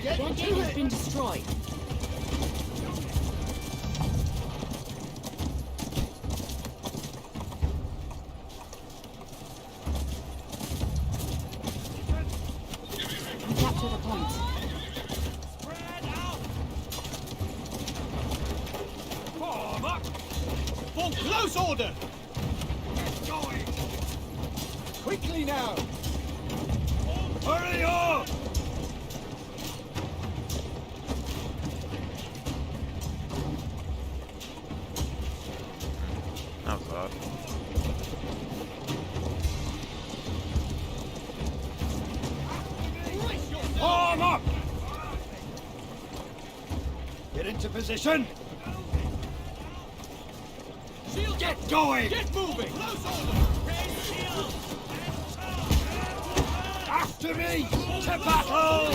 Get Their to gate has it! been destroyed. We capture the point. Spread out! Form up! For close order! Get going! Quickly now! Hurry up! That was odd. Form up! Get into position! Shield Get going! Get moving! Close order! After me! To battle!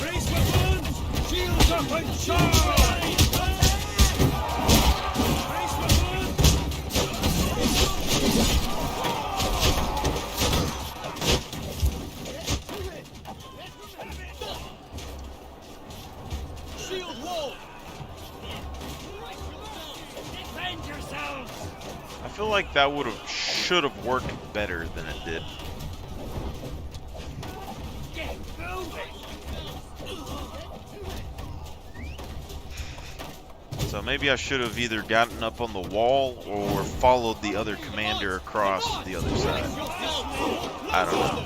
Raise weapons! Shields up and charge! Raise weapons! Shield wall! Defend yourselves! I feel like that should have worked better than it did. Get moving! So maybe I should have either gotten up on the wall or followed the other commander across to the other side. I don't know.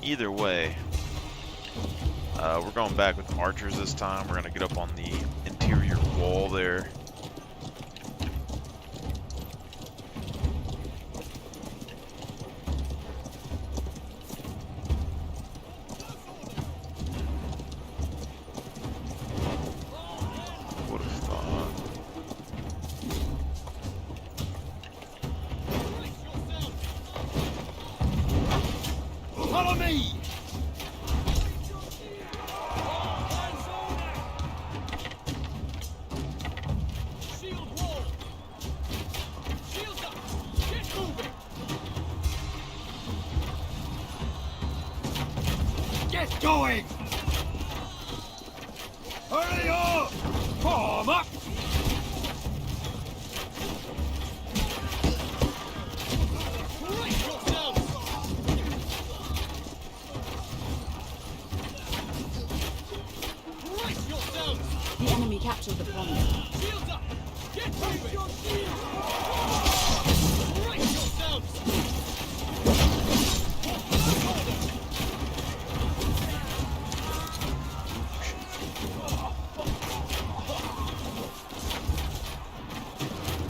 Either way, we're going back with archers this time. We're going to get up on the interior wall there. Would have thought. Follow me! Shield wall! Shields up! Get moving! Get going! Hurry up! Form up! Brace yourselves! Brace yourselves! The enemy captured the point. Shields up! Get moving! Brace yourselves!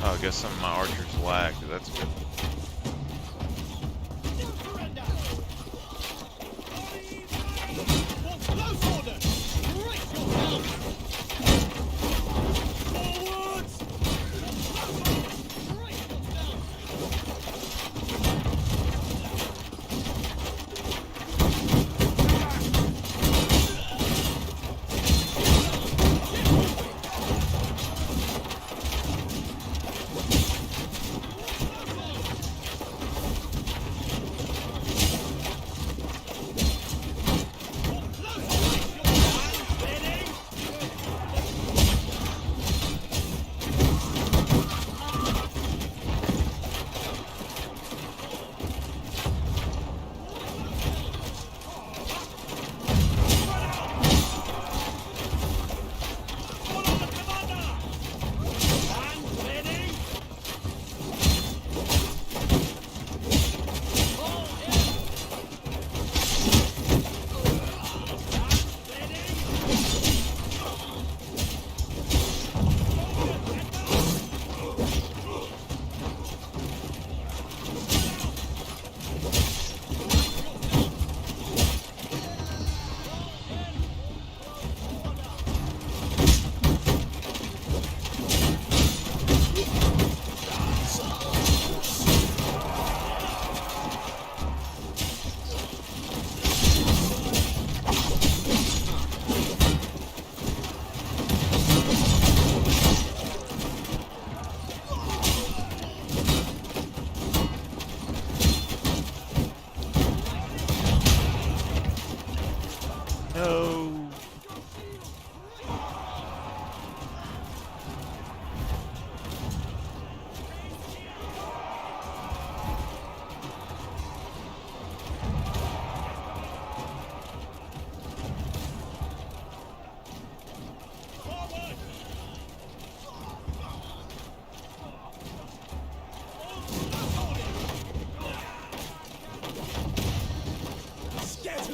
Oh, I guess some of my archers lagged. That's good.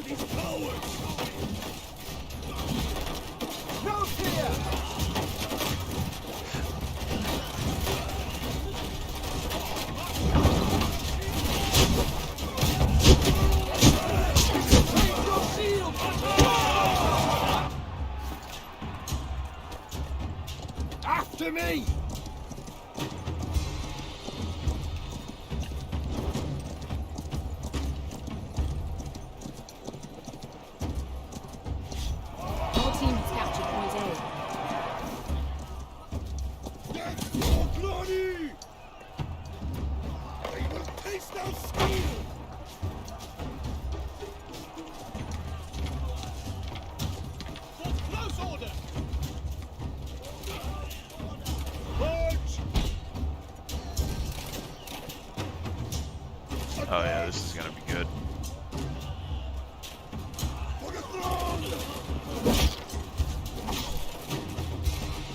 These cowards! No fear! Raise your shield! After me! Our team has captured point A. Death or glory! They will taste our steel! For close order! March! Oh yeah, this is gonna be good. For the throne!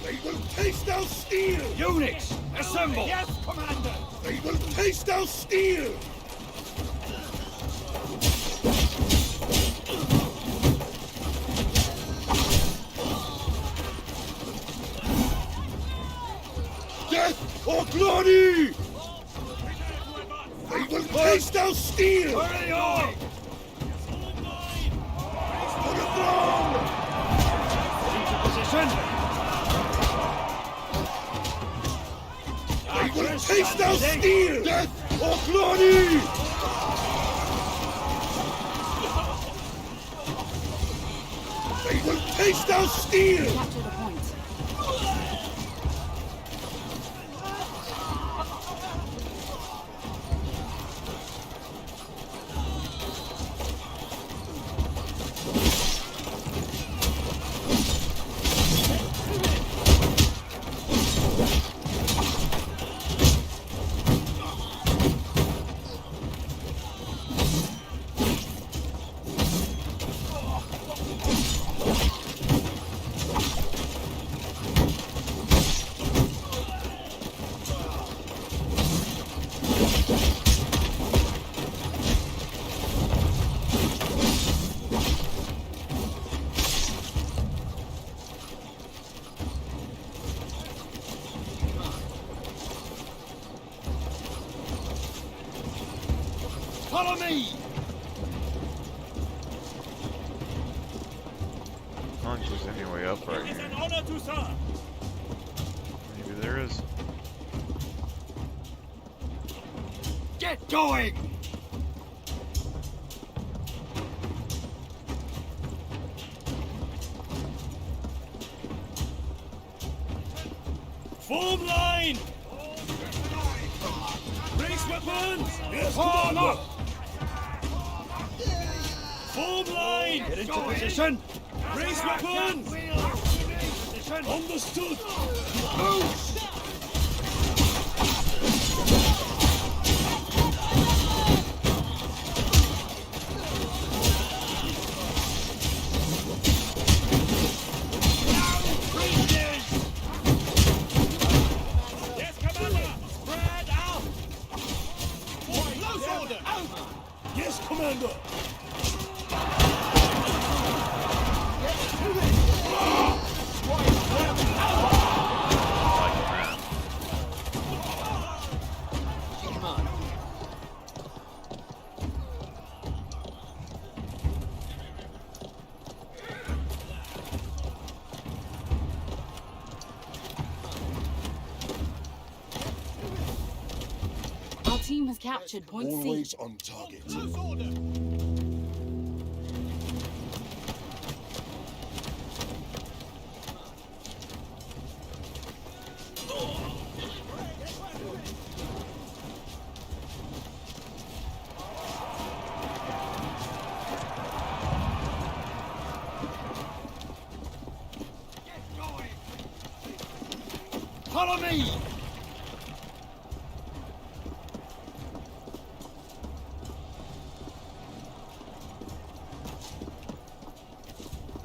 They will taste our steel! Units, assemble! Yes, Commander! They will taste our steel! Death or glory! They will taste our steel! Hurry on! For the throne! Into position! They will taste our steel! Death or glory! They will taste our steel! Capture the point. Follow me! I don't think there's any way up right It is here. an honor to serve! Maybe there is. Get going! Form line! Raise weapons! Yes, Form Commander! up! Form line! Get into position! Raise weapons! Position! Understood! Move! Yes, Commander! Spread out! Close order! Yes, Commander! Like that. Our team has captured point C. Always on target. Close order! Follow me!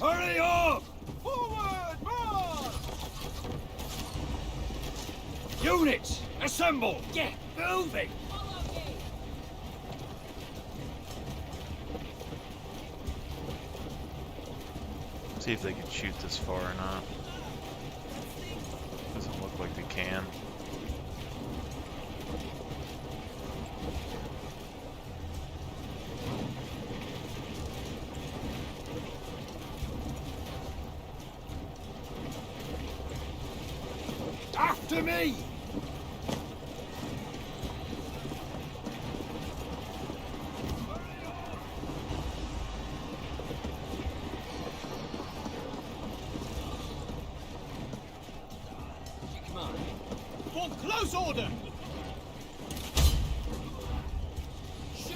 Hurry up! Forward, march! Units, assemble! Get moving! See if they can shoot this far or not. Doesn't look like they can. After me! For close order! Shoot!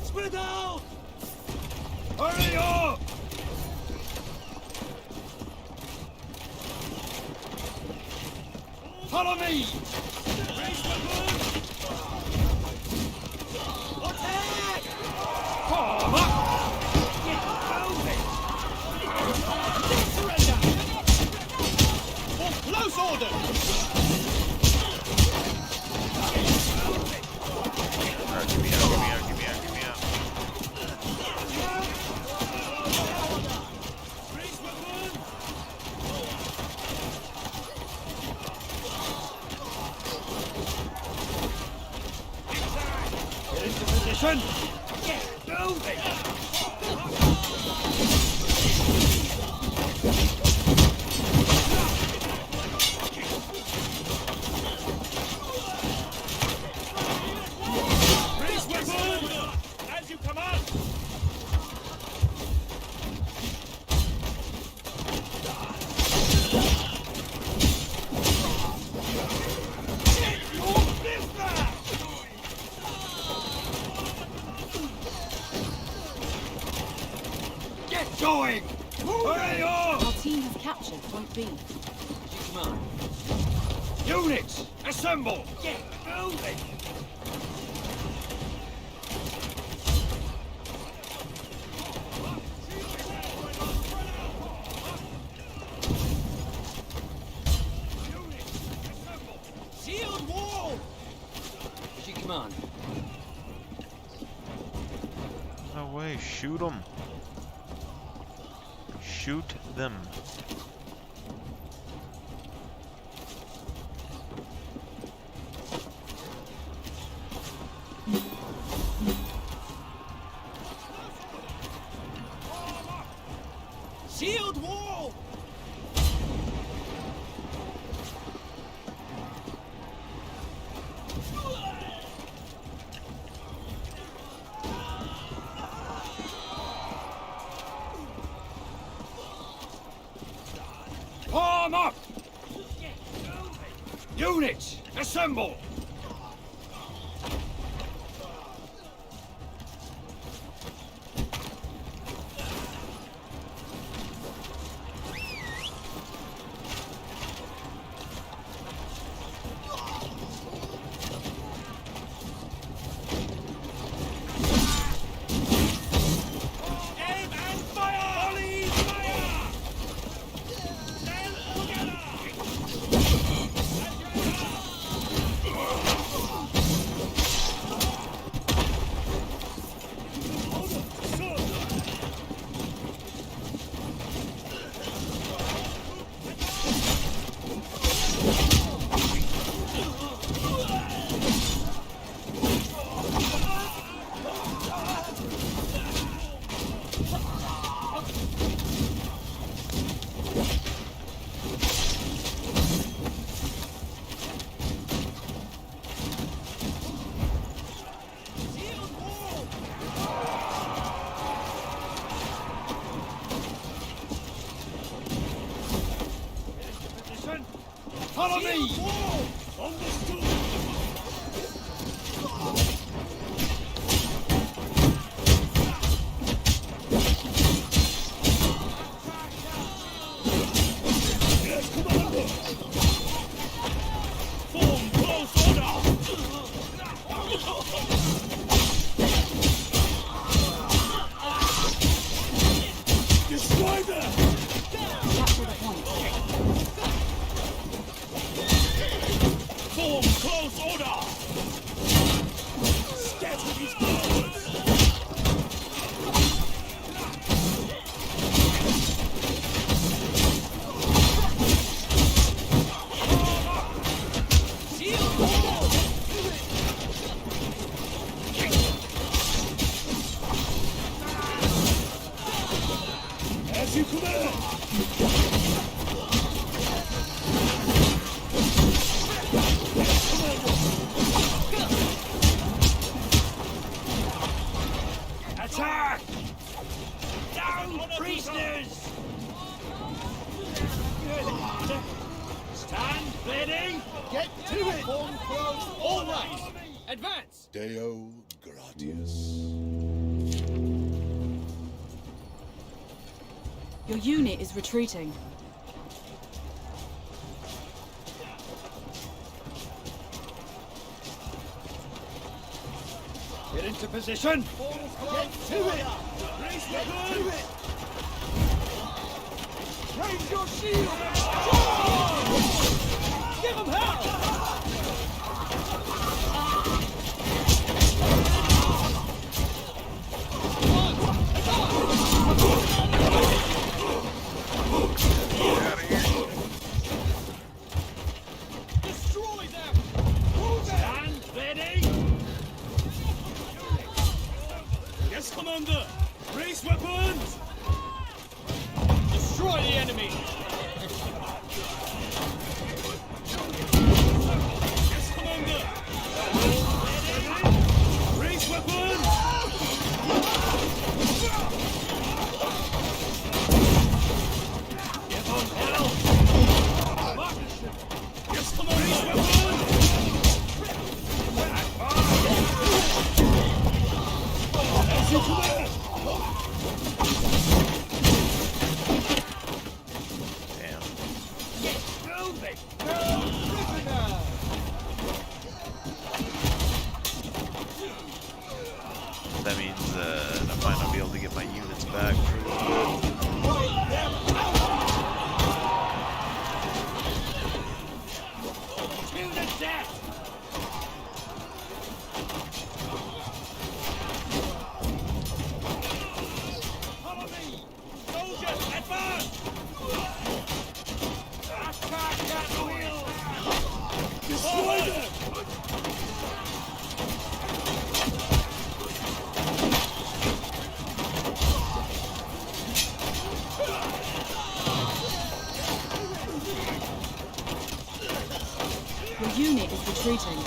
Spread out! Hurry up! Follow me! Attack! Form up! Surrender! For close order! Alright, give me out, give me out, give me out, give me out. Raise weapon! Get into position! Get moving! Raise weapon! As you command! Get going! Hurry up! Our team has captured Point B. Units, assemble! Get moving! Shield wall! No way, shoot them. Shoot them. Shield wall! Form up! Units, assemble! Aim and fire! Volley fire! Stand together! Shield wall! Position! Follow me! Shield wall! Understood! Yes, Commander! Form close order! Destroy them! Capture the point. As you command! Attack! Down, prisoners! Stand, ready! Get to it! Form close, all right! Advance! Deo gratias. Your unit is retreating. Get into position! Get to it! Raise Get to weapons! it! Raise your shield! Give them hell! Destroy them! Move them! Stand, ready! Yes, Commander! Raise weapons! Destroy the enemy! Yes, Commander! Ready? Raise weapons! Give them hell! Yes, Commander! Raise weapons! As you command! Damn. Moving! Prisoner! That means I might not be able to get my units back for a little bit. Wipe them out! To the death! Follow me! Soldiers, advance! Attack at will! Destroy them! Your unit is retreating.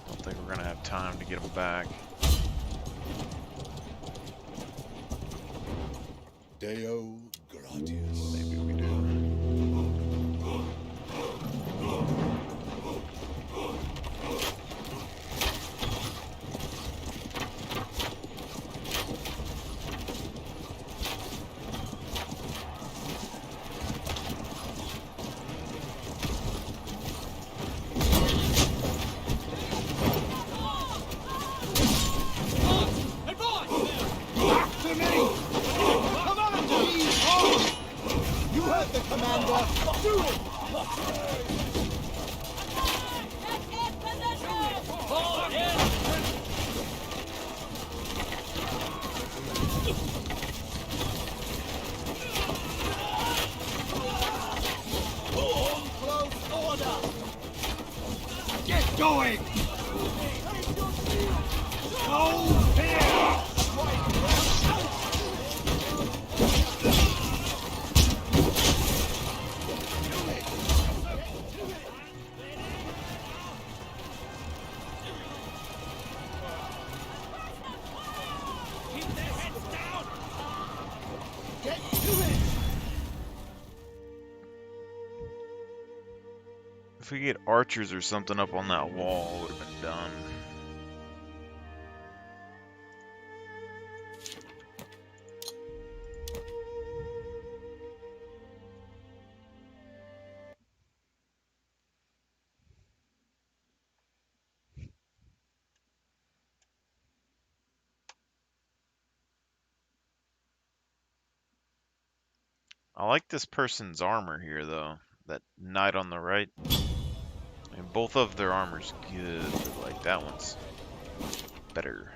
Don't think we're gonna have time to get them back. Deo gratias. Maybe we do. After me! Commander! You heard the commander! Do it! Fall in! Form close order! Get going! Raise your shield! No fear! Wipe them out! Keep their heads down! Get to it! If we get archers or something up on that wall, it would have been done. I like this person's armor here, though. That knight on the right. And both of their armor's good, but like that one's better.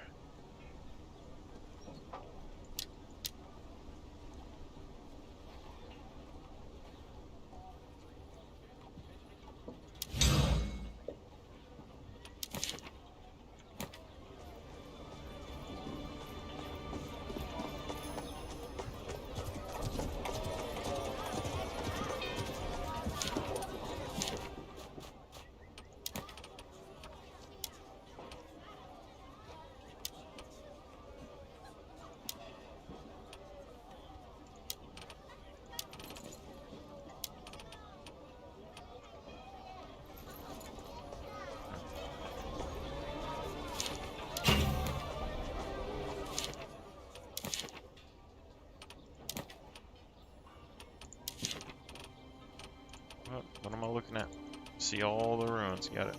See all the ruins. Got it.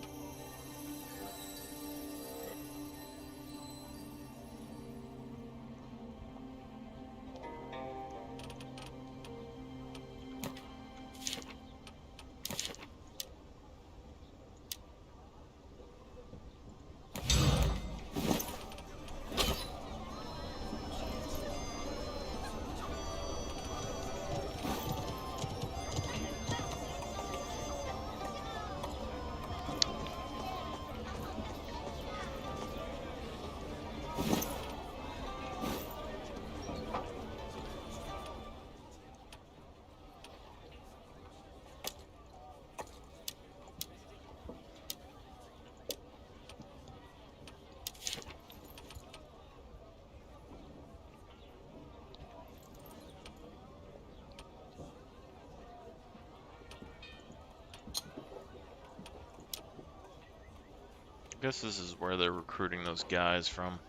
I guess this is where they're recruiting those guys from.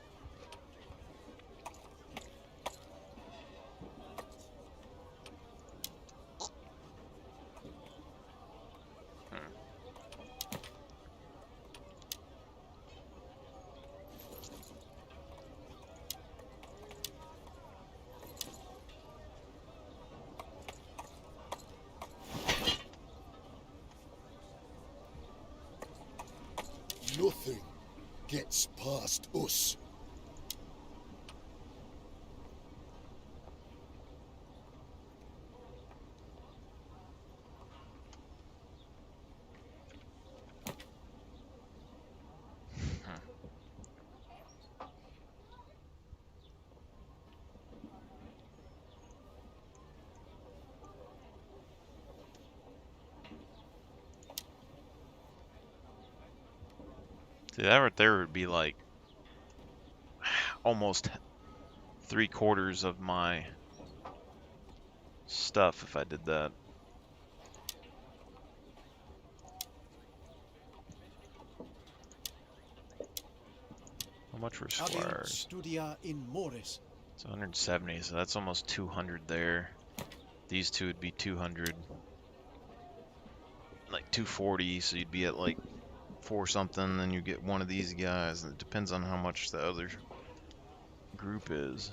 Nothing gets past us. See, that right there would be like almost 3/4 of my stuff if I did that. How much were squires? Studia in Morris. It's 170, so that's almost 200 there. These two would be 200. Like 240, so you'd be at like 4 something, then you get one of these guys. It depends on how much the other group is.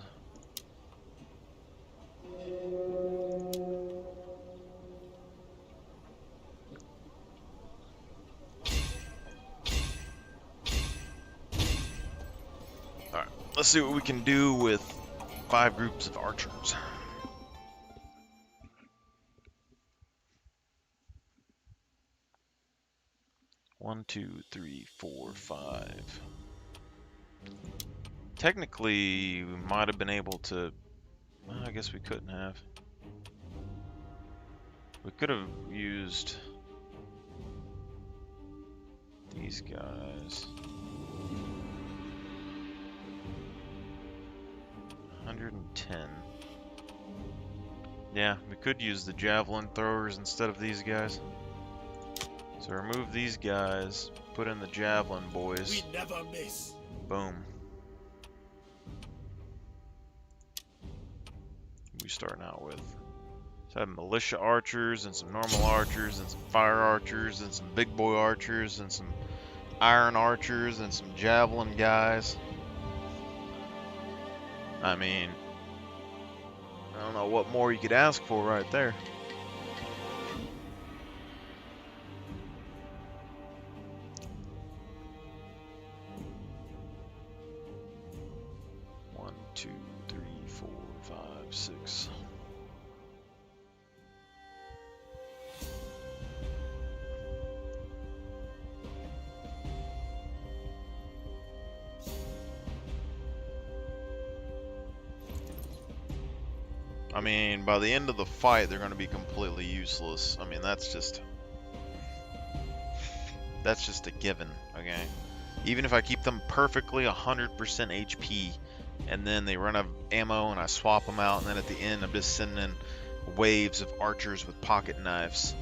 Alright, let's see what we can do with 5 groups of archers. One, 2, 3, 4, 5. Technically, we might have been able to. I guess we couldn't have. We could have used these guys. 110. Yeah, we could use the javelin throwers instead of these guys. So remove these guys, put in the javelin boys. We never miss. Boom. We starting out with. So I have militia archers and some normal archers and some fire archers and some big boy archers and some iron archers and some javelin guys. I mean, I don't know what more you could ask for right there. One, 2, 3, 4, 5, 6. I mean, by the end of the fight, they're going to be completely useless. I mean, that's just a given, okay? Even if I keep them perfectly 100% HP, and then they run out of ammo and I swap them out, and then at the end I'm just sending in waves of archers with pocket knives.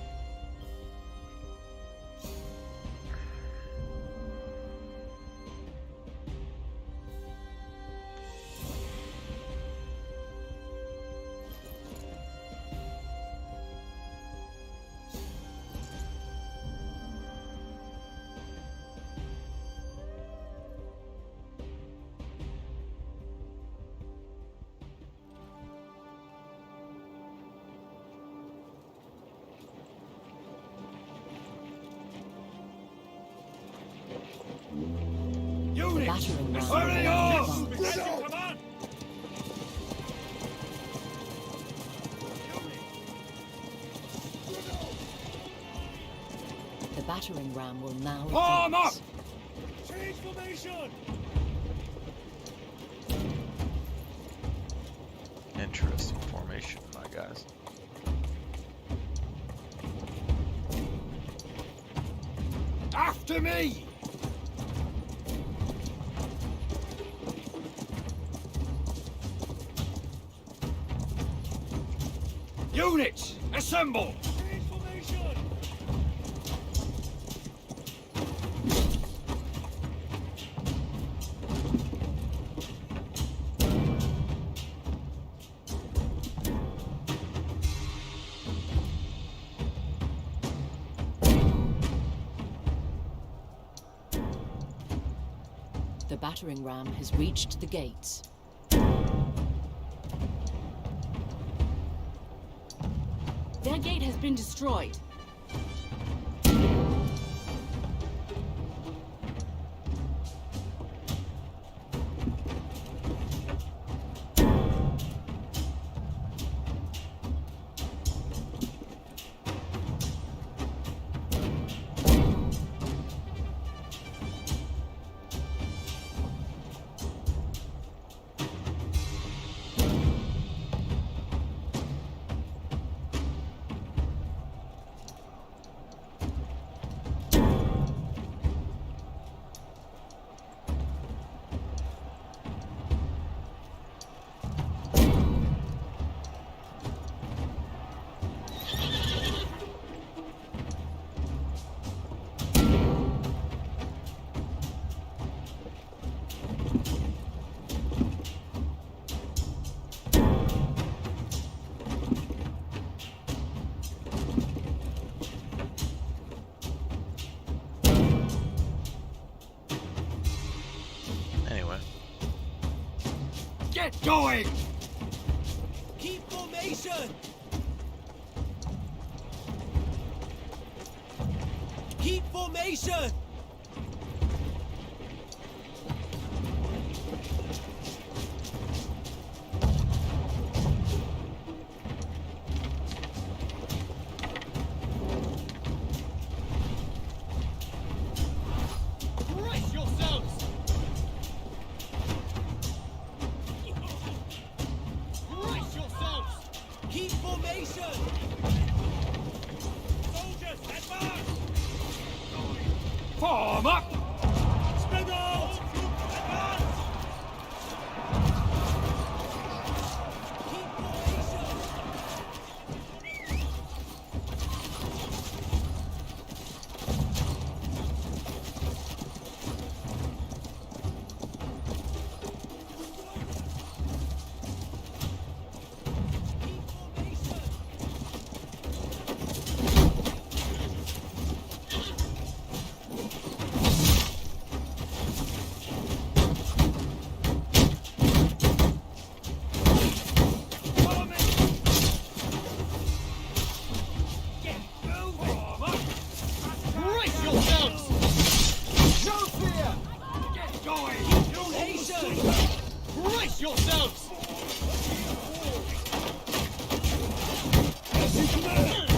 The Units, battering ram hurry will now up! advance. Come on! The battering ram will now Form up! advance. Change formation! Interesting formation, my guys. After me! Units, assemble! Change formation! The battering ram has reached the gates. Their gate has been destroyed. Anyway, Get going! Keep formation! Keep formation! Brace yourselves! Brace yourselves! Keep formation! Soldiers, advance! Form up! Spread out! Advance! Keep formation! Keep formation! Follow me! Get moving! Form up! Brace yourselves! No fear! Get going! Formation! Brace yourselves! As you command!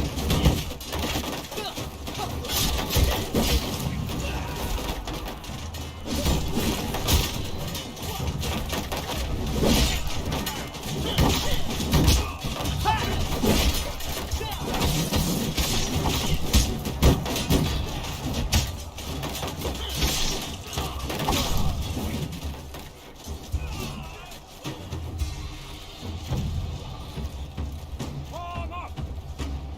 Form up!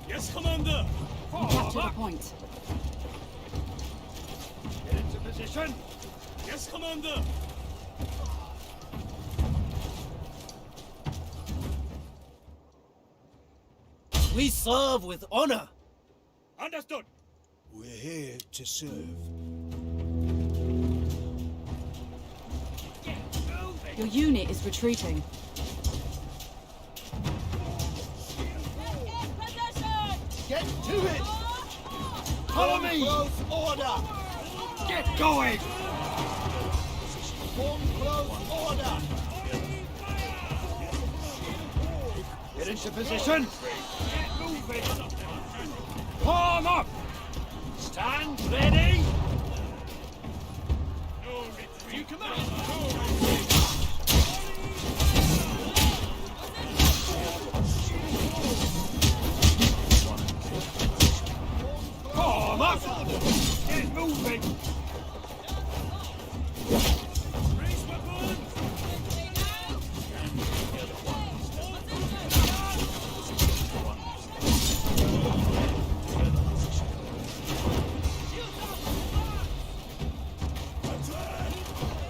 Yes, Commander! We Form capture the up! point. Get into position! Yes, Commander! We serve with honor! Understood! We're here to serve. Get moving! Your unit is retreating. Get to it! Follow me! Close order! Get going! Form close order. Get into position! Get moving! Form up! Stand ready! You command! Form up! Get moving!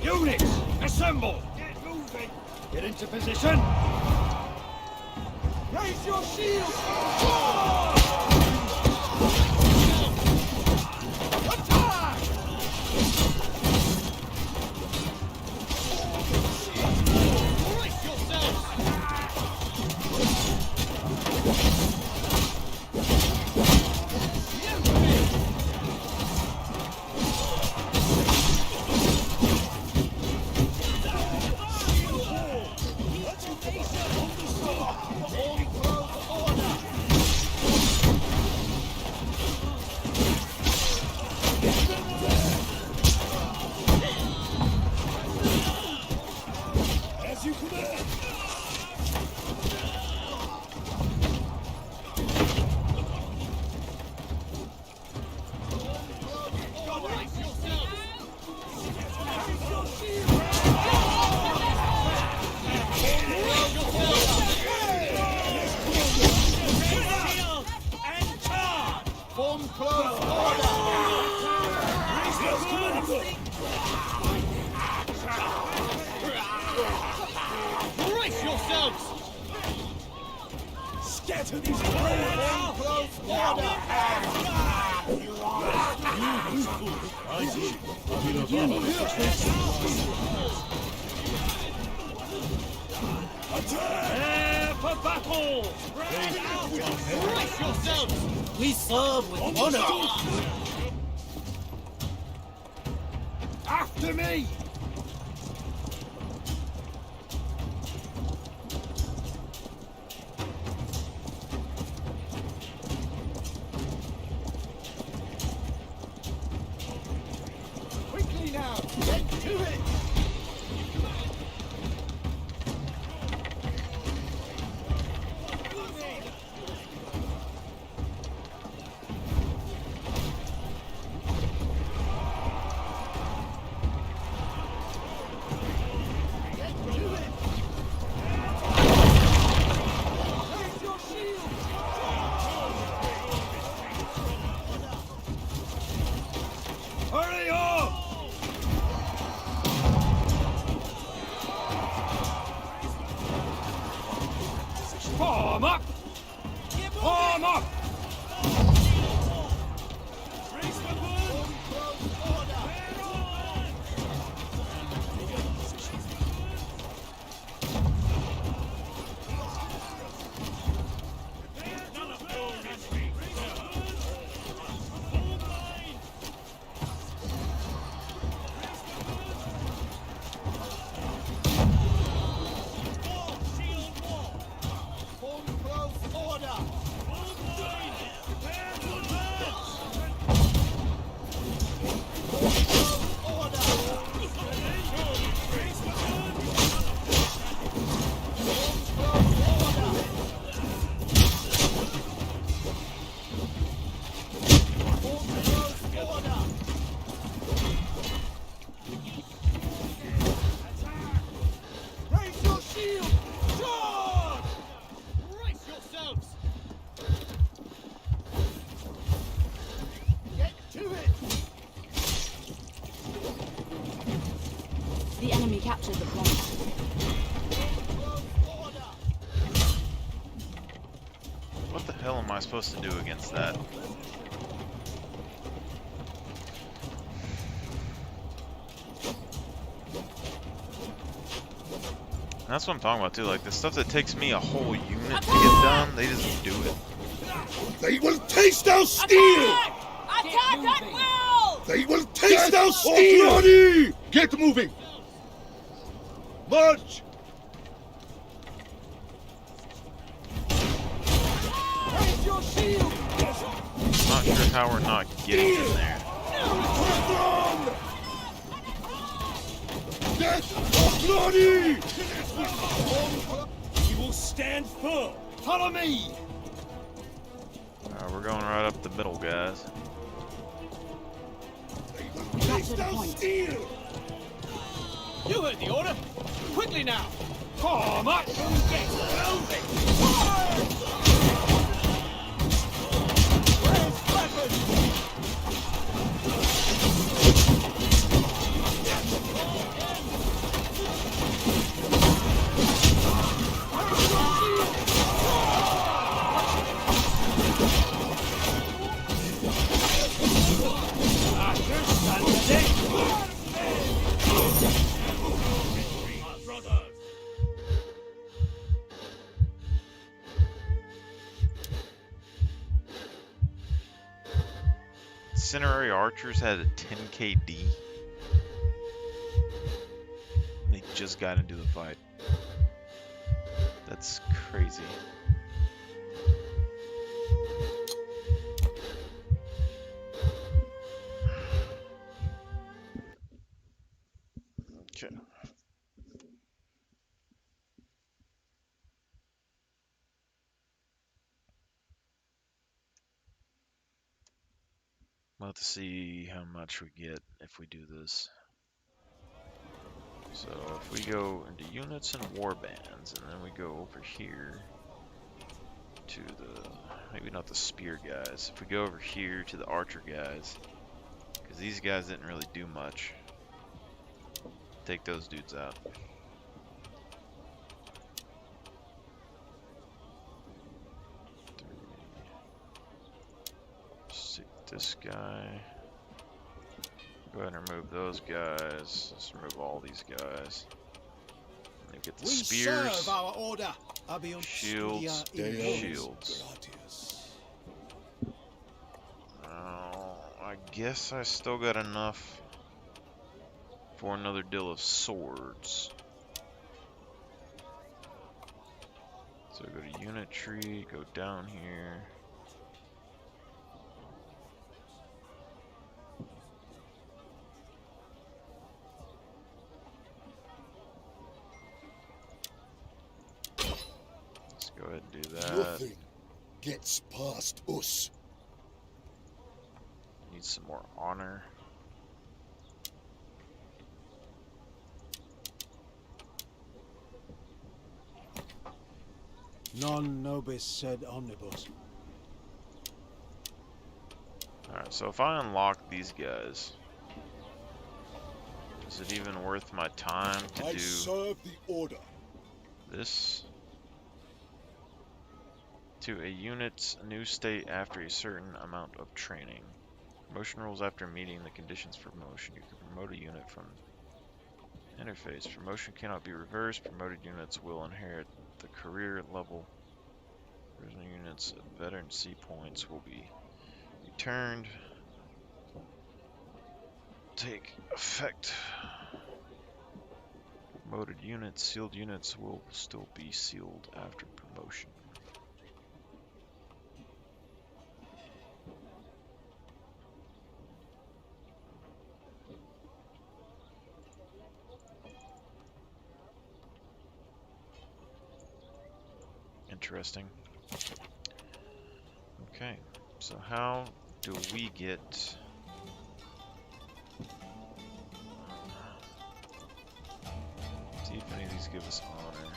Units, assemble! Get moving! Get into position! Raise your shields. Attack! Brace yourselves. As you command. Form close order. Brace yourselves. Scatter these Form close order. Prepare for battle! Brace yourselves. We serve with honor. After me! Quickly now. Get to it. Raise your shields. Hurry up! Form up! Form up! Form close order. Raise your shield! Charge! Brace yourselves! Get to it! The enemy captured the point. Close order! What the hell am I supposed to do against that? And that's what I'm talking about too, like the stuff that takes me a whole unit to get done, they just do it. They will taste our steel! Attack at will! They will taste Taste thou steel! Bloody! Get moving! March! Raise your shield! Not sure how we're not getting in there. Death or bloody! You will stand firm. Follow me. We're going right up the middle, guys. Taste thou steel! You heard the order. Quickly now. Come on. Get moving. Where's weapons? Incinerary archers had a 10 KD. They just got into the fight. That's crazy. Okay. We'll have to see how much we get if we do this. So if we go into units and warbands, and then we go over here to the, maybe not the spear guys, if we go over here to the archer guys, because these guys didn't really do much. Take those dudes out. This guy. Go ahead and remove those guys. Let's remove all these guys. And then get the spears. Serve our order. Shields. Shields. I guess I still got enough for another deal of swords. So go to unit tree, go down here. Go ahead and do that. Nothing gets past us. Need some more honor. Non nobis sed omnibus. Alright, so if I unlock these guys, is it even worth my time to I do serve the order. this? To a unit's new state after a certain amount of training. Promotion rules after meeting the conditions for promotion. You can promote a unit from interface. Promotion cannot be reversed. Promoted units will inherit the career level. Original units of veteran C points will be returned. Take effect. Promoted units, sealed units will still be sealed after promotion. Interesting. Okay, so how do we get see if any of these give us honor?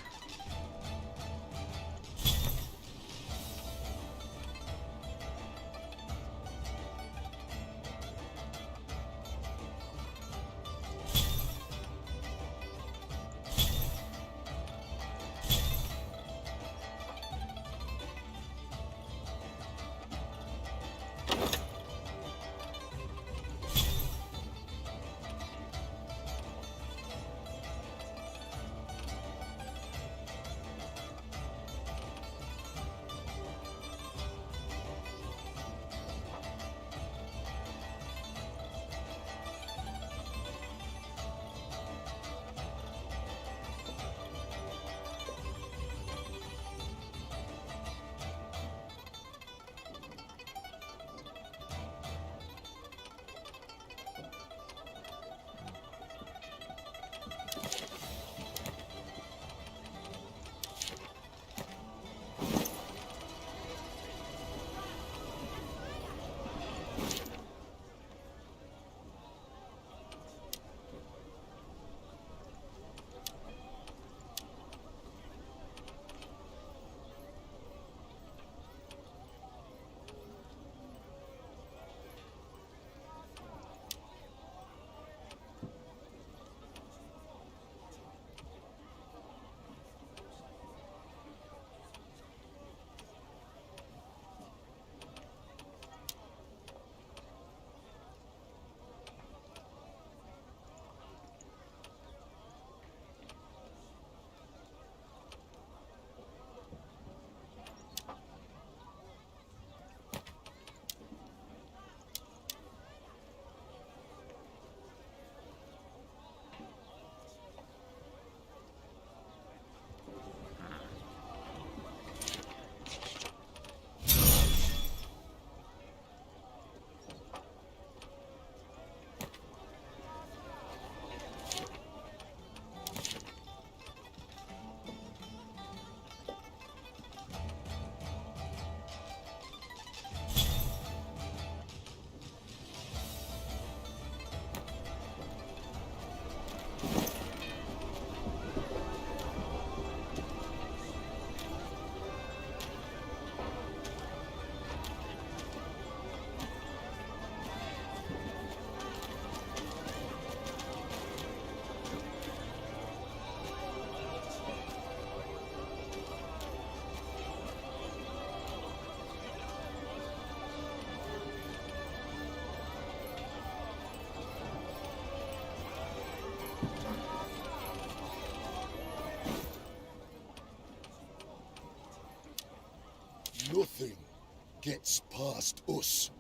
gets past us.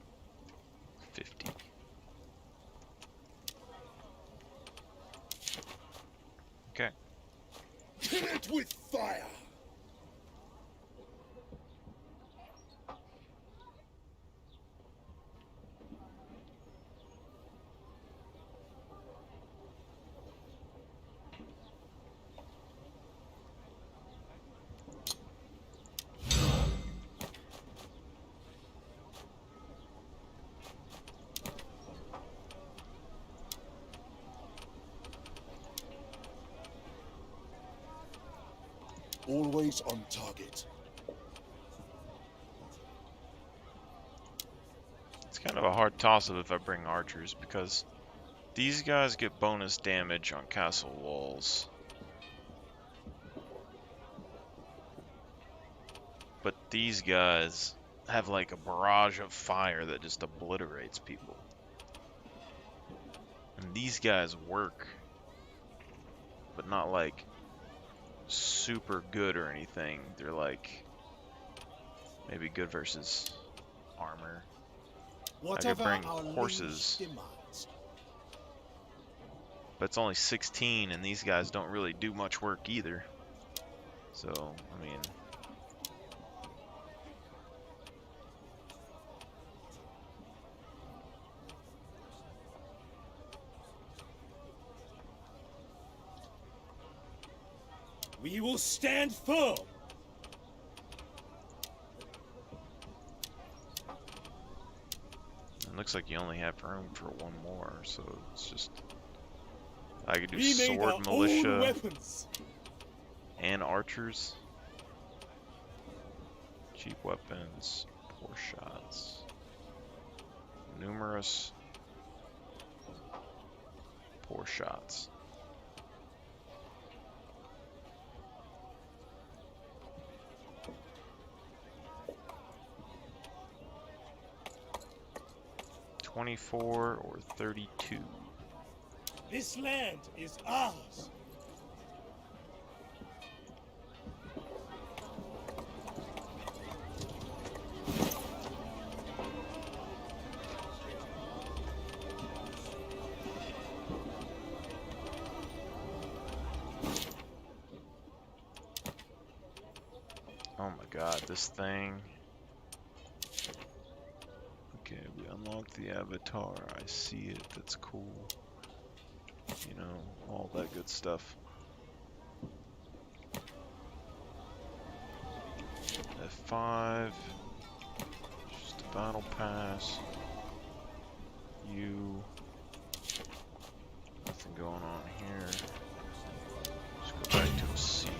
50. Okay. Kill it with fire! Always on target. It's kind of a hard toss-up if I bring archers, because these guys get bonus damage on castle walls. But these guys have like a barrage of fire that just obliterates people. And these guys work, but not like super good or anything. They're like maybe good versus armor. I could bring horses, but it's only 16 and these guys don't really do much work either. So, I mean, We will stand firm. it looks like you only have room for one more, so it's just I could do We made sword our own militia weapons. and archers. Cheap weapons, poor shots, numerous poor shots. $24 or 32. This land is ours. Oh my god, this thing. Okay, we unlocked the avatar. I see it. That's cool. You know, all that good stuff. F5. Just a battle pass. You. Nothing going on here. Let's go back to a siege.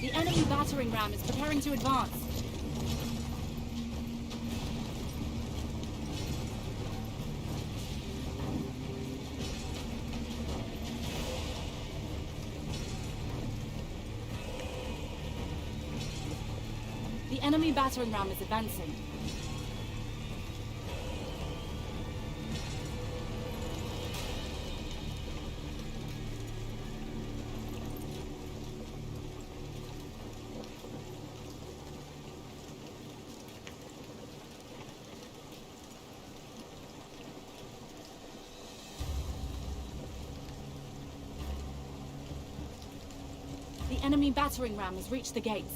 The enemy battering ram is preparing to advance. The enemy battering ram is advancing. The enemy battering ram has reached the gates.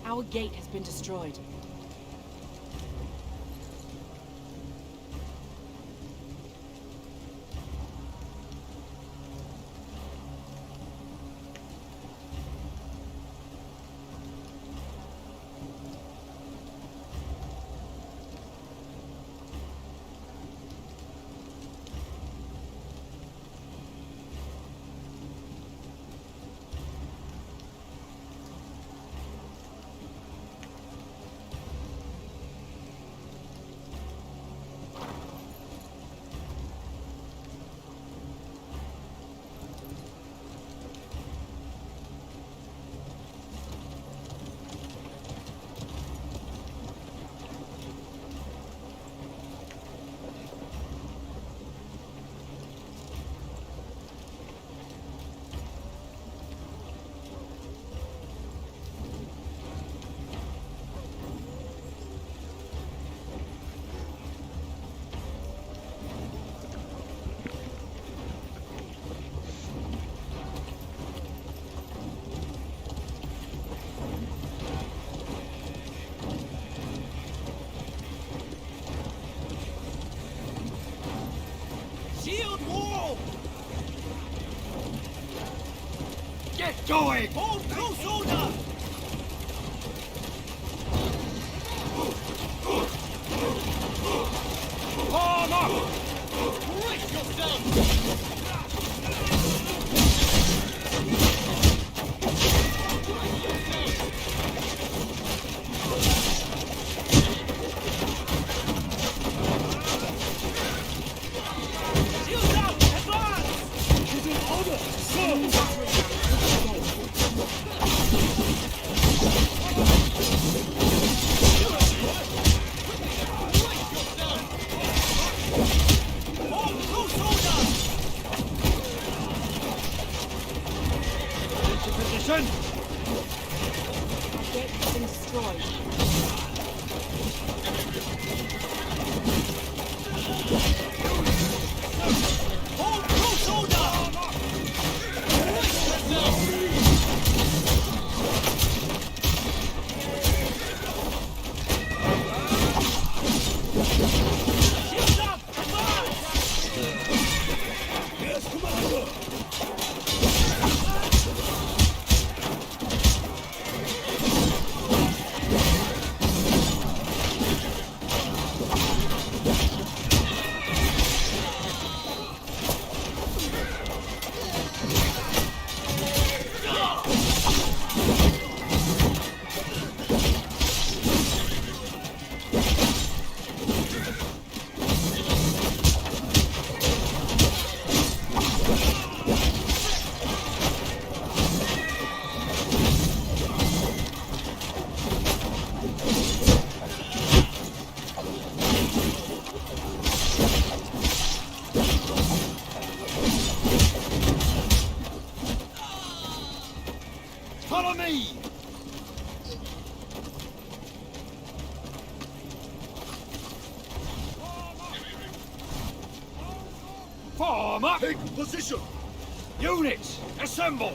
Our gate has been destroyed. Shield wall! Get going! Hold close order! Arm up! Brace yourself! Shield up! Advance! Is in order, Enemy sir! battering ram has reached the gates. Hold close order! Into position! Our gate has been destroyed. Hold close order! Brace yourself! Shield up! Advance! Yes, Commander! Follow me! Form up! Take position! Units, assemble!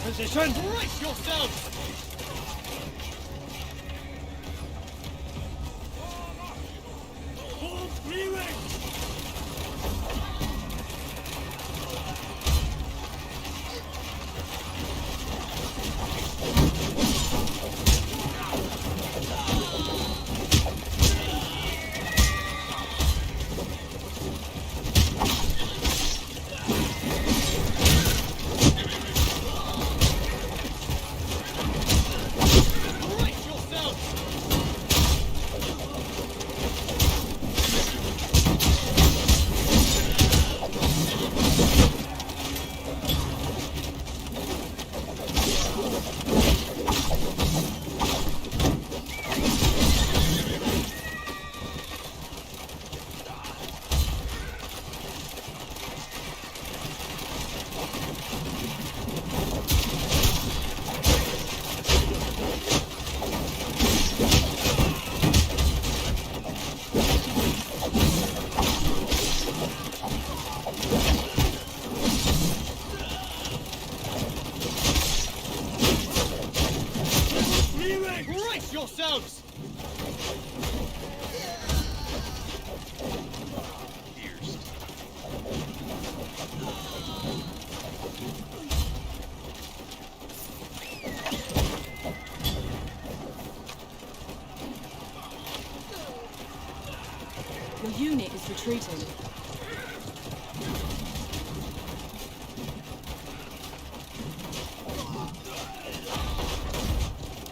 position! Brace yourselves! Form 3 rings! Brace yourselves! Brace yourselves! Pierced. Your unit is retreating.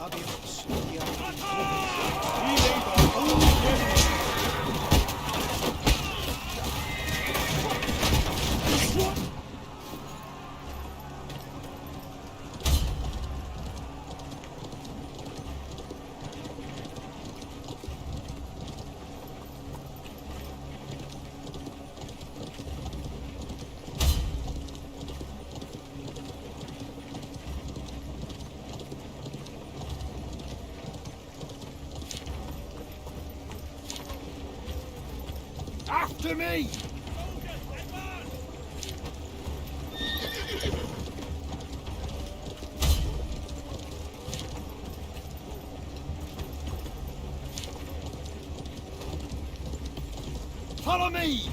Adios. After me! Follow me!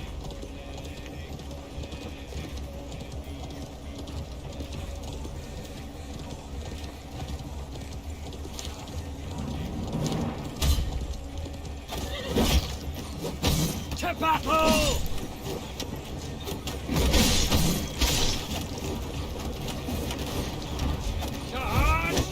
To battle! Charge!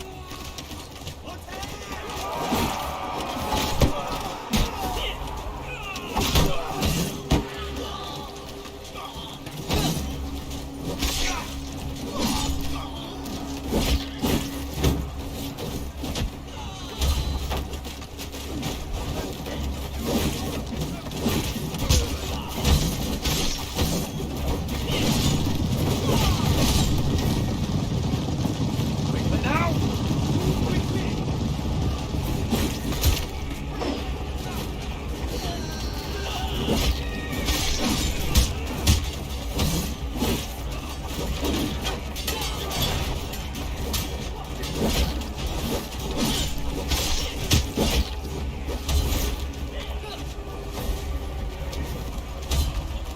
Quickly now! Quickly!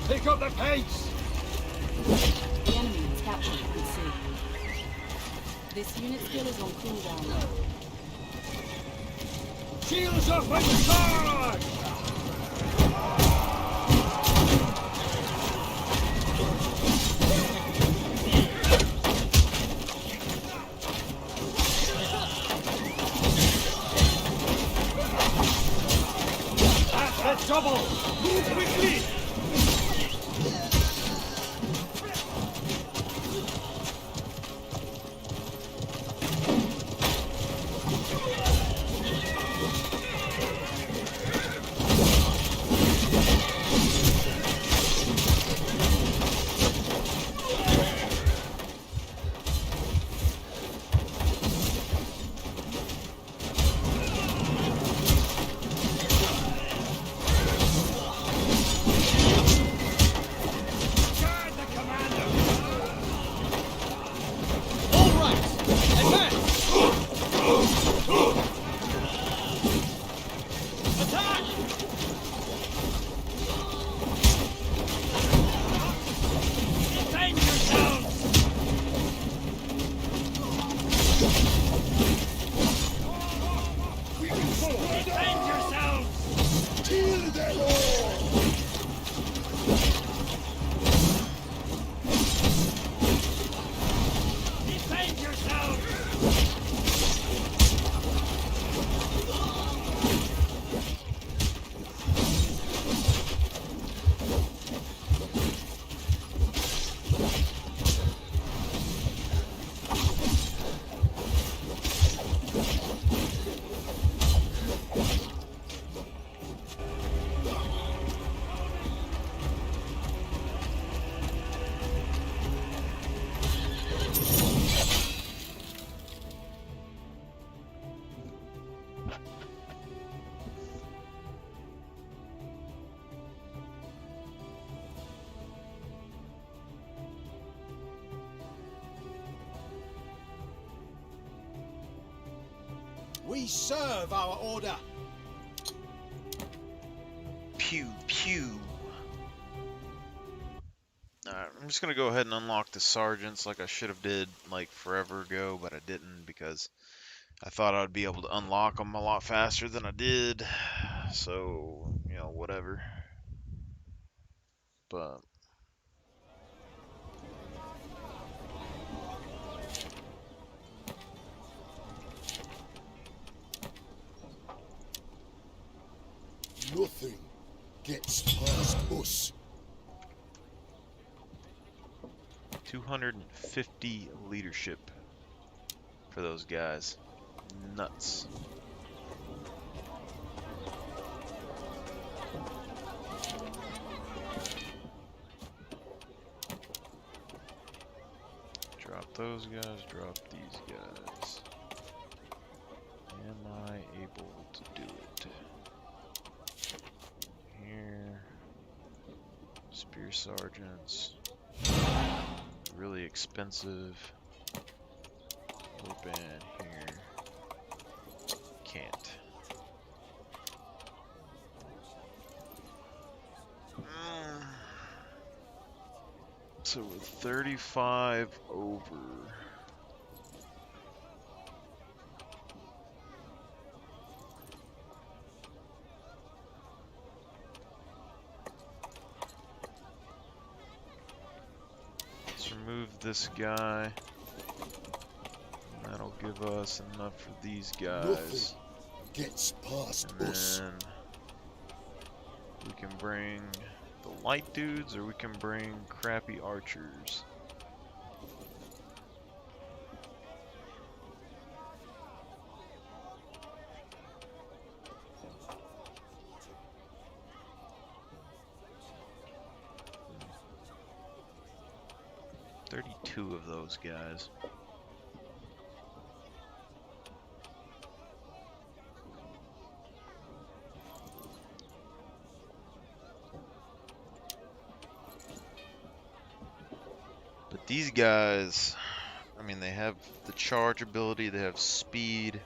Pick up the pace! The enemy has captured Point C. This unit skill is on cooldown. Shields up and charge! That's the double! Move quickly! We serve our order. Pew pew. Alright, I'm just gonna go ahead and unlock the sergeants like I should have did like forever ago, but I didn't because I thought I'd be able to unlock them a lot faster than I did. So, you know, whatever. But Nothing gets past us. 250 leadership for those guys. Nuts. Drop those guys, drop these guys. Am I able to do it? Here. Spear sergeants. Really expensive. Open here. Can't. So with 35 over. Let's remove this guy. That'll give us enough for these guys. Nothing gets past And us. then we can bring the light dudes, or we can bring crappy archers. Two of those guys. But these guys, I mean, they have the charge ability, they have speed.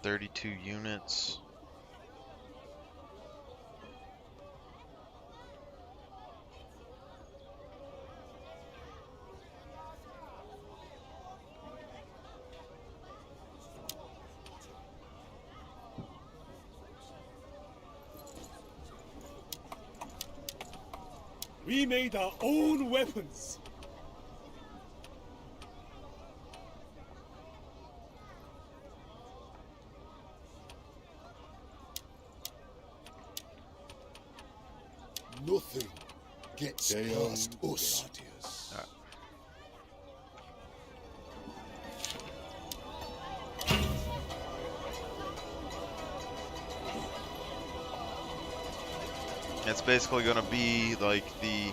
.32 units. We made our own weapons. Nothing gets past us. It's basically going to be like the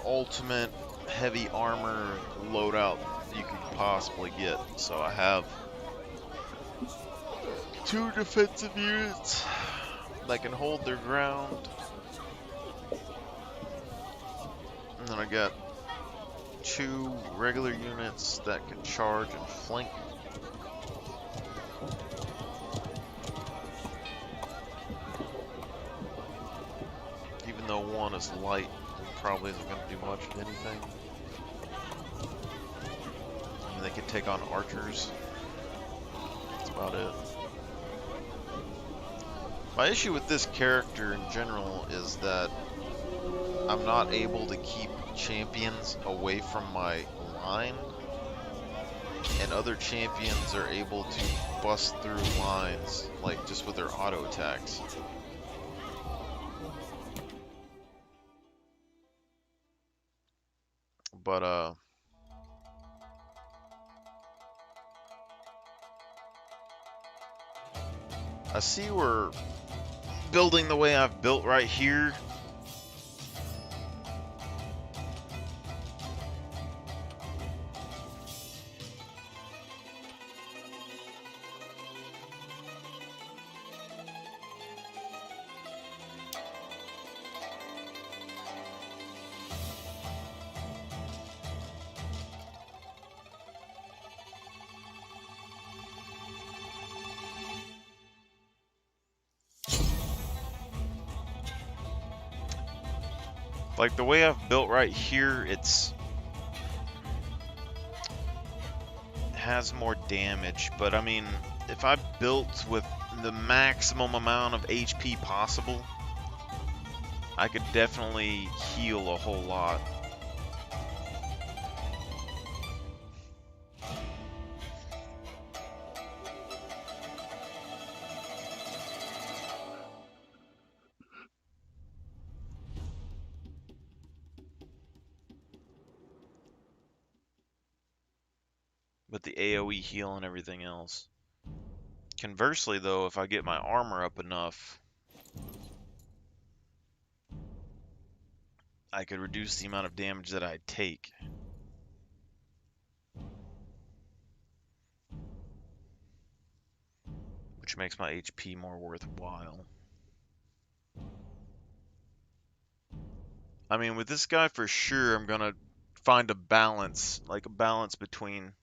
ultimate heavy armor loadout you could possibly get. So I have 2 defensive units that can hold their ground, and then I got 2 regular units that can charge and flank. Even though one is light, it probably isn't going to do much of anything. I mean, they can take on archers. That's about it. My issue with this character in general is that I'm not able to keep champions away from my line, and other champions are able to bust through lines, like just with their auto attacks. But I see we're building the way I've built right here. Like the way I've built right here, it has more damage, but I mean, if I built with the maximum amount of HP possible, I could definitely heal a whole lot. With the AoE heal and everything else. Conversely though, if I get my armor up enough, I could reduce the amount of damage that I take. Which makes my HP more worthwhile. I mean, with this guy for sure, I'm gonna find a balance, like a balance between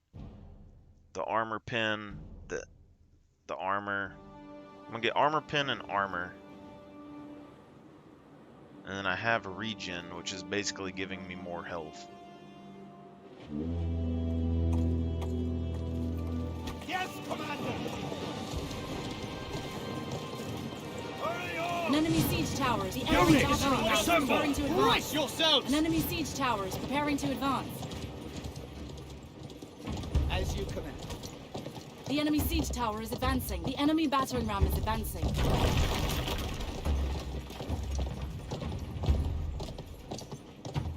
the armor pin, the armor. I'm gonna get armor pin and armor. And then I have a regen, which is basically giving me more health. Yes, Commander! Hurry on! An enemy siege tower. The enemy Units, battering ram is assemble! preparing to advance. Brace yourselves! An enemy siege tower is preparing to advance. As you command. The enemy siege tower is advancing. The enemy battering ram is advancing.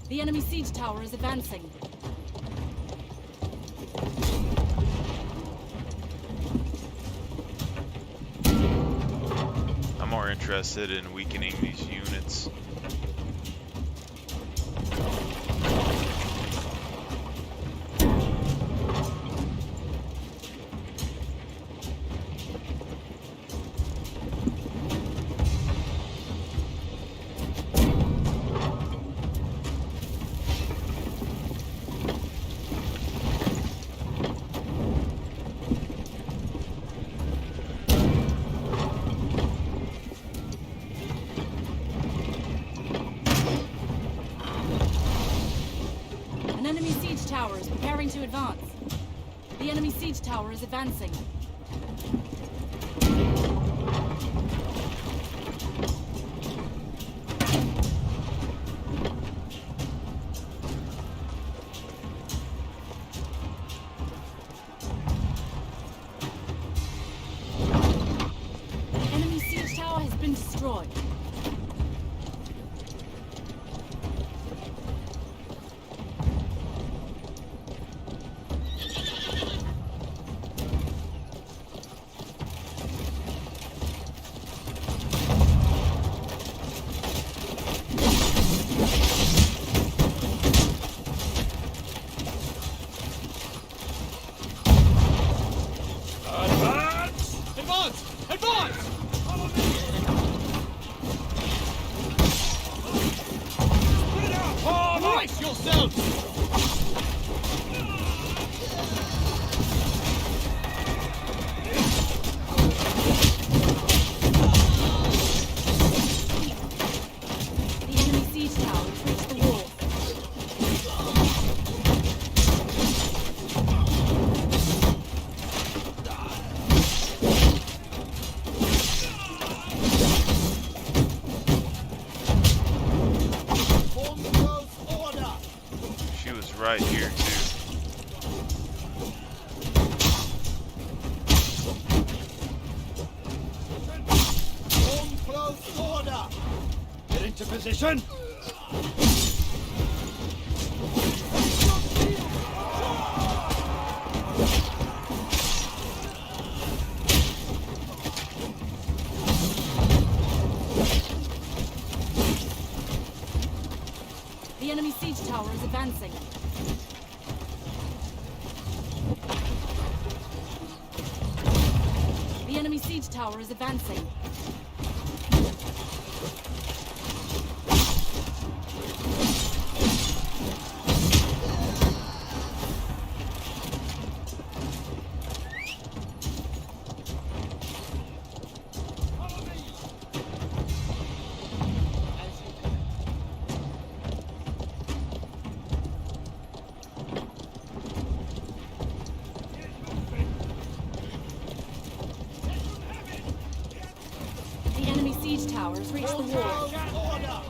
The enemy siege tower is advancing. I'm more interested in weakening these units. An enemy siege tower is preparing to advance. The enemy siege tower is advancing. Enemy siege tower has been destroyed. Advance! Advance! Advance! Follow me! Spread out! Form up! Brace yourselves! The enemy siege tower has reached the wall. Form close order! She was right here too. Form close order! Get into position! The enemy siege tower is advancing. The enemy siege tower is advancing. As you command. siege tower has reached the wall. Order!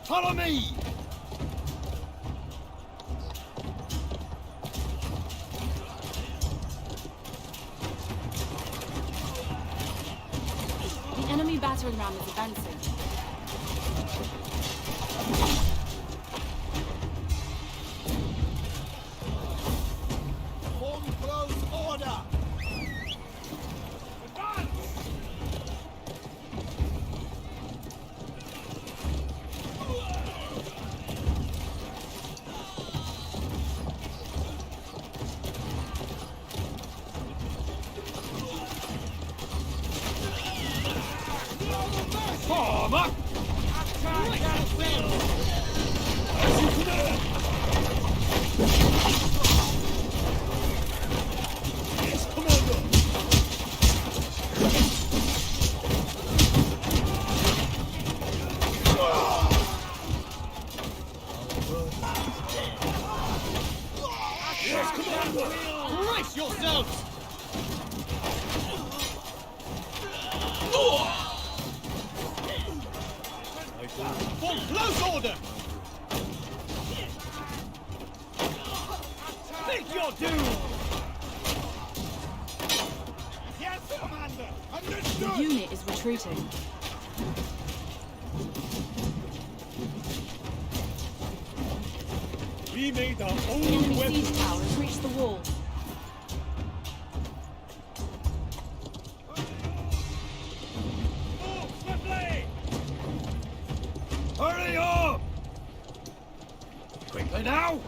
Follow me! The enemy battering ram is advancing. Form close order! Form up! As you command! Yes, Commander! Yes, Commander! Brace yourselves! Form close order! Think your doom! Yes, Commander! The Understood! unit is retreating. We made our The own enemy weapons. siege tower has reached the wall. Move swiftly! Hurry up! Quickly now!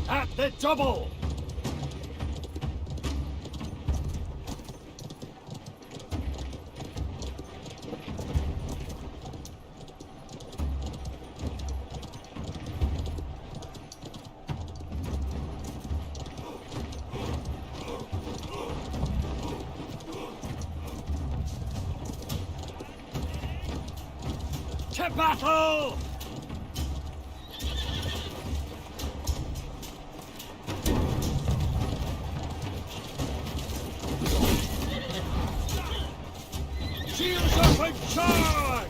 At the double! To battle! Shields up and charge!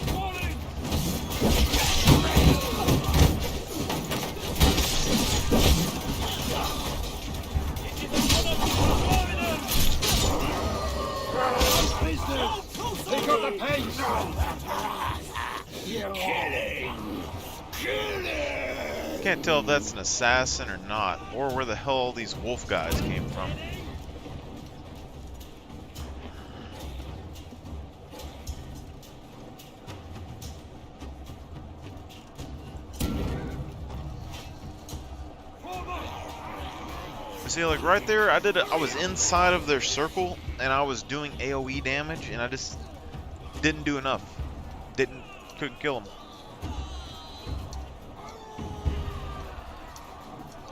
Falling! Business! Pick up the pace! Can't tell if that's an assassin or not, or where the hell all these wolf guys came from. See, like right there, I was inside of their circle, and I was doing AoE damage, and I just didn't do enough. Couldn't kill them.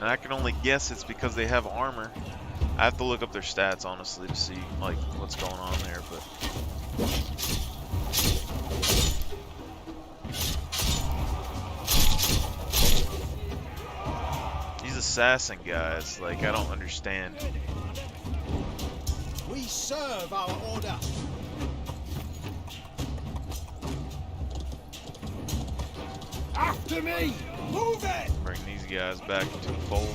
And I can only guess it's because they have armor. I have to look up their stats, honestly, to see like what's going on there, but these assassin guys, like, I don't understand. We serve our order! After me! Move it! Bring these guys back into the fold.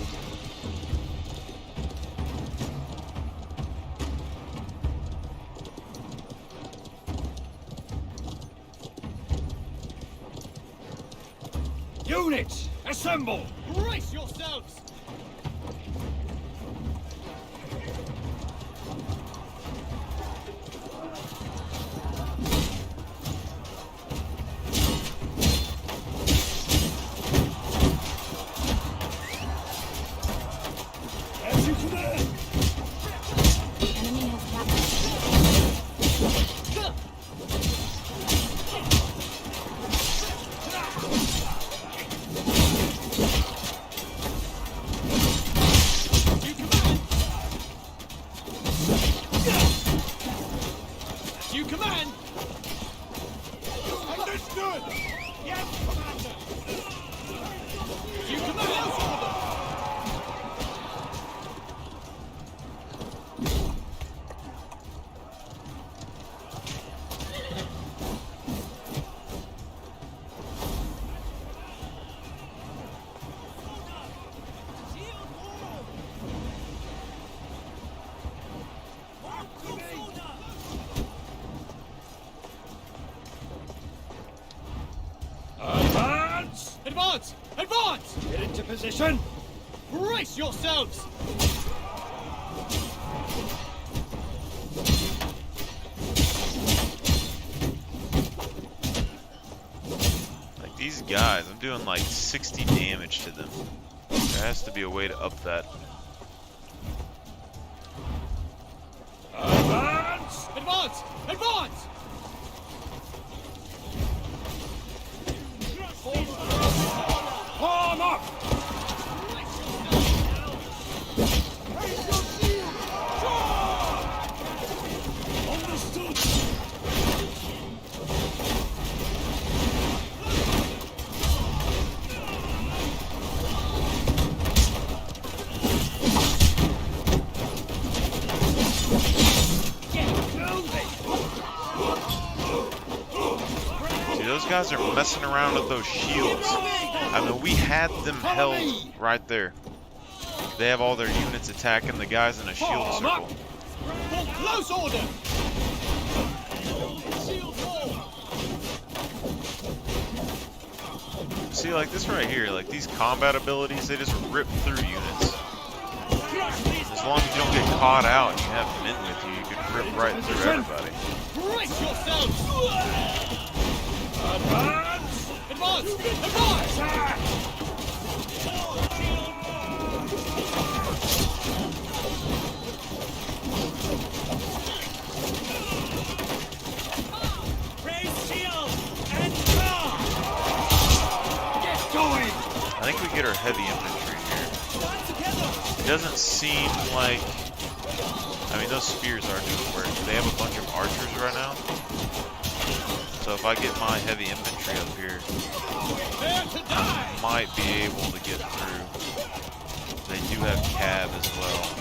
Units, assemble! Brace yourselves! Advance! Get into position! Brace yourselves! Like these guys, I'm doing like 60 damage to them. There has to be a way to up that. Advance! Advance! Advance! Form up! Understood! See, those guys are messing around with those shields. I mean, we had them held right there. They have all their units attacking the guys in a shield circle. For close order! Shield wall! See, like this right here, like these combat abilities, they just rip through units. As long as you don't get caught out and you have men with you, you can rip right through everybody. Brace yourselves! Advance! Advance! Advance! Raise shield and draw! Get going! I think we get our heavy infantry here. Stand together! It doesn't seem like... I mean, those spears aren't doing work. They have a bunch of archers right now. So if I get my heavy infantry up here, I might be able to get through. They do have cab as well.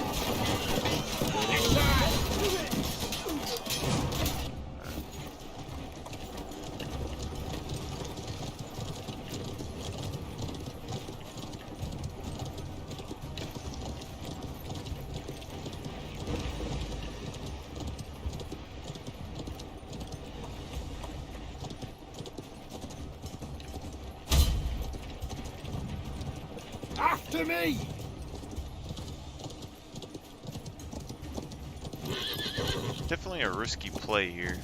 After me! Definitely a risky play here.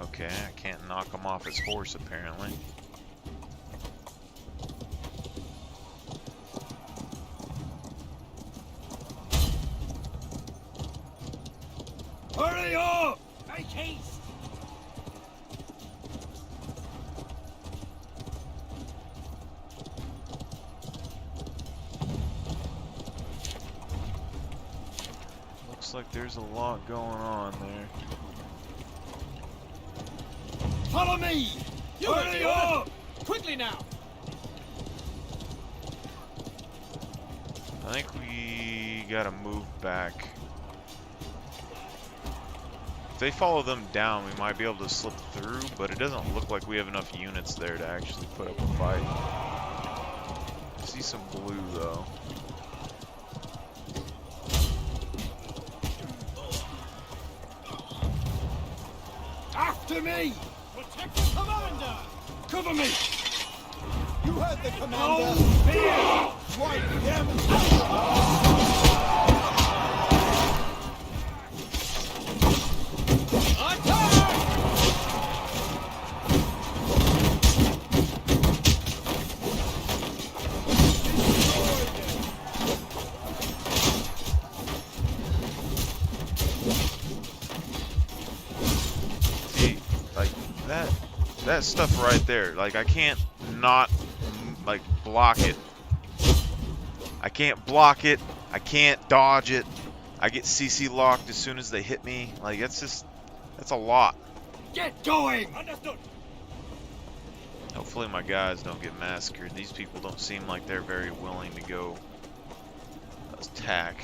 Okay, I can't knock him off his horse apparently. Hurry up! Make haste! Looks like there's a lot going on there. Follow me! Hurry up! Quickly now! I think we gotta move back. If they follow them down, we might be able to slip through, but it doesn't look like we have enough units there to actually put up a fight. I see some blue though. After me! Protect the commander! Cover me! You heard the No commander! fear! Wipe them! Attack! See, like that stuff right there, like I can't not like block it. I can't block it. I can't dodge it. I get CC locked as soon as they hit me. Like that's a lot. Get going! Understood! Hopefully my guys don't get massacred. These people don't seem like they're very willing to go attack.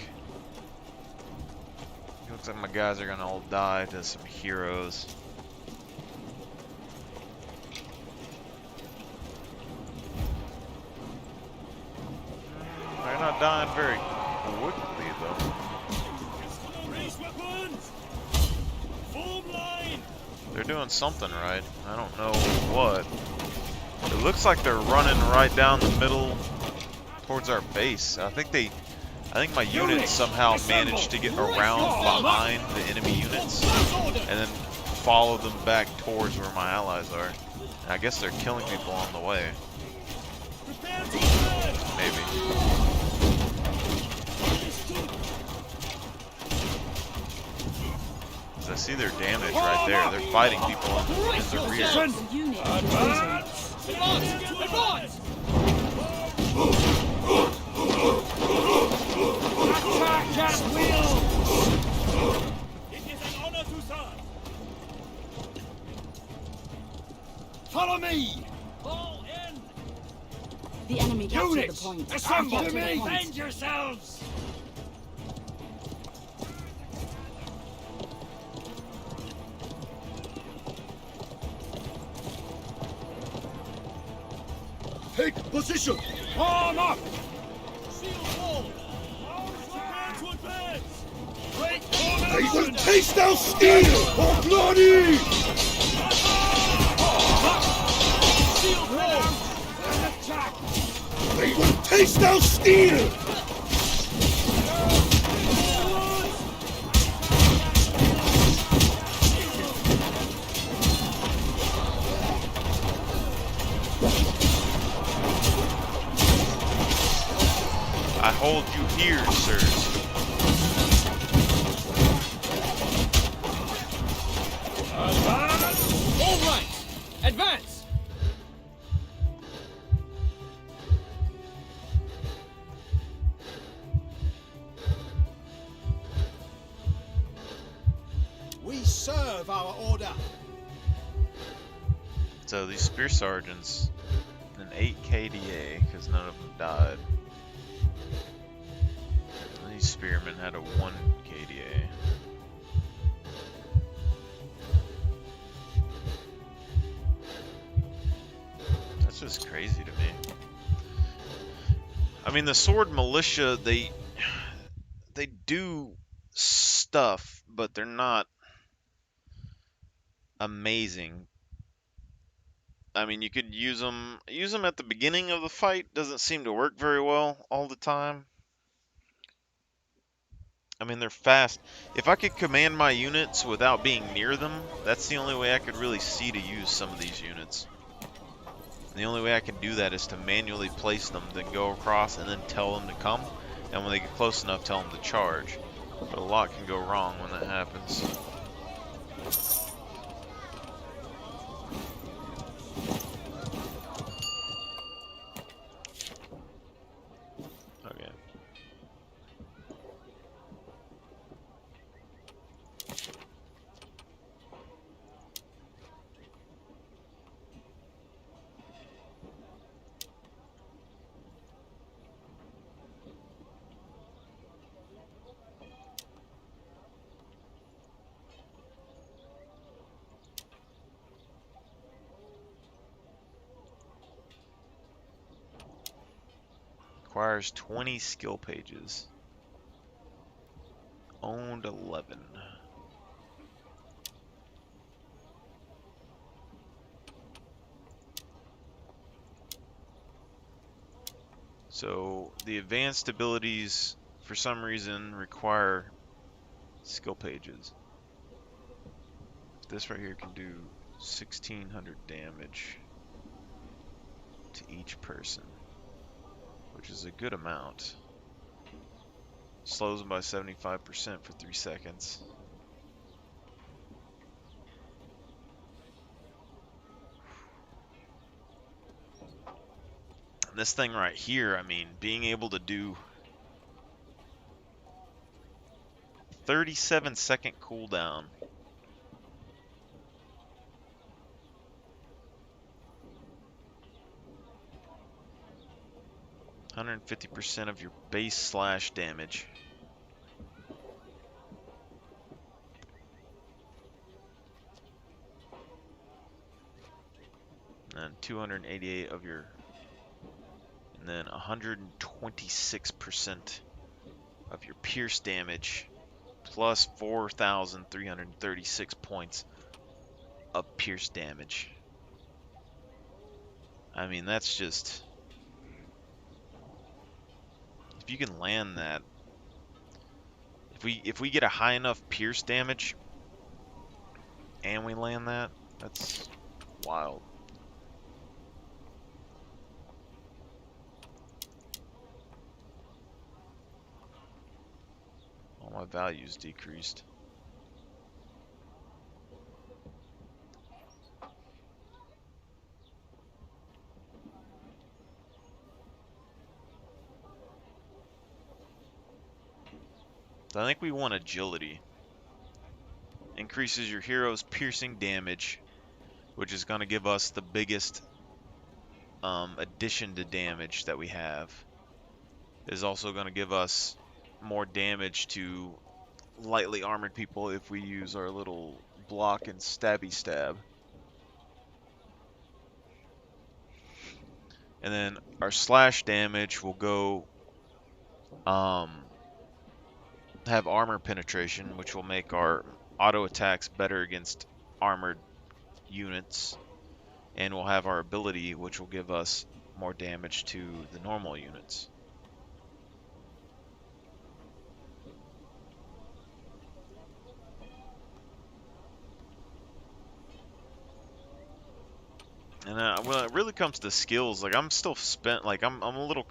Looks like my guys are gonna all die to some heroes. They're not dying very quickly though. Raise weapons! Form line! They're doing something right. I don't know what. It looks like they're running right down the middle towards our base. I think my units somehow managed to get around behind the enemy units and then follow them back towards where my allies are. And I guess they're killing people on the way. Prepare to defend! Maybe. I see their damage right there. They're fighting people in the rear. The unit is losing. Advance! Attack at will! It is an honor to serve! Follow me! All in! The enemy captured the Units, point. assemble to Captured the me! point. Defend yourselves! Take position! Arm up! Shield wall! Prepare to advance! Break formation! They will taste our steel! For bloody! Shield wall! And attack! They will taste our steel! I hold you here, sirs. Advance! All right! Advance! We serve our order. So these spear sergeants, an 8 KDA, because none of them died. And these spearmen had a 1 KDA. That's just crazy to me. I mean, the sword militia, they do stuff, but they're not amazing. I mean, you could use them at the beginning of the fight. Doesn't seem to work very well all the time. I mean, they're fast. If I could command my units without being near them, that's the only way I could really see to use some of these units. And the only way I can do that is to manually place them, then go across and then tell them to come. And when they get close enough, tell them to charge. But a lot can go wrong when that happens. Okay. Requires 20 skill pages. Owned 11. So the advanced abilities, for some reason, require skill pages. This right here can do 1600 damage to each person, which is a good amount. Slows them by 75% for 3 seconds. And this thing right here, I mean, being able to do 37-second cooldown. 150% of your base slash damage. And 288 of your, and then 126% of your pierce damage, plus 4,336 points of pierce damage. I mean, that's just, if you can land that, if we get a high enough pierce damage and we land that, that's wild. All my values decreased. So I think we want agility. Increases your hero's piercing damage, which is going to give us the biggest addition to damage that we have. Is also going to give us more damage to lightly armored people if we use our little block and stabby stab. And then our slash damage will go have armor penetration, which will make our auto attacks better against armored units. And we'll have our ability, which will give us more damage to the normal units. And when it really comes to skills, like I'm still spent, like I'm a little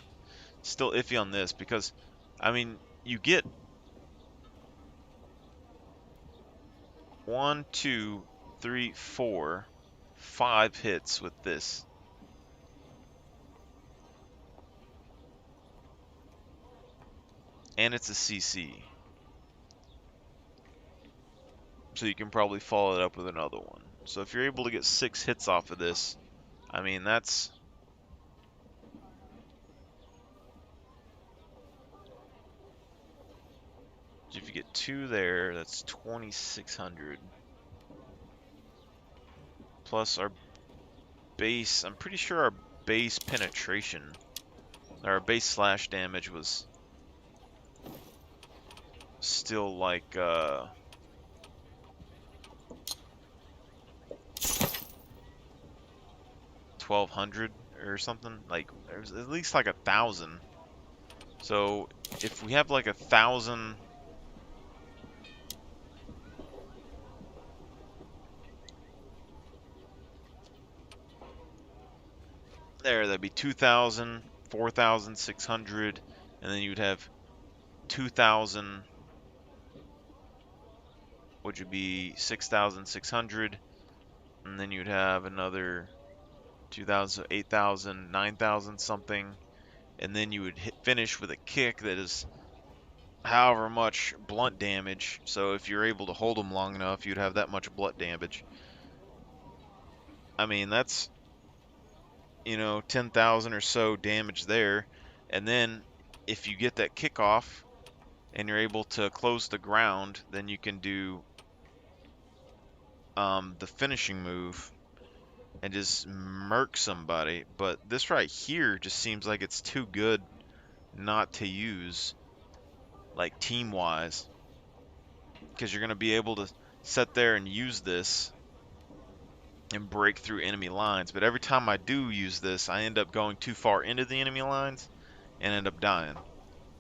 still iffy on this because, I mean, you get 1, 2, 3, 4, 5 hits with this. And it's a CC. So you can probably follow it up with another one. So if you're able to get 6 hits off of this, I mean, that's... If you get 2 there, that's 2,600. Plus our base, I'm pretty sure our base penetration, our base slash damage was still like 1,200 or something. Like it was at least like 1,000. So if we have like 1,000, that'd be 2,000, 4,600, and then you'd have 2,000, which would be 6,600, and then you'd have another 2,000, so 8,000, 9,000 something, and then you would finish with a kick that is however much blunt damage. So if you're able to hold them long enough, you'd have that much blunt damage. I mean, that's, you know, 10,000 or so damage there. And then if you get that kickoff and you're able to close the ground, then you can do the finishing move and just murk somebody. But this right here just seems like it's too good not to use, like team-wise, because you're going to be able to sit there and use this and break through enemy lines. But every time I do use this, I end up going too far into the enemy lines and end up dying.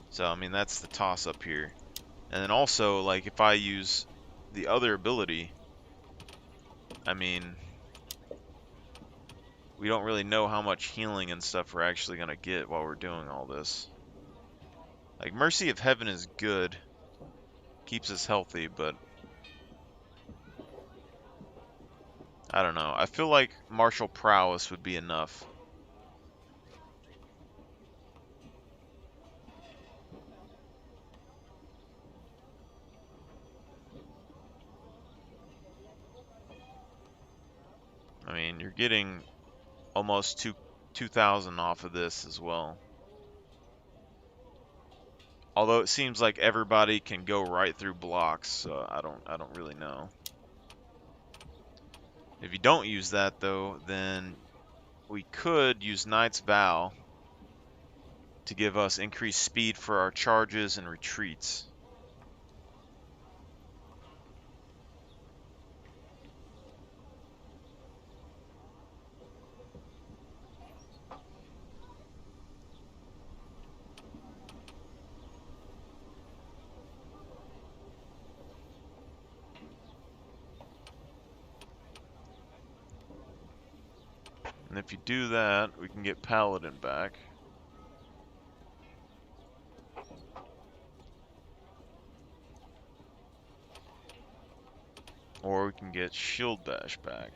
So, I mean, that's the toss-up here. And then also, like, if I use the other ability, I mean, we don't really know how much healing and stuff we're actually going to get while we're doing all this. Like, Mercy of Heaven is good. Keeps us healthy, but I don't know. I feel like Martial Prowess would be enough. I mean, you're getting almost 2,000 off of this as well. Although it seems like everybody can go right through blocks, so I don't really know. If you don't use that though, then we could use Knight's Vow to give us increased speed for our charges and retreats. And if you do that, we can get Paladin back. Or we can get Shield Bash back,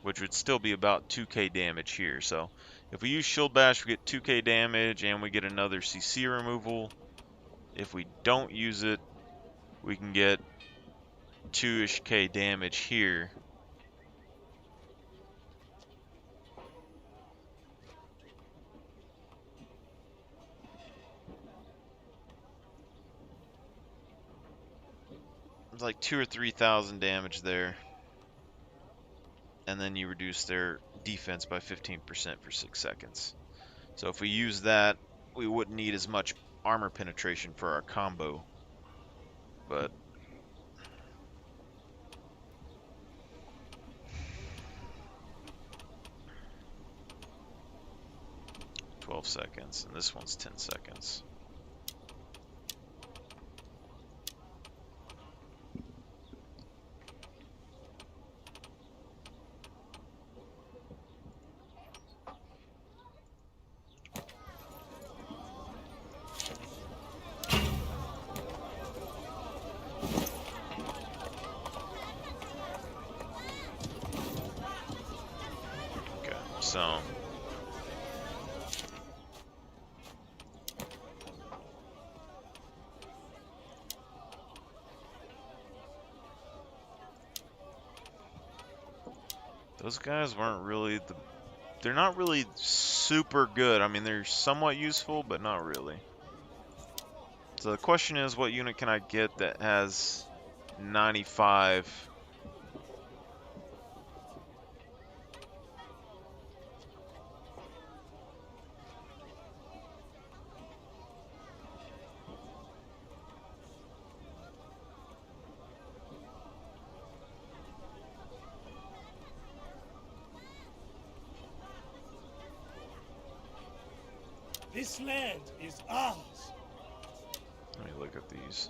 which would still be about 2k damage here. So if we use Shield Bash, we get 2k damage and we get another CC removal. If we don't use it, we can get 2-ish k damage here. It's like 2,000 or 3,000 damage there. And then you reduce their defense by 15% for 6 seconds. So if we use that, we wouldn't need as much armor penetration for our combo. But 12 seconds, and this one's 10 seconds. Okay, so those guys weren't really they're not really super good. I mean, they're somewhat useful, but not really. So the question is, what unit can I get that has 95? This land is ours. Let me look at these.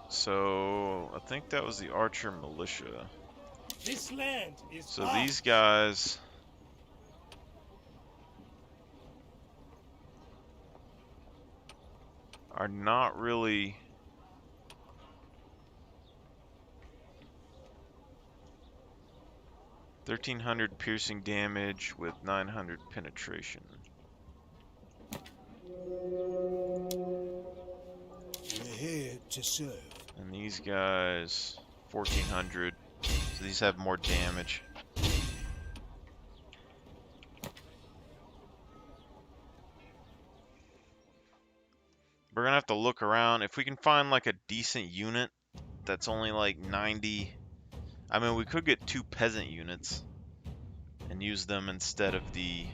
So I think that was the Archer Militia. This land is So ours. these guys are not really $1,300 piercing damage with 900 penetration. We're here to serve. And these guys, 1,400. So these have more damage. We're gonna have to look around. If we can find like a decent unit that's only like 90. I mean, we could get 2 peasant units and use them instead of the...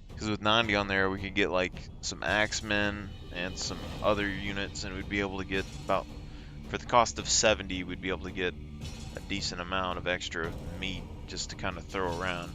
Because with 90 on there, we could get like some axemen and some other units, and we'd be able to get about, for the cost of 70, we'd be able to get a decent amount of extra meat just to kind of throw around.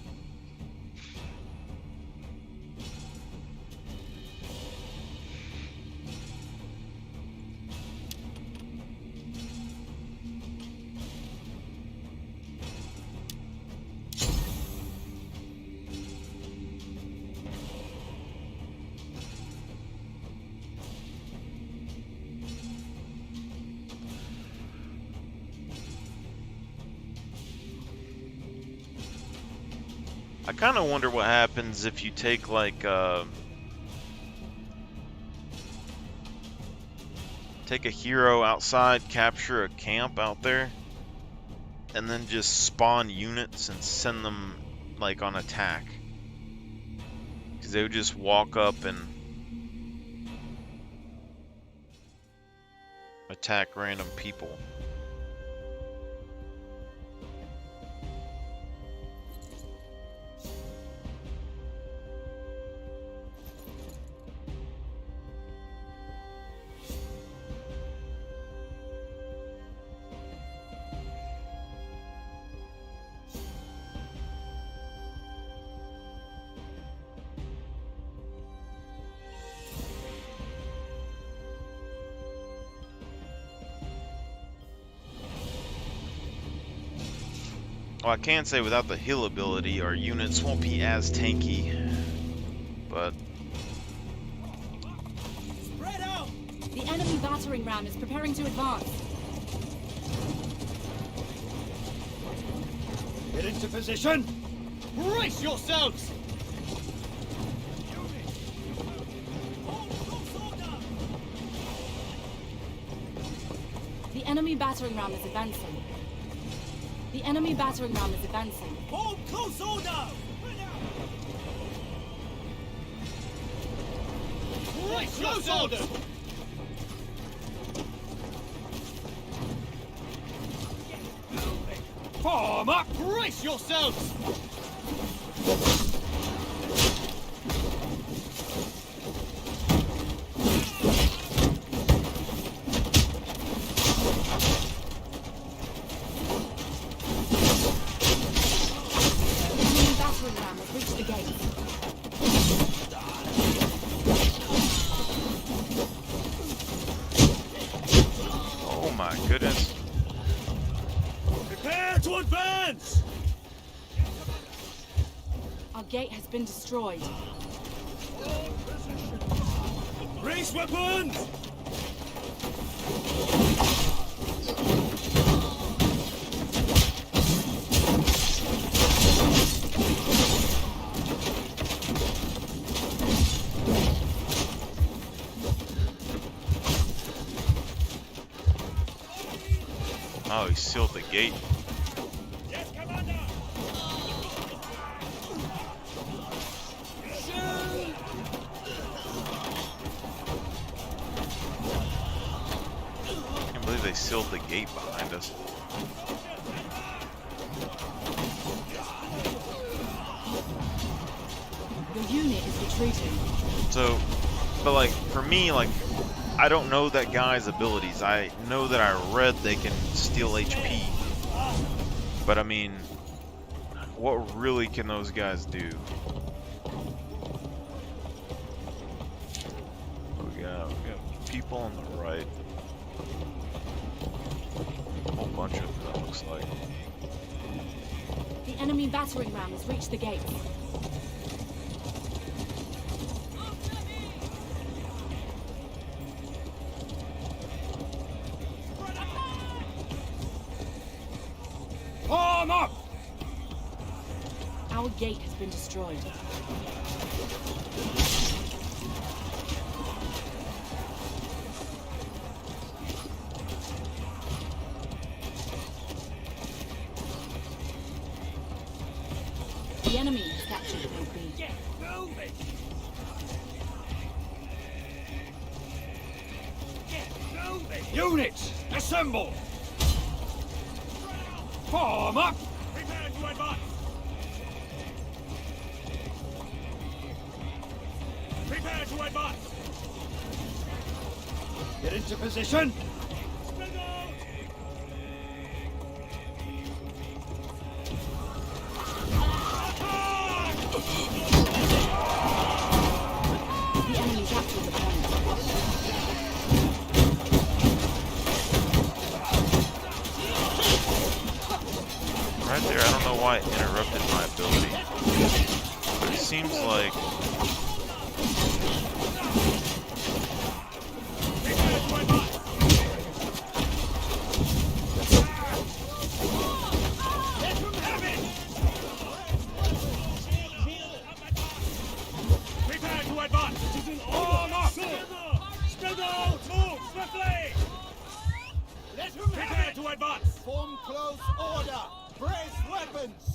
I kind of wonder what happens if you take like take a hero outside, capture a camp out there, and then just spawn units and send them like on attack. Because they would just walk up and attack random people. Well, I can say without the heal ability, our units won't be as tanky, but... Spread out! The enemy battering ram is preparing to advance. Get into position! Brace yourselves! The enemy battering ram is advancing. The enemy battering ram is advancing. Hold close order! Brace yourselves! Form up! Brace yourselves! Enemy battering ram has reached the gate. Oh my goodness. Prepare to advance! Our gate has been destroyed. Raise weapons! Oh, he sealed the gate. Yes, Commander! I can't believe they sealed the gate behind us. Your unit is retreating. So, but like, for me, like, I don't know that guy's abilities. I know that I read they can steal HP. But I mean, what really can those guys do? We got people on the right. A whole bunch of them, it looks like. The enemy battering ram has reached the gate. Form up! Our gate has been destroyed. The enemy has captured the LP. Get moving! Get moving! Units, assemble! Form up! Prepare to advance! Prepare to advance! Get into position! Spread out! The enemy captured the point. Right there, I don't know why it interrupted my ability. But it seems like... Prepare to advance! Let him have it! Prepare to advance! Form up! Spread out! Move swiftly! Let him Prepare have it! to advance! Form close order! Brace weapons!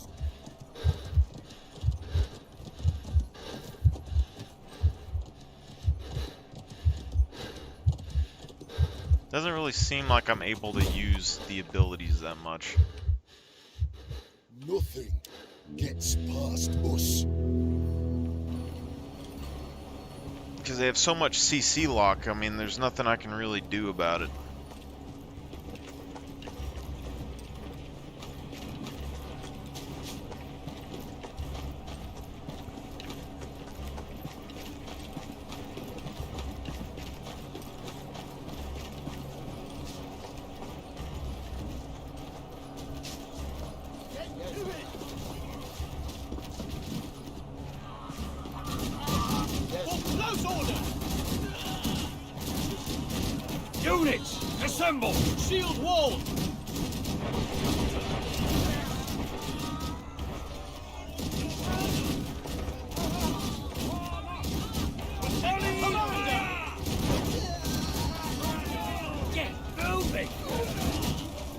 Doesn't really seem like I'm able to use the abilities that much. Nothing gets past us. Because they have so much CC lock, I mean, there's nothing I can really do about it. Close order! Units, assemble! Shield wall! Commander! Get moving!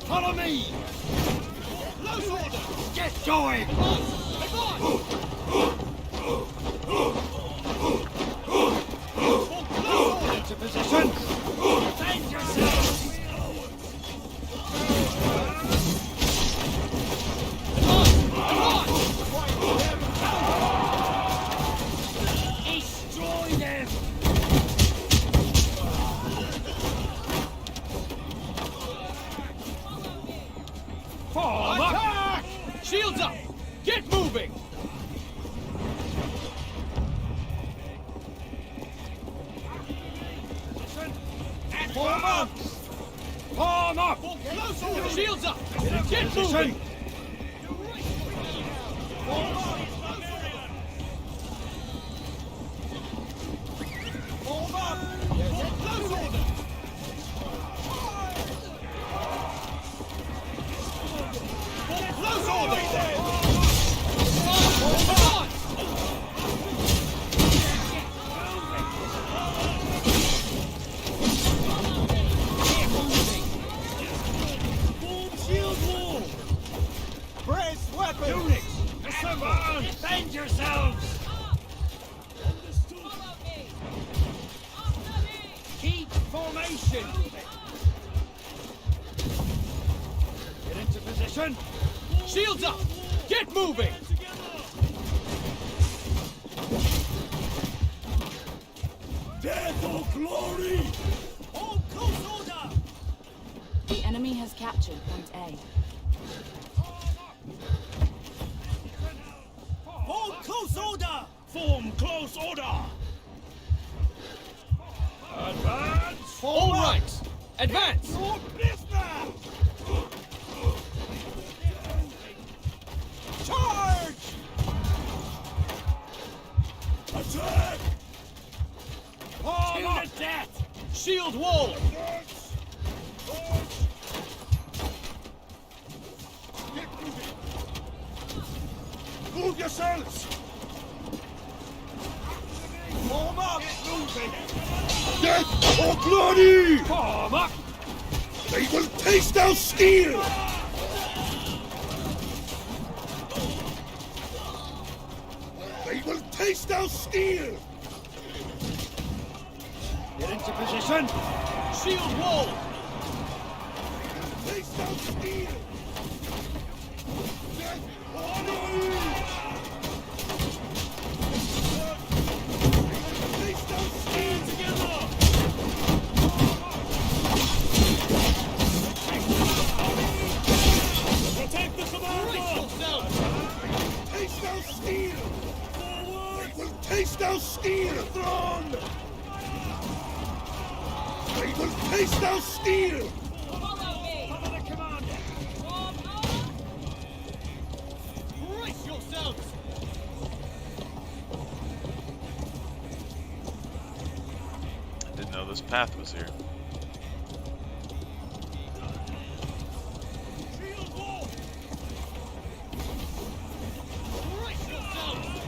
Follow me! Close order! Get going! Advance! Into position! Defend yourself! Destroy them! Form up! Shields up! Get moving! Form up! Form up! Shields up! Get moving! Form up! Form up! Close order! Close order! Advance! Brace weapons! Units, assemble! Defend yourselves! Keep formation! Get into position! Shields up! Get moving! Death or glory! Hold close order! The enemy has captured point A. Hold close order! Form close order! Advance! All right! Advance! Your business! Charge! Attack! Form to death! Shield wall! Move yourselves! Form up! Get moving! Death or glory! Form up! They will taste our steel! They will taste our steel! Get into position! Shield wall! Taste our steel! Death or glory! Taste our steel together! Protect the commander! Taste our steel! They will taste our steel! Throne! They will taste our steel! Cover the commander! Brace yourselves! I didn't know this path was here. Shield wall! Brace yourselves!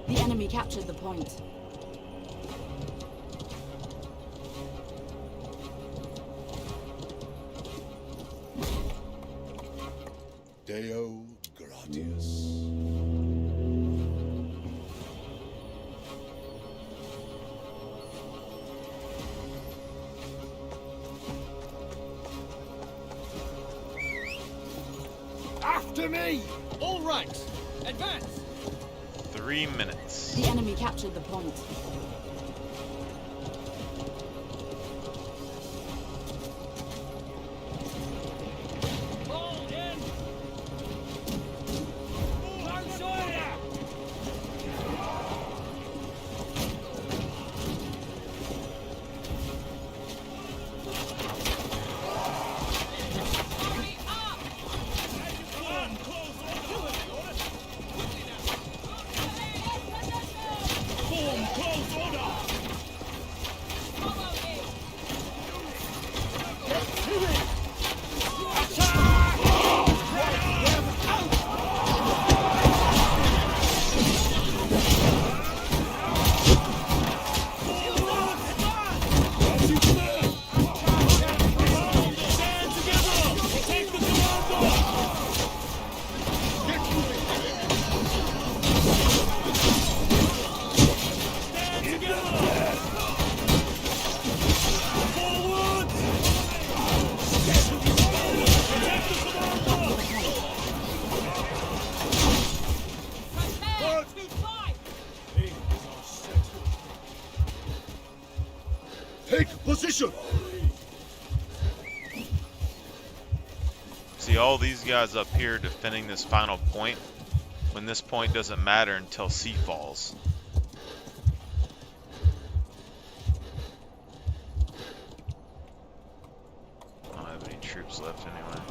The enemy. enemy captured the point. radius. After me! All ranks, advance! 3 minutes. The enemy captured the point. Fall in! Close order! Hurry up! Form close order! Form close order! Stand together! Take the commando! Stand together! Forward! Take the commando! Take position! See all these guys up here defending this final point, when this point doesn't matter until C falls. I don't have any troops left anyway.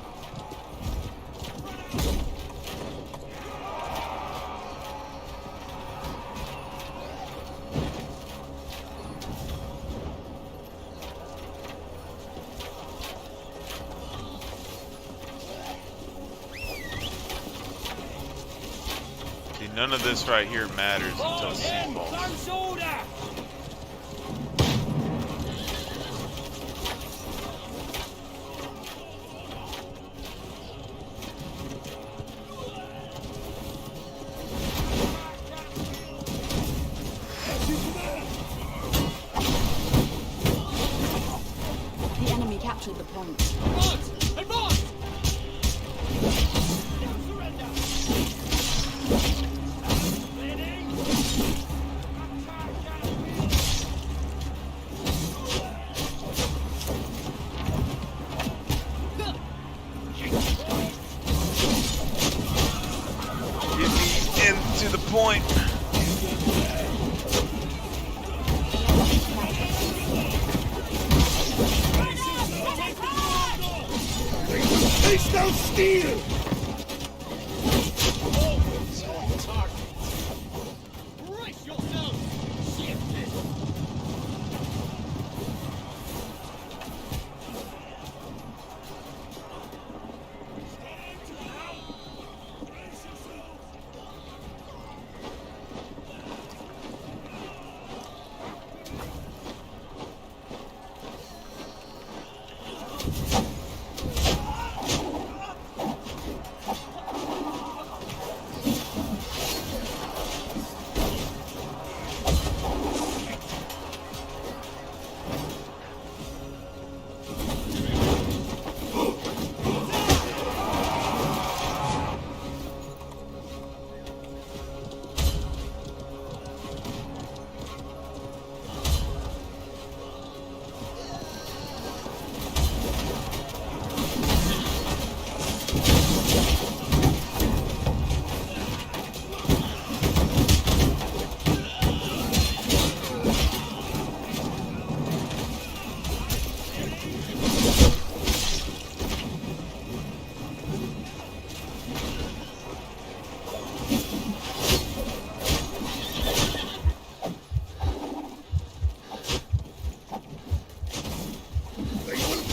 See, none of this right here matters until C falls. Close order! The enemy captured the point. Advance! Advance! Get me into the point. Face down steel! Brace yourselves! Shift this!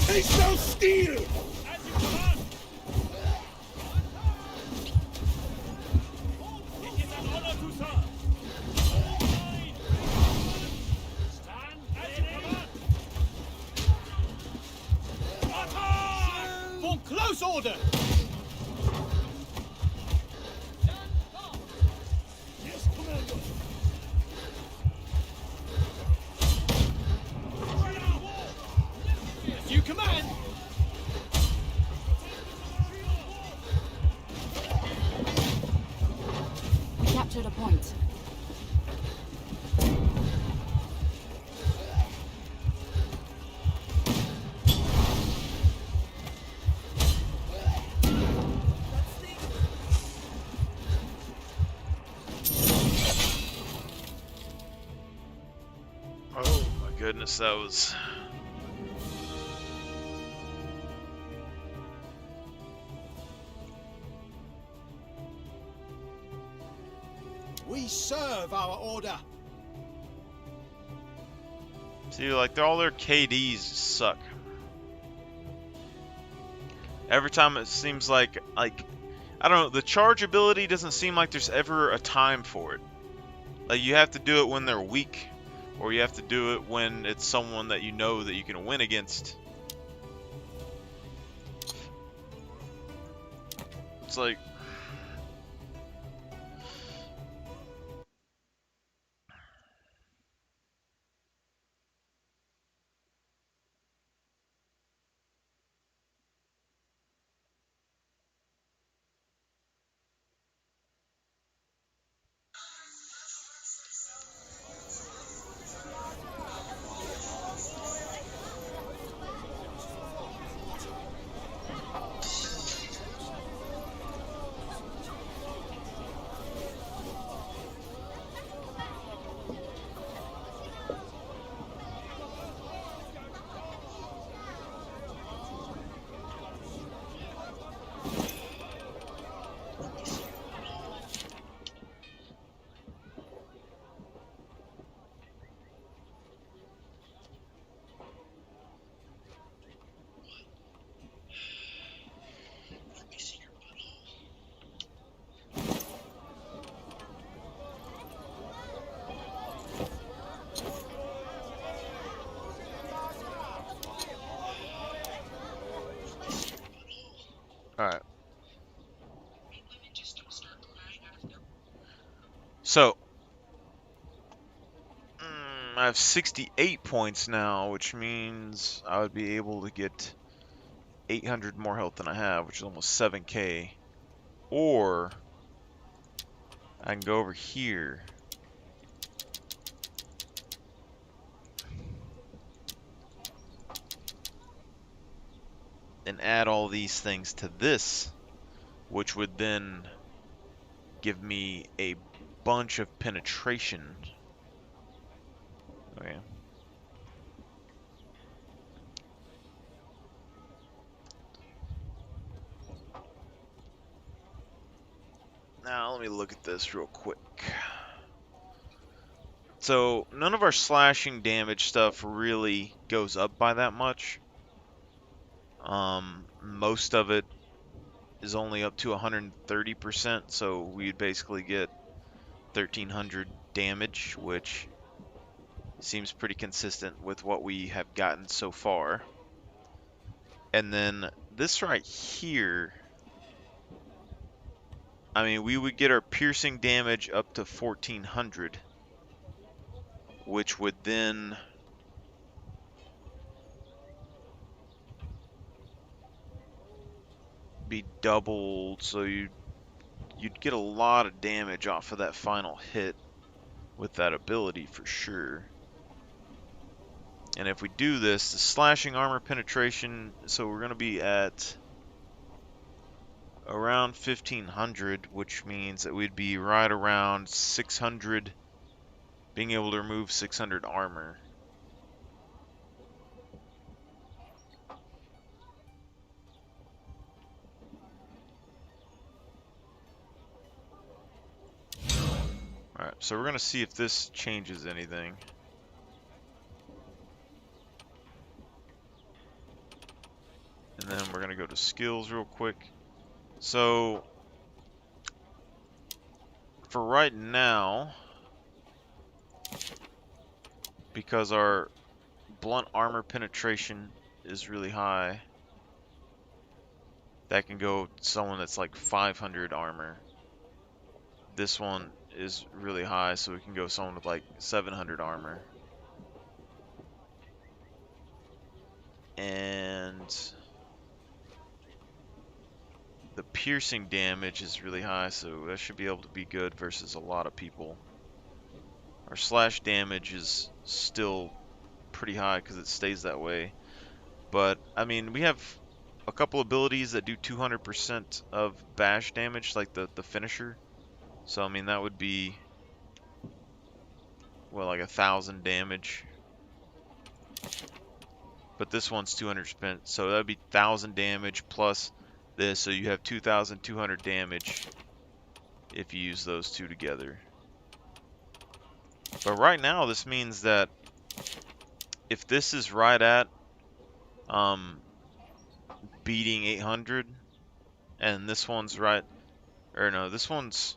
Face down steel! As you command! It is an honor to serve! Stand as you command! Attack! For close order! Capture the point. Oh my goodness, that was... We serve our order. See, like, all their KDs suck. Every time it seems like, I don't know, the charge ability doesn't seem like there's ever a time for it. Like, you have to do it when they're weak, or you have to do it when it's someone that you know that you can win against. It's like... Let me see your butthole. Alright. And women just don't start crying out of their So, I have 68 points now, which means I would be able to get 800 more health than I have, which is almost 7k. Or, I can go over here. And add all these things to this, which would then give me a bunch of penetration. Okay. Now let me look at this real quick. So none of our slashing damage stuff really goes up by that much. Most of it is only up to 130%, so we'd basically get 1300 damage, which seems pretty consistent with what we have gotten so far. And then this right here, I mean, we would get our piercing damage up to 1400, which would then be doubled, so you'd get a lot of damage off of that final hit with that ability for sure. And if we do this, the slashing armor penetration, so we're going to be at around 1500, which means that we'd be right around 600, being able to remove 600 armor. Alright, so we're going to see if this changes anything. And then we're going to go to skills real quick. So, for right now, because our blunt armor penetration is really high, that can go to someone that's like 500 armor. This one is really high, so we can go someone with like 700 armor. And the piercing damage is really high, so that should be able to be good versus a lot of people. Our slash damage is still pretty high because it stays that way. But, I mean, we have a couple abilities that do 200% of bash damage, like the finisher. So, I mean, that would be, well, like 1,000 damage. But this one's 200%, so that would be 1,000 damage plus this, so you have 2,200 damage if you use those two together. But right now, this means that if this is right at beating 800, and this one's right, or no, this one's,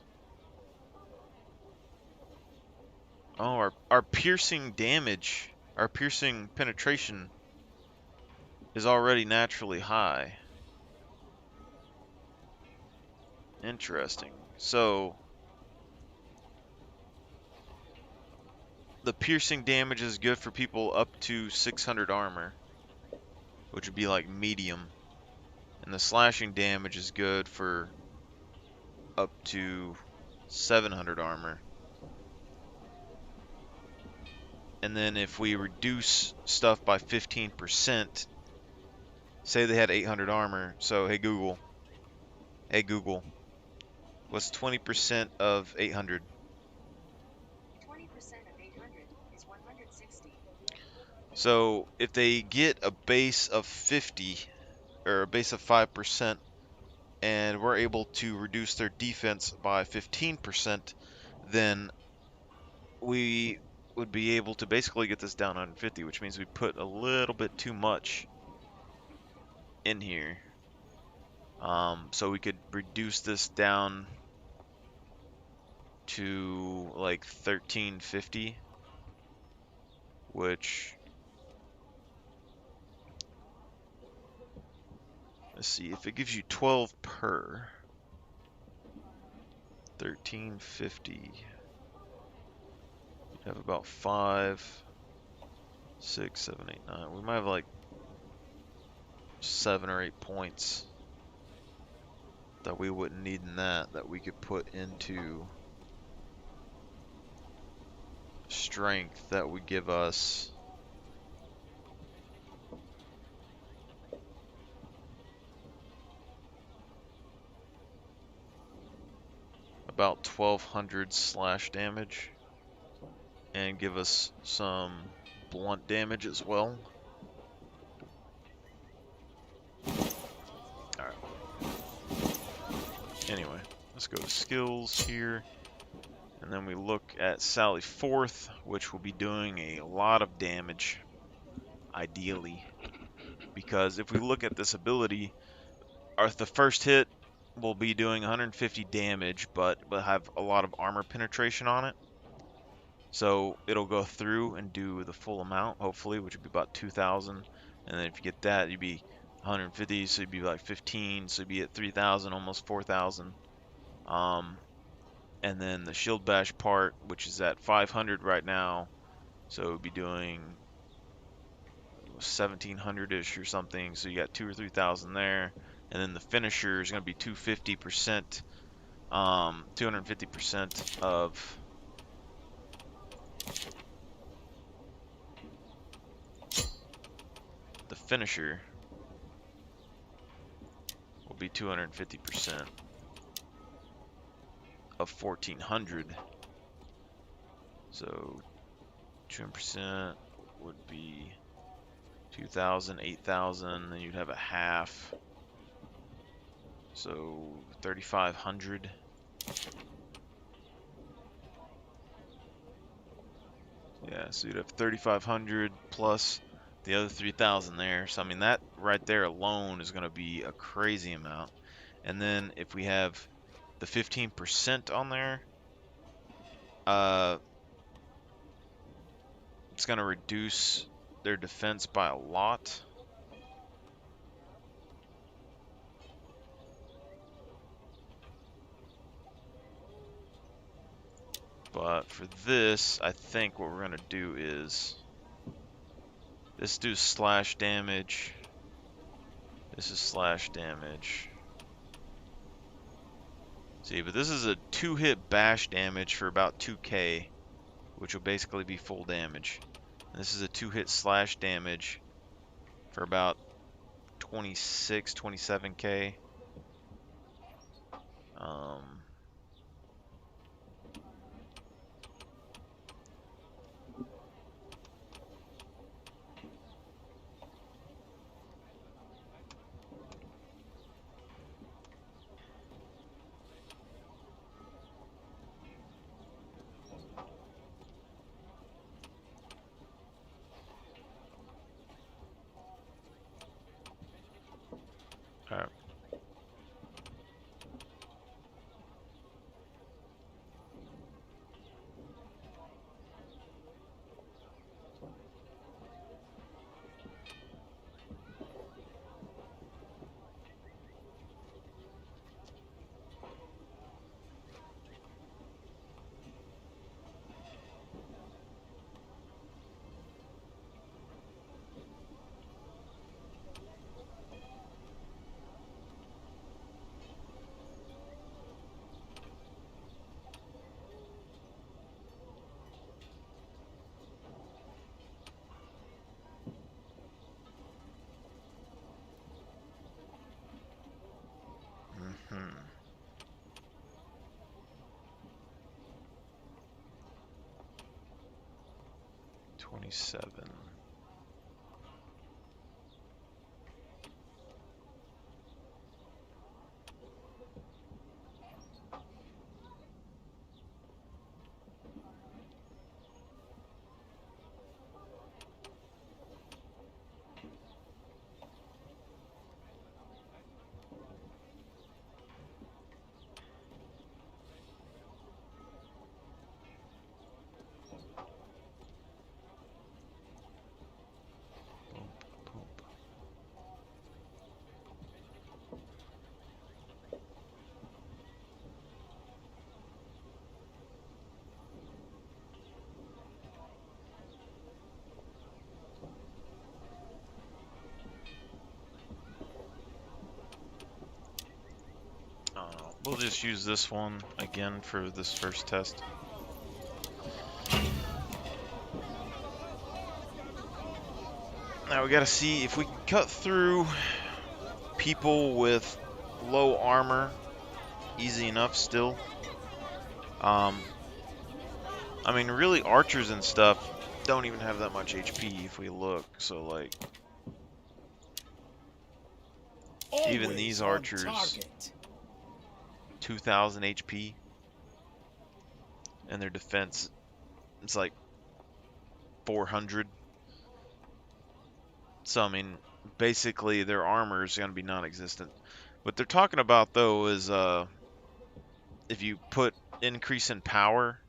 oh, our piercing damage, our piercing penetration is already naturally high. Interesting. So the piercing damage is good for people up to 600 armor, which would be like medium. And the slashing damage is good for up to 700 armor. And then if we reduce stuff by 15%, say they had 800 armor, so hey Google, what's 20% of 800? 20% of 800 is 160. So if they get a base of 50, or a base of 5%, and we're able to reduce their defense by 15%, then we would be able to basically get this down 150, which means we put a little bit too much in here. So we could reduce this down to like 1350, which, let's see, if it gives you 12 per 1350, you'd have about 5, 6, 7, 8, 9. We might have like 7 or 8 points that we wouldn't need in that we could put into strength that would give us about 1200 slash damage and give us some blunt damage as well. Alright. Anyway, let's go to skills here. And then we look at Sally Forth, which will be doing a lot of damage, ideally. Because if we look at this ability, the first hit will be doing 150 damage, but will have a lot of armor penetration on it. So it'll go through and do the full amount, hopefully, which would be about 2,000. And then if you get that, you'd be 150, so you'd be like 15, so you'd be at 3,000, almost 4,000. And then the shield bash part, which is at 500 right now, so it would be doing 1,700-ish or something, so you got 2,000 or 3,000 there. And then the finisher is going to be 250%, 250% of the finisher will be 250% of 1,400. So 200% would be 2,000, 8,000, then you'd have a half. So 3,500. Yeah, so you'd have 3,500 plus the other 3,000 there. So I mean, that right there alone is going to be a crazy amount. And then if we have the 15% on there, it's going to reduce their defense by a lot. But for this, I think what we're going to do is this do slash damage. This is slash damage. See, but this is a 2-hit bash damage for about 2k, which will basically be full damage. And this is a 2-hit slash damage for about 26, 27k. Alright. Hmm. 27. We'll just use this one again for this first test. Now we gotta see if we can cut through people with low armor easy enough still. I mean, really, archers and stuff don't even have that much HP if we look, so like even these archers 2,000 HP and their defense it's like 400. So I mean, basically their armor is going to be non-existent. What they're talking about though is if you put increase in power,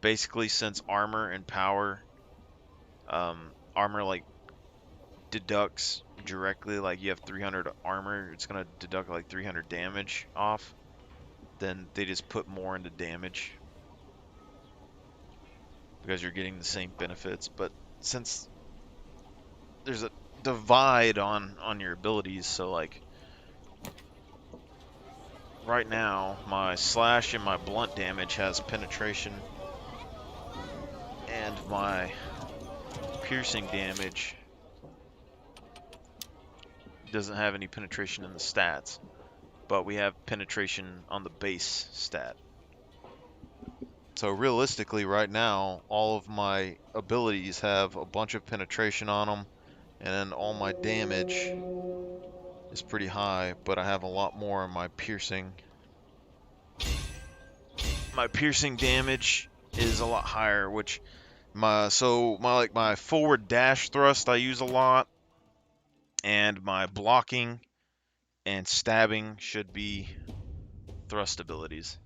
basically since armor and power, armor like deducts directly, like you have 300 armor, it's going to deduct like 300 damage off. Then they just put more into damage because you're getting the same benefits. But since there's a divide on your abilities, so like right now my slash and my blunt damage has penetration, and my piercing damage doesn't have any penetration in the stats, but we have penetration on the base stat. So realistically right now all of my abilities have a bunch of penetration on them, and then all my damage is pretty high, but I have a lot more in my piercing. My piercing damage is a lot higher, which my forward dash thrust I use a lot, and my blocking and stabbing should be thrust abilities.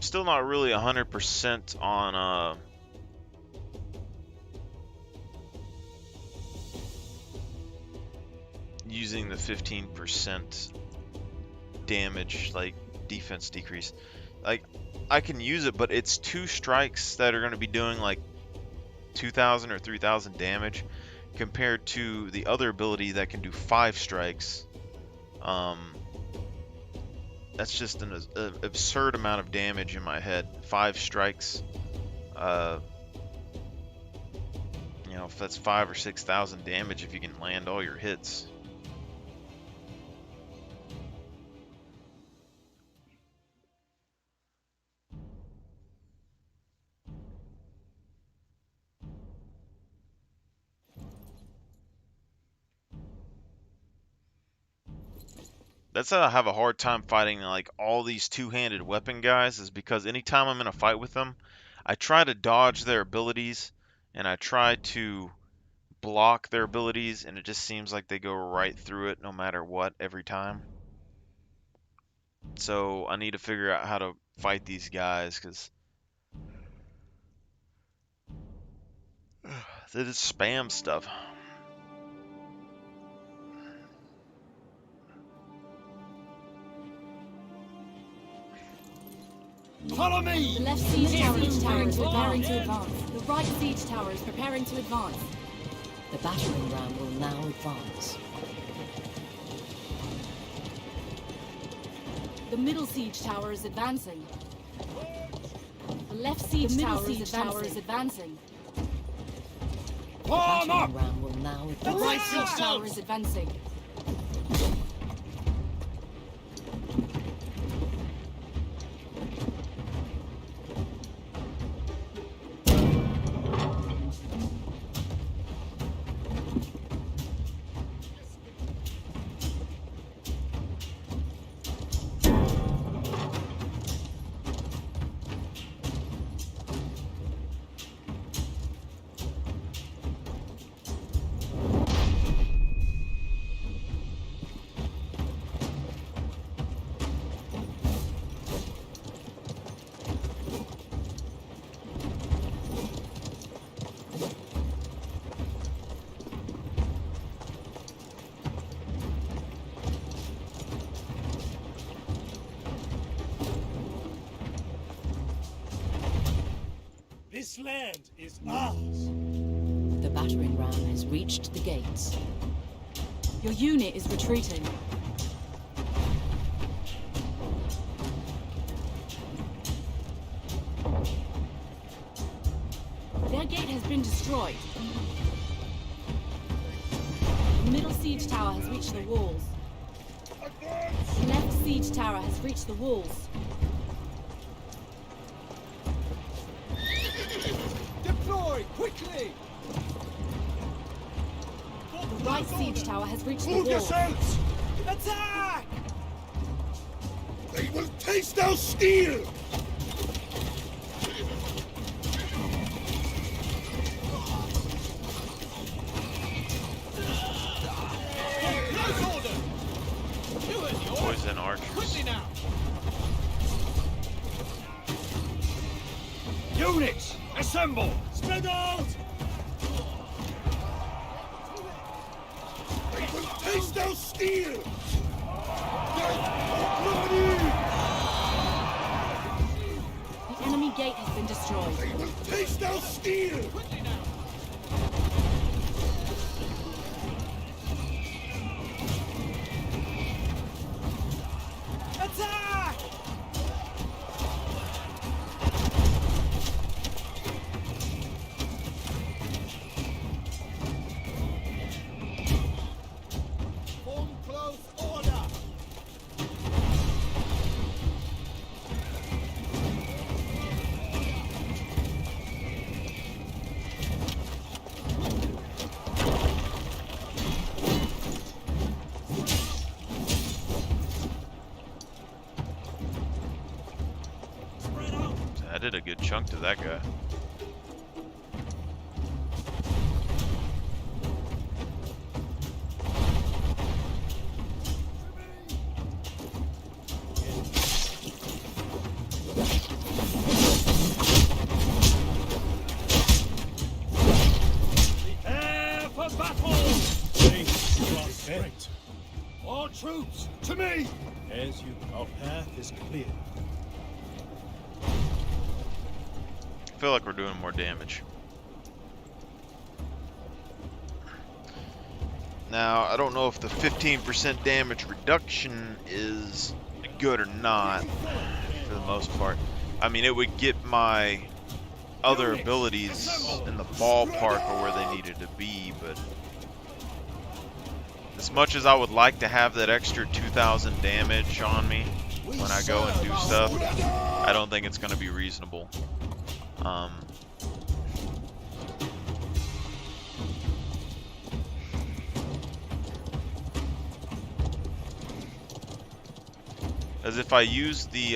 still not really 100% on using the 15% damage, like defense decrease. Like, I can use it, but it's 2 strikes that are going to be doing like 2,000 or 3,000 damage, compared to the other ability that can do 5 strikes. That's just an absurd amount of damage in my head. 5 strikes. You know, if that's 5,000 or 6,000 damage, if you can land all your hits. That's how I have a hard time fighting like all these two-handed weapon guys, is because anytime I'm in a fight with them, I try to dodge their abilities and I try to block their abilities, and it just seems like they go right through it no matter what every time. So I need to figure out how to fight these guys, because they just spam stuff. Follow me! The left siege tower is preparing to advance. The right siege tower is preparing to advance. The battering ram will now advance. The middle siege tower is advancing. The left siege tower is advancing. The Form up! battering ram will now The advance. right siege tower is advancing. This land is ours. The battering ram has reached the gates. Your unit is retreating. Their gate has been destroyed. The middle siege tower has reached the walls. The left siege tower has reached the walls. Deploy quickly! The right siege tower has reached the Move walls. yourselves! Attack! They will taste our steel! Close order! You and yours! Poison archers. Quickly now! Units, assemble! Spread out! They will taste our steel! Death or glory! The enemy gate has been destroyed. They will taste our steel! Quickly now! Attack! Form close order! I did a good chunk to that guy. troops, to me! As you, our path is clear. I feel like we're doing more damage. Now, I don't know if the 15% damage reduction is good or not, for the most part. I mean, it would get my other abilities in the ballpark of where they needed to be, but as much as I would like to have that extra 2,000 damage on me when I go and do stuff, I don't think it's going to be reasonable. As if I use the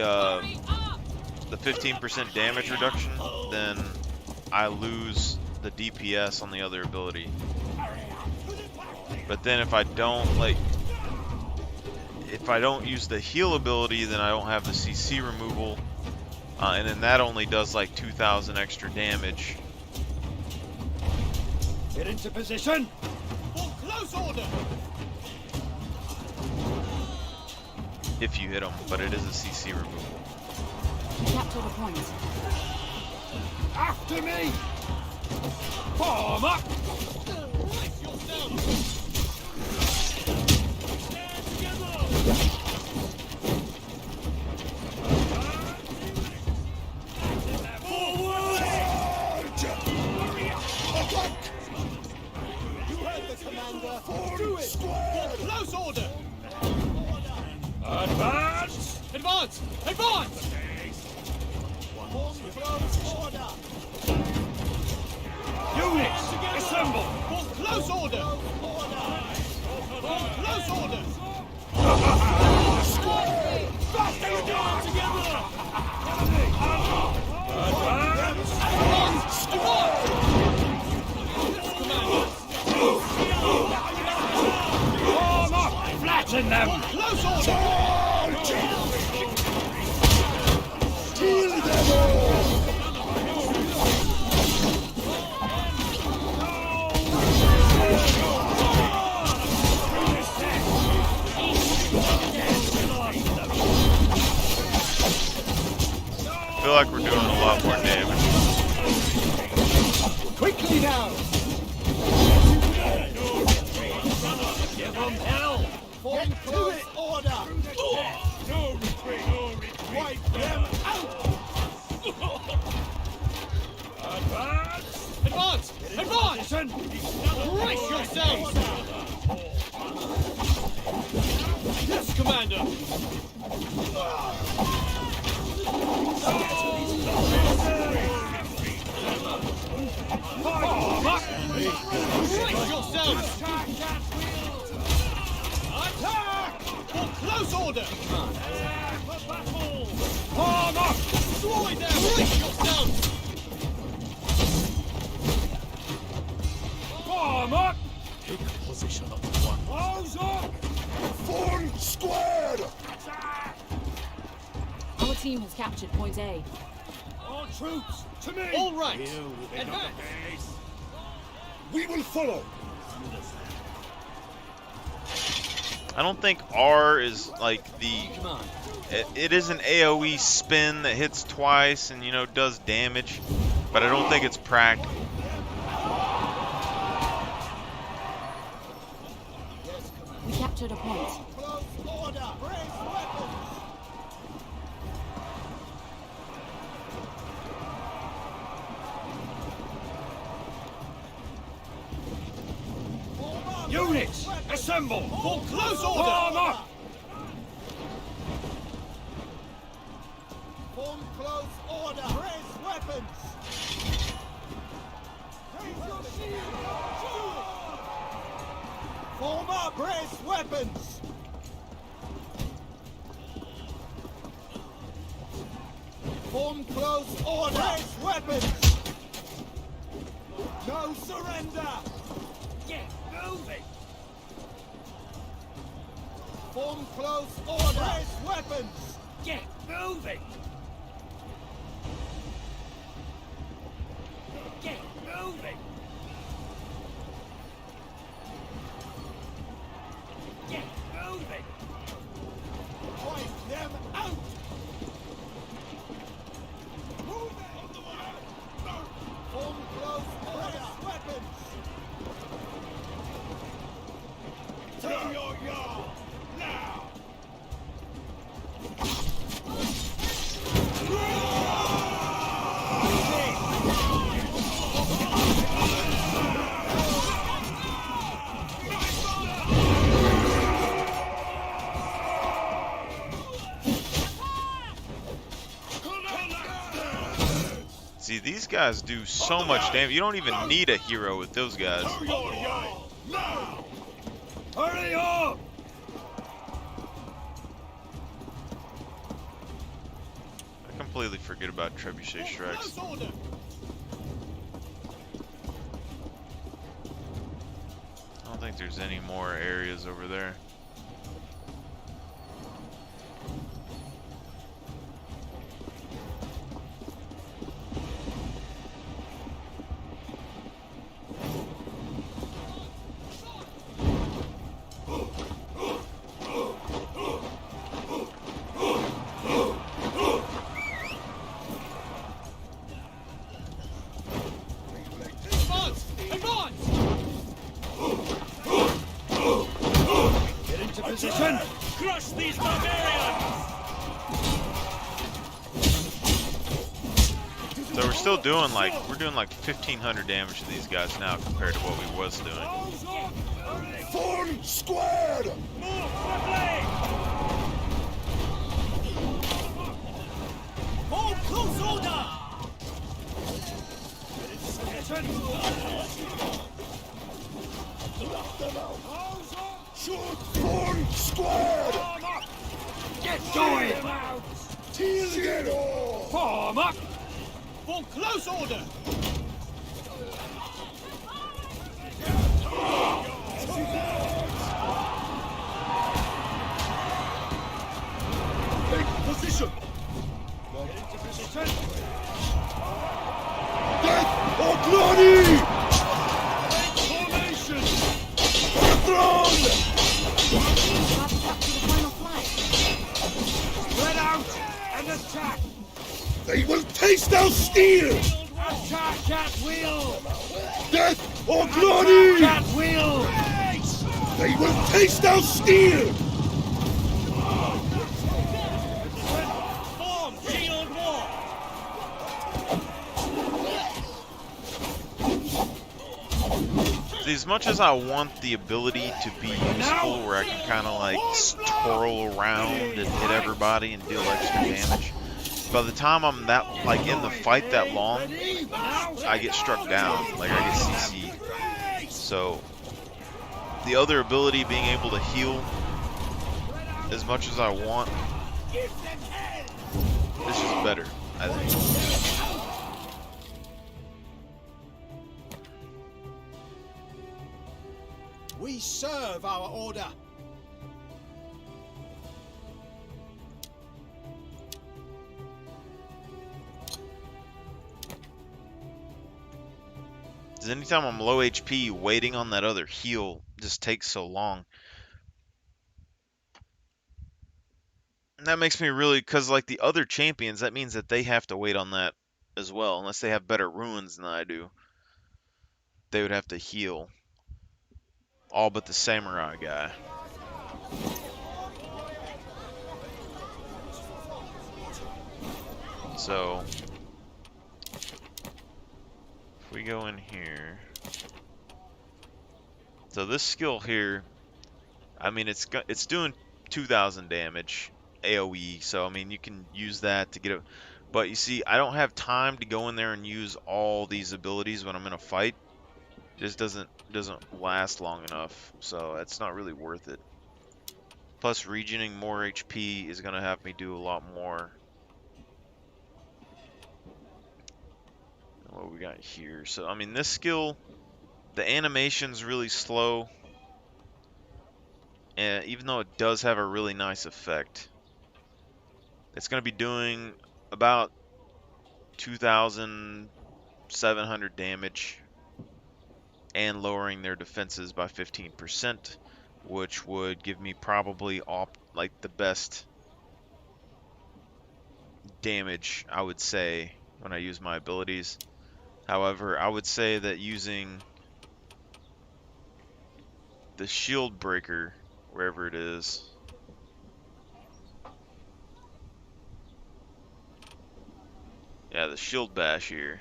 15% damage reduction, then I lose the DPS on the other ability. But then if I don't use the heal ability, then I don't have the CC removal, and then that only does like 2,000 extra damage. Get into position! For close order! If you hit them, but it is a CC removal. Capture the point. After me! Form up! Brace yourself! Stand together! Forward! Attack! You heard the commander! Form Do it! square! For close order! Advance! Advance! Advance! Form close order! Units, assemble! For close order! For close order! Faster down together! Advance! Advance! Advance! Form up! Flatten them! Close order! Kill them all! I feel like we're doing a lot more damage. Quickly now! Give them hell! Form close order! No retreat, no retreat. Wipe them out! Advance! Advance! Advance! Position! Brace yourselves! Yes, Commander! Form up! Brace yourselves! Attack! For close order! Form up! Destroy them! Brace yourselves! Form up! Take position at once. Close up! Form squared! Our team has captured point A. All troops, to me! All right! Deal with it. Advance! We will follow! I don't think R is like the... Come on. It is an AoE spin that hits twice and, you know, does damage, but I don't think it's practical. We captured a point. Close order! Brace weapons! Form up! Units, assemble! For close order! Form up! Form close order! Brace weapons! Raise your shield! Shoot it! Form up! Brace weapons! Form close order! Brace weapons! No surrender! Get moving! Form close order! Brace weapons! Get moving! Get moving! Get moving! See, these guys do so much damage. You don't even need a hero with those guys. Now! Hurry up! I completely forget about trebuchet strikes. Close order. I don't think there's any more areas over there. Advance! Advance! Get into position! Crush these barbarians! So we're still doing like 1,500 damage to these guys now compared to what we was doing. Form squared! Move quickly! Hold close order! Shoot! Form squared! Get going! Teal it all! Form up! Form close order! Take position! Death or glory! Formation! Throne! Try to capture the final flight. Spread out and attack! They will taste our steel! Attack at will! Death or glory! Attack at will! They will taste our steel! Form shield wall! See, as much as I want the ability to be useful, where I can kind of like twirl around and hit everybody and deal extra damage, by the time I'm that like in the fight that long, I get struck down, like I get CC'd. So the other ability, being able to heal as much as I want, is just better, I think. We serve our order. Because anytime I'm low HP, waiting on that other heal just takes so long. And that makes me really, because like the other champions, that means that they have to wait on that as well. Unless they have better runes than I do, they would have to heal. All but the samurai guy. So if we go in here, so this skill here, I mean it's doing 2,000 damage AoE, so I mean you can use that to get it, but you see I don't have time to go in there and use all these abilities when I'm in a fight. It just doesn't last long enough, so it's not really worth it. Plus regening more HP is gonna have me do a lot more. What we got here? So I mean this skill, the animation's really slow, and even though it does have a really nice effect, it's going to be doing about 2,700 damage and lowering their defenses by 15%, which would give me probably like the best damage, I would say, when I use my abilities. However, I would say that using the shield breaker, wherever it is, yeah, the shield bash here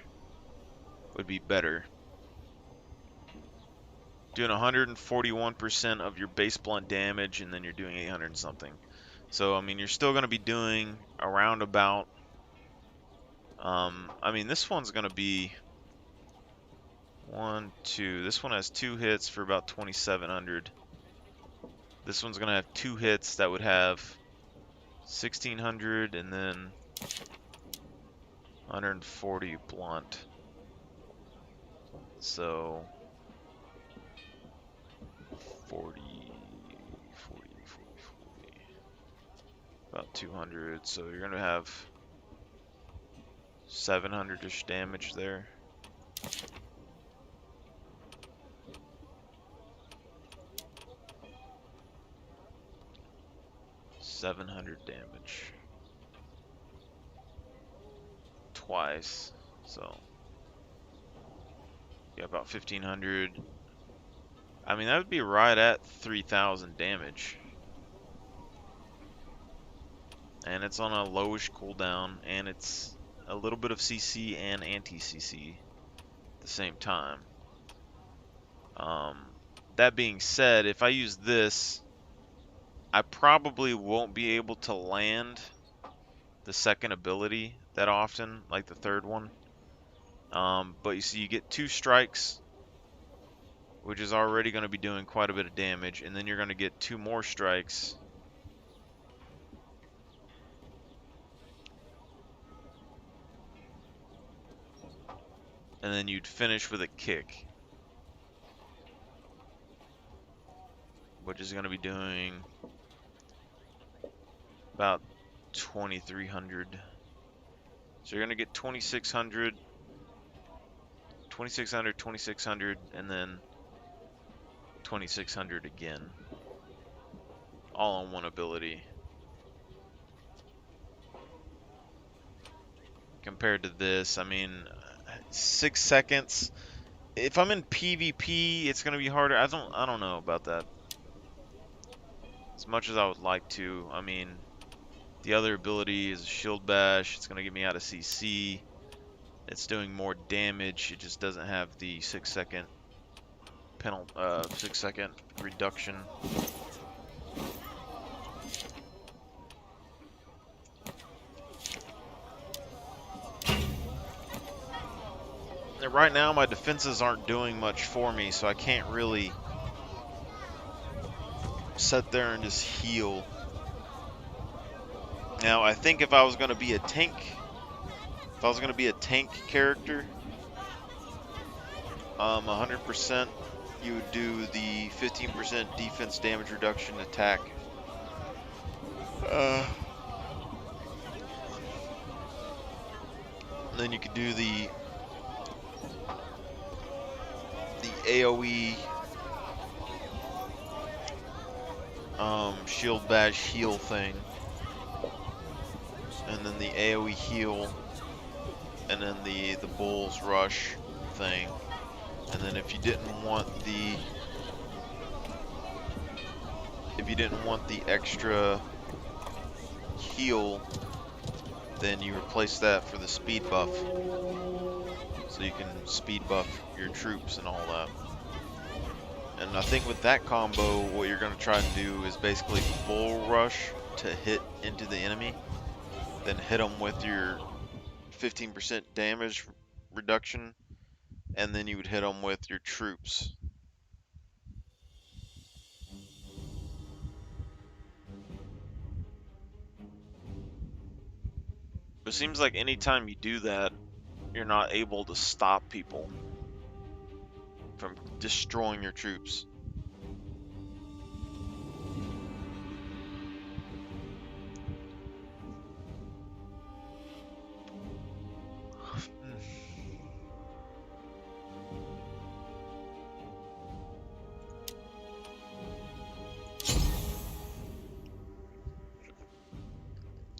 would be better. Doing 141% of your base blunt damage, and then you're doing 800 and something. So I mean, you're still going to be doing around about I mean, this one's gonna be 1, 2. This one has 2 hits for about 2,700. This one's gonna have 2 hits that would have 1,600, and then 140 blunt. So 40, 40, 40, about 200. So you're gonna have 700-ish damage there. $700 damage twice, so yeah, about 1,500. I mean, that would be right at 3,000 damage, and it's on a lowish cooldown, and it's a little bit of CC and anti-CC at the same time. That being said, if I use this, I probably won't be able to land the second ability that often, like the third one. But you see, you get 2 strikes, which is already going to be doing quite a bit of damage, and then you're going to get 2 more strikes. And then you'd finish with a kick, which is going to be doing about 2,300. So you're going to get 2,600, 2,600, 2,600, and then 2,600 again, all on one ability. Compared to this, I mean, 6 seconds. If I'm in PvP, it's gonna be harder. I don't know about that. As much as I would like to. I mean, the other ability is a shield bash. It's gonna get me out of CC. It's doing more damage. It just doesn't have the 6 second penalty, 6 second reduction. And right now, my defenses aren't doing much for me, so I can't really sit there and just heal. Now, I think if I was going to be a tank, character, 100%, you would do the 15% defense damage reduction attack. And then you could do the AoE shield bash heal thing, and then the AoE heal, and then the bull's rush thing. And then if you didn't want the extra heal, then you replace that for the speed buff, so you can speed buff your troops and all that. And I think with that combo, what you're going to try to do is basically bull rush to hit into the enemy, then hit them with your 15% damage reduction, and then you would hit them with your troops. It seems like anytime you do that, you're not able to stop people from destroying your troops.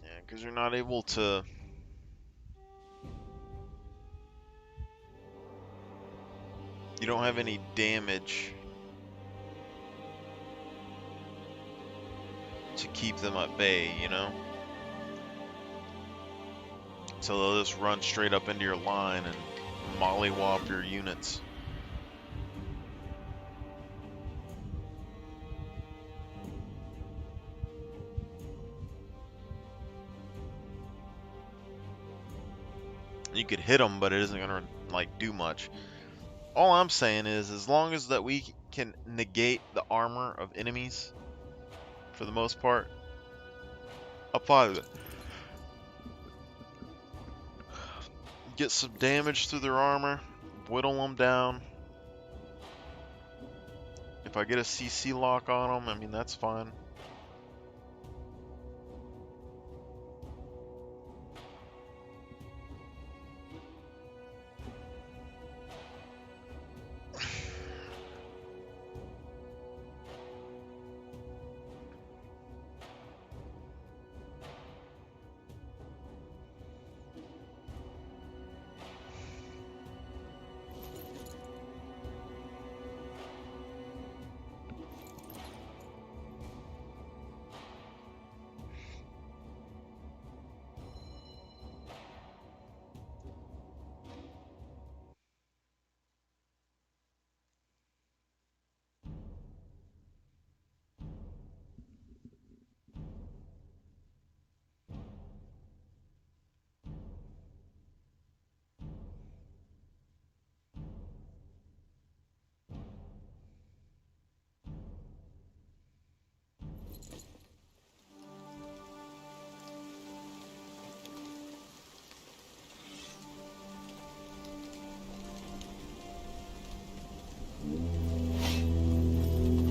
Yeah, because you're not able to. You don't have any damage to keep them at bay, you know? So they'll just run straight up into your line and mollywop your units. You could hit them, but it isn't gonna like do much. All I'm saying is, as long as that we can negate the armor of enemies, for the most part, apply it. Get some damage through their armor, whittle them down. If I get a CC lock on them, I mean, that's fine.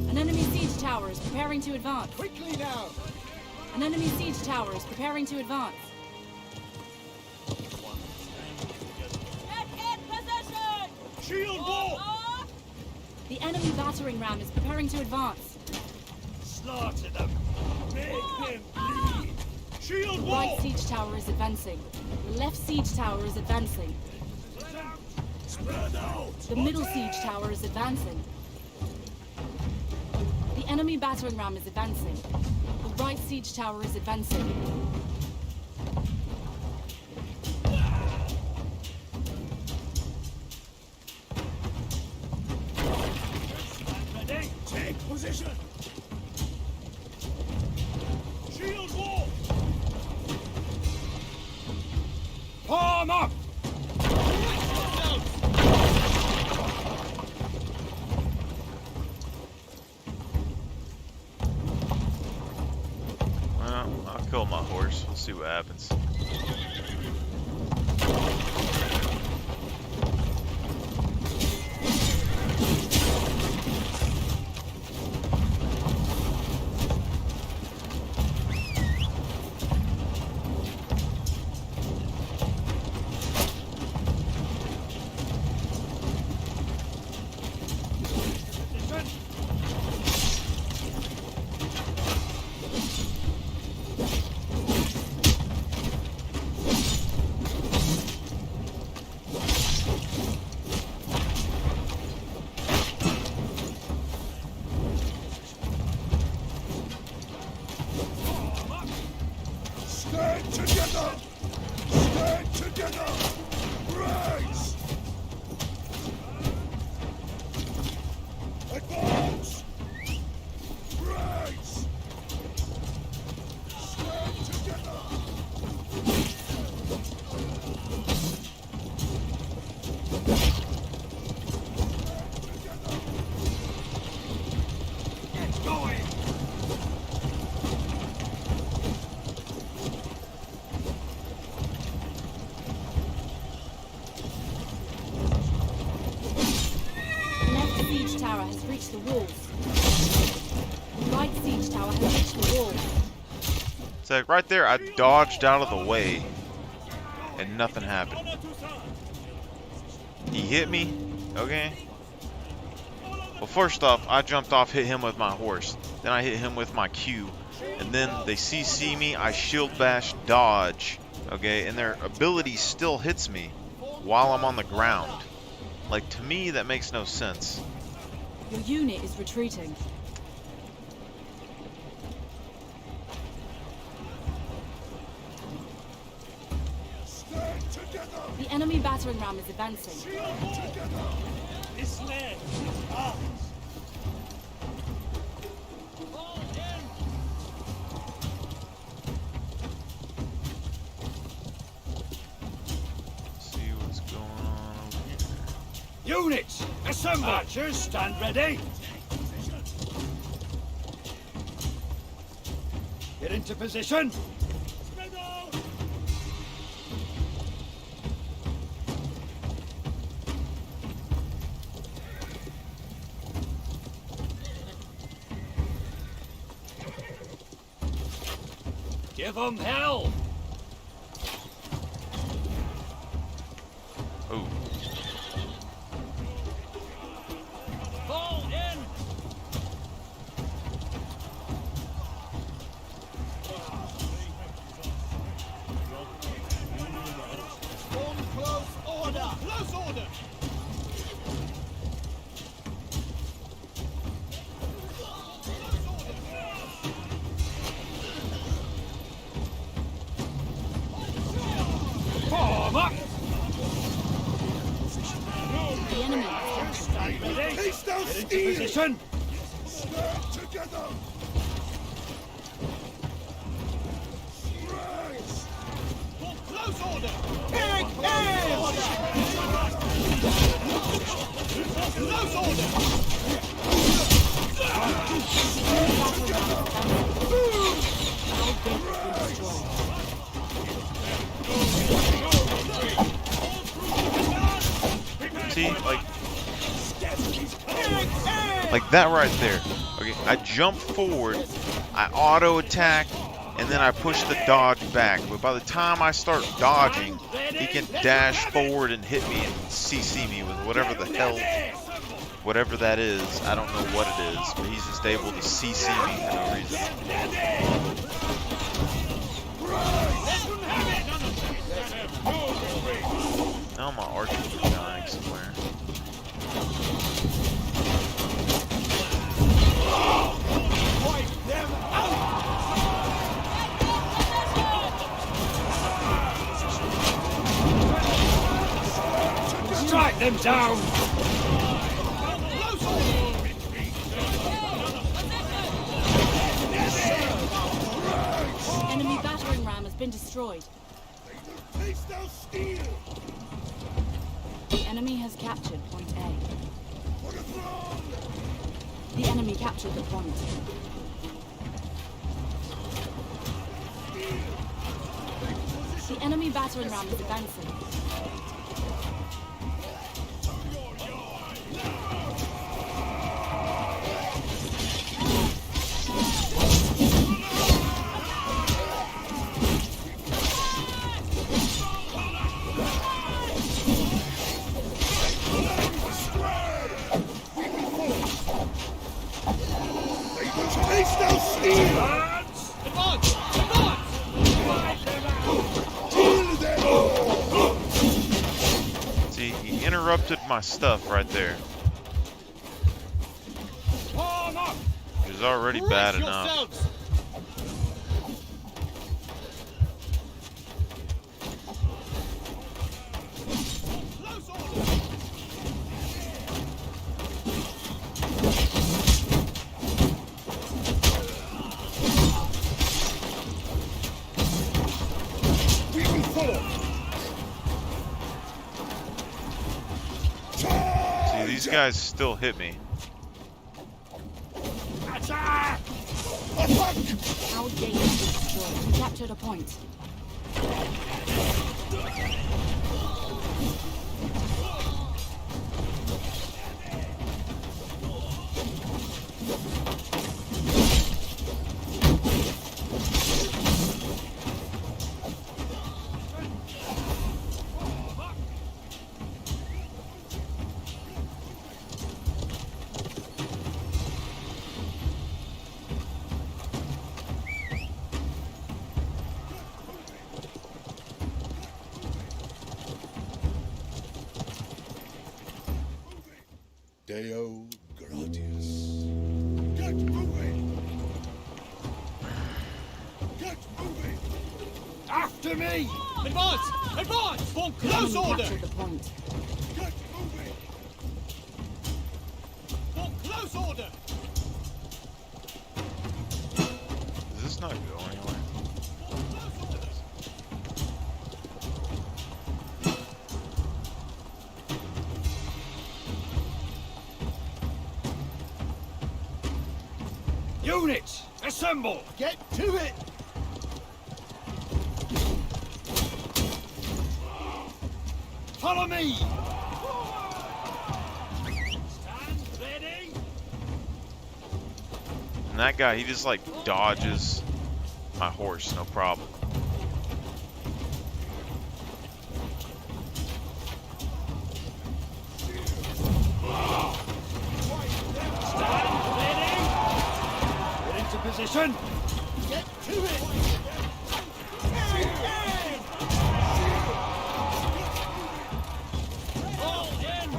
An enemy siege tower is preparing to advance. Quickly now! An enemy siege tower is preparing to advance. Shield wall! The enemy battering ram is preparing to advance. Slaughter them! Make them bleed! Shield wall! Right siege tower is advancing. The left siege tower is advancing. Spread out! The middle siege tower is advancing. The enemy battering ram is advancing. The right siege tower is advancing. Ready? Take position! Shield wall! Palm up! Well, I'll kill my horse. We'll see what happens. Stand together! Stand together! Rise! Advance! Rise! Stand together! Get going! The left siege tower has reached the walls. The right siege tower has reached the walls. So like right there, I dodged out of the way, and nothing happened. He hit me, okay? Well, first off, I jumped off, hit him with my horse. Then I hit him with my Q. And then they CC me, I shield bash, dodge, okay? And their ability still hits me while I'm on the ground. Like, to me, that makes no sense. Your unit is retreating. Stand together! The enemy battering ram is advancing. This land is ours! Fall in! See Units, assemble! Archers, stand ready! Get into position! Give them hell! Oh. Fall in! Form close order. Close order. Form up! The enemy has captured the Ready? Face down Get into steel. position! Stand together. Rise. For close order. Big order. Close order. See, like that right there. Okay, I jump forward, I auto attack, and then I push the dodge back. But by the time I start dodging, he can dash forward and hit me and CC me with whatever the hell, whatever that is. I don't know what it is, but he's just able to CC me for no reason. Now my archers are dying somewhere. Wipe them out. Strike them down! Close order. enemy battering ram has been destroyed. Face down steel. The enemy has captured point A. For the throne. The enemy captured the point. The enemy battering ram is advancing. Face down steel. Advance. Advance. Deal them. See, he interrupted my stuff right there. It was already bad enough. See, these guys still hit me. Our gate is destroyed. We captured a point. Deo gratias. Get moving! Get moving! After me! Advance! Advance! For The close enemy order! captured the point. Get moving! For close order! Does this not go anywhere? Units, assemble! Get to it! Follow me! Stand ready. And that guy, he just like dodges my horse, no problem. Stand ready. Get into position! Get to it! All in.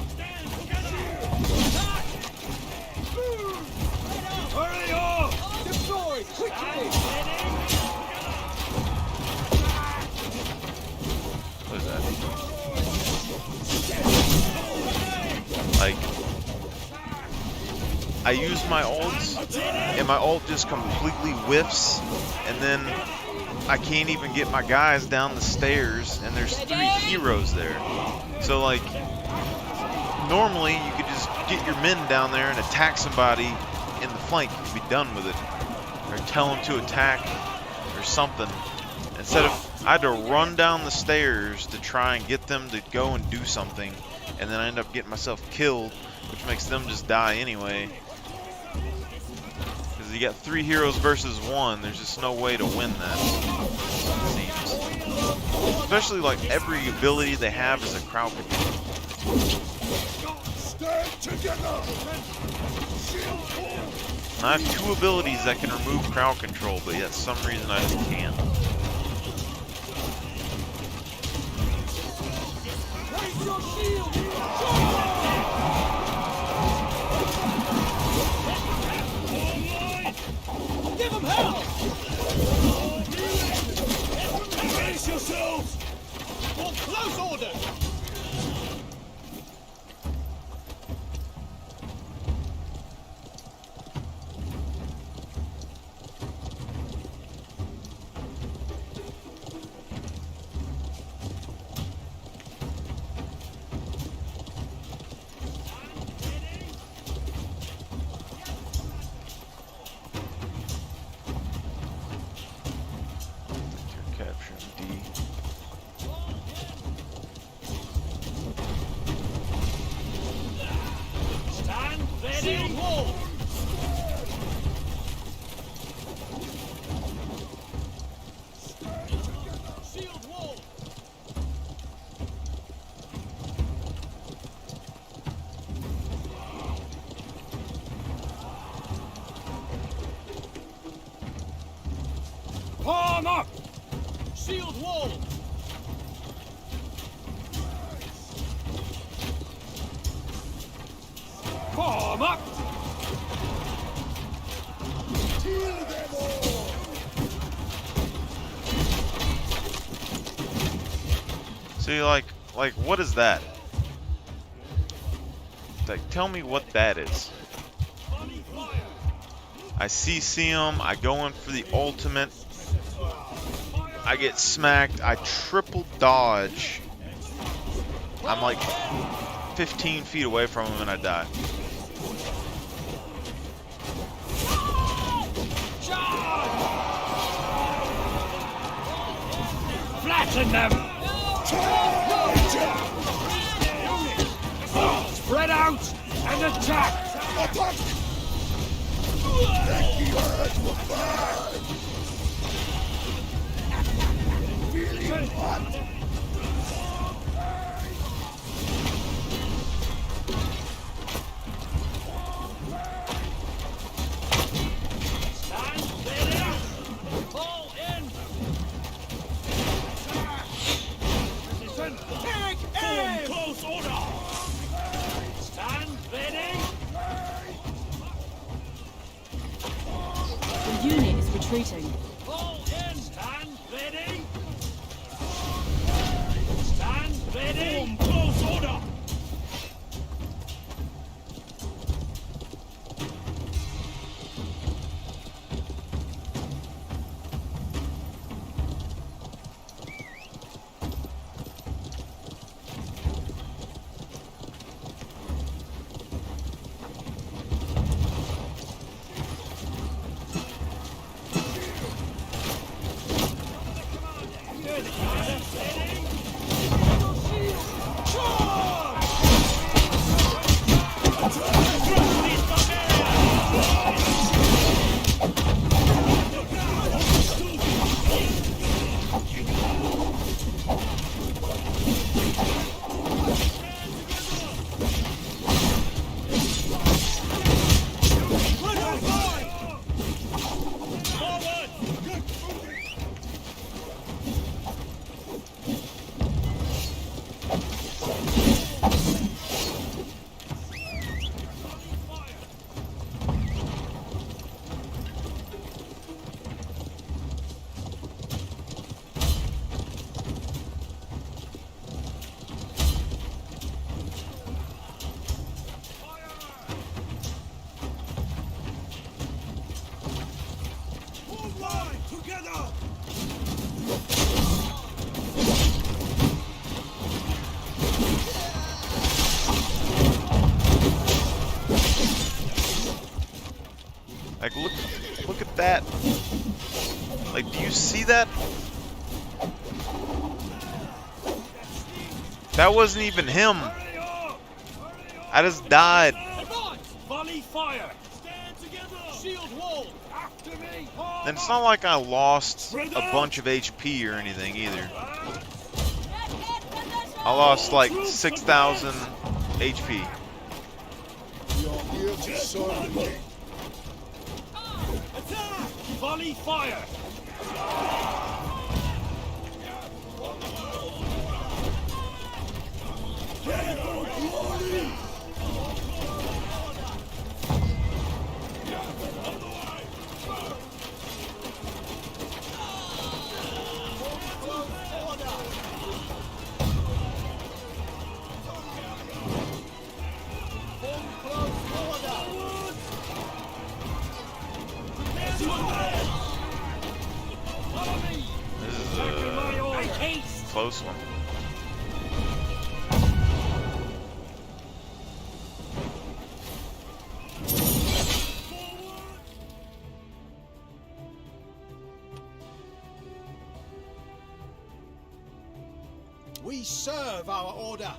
Stand together. Attack. Hurry up! Deploy quickly! What is that? Like, I use my ults, and my ult just completely whiffs, and then I can't even get my guys down the stairs, and there's 3 heroes there. So like, normally you could just get your men down there and attack somebody in the flank and be done with it. Or tell them to attack or something. Instead of, I had to run down the stairs to try and get them to go and do something, and then I end up getting myself killed, which makes them just die anyway. Because you got 3 heroes versus 1, there's just no way to win that, it seems. Especially like every ability they have is a crowd control. Stand together! And I have 2 abilities that can remove crowd control, but yet for some reason I just can't. Raise your shield! Give them hell! Brace yourselves. For close order! You're capturing D. Stand ready. Shield wall! Shield wall! Palm up! Shield wall! Palm up! See, like what is that? Like, tell me what that is. I CC him, I go in for the ultimate, I get smacked, I triple dodge, I'm like 15 feet away from him and I die. Flatten them! Spread out and attack! Attack! Feeling hot! Stand ready. Fall in. Position! Take aim! Close order. Stand ready. The unit is retreating. Fall in. Stand ready. Stand ready. Close order. stat? Like, do you see that? That wasn't even him. I just died. Volley fire! Stand together! Shield wall! After me! And it's not like I lost a bunch of HP or anything either. I lost like 6,000 HP. You're here to serve me. Attack! Volley fire! This is a close one. We serve our order.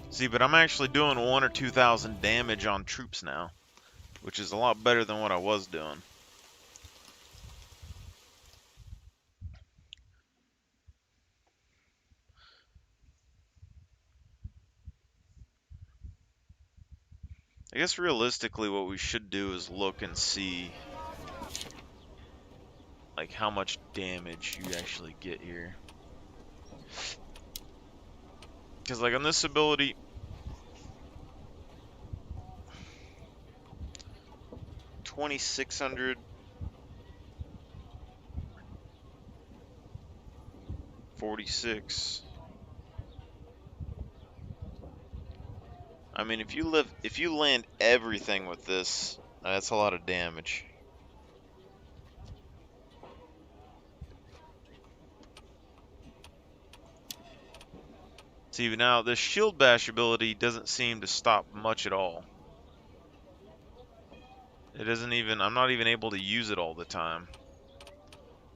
See, but I'm actually doing 1,000 or 2,000 damage on troops now, which is a lot better than what I was doing. I guess realistically what we should do is look and see like how much damage you actually get here. Because like on this ability, $2,600, 46. I mean, if you land everything with this, that's a lot of damage. See, now this shield bash ability doesn't seem to stop much at all. It isn't even, I'm not even able to use it all the time.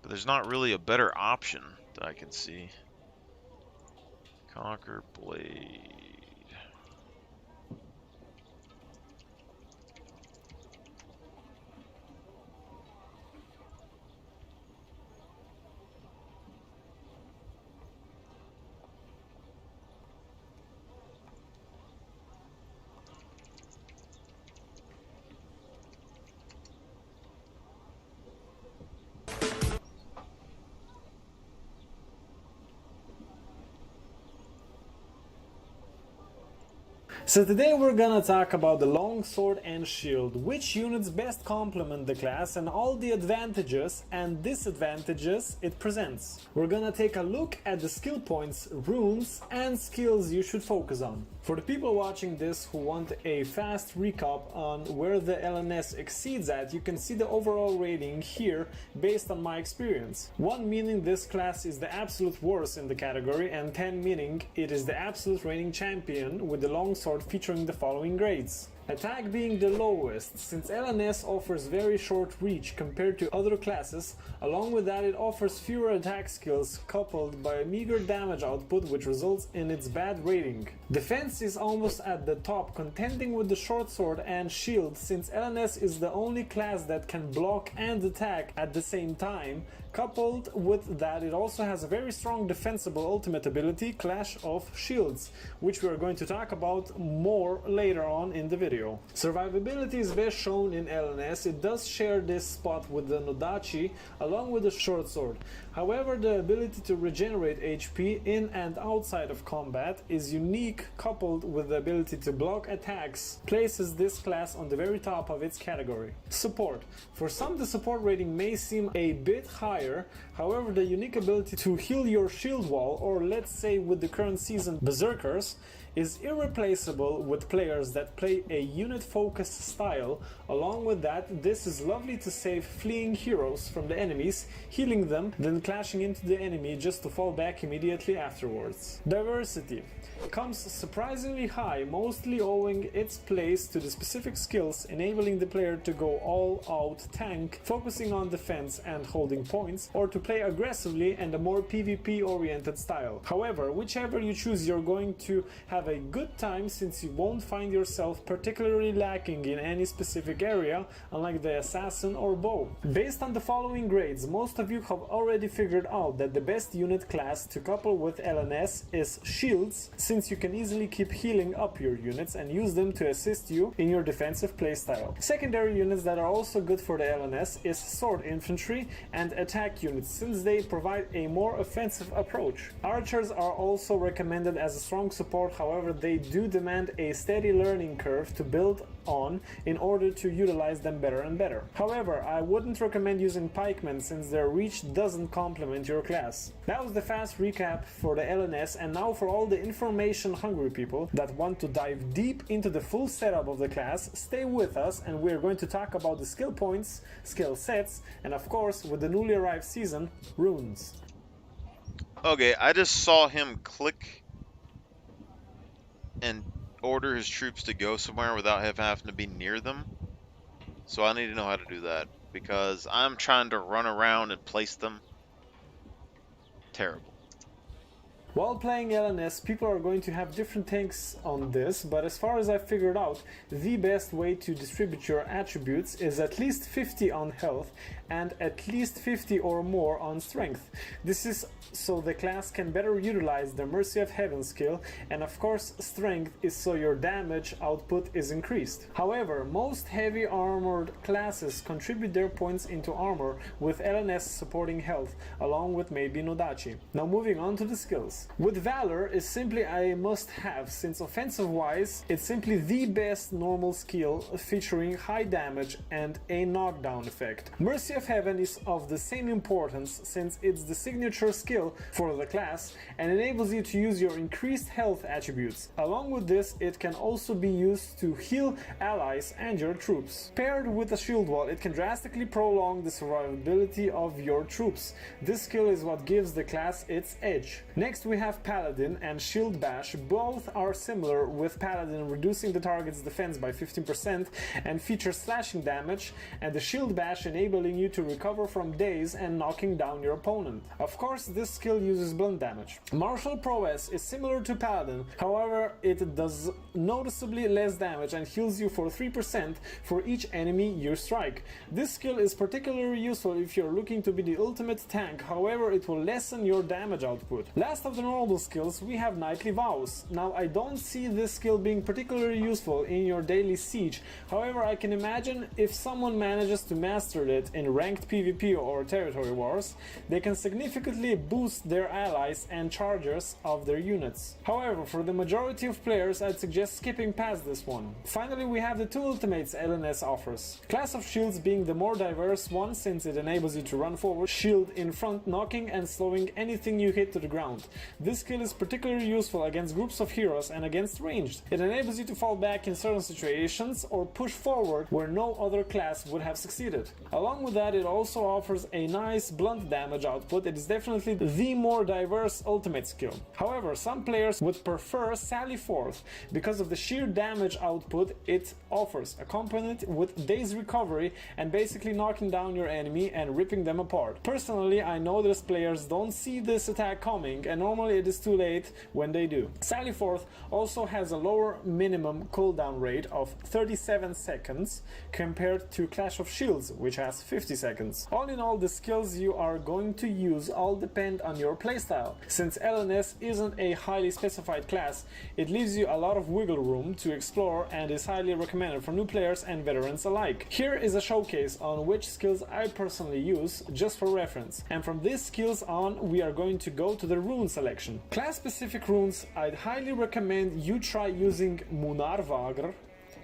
But there's not really a better option that I can see. Conquer Blade. So today we're gonna talk about the longsword and shield, which units best complement the class and all the advantages and disadvantages it presents. We're gonna take a look at the skill points, runes and skills you should focus on. For the people watching this who want a fast recap on where the LNS exceeds at, you can see the overall rating here based on my experience. 1 meaning this class is the absolute worst in the category, and 10 meaning it is the absolute reigning champion with the longsword featuring the following grades. Attack being the lowest, since LNS offers very short reach compared to other classes. Along with that, it offers fewer attack skills coupled by a meager damage output, which results in its bad rating. Defense is almost at the top, contending with the short sword and shield, since LNS is the only class that can block and attack at the same time. Coupled with that, it also has a very strong defensible ultimate ability, Clash of Shields, which we are going to talk about more later on in the video. Survivability is best shown in LNS. It does share this spot with the Nodachi along with the short sword. However, the ability to regenerate HP in and outside of combat is unique, coupled with the ability to block attacks, places this class on the very top of its category. Support. For some, the support rating may seem a bit higher. However, the unique ability to heal your shield wall, or let's say with the current season Berserkers, is irreplaceable with players that play a unit-focused style. Along with that, this is lovely to save fleeing heroes from the enemies, healing them, then clashing into the enemy just to fall back immediately afterwards. Diversity comes surprisingly high, mostly owing its place to the specific skills enabling the player to go all-out tank, focusing on defense and holding points, or to play aggressively and a more PvP-oriented style. However, whichever you choose, you're going to have a good time since you won't find yourself particularly lacking in any specific area, unlike the assassin or bow. Based on the following grades, most of you have already figured out that the best unit class to couple with LNS is shields, since you can easily keep healing up your units and use them to assist you in your defensive playstyle. Secondary units that are also good for the LNS is sword infantry and attack units, since they provide a more offensive approach. Archers are also recommended as a strong support, however they do demand a steady learning curve to build on in order to utilize them better and better. However, I wouldn't recommend using pikemen since their reach doesn't complement your class. That was the fast recap for the LNS, and now for all the information hungry people that want to dive deep into the full setup of the class, stay with us and we're going to talk about the skill points, skill sets, and of course with the newly arrived season, runes. Okay, I just saw him click and order his troops to go somewhere without having to be near them. So I need to know how to do that, because I'm trying to run around and place them. Terrible. While playing LNS, people are going to have different takes on this, but as far as I figured out, the best way to distribute your attributes is at least 50 on health and at least 50 or more on strength. This is so the class can better utilize the Mercy of Heaven skill, and of course strength is so your damage output is increased. However, most heavy armored classes contribute their points into armor, with LNS supporting health, along with maybe Nodachi. Now moving on to the skills. With Valor is simply a must-have, since offensive-wise, it's simply the best normal skill featuring high damage and a knockdown effect. Mercy of Heaven is of the same importance since it's the signature skill for the class and enables you to use your increased health attributes. Along with this, it can also be used to heal allies and your troops. Paired with a shield wall, it can drastically prolong the survivability of your troops. This skill is what gives the class its edge. Next we have Paladin and Shield Bash. Both are similar, with Paladin reducing the target's defense by 15% and features slashing damage, and the Shield Bash enabling you to recover from daze and knocking down your opponent. Of course, this skill uses blunt damage. Martial Prowess is similar to Paladin, however it does noticeably less damage and heals you for 3% for each enemy you strike. This skill is particularly useful if you're looking to be the ultimate tank, however it will lessen your damage output. Last of the normal skills, we have Knightly Vows. Now I don't see this skill being particularly useful in your daily siege, however I can imagine if someone manages to master it in ranked PvP or territory wars, they can significantly boost their allies and chargers of their units. However, for the majority of players, I'd suggest skipping past this one. Finally, we have the two ultimates LNS offers. Class of Shields being the more diverse one, since it enables you to run forward, shield in front, knocking and slowing anything you hit to the ground. This skill is particularly useful against groups of heroes and against ranged. It enables you to fall back in certain situations or push forward where no other class would have succeeded. Along with that, it also offers a nice blunt damage output. It is definitely the more diverse ultimate skill. However, some players would prefer Sally Forth because of the sheer damage output it offers, accompanied with Daze Recovery and basically knocking down your enemy and ripping them apart. Personally, I notice players don't see this attack coming, and normally it is too late when they do. Sally Forth also has a lower minimum cooldown rate of 37 seconds compared to Clash of Shields, which has 50 seconds. All in all, the skills you are going to use all depend on your playstyle. Since LNS isn't a highly specified class, it leaves you a lot of wiggle room to explore and is highly recommended for new players and veterans alike. Here is a showcase on which skills I personally use, just for reference. And from these skills on, we are going to go to the rune selection. Class specific runes, I'd highly recommend you try using Munarvagr,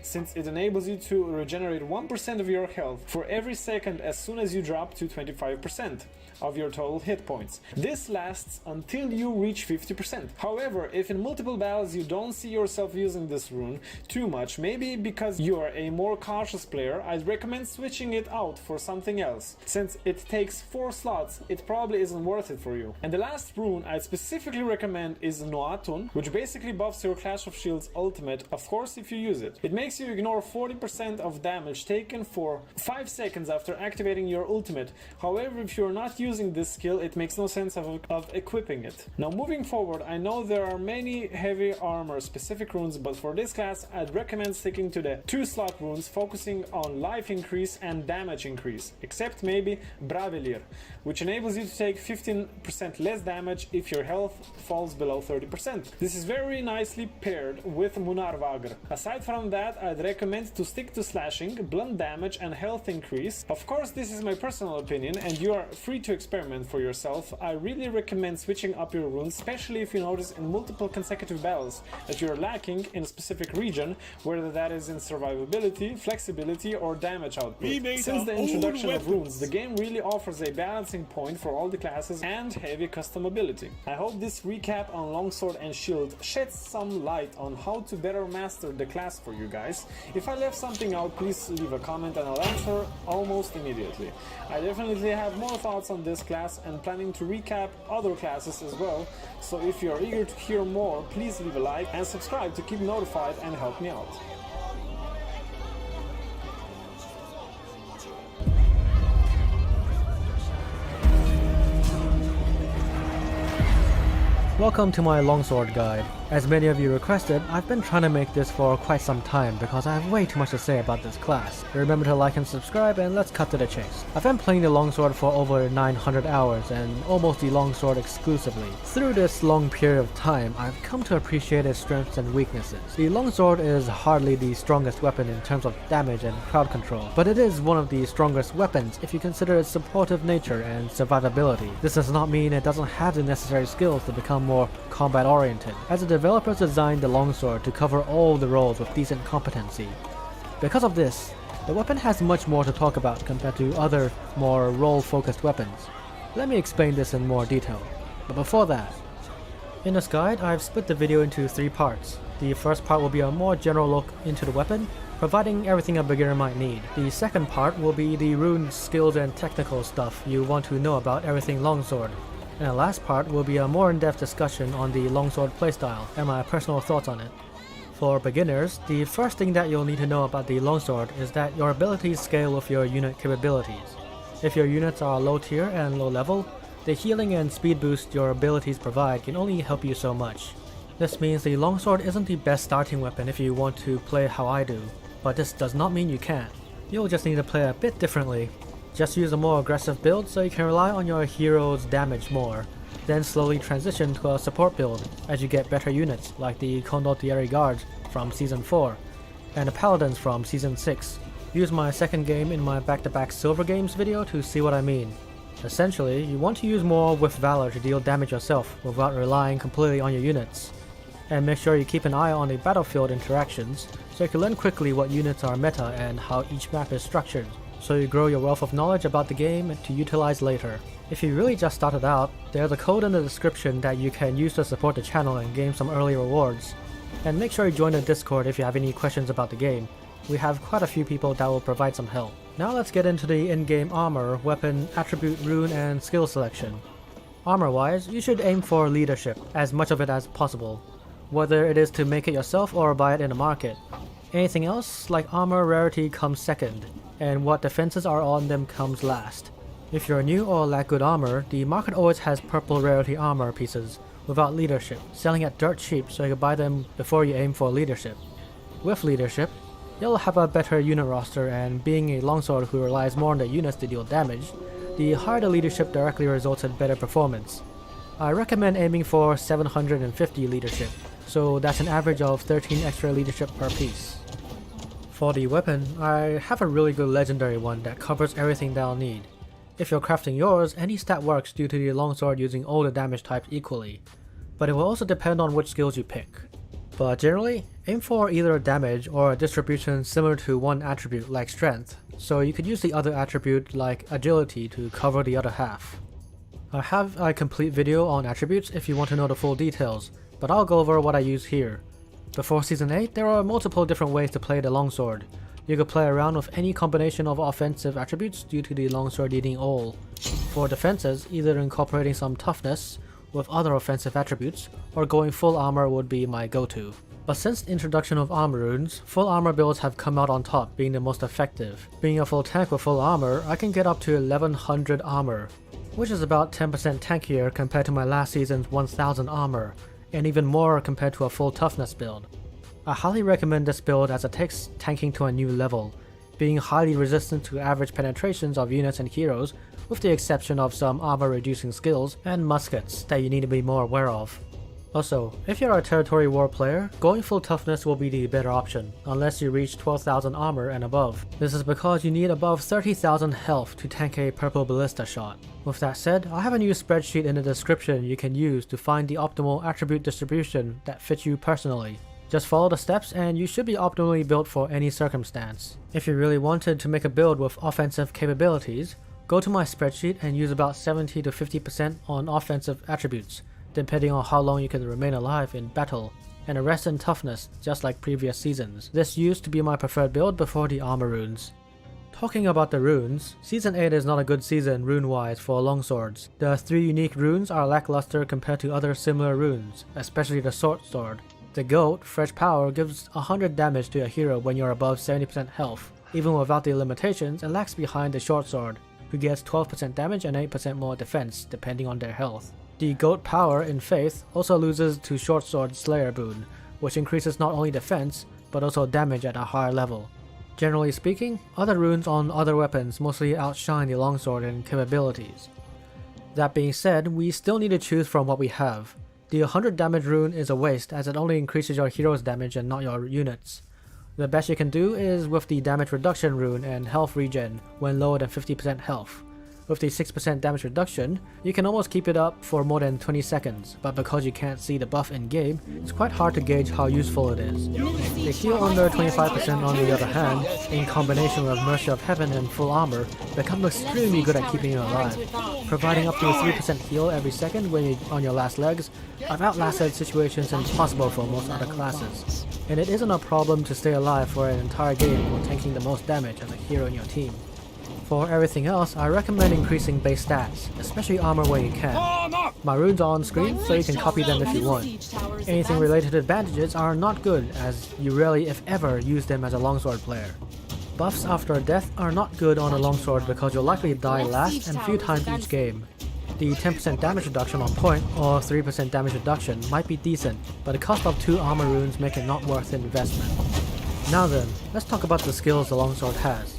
since it enables you to regenerate 1% of your health for every second as soon as you drop to 25% of your total hit points. This lasts until you reach 50%. However, if in multiple battles you don't see yourself using this rune too much, maybe because you are a more cautious player, I'd recommend switching it out for something else. Since it takes 4 slots, it probably isn't worth it for you. And the last rune I'd specifically recommend is Noatun, which basically buffs your Clash of Shields ultimate, of course if you use it. It makes you ignore 40% of damage taken for 5 seconds after activating your ultimate. However, if you're not using this skill, it makes no sense of equipping it. Now moving forward, I know there are many heavy armor specific runes, but for this class I'd recommend sticking to the 2 slot runes focusing on life increase and damage increase, except maybe Bravelir, which enables you to take 15% less damage if your health falls below 30%. This is very nicely paired with Munarvagr. Aside from that, I'd recommend to stick to slashing, blunt damage and health increase. Of course, this is my personal opinion and you are free to experiment for yourself. I really recommend switching up your runes, especially if you notice in multiple consecutive battles that you're lacking in a specific region, whether that is in survivability, flexibility or damage output. Since the introduction of runes, the game really offers a balancing point for all the classes and heavy custom ability. I hope this recap on Longsword and Shield sheds some light on how to better master the class for you guys. If I left something out, please leave a comment and I'll answer almost immediately. I definitely have more thoughts on this class and planning to recap other classes as well, so if you're eager to hear more, please leave a like and subscribe to keep notified and help me out. Welcome to my longsword guide. As many of you requested, I've been trying to make this for quite some time because I have way too much to say about this class. Remember to like and subscribe, and let's cut to the chase. I've been playing the longsword for over 900 hours and almost the longsword exclusively. Through this long period of time, I've come to appreciate its strengths and weaknesses. The longsword is hardly the strongest weapon in terms of damage and crowd control, but it is one of the strongest weapons if you consider its supportive nature and survivability. This does not mean it doesn't have the necessary skills to become more combat oriented, as the developers designed the longsword to cover all the roles with decent competency. Because of this, the weapon has much more to talk about compared to other more role focused weapons. Let me explain this in more detail, but before that, in this guide I've split the video into 3 parts. The first part will be a more general look into the weapon, providing everything a beginner might need. The second part will be the rune skills and technical stuff you want to know about everything longsword. And the last part will be a more in-depth discussion on the longsword playstyle and my personal thoughts on it. For beginners, the first thing that you'll need to know about the longsword is that your abilities scale with your unit capabilities. If your units are low tier and low level, the healing and speed boost your abilities provide can only help you so much. This means the longsword isn't the best starting weapon if you want to play how I do, but this does not mean you can't. You'll just need to play a bit differently. Just use a more aggressive build so you can rely on your hero's damage more, then slowly transition to a support build as you get better units like the Condottieri Guards from Season 4 and the Paladins from Season 6. Use my second game in my back-to-back Silver Games video to see what I mean. Essentially, you want to use more with Valor to deal damage yourself without relying completely on your units. And make sure you keep an eye on the battlefield interactions so you can learn quickly what units are meta and how each map is structured, so you grow your wealth of knowledge about the game to utilize later. If you really just started out, there's a code in the description that you can use to support the channel and gain some early rewards. And make sure you join the Discord if you have any questions about the game. We have quite a few people that will provide some help. Now let's get into the in-game armor, weapon, attribute, rune, and skill selection. Armor-wise, you should aim for leadership, as much of it as possible, whether it is to make it yourself or buy it in the market. Anything else, like armor rarity, comes second, and what defenses are on them comes last. If you're new or lack good armor, the market always has purple rarity armor pieces without leadership, selling at dirt cheap so you can buy them before you aim for leadership. With leadership, you'll have a better unit roster, and being a longsword who relies more on the units to deal damage, the higher the leadership directly results in better performance. I recommend aiming for 750 leadership, so that's an average of 13 extra leadership per piece. For the weapon, I have a really good legendary one that covers everything that I'll need. If you're crafting yours, any stat works due to the longsword using all the damage types equally, but it will also depend on which skills you pick. But generally, aim for either damage or a distribution similar to one attribute like strength, so you could use the other attribute like agility to cover the other half. I have a complete video on attributes if you want to know the full details, but I'll go over what I use here. Before Season 8, there are multiple different ways to play the longsword. You could play around with any combination of offensive attributes due to the longsword needing all. For defenses, either incorporating some toughness with other offensive attributes, or going full armor would be my go-to. But since the introduction of armor runes, full armor builds have come out on top, being the most effective. Being a full tank with full armor, I can get up to 1100 armor, which is about 10% tankier compared to my last season's 1000 armor, and even more compared to a full toughness build. I highly recommend this build as it takes tanking to a new level, being highly resistant to average penetrations of units and heroes, with the exception of some armor reducing skills and muskets that you need to be more aware of. Also, if you're a territory war player, going full toughness will be the better option, unless you reach 12,000 armor and above. This is because you need above 30,000 health to tank a purple ballista shot. With that said, I have a new spreadsheet in the description you can use to find the optimal attribute distribution that fits you personally. Just follow the steps and you should be optimally built for any circumstance. If you really wanted to make a build with offensive capabilities, go to my spreadsheet and use about 70 to 50% on offensive attributes, depending on how long you can remain alive in battle, and the rest in toughness, just like previous seasons. This used to be my preferred build before the armor runes. Talking about the runes, Season 8 is not a good season rune-wise for longswords. The 3 unique runes are lackluster compared to other similar runes, especially the short sword. The goat, Fresh Power, gives 100 damage to a hero when you're above 70% health. Even without the limitations, it lags behind the short sword, who gets 12% damage and 8% more defense, depending on their health. The Goat Power in Faith also loses to Short Sword Slayer boon, which increases not only defense, but also damage at a higher level. Generally speaking, other runes on other weapons mostly outshine the longsword in capabilities. That being said, we still need to choose from what we have. The 100 damage rune is a waste as it only increases your hero's damage and not your units. The best you can do is with the damage reduction rune and health regen when lower than 50% health. With the 6% damage reduction, you can almost keep it up for more than 20 seconds, but because you can't see the buff in game, it's quite hard to gauge how useful it is. The heal under 25% on the other hand, in combination with Mercy of Heaven and full armor, become extremely good at keeping you alive. Providing up to a 3% heal every second when you're on your last legs, I've outlasted situations impossible for most other classes. And it isn't a problem to stay alive for an entire game while tanking the most damage as a hero in your team. For everything else, I recommend increasing base stats, especially armor where you can. My runes are on screen, so you can copy them if you want. Anything related to bandages are not good, as you rarely if ever use them as a longsword player. Buffs after death are not good on a longsword because you'll likely die last and few times each game. The 10% damage reduction on point, or 3% damage reduction, might be decent, but the cost of 2 armor runes make it not worth the investment. Now then, let's talk about the skills the longsword has.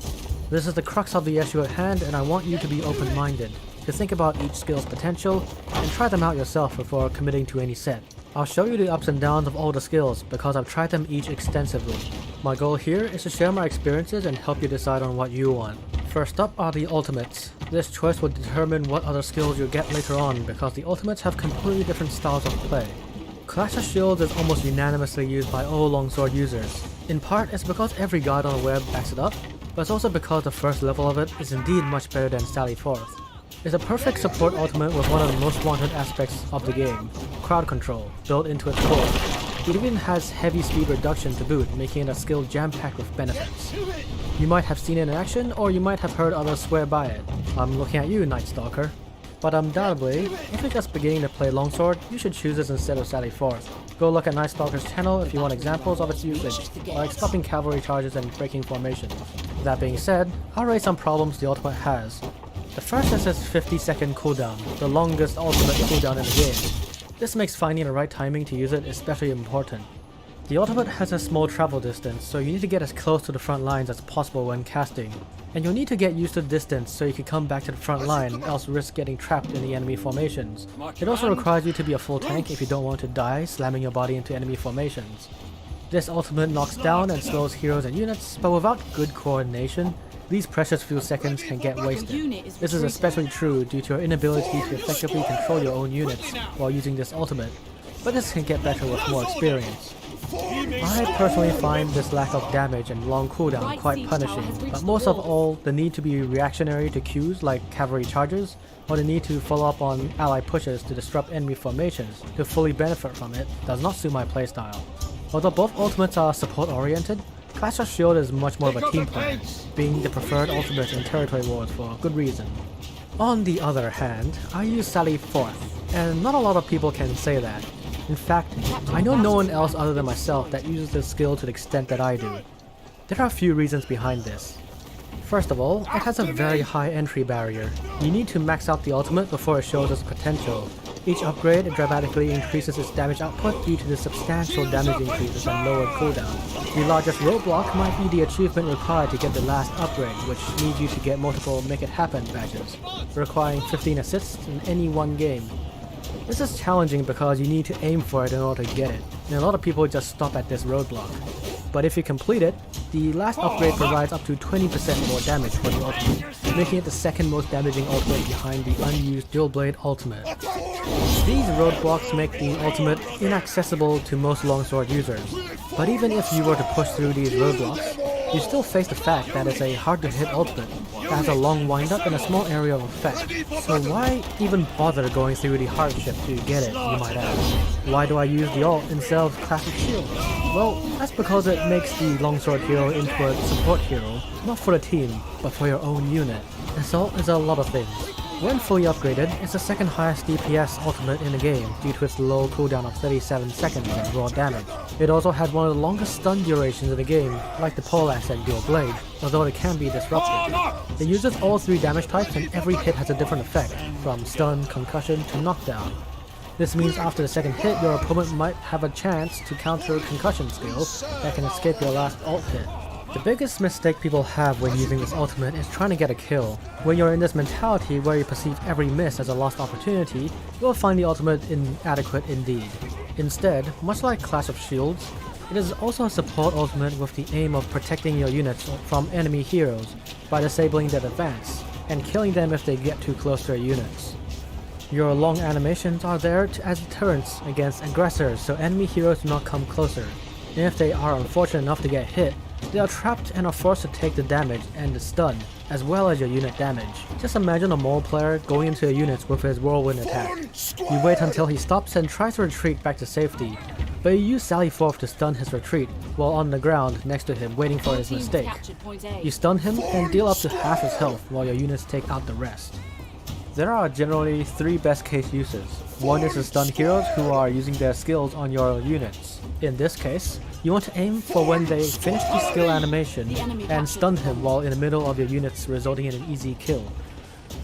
This is the crux of the issue at hand, and I want you to be open-minded, to think about each skill's potential, and try them out yourself before committing to any set. I'll show you the ups and downs of all the skills, because I've tried them each extensively. My goal here is to share my experiences and help you decide on what you want. First up are the ultimates. This choice will determine what other skills you'll get later on, because the ultimates have completely different styles of play. Clash of Shields is almost unanimously used by all longsword users. In part, it's because every guide on the web backs it up, but it's also because the first level of it is indeed much better than Sally Forth. It's a perfect support ultimate with one of the most wanted aspects of the game, crowd control, built into its core. It even has heavy speed reduction to boot, making it a skill jam-packed with benefits. You might have seen it in action, or you might have heard others swear by it. I'm looking at you, Night Stalker. But undoubtedly, if you're just beginning to play longsword, you should choose this instead of Sally Forth. Go look at Night Stalker's channel if you want examples of its usage, like stopping cavalry charges and breaking formations. That being said, I'll raise some problems the ultimate has. The first is its 50-second cooldown, the longest ultimate cooldown in the game. This makes finding the right timing to use it especially important. The ultimate has a small travel distance, so you need to get as close to the front lines as possible when casting. And you'll need to get used to the distance so you can come back to the front line, else risk getting trapped in the enemy formations. It also requires you to be a full tank if you don't want to die slamming your body into enemy formations. This ultimate knocks down and slows heroes and units, but without good coordination, these precious few seconds can get wasted. This is especially true due to your inability to effectively control your own units while using this ultimate, but this can get better with more experience. I personally find this lack of damage and long cooldown quite punishing, but most of all, the need to be reactionary to cues like cavalry charges, or the need to follow up on ally pushes to disrupt enemy formations to fully benefit from it does not suit my playstyle. Although both ultimates are support oriented, Clash of Shield is much more of a team play, being the preferred ultimate in territory wars for good reason. On the other hand, I use Sally 4th, and not a lot of people can say that. In fact, I know no one else other than myself that uses this skill to the extent that I do. There are a few reasons behind this. First of all, it has a very high entry barrier. You need to max out the ultimate before it shows its potential. Each upgrade dramatically increases its damage output due to the substantial damage increases and lowered cooldown. The largest roadblock might be the achievement required to get the last upgrade, which needs you to get multiple Make It Happen badges, requiring 15 assists in any one game. This is challenging because you need to aim for it in order to get it, and a lot of people just stop at this roadblock. But if you complete it, the last upgrade provides up to 20% more damage for the ultimate, making it the second most damaging ultimate behind the unused dual blade ultimate. These roadblocks make the ultimate inaccessible to most longsword users, but even if you were to push through these roadblocks, you still face the fact that it's a hard to hit ultimate that has a long windup and a small area of effect. So why even bother going through the hardship to get it, you might ask? Why do I use the ult instead of classic shield? Well, that's because it makes the longsword hero into a support hero, not for the team, but for your own unit. This ult is a lot of things. When fully upgraded, it's the second highest DPS ultimate in the game due to its low cooldown of 37 seconds and raw damage. It also has one of the longest stun durations in the game, like the poleaxe and dual blade, although it can be disrupted. It uses all three damage types and every hit has a different effect, from stun, concussion to knockdown. This means after the second hit, your opponent might have a chance to counter concussion skill that can escape your last ult hit. The biggest mistake people have when using this ultimate is trying to get a kill. When you're in this mentality where you perceive every miss as a lost opportunity, you'll find the ultimate inadequate indeed. Instead, much like Clash of Shields, it is also a support ultimate with the aim of protecting your units from enemy heroes by disabling their advance, and killing them if they get too close to your units. Your long animations are there as deterrents against aggressors so enemy heroes do not come closer, and if they are unfortunate enough to get hit, they are trapped and are forced to take the damage and the stun, as well as your unit damage. Just imagine a mole player going into your units with his whirlwind attack. You wait until he stops and tries to retreat back to safety, but you use Sally 4th to stun his retreat while on the ground next to him waiting for his mistake. You stun him and deal up to half his health while your units take out the rest. There are generally three best case uses. One is to stun heroes who are using their skills on your units. In this case, you want to aim for when they finish the skill animation and stun him while in the middle of your units, resulting in an easy kill.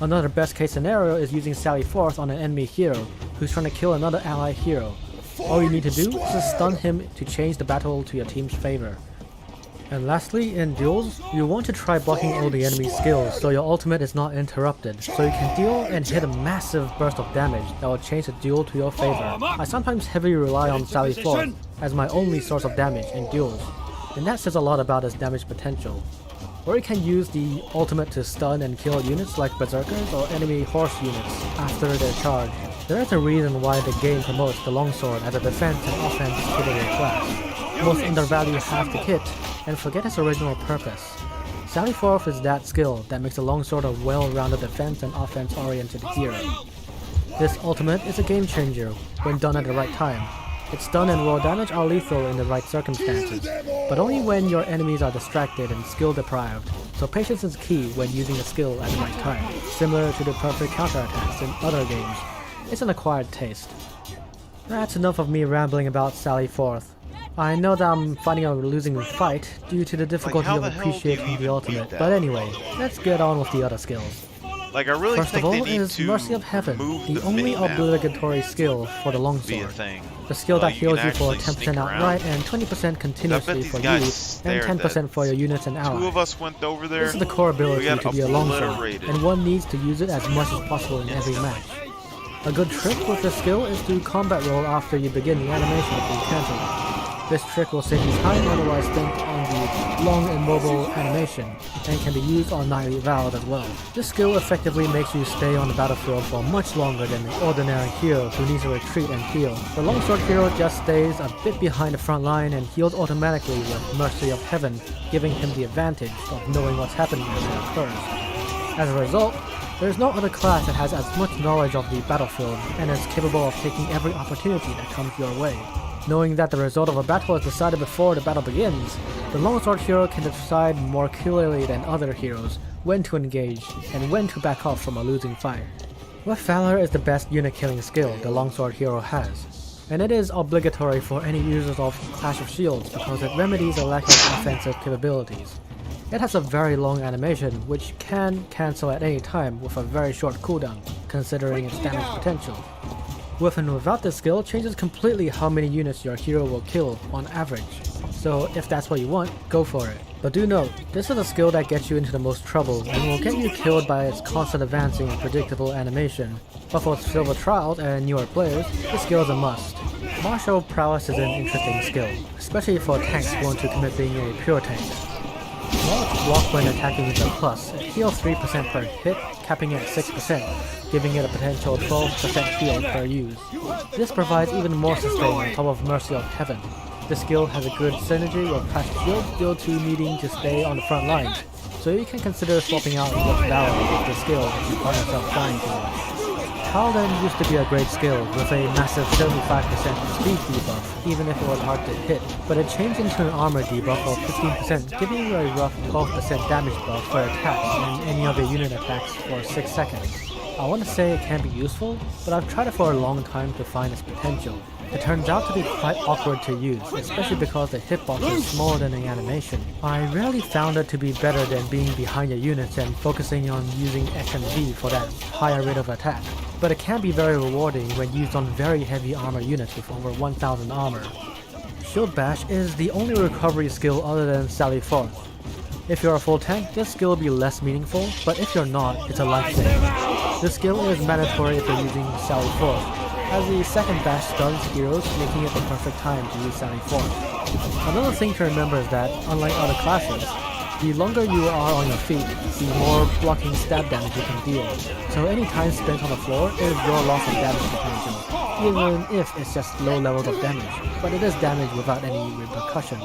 Another best case scenario is using Sally 4th on an enemy hero who's trying to kill another ally hero. All you need to do is to stun him to change the battle to your team's favor. And lastly, in duels, you want to try blocking all the enemy skills so your ultimate is not interrupted, so you can deal and hit a massive burst of damage that will change the duel to your favor. I sometimes heavily rely on Sally 4th as my only source of damage in duels, and that says a lot about its damage potential. Or you can use the ultimate to stun and kill units like berserkers or enemy horse units after their charge. There is a reason why the game promotes the longsword as a defense and offense capable class. Most undervalue half the kit and forget its original purpose. Sally 4th is that skill that makes the longsword a well-rounded defense and offense-oriented hero. This ultimate is a game changer when done at the right time. Its stun and raw damage are lethal in the right circumstances, but only when your enemies are distracted and skill deprived, so patience is key when using a skill at the right time, similar to the perfect counterattacks in other games. It's an acquired taste. That's enough of me rambling about Sally 4th. I know that I'm fighting a losing fight due to the difficulty of appreciating the ultimate, but anyway, let's get on with the other skills. Like, I really First of all is Mercy of Heaven, the only obligatory skill for the longsword. The skill that heals you for 10% outright and 20% continuously for you, and 10% for your units and allies. Two of us went over there. This is the core ability to be a longsword, and one needs to use it as much as possible in every match. A good trick with this skill is to combat roll after you begin the animation of the encounter. This trick will save you time otherwise spent on the long immobile animation, and can be used on Nightly Vows as well. This skill effectively makes you stay on the battlefield for much longer than the ordinary hero who needs to retreat and heal. The longsword hero just stays a bit behind the front line and heals automatically with Mercy of Heaven, giving him the advantage of knowing what's happening as it occurs. As a result, there is no other class that has as much knowledge of the battlefield and is capable of taking every opportunity that comes your way. Knowing that the result of a battle is decided before the battle begins, the longsword hero can decide more clearly than other heroes when to engage and when to back off from a losing fight. With Valor is the best unit killing skill the longsword hero has, and it is obligatory for any users of Clash of Shields because it remedies a lack of offensive capabilities. It has a very long animation which can cancel at any time with a very short cooldown, considering its damage potential. With and without this skill changes completely how many units your hero will kill on average, so if that's what you want, go for it. But do note, this is a skill that gets you into the most trouble and will get you killed by its constant advancing and predictable animation, but for Silver Trials and newer players, this skill is a must. Martial Prowess is an interesting skill, especially for tanks who want to commit being a pure tank. While its block when attacking is a plus, it heals 3% per hit, capping it at 6%, giving it a potential 12% heal per use. This provides even more sustain on top of Mercy of Heaven. This skill has a good synergy with Clash of Shields due to needing to stay on the front lines, so you can consider swapping out with Valor with this skill if you find yourself dying too much. Paladin used to be a great skill with a massive 75% speed debuff, even if it was hard to hit, but it changed into an armor debuff of 15%, giving you a rough 12% damage buff for attacks and any other unit attacks for 6 seconds. I want to say it can be useful, but I've tried it for a long time to find its potential. It turns out to be quite awkward to use, especially because the hitbox is smaller than the animation. I rarely found it to be better than being behind your units and focusing on using X and V for that higher rate of attack, but it can be very rewarding when used on very heavy armor units with over 1000 armor. Shield Bash is the only recovery skill other than Sally Forth. If you're a full tank, this skill will be less meaningful, but if you're not, it's a lifesaver. This skill is mandatory if you're using Sally Forth, as the second bash stuns heroes, making it the perfect time to use Sally Forth. Another thing to remember is that, unlike other classes, the longer you are on your feet, the more blocking stab damage you can deal. So any time spent on the floor is your loss of damage potential, even if it's just low levels of damage, but it is damage without any repercussions.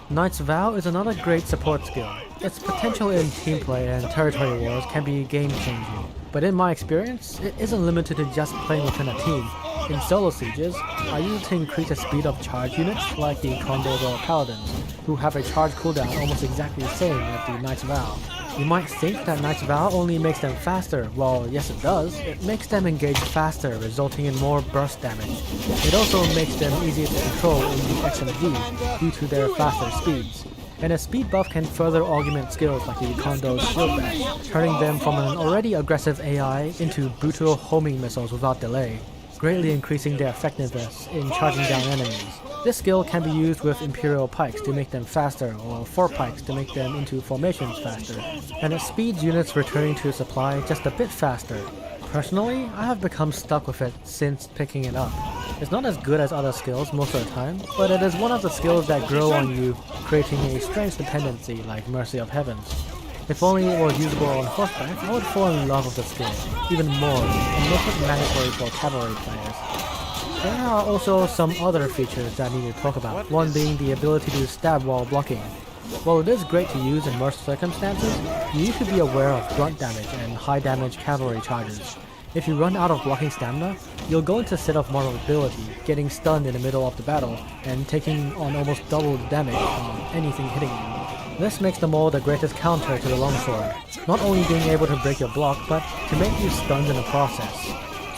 Knight's Vow is another great support skill. Its potential in team play and territory wars can be game-changing, but in my experience, it isn't limited to just playing within a team. In solo sieges, I use it to increase the speed of charge units like the Condos or Paladins, who have a charge cooldown almost exactly the same as the Knight's Vow. You might think that Knight's Vow only makes them faster. Well, yes it does. It makes them engage faster, resulting in more burst damage. It also makes them easier to control in the X and V due to their faster speeds. And a speed buff can further augment skills like the Kondo's Shield Bash, turning them from an already aggressive AI into brutal homing missiles without delay, greatly increasing their effectiveness in charging down enemies. This skill can be used with Imperial Pikes to make them faster, or 4 Pikes to make them into formations faster, and it speeds units returning to supply just a bit faster. Personally, I have become stuck with it since picking it up. It's not as good as other skills most of the time, but it is one of the skills that grow on you, creating a strange dependency like Mercy of Heavens. If only it was usable on horseback, I would fall in love with the skill, even more, and make it mandatory for cavalry players. There are also some other features that I need to talk about, one being the ability to stab while blocking. While it is great to use in most circumstances, you need to be aware of blunt damage and high damage cavalry charges. If you run out of blocking stamina, you'll go into a state of vulnerability, getting stunned in the middle of the battle, and taking on almost double the damage from anything hitting you. This makes the maul the greatest counter to the longsword, not only being able to break your block, but to make you stunned in the process.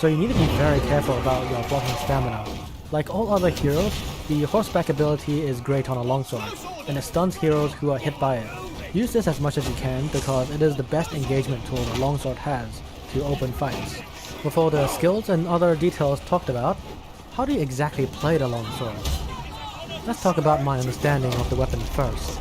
So you need to be very careful about your blocking stamina. Like all other heroes, the horseback ability is great on a longsword, and it stuns heroes who are hit by it. Use this as much as you can because it is the best engagement tool the longsword has to open fights. With all the skills and other details talked about, how do you exactly play the longsword? Let's talk about my understanding of the weapon first.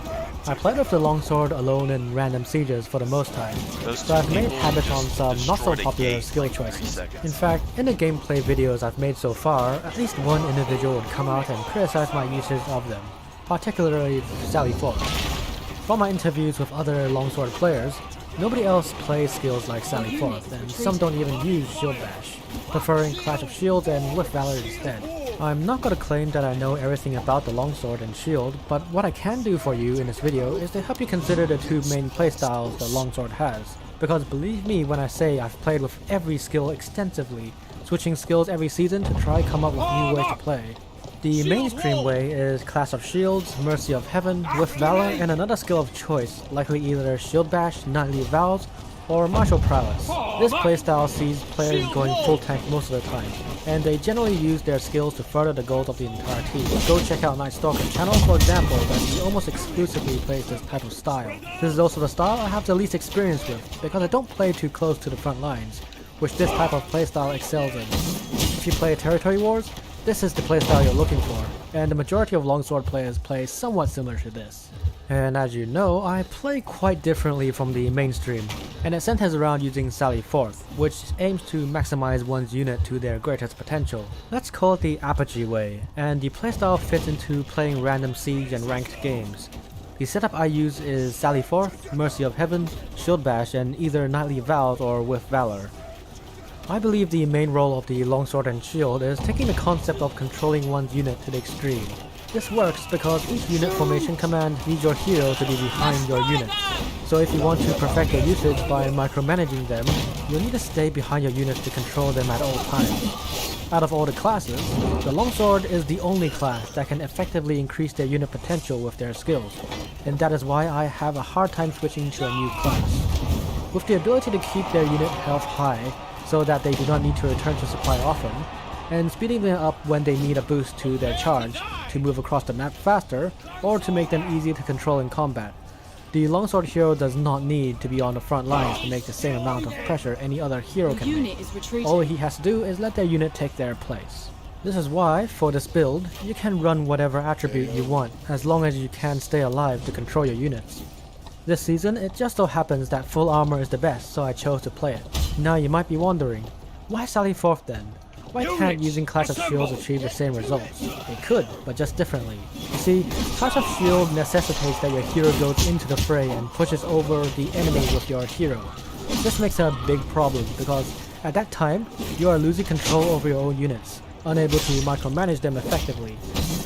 I played with the longsword alone in random sieges for the most time, so I've made habits on some not so popular skill choices. In fact, in the gameplay videos I've made so far, at least one individual would come out and criticize my usage of them, particularly Sally Forth. From my interviews with other longsword players, nobody else plays skills like Sally Forth, and some don't even use Shield Bash, preferring Clash of Shields and with Valor instead. I'm not gonna claim that I know everything about the longsword and shield, but what I can do for you in this video is to help you consider the two main playstyles the longsword has. Because believe me when I say I've played with every skill extensively, switching skills every season to try come up with new ways to play. The mainstream way is Clash of Shields, Mercy of Heaven, with Valor, and another skill of choice, likely either Shield Bash, Knightly Vows, or Martial Prowess. This playstyle sees players going full tank most of the time, and they generally use their skills to further the goals of the entire team. Go check out Night Stalker's channel for example, that he almost exclusively plays this type of style. This is also the style I have the least experience with, because I don't play too close to the front lines, which this type of playstyle excels in. If you play Territory Wars, this is the playstyle you're looking for, and the majority of longsword players play somewhat similar to this. And as you know, I play quite differently from the mainstream, and it centers around using Sally Forth, which aims to maximize one's unit to their greatest potential. Let's call it the Apogee way, and the playstyle fits into playing random siege and ranked games. The setup I use is Sally Forth, Mercy of Heaven, Shield Bash, and either Knightly Vows or with Valor. I believe the main role of the longsword and shield is taking the concept of controlling one's unit to the extreme. This works because each unit formation command needs your hero to be behind your units. So if you want to perfect their usage by micromanaging them, you'll need to stay behind your units to control them at all times. Out of all the classes, the longsword is the only class that can effectively increase their unit potential with their skills, and that is why I have a hard time switching to a new class. With the ability to keep their unit health high, so that they do not need to return to supply often, and speeding them up when they need a boost to their charge to move across the map faster, or to make them easy to control in combat. The longsword hero does not need to be on the front lines to make the same amount of pressure any other hero can make. All he has to do is let their unit take their place. This is why, for this build, you can run whatever attribute you want, as long as you can stay alive to control your units. This season, it just so happens that full armor is the best, so I chose to play it. Now you might be wondering, why Sally Forth then? Why can't using Clash of Shields achieve the same results? It could, but just differently. You see, Clash of Shield necessitates that your hero goes into the fray and pushes over the enemy with your hero. This makes a big problem because at that time, you are losing control over your own units, unable to micromanage them effectively.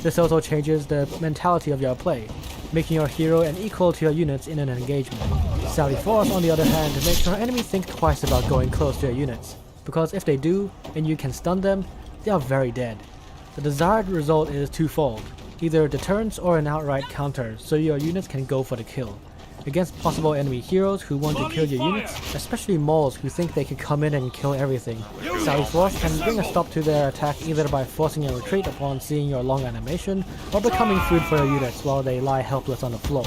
This also changes the mentality of your play, making your hero an equal to your units in an engagement. Sally Forth, on the other hand, makes your enemy think twice about going close to your units, because if they do, and you can stun them, they are very dead. The desired result is twofold, either deterrence or an outright counter, so your units can go for the kill. Against possible enemy heroes who want to kill your units, especially mauls who think they can come in and kill everything, Sally Forth can bring a stop to their attack either by forcing a retreat upon seeing your long animation, or becoming food for your units while they lie helpless on the floor.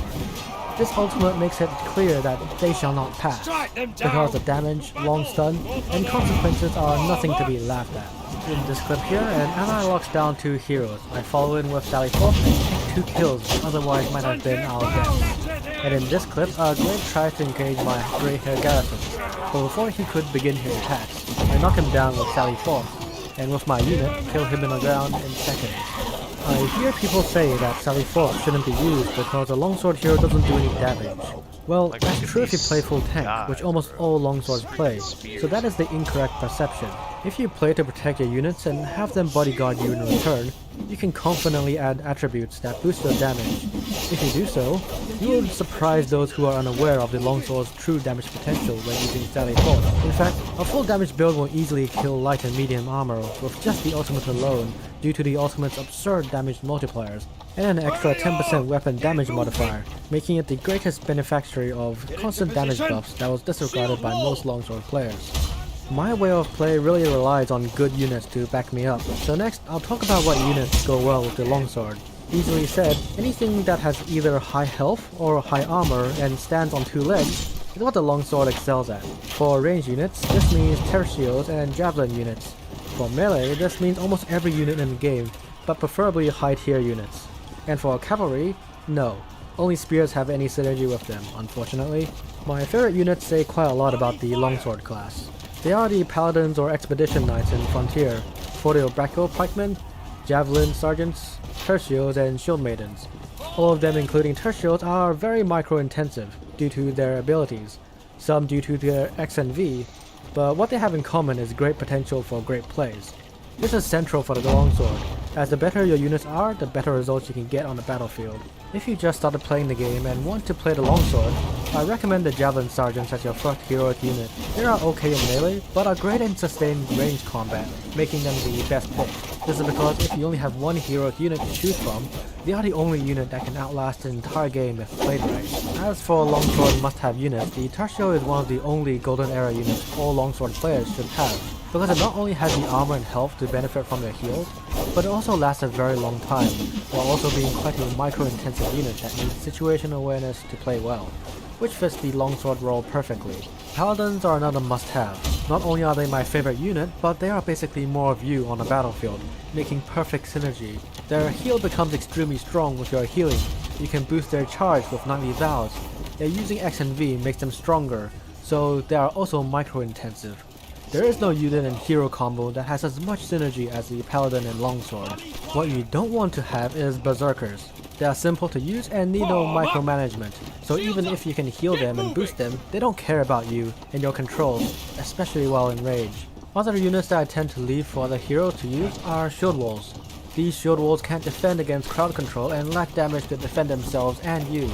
This ultimate makes it clear that they shall not pass, because the damage, long stun, and consequences are nothing to be laughed at. In this clip here, an ally locks down two heroes. I follow in with Sally Forth and take 2 kills, which otherwise might have been our death. And in this clip, Glenn tries to engage my grey hair garrison, but before he could begin his attacks, I knock him down with Sally Forth, and with my unit, kill him in the ground in seconds. I hear people say that Sally Forth shouldn't be used because a longsword hero doesn't do any damage. Well, that's true if you play full tank, which almost all longswords play, so that is the incorrect perception. If you play to protect your units and have them bodyguard you in return, you can confidently add attributes that boost your damage. If you do so, you will surprise those who are unaware of the longsword's true damage potential when using Sally Forth. In fact, a full damage build will easily kill light and medium armor with just the ultimate alone, due to the ultimate's absurd damage multipliers, and an extra 10% weapon damage modifier, making it the greatest beneficiary of constant damage buffs that was disregarded by most longsword players. My way of play really relies on good units to back me up, so next I'll talk about what units go well with the longsword. Easily said, anything that has either high health or high armor and stands on 2 legs is what the longsword excels at. For range units, this means tertios and javelin units. For melee, this means almost every unit in the game, but preferably high tier units. And for cavalry, no. Only spears have any synergy with them, unfortunately. My favorite units say quite a lot about the longsword class. They are the paladins or expedition knights in Frontier, Fortio Bracco pikemen, javelin sergeants, tertios, and shield maidens. All of them, including tertios, are very micro-intensive due to their abilities, some due to their X and V, but what they have in common is great potential for great plays. This is central for the longsword, as the better your units are, the better results you can get on the battlefield. If you just started playing the game and want to play the longsword, I recommend the javelin sergeants as your first heroic unit. They are okay in melee, but are great in sustained range combat, making them the best pick. This is because if you only have one heroic unit to choose from, they are the only unit that can outlast an entire game if played right. As for longsword must-have units, the Tertio is one of the only golden era units all longsword players should have, because it not only has the armor and health to benefit from their heals, but it also lasts a very long time, while also being quite a micro-intensive unit that needs situational awareness to play well, which fits the longsword role perfectly. Paladins are another must-have. Not only are they my favorite unit, but they are basically more of you on the battlefield, making perfect synergy. Their heal becomes extremely strong with your healing. You can boost their charge with knightly vows. Their using X and V makes them stronger, so they are also micro-intensive. There is no unit and hero combo that has as much synergy as the Paladin and Longsword. What you don't want to have is Berserkers. They are simple to use and need no micromanagement, so even if you can heal them and boost them, they don't care about you and your controls, especially while in rage. Other units that I tend to leave for other heroes to use are Shield Walls. These Shield Walls can't defend against crowd control and lack damage to defend themselves and you.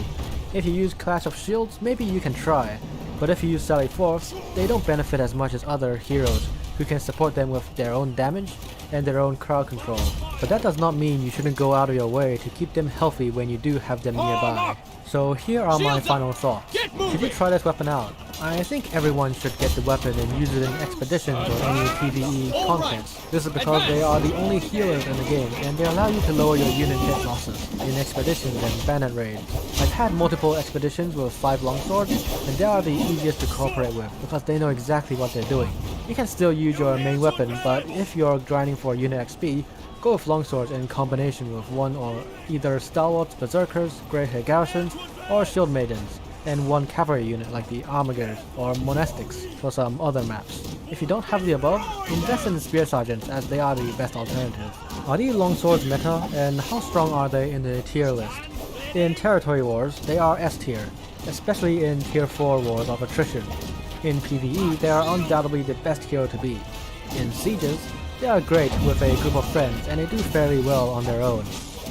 If you use Clash of Shields, maybe you can try, but if you use Sally Force, they don't benefit as much as other heroes who can support them with their own damage and their own crowd control. But that does not mean you shouldn't go out of your way to keep them healthy when you do have them nearby. So here are my final thoughts. Should you try this weapon out? I think everyone should get the weapon and use it in expeditions or any PvE contests. This is because they are the only healers in the game and they allow you to lower your unit hit losses in expeditions and bandit raids. I've had multiple expeditions with 5 longswords and they are the easiest to cooperate with because they know exactly what they're doing. You can still use your main weapon, but if you're grinding for unit XP, go with longswords in combination with one or either stalwarts, berserkers, grey hair garrisons, or shield maidens, and one cavalry unit like the armigers or monastics for some other maps. If you don't have the above, invest in spear sergeants as they are the best alternative. Are these longswords meta, and how strong are they in the tier list? In territory wars, they are S tier, especially in tier 4 wars of attrition. In PvE, they are undoubtedly the best hero to beat. In sieges, they are great with a group of friends and they do fairly well on their own.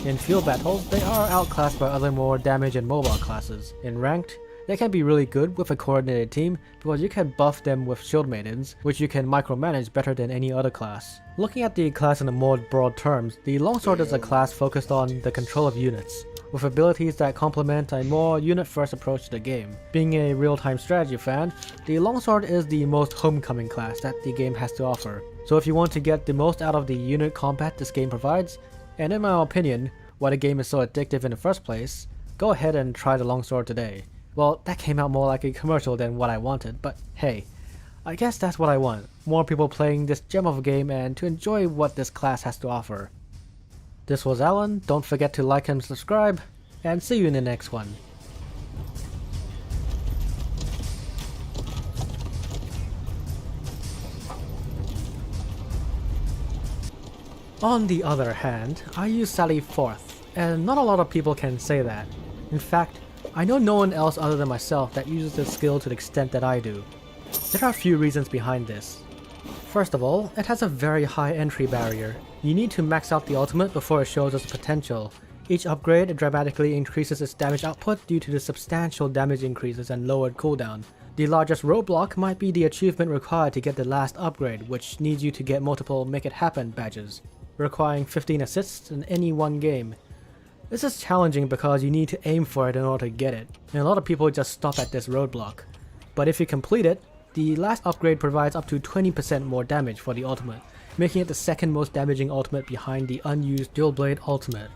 In field battles, they are outclassed by other more damage and mobile classes. In ranked, they can be really good with a coordinated team because you can buff them with shield maidens, which you can micromanage better than any other class. Looking at the class in the more broad terms, the longsword is a class focused on the control of units, with abilities that complement a more unit-first approach to the game. Being a real-time strategy fan, the longsword is the most homecoming class that the game has to offer. So if you want to get the most out of the unit combat this game provides, and in my opinion, why the game is so addictive in the first place, go ahead and try the longsword today. Well, that came out more like a commercial than what I wanted, but hey, I guess that's what I want. More people playing this gem of a game and to enjoy what this class has to offer. This was Alan, don't forget to like and subscribe, and see you in the next one. On the other hand, I use Sally Forth, and not a lot of people can say that. In fact, I know no one else other than myself that uses this skill to the extent that I do. There are a few reasons behind this. First of all, it has a very high entry barrier. You need to max out the ultimate before it shows its potential. Each upgrade dramatically increases its damage output due to the substantial damage increases and lowered cooldown. The largest roadblock might be the achievement required to get the last upgrade, which needs you to get multiple Make It Happen badges, requiring 15 assists in any one game. This is challenging because you need to aim for it in order to get it, and a lot of people just stop at this roadblock. But if you complete it, the last upgrade provides up to 20% more damage for the ultimate, making it the second most damaging ultimate behind the unused Dual Blade ultimate.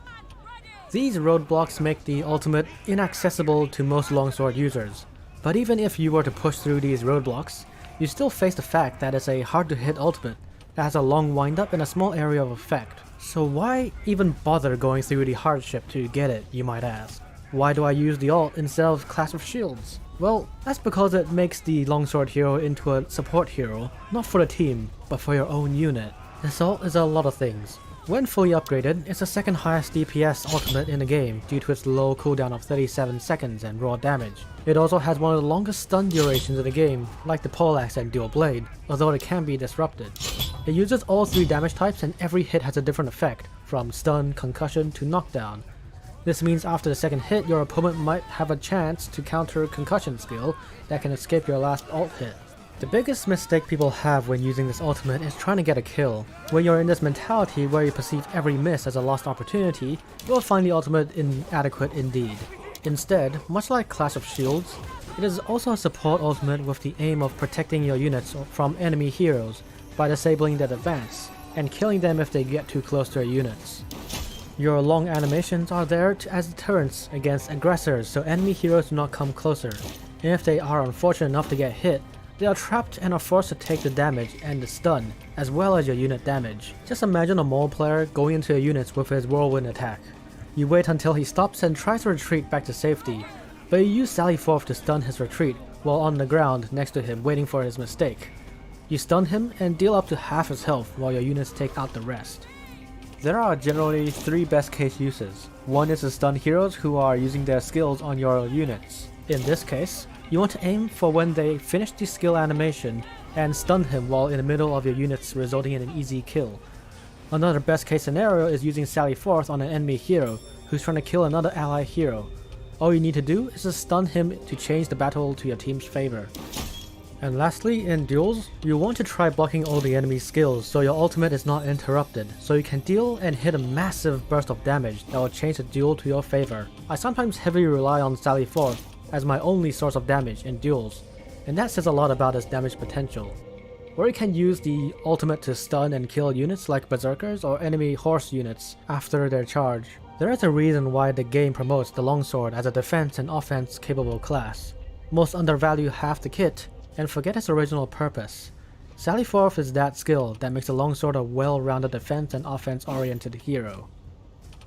These roadblocks make the ultimate inaccessible to most longsword users, but even if you were to push through these roadblocks, you still face the fact that it's a hard to hit ultimate that has a long windup and a small area of effect. So why even bother going through the hardship to get it, you might ask? Why do I use the ult instead of Clash of Shields? Well, that's because it makes the longsword hero into a support hero, not for the team, but for your own unit. This ult is a lot of things. When fully upgraded, it's the second highest DPS ultimate in the game due to its low cooldown of 37 seconds and raw damage. It also has one of the longest stun durations in the game, like the poleaxe and dual blade, although it can be disrupted. It uses all 3 damage types and every hit has a different effect, from stun, concussion to knockdown. This means after the second hit, your opponent might have a chance to counter concussion skill that can escape your last ult hit. The biggest mistake people have when using this ultimate is trying to get a kill. When you're in this mentality where you perceive every miss as a lost opportunity, you'll find the ultimate inadequate indeed. Instead, much like Clash of Shields, it is also a support ultimate with the aim of protecting your units from enemy heroes by disabling their advance, and killing them if they get too close to your units. Your long animations are there as deterrents against aggressors so enemy heroes do not come closer, and if they are unfortunate enough to get hit, they are trapped and are forced to take the damage and the stun, as well as your unit damage. Just imagine a mole player going into your units with his whirlwind attack. You wait until he stops and tries to retreat back to safety, but you use Sally Forth to stun his retreat while on the ground next to him waiting for his mistake. You stun him and deal up to half his health while your units take out the rest. There are generally 3 best case uses. One is to stun heroes who are using their skills on your units. In this case, you want to aim for when they finish the skill animation and stun him while in the middle of your units, resulting in an easy kill. Another best case scenario is using Sally Forth on an enemy hero who's trying to kill another ally hero. All you need to do is to stun him to change the battle to your team's favor. And lastly, in duels, you want to try blocking all the enemy's skills so your ultimate is not interrupted, so you can deal and hit a massive burst of damage that will change the duel to your favor. I sometimes heavily rely on Sally Forth as my only source of damage in duels, and that says a lot about its damage potential. Or you can use the ultimate to stun and kill units like berserkers or enemy horse units after their charge. There is a reason why the game promotes the longsword as a defense and offense capable class. Most undervalue half the kit and forget its original purpose. Sally Forth is that skill that makes the longsword a well-rounded defense and offense oriented hero.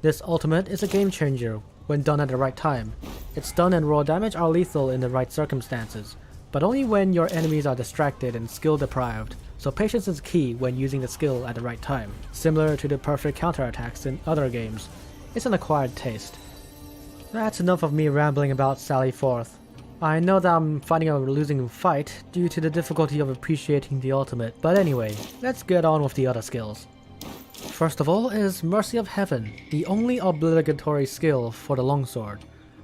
This ultimate is a game changer when done at the right time. Its stun and raw damage are lethal in the right circumstances, but only when your enemies are distracted and skill deprived, so patience is key when using the skill at the right time. Similar to the perfect counterattacks in other games, it's an acquired taste. That's enough of me rambling about Sally Forth. I know that I'm fighting a losing fight due to the difficulty of appreciating the ultimate, but anyway, let's get on with the other skills. First of all is Mercy of Heaven, the only obligatory skill for the longsword.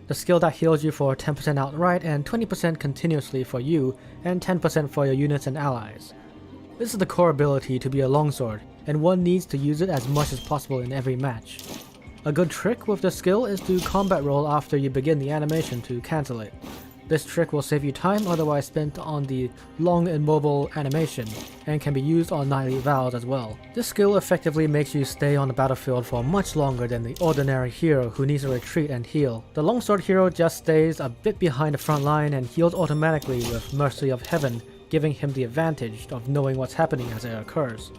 The skill that heals you for 10% outright and 20% continuously for you, and 10% for your units and allies. This is the core ability to be a longsword, and one needs to use it as much as possible in every match. A good trick with the skill is to combat roll after you begin the animation to cancel it. This trick will save you time otherwise spent on the long immobile animation, and can be used on Nightly Vows as well. This skill effectively makes you stay on the battlefield for much longer than the ordinary hero who needs to retreat and heal. The longsword hero just stays a bit behind the front line and heals automatically with Mercy of Heaven, giving him the advantage of knowing what's happening as it occurs.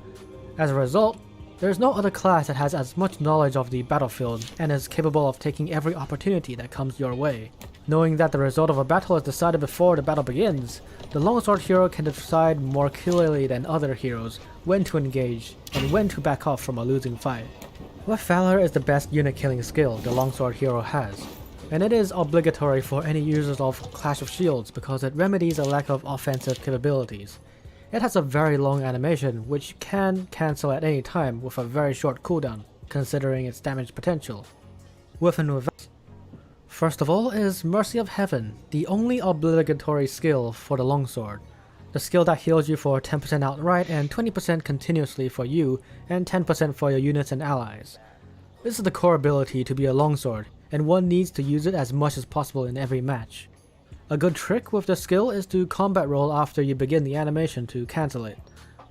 As a result, there is no other class that has as much knowledge of the battlefield and is capable of taking every opportunity that comes your way. Knowing that the result of a battle is decided before the battle begins, the longsword hero can decide more clearly than other heroes when to engage and when to back off from a losing fight. What Valor is the best unit killing skill the longsword hero has, and it is obligatory for any users of Clash of Shields because it remedies a lack of offensive capabilities. It has a very long animation which can cancel at any time with a very short cooldown, considering its damage potential. First of all is Mercy of Heaven, the only obligatory skill for the longsword. The skill that heals you for 10% outright and 20% continuously for you, and 10% for your units and allies. This is the core ability to be a longsword, and one needs to use it as much as possible in every match. A good trick with the skill is to combat roll after you begin the animation to cancel it.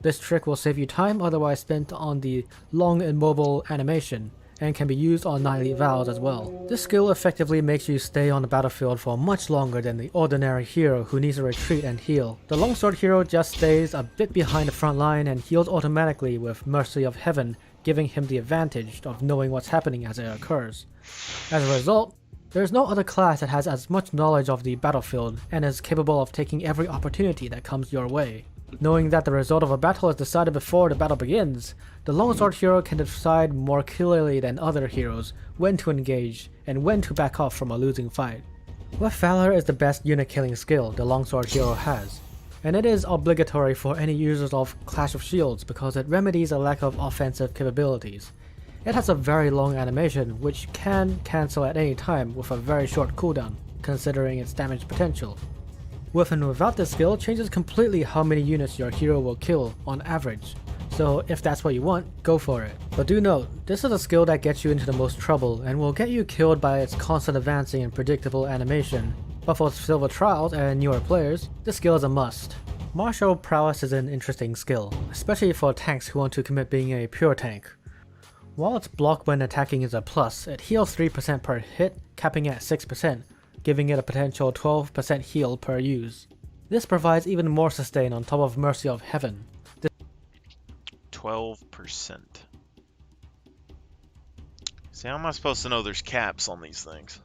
This trick will save you time otherwise spent on the long immobile animation, and can be used on Nightly Vows as well. This skill effectively makes you stay on the battlefield for much longer than the ordinary hero who needs to retreat and heal. The longsword hero just stays a bit behind the front line and heals automatically with Mercy of Heaven, giving him the advantage of knowing what's happening as it occurs. As a result, There is no other class that has as much knowledge of the battlefield and is capable of taking every opportunity that comes your way. Knowing that the result of a battle is decided before the battle begins, the longsword hero can decide more clearly than other heroes when to engage and when to back off from a losing fight. With Valor is the best unit killing skill the longsword hero has, and it is obligatory for any users of Clash of Shields because it remedies a lack of offensive capabilities. It has a very long animation which can cancel at any time with a very short cooldown, considering its damage potential. With and without this skill changes completely how many units your hero will kill on average, so if that's what you want, go for it. But do note, this is a skill that gets you into the most trouble and will get you killed by its constant advancing and predictable animation, but for Silver Trials and newer players, this skill is a must. Martial Prowess is an interesting skill, especially for tanks who want to commit being a pure tank. While its block when attacking is a plus, it heals 3% per hit, capping at 6%, giving it a potential 12% heal per use. This provides even more sustain on top of Mercy of Heaven. 12%. See, how am I supposed to know there's caps on these things?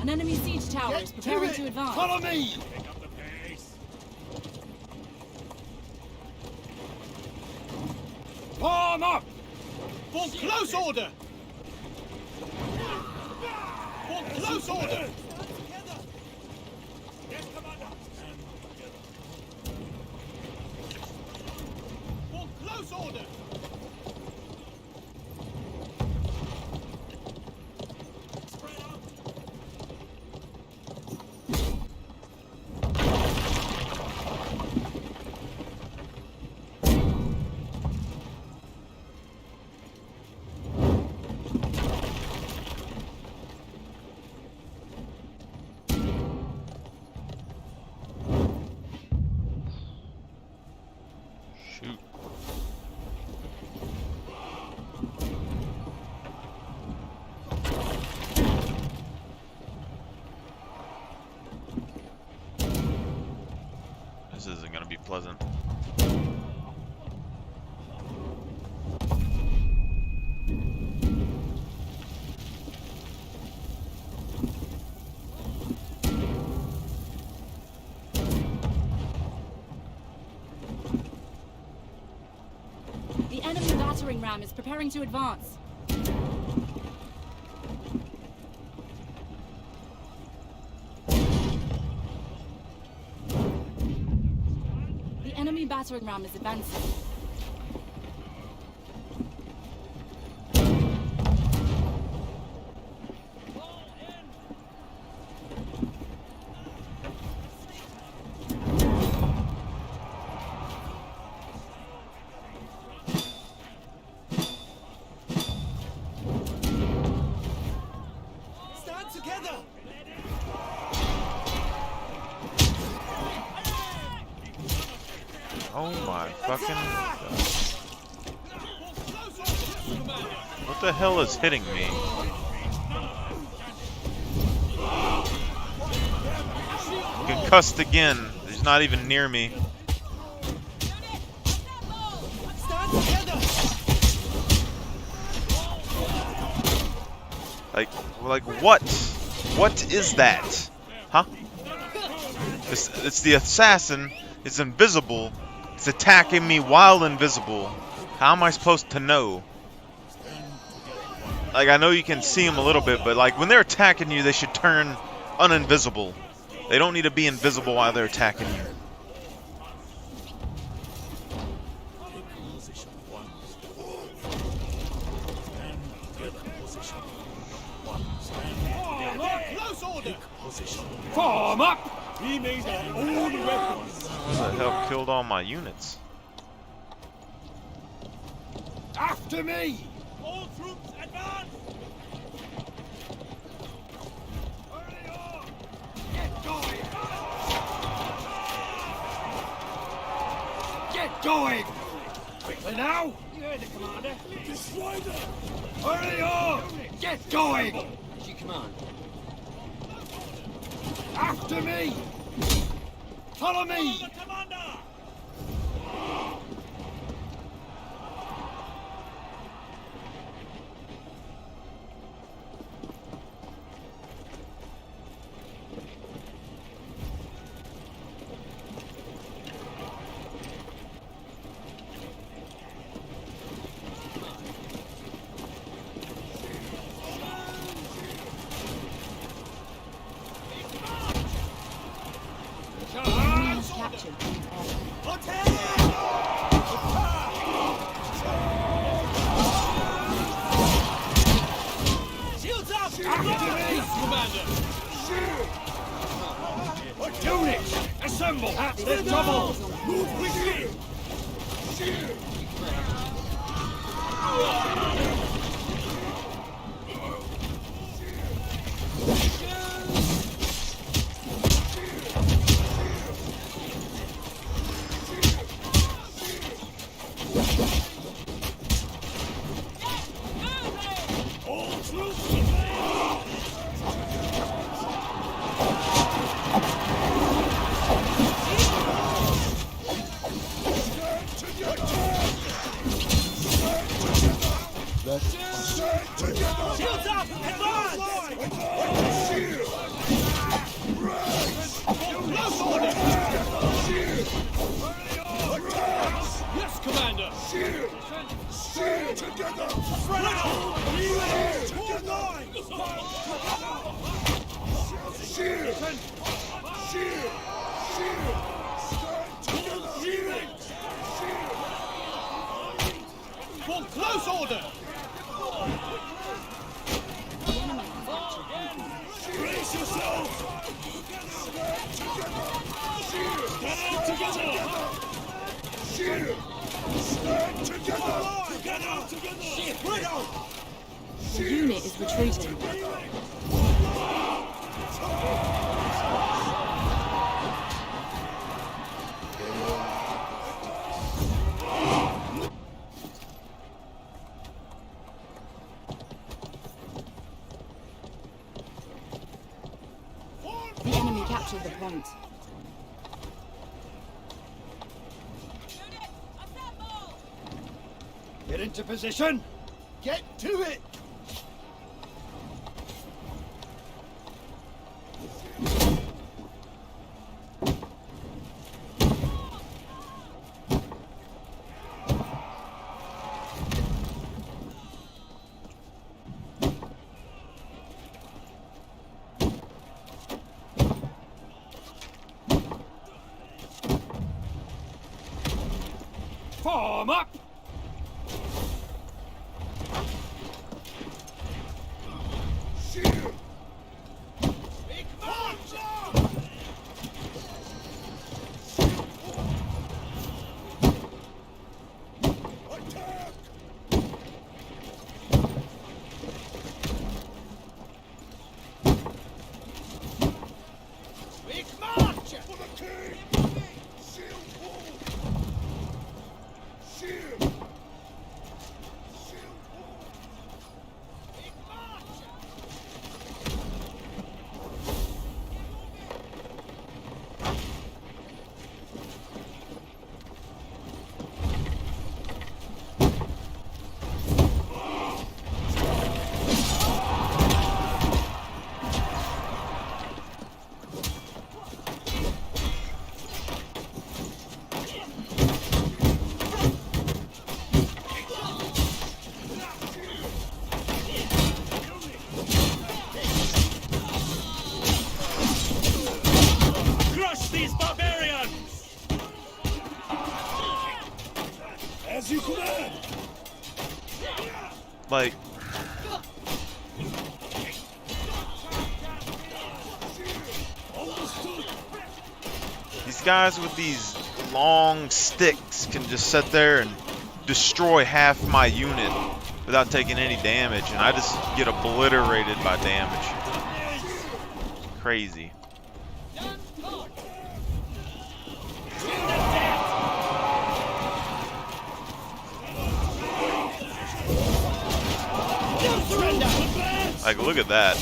An enemy siege tower is preparing to advance. Follow me! Pick up the pace. Form up! For close order! For close order! Yes, Commander. For close order! Spread out. Shoot. This isn't gonna be pleasant. The enemy battering ram is preparing to advance. The enemy battering ram is advancing. Stand together! Oh my fucking God. For close order! the hell is hitting me? Concussed again. He's not even near me. Like what? What is that? Huh? It's the assassin. It's invisible. It's attacking me while invisible. How am I supposed to know? Like, I know you can see them a little bit, but like when they're attacking you, they should turn uninvisible. They don't need to be invisible while they're attacking you. Form up! He made our own weapons. What the hell killed all my units? After me! All troops advance! Hurry on! Get going! Get going! Quickly now! You heard the commander. Destroy them! Hurry on! Get going! As you command. After me! Follow me! Follow the commander! Shields up! Commander! Units, assemble! At the double! Move quickly! Shields up! Advance! Yes, Commander! Shield together! Spread out! Shield line! Shield! Shield! Shield! Stand together! For close order! Brace yourselves! Stand together! Shield! Stand together! Together! Together! Spread out! The unit is retreating. The enemy captured the point. Get into position! Get to it! Form up! Shield! Big march! Attack! Big march! For the king! Shield wall! Shield! As you command! Like, these guys with these long sticks can just sit there and destroy half my unit without taking any damage, and I just get obliterated by damage. Crazy. Like, look at that.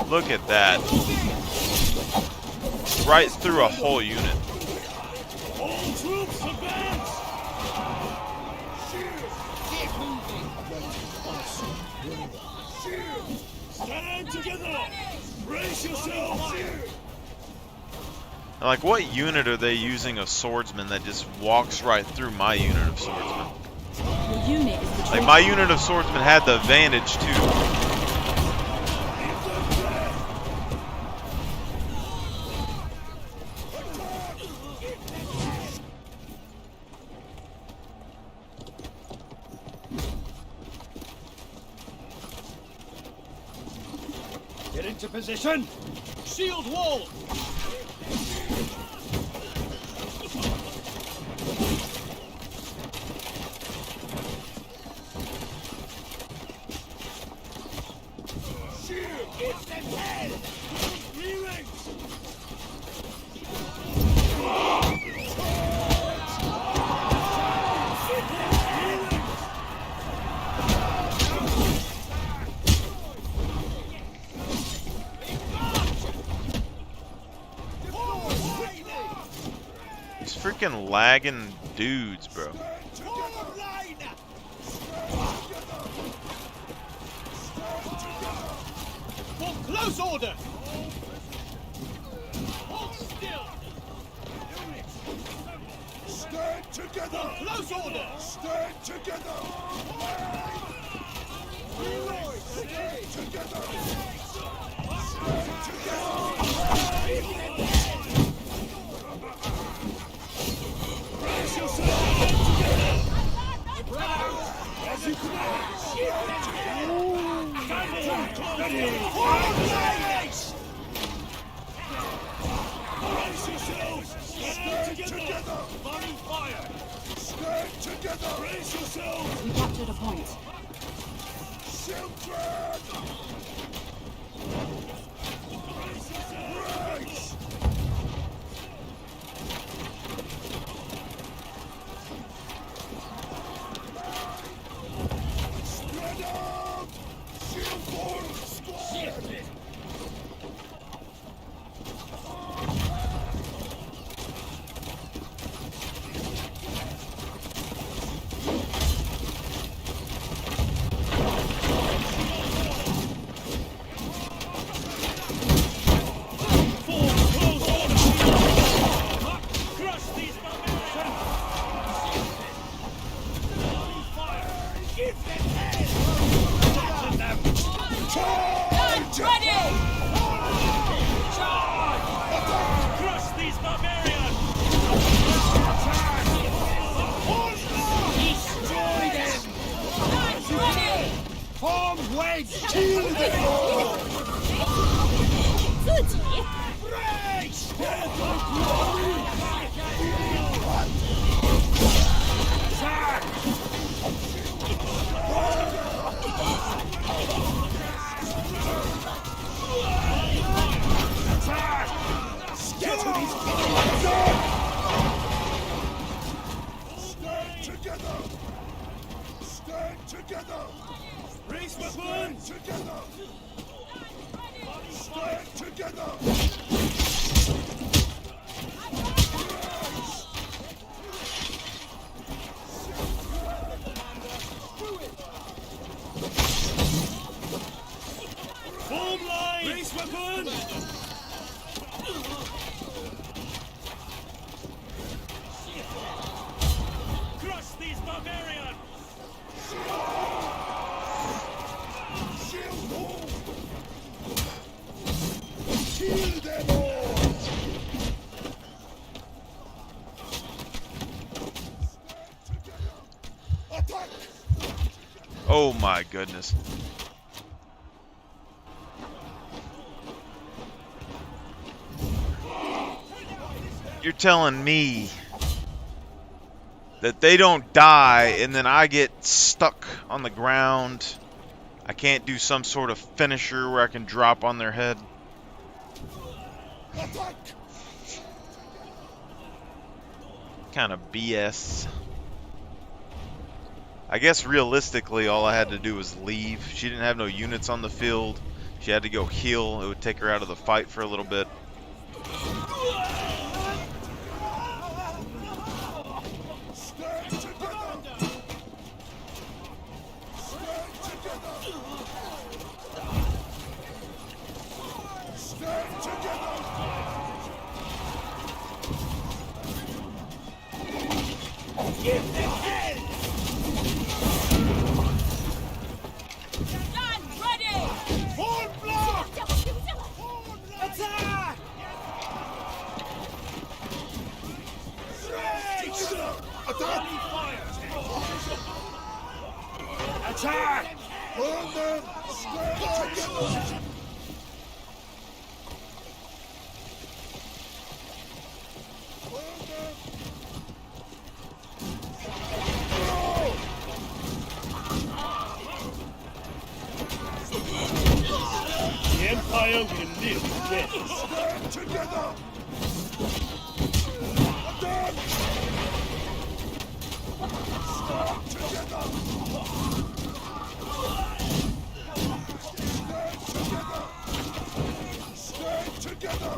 Look at that. Right through a whole unit. All troops advance! Stand together! Brace yourselves! Like, what unit are they using of swordsmen that just walks right through my unit of swordsmen? Your unit is Like, my unit of swordsmen had the advantage too. Get into position! Shield wall! Give them hell! Re-ranks! These freaking lagging dudes, bro. For close order! Hold still! Stand together! For close order! Stand together! Stand together! Stand together! Brace yourselves! As you command! Ready! Brace yourselves! Stand together! Volley fire! Stand together! Brace yourselves! We captured a point. Shield drag! Brace yourselves! Brace! Spread out! Shield form squad! Kill them! Oh my goodness. You're telling me that they don't die and then I get stuck on the ground? I can't do some sort of finisher where I can drop on their head? Kind of BS. I guess realistically all I had to do was leave. She didn't have no units on the field. She had to go heal. It would take her out of the fight for a little bit. Attack! Burn them! Stand together! The Empire will live again. Stand together! Attack! Stand together! Stand together!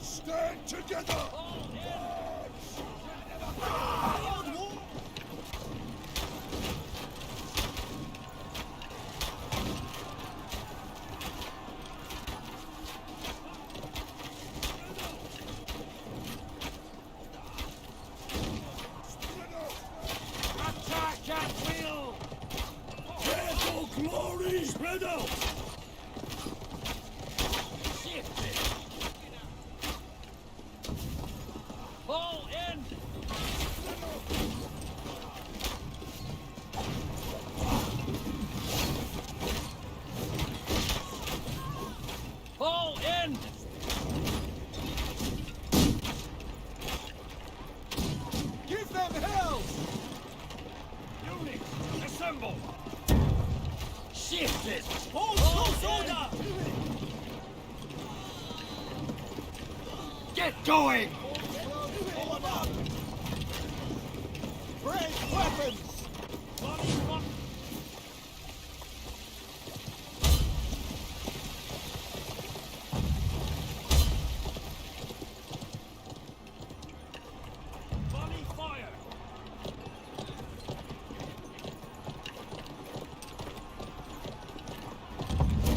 Stand together! Attack at will! Careful, glory! Spread out! Shift it! Fall in! Fall in! Give them hell! Units, assemble! Shift it! Hold close order! Get going! Break weapons! Volley fire!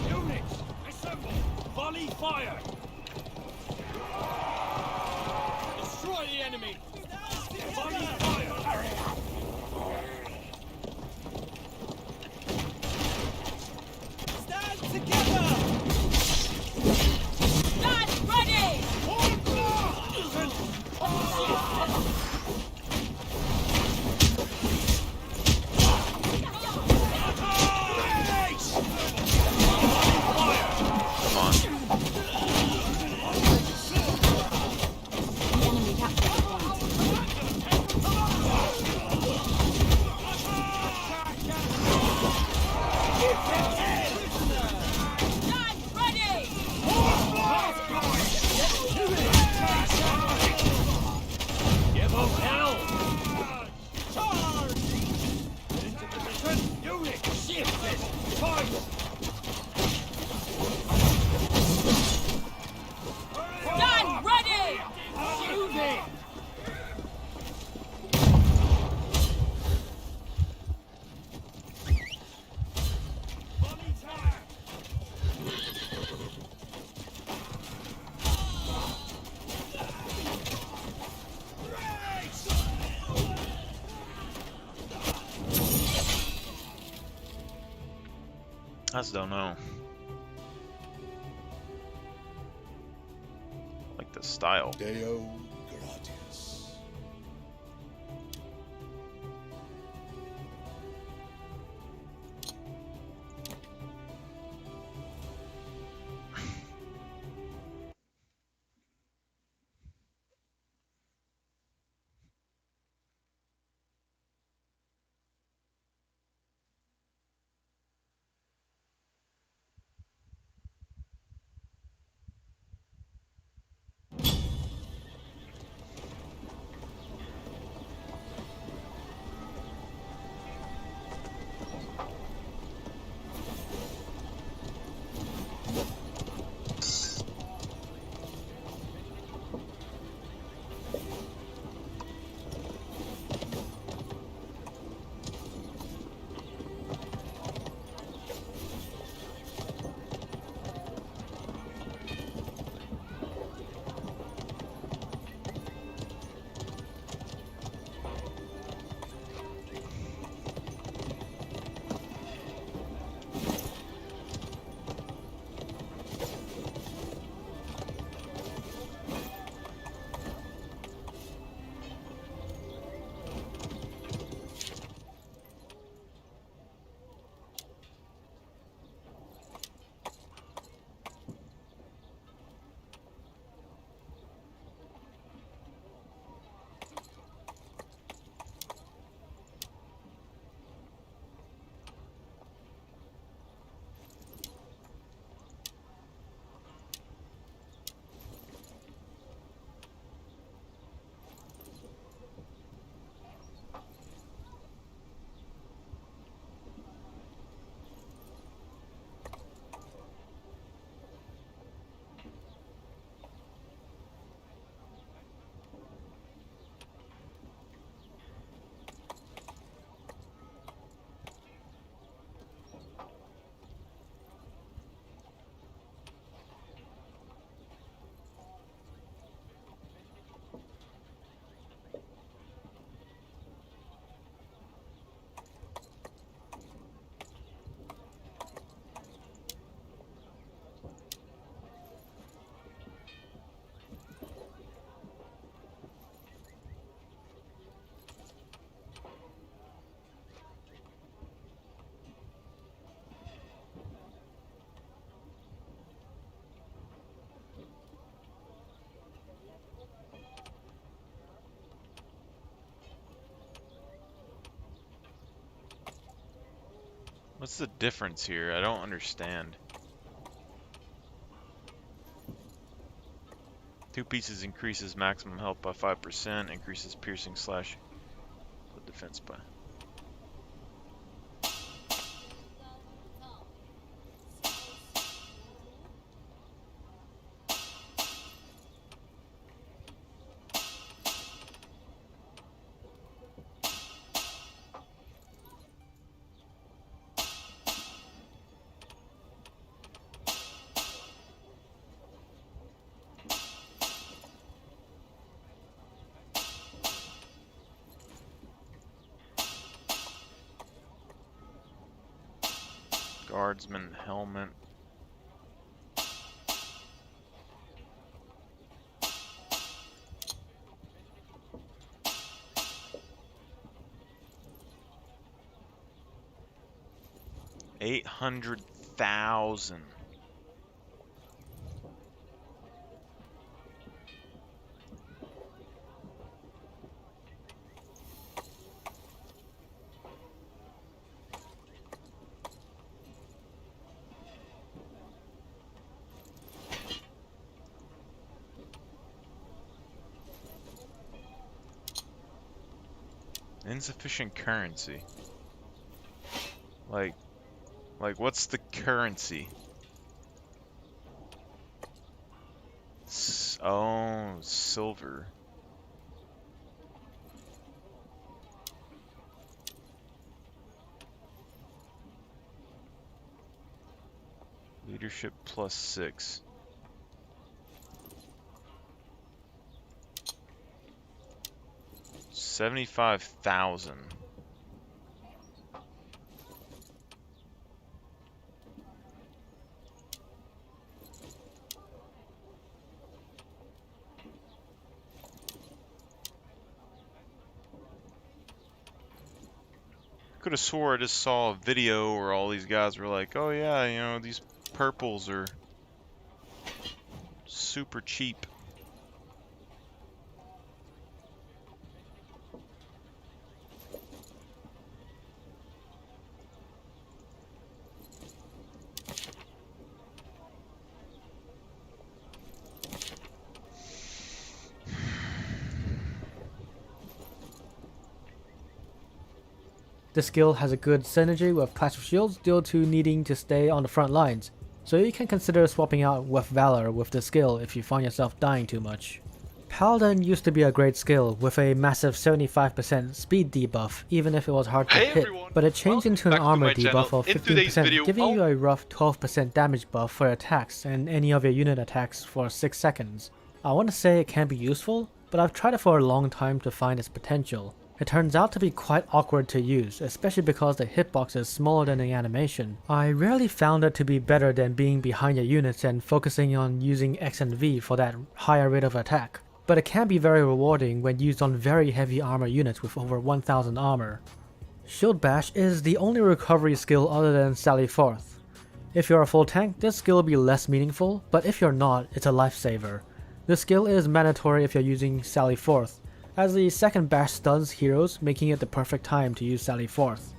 Units, assemble! Volley fire! Destroy the enemy! Volley fire! Stand together! Stand ready! Come on. Enemy captured the point. Stand ready! Give them hell! Charge! Into position! Unit, shift it! Fight! I just don't know. Like the style. Deo gratias. What's the difference here? I don't understand. 2 pieces increases maximum health by 5%, increases piercing slash defense by. Guardsman helmet. $800,000. Insufficient currency. Like what's the currency? Oh, silver. Leadership +6. $75,000. Could have swore I just saw a video where all these guys were like, oh yeah, you know, these purples are super cheap. This skill has a good synergy with Clash of Shields due to needing to stay on the front lines, so you can consider swapping out with Valor with this skill if you find yourself dying too much. Paladin used to be a great skill with a massive 75% speed debuff even if it was hard to hit, but it changed into an armor debuff of 15%, giving you a rough 12% damage buff for attacks and any of your unit attacks for 6 seconds. I want to say it can be useful, but I've tried it for a long time to find its potential. It turns out to be quite awkward to use, especially because the hitbox is smaller than the animation. I rarely found it to be better than being behind your units and focusing on using X and V for that higher rate of attack, but it can be very rewarding when used on very heavy armor units with over 1000 armor. Shield Bash is the only recovery skill other than Sally Forth. If you're a full tank, this skill will be less meaningful, but if you're not, it's a lifesaver. This skill is mandatory if you're using Sally Forth, as the second bash stuns heroes, making it the perfect time to use Sally Forth.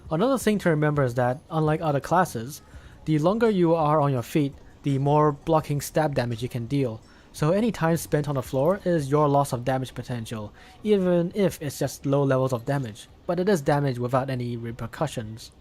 Another thing to remember is that, unlike other classes, the longer you are on your feet, the more blocking stab damage you can deal, so any time spent on the floor is your loss of damage potential, even if it's just low levels of damage, but it is damage without any repercussions.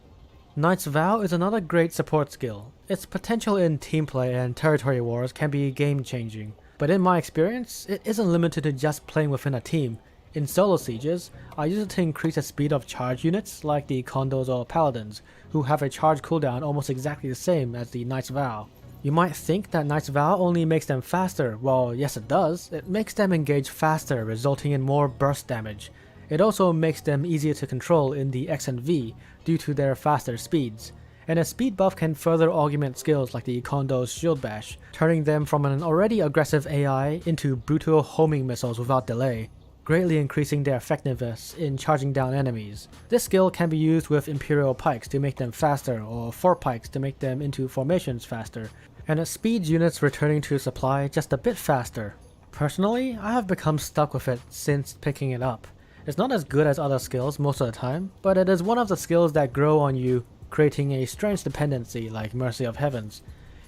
Knight's Vow is another great support skill. Its potential in team play and territory wars can be game changing. But in my experience, it isn't limited to just playing within a team. In solo sieges, I use it to increase the speed of charge units like the Condos or Paladins, who have a charge cooldown almost exactly the same as the Knight's Vow. You might think that Knight's Vow only makes them faster. Well, yes it does. It makes them engage faster, resulting in more burst damage. It also makes them easier to control in the X and V due to their faster speeds. And a speed buff can further augment skills like the Kondo's Shield Bash, turning them from an already aggressive AI into brutal homing missiles without delay, greatly increasing their effectiveness in charging down enemies. This skill can be used with Imperial Pikes to make them faster, or Fort Pikes to make them into formations faster, and it speeds units returning to supply just a bit faster. Personally, I have become stuck with it since picking it up. It's not as good as other skills most of the time, but it is one of the skills that grow on you, creating a strange dependency like Mercy of Heavens.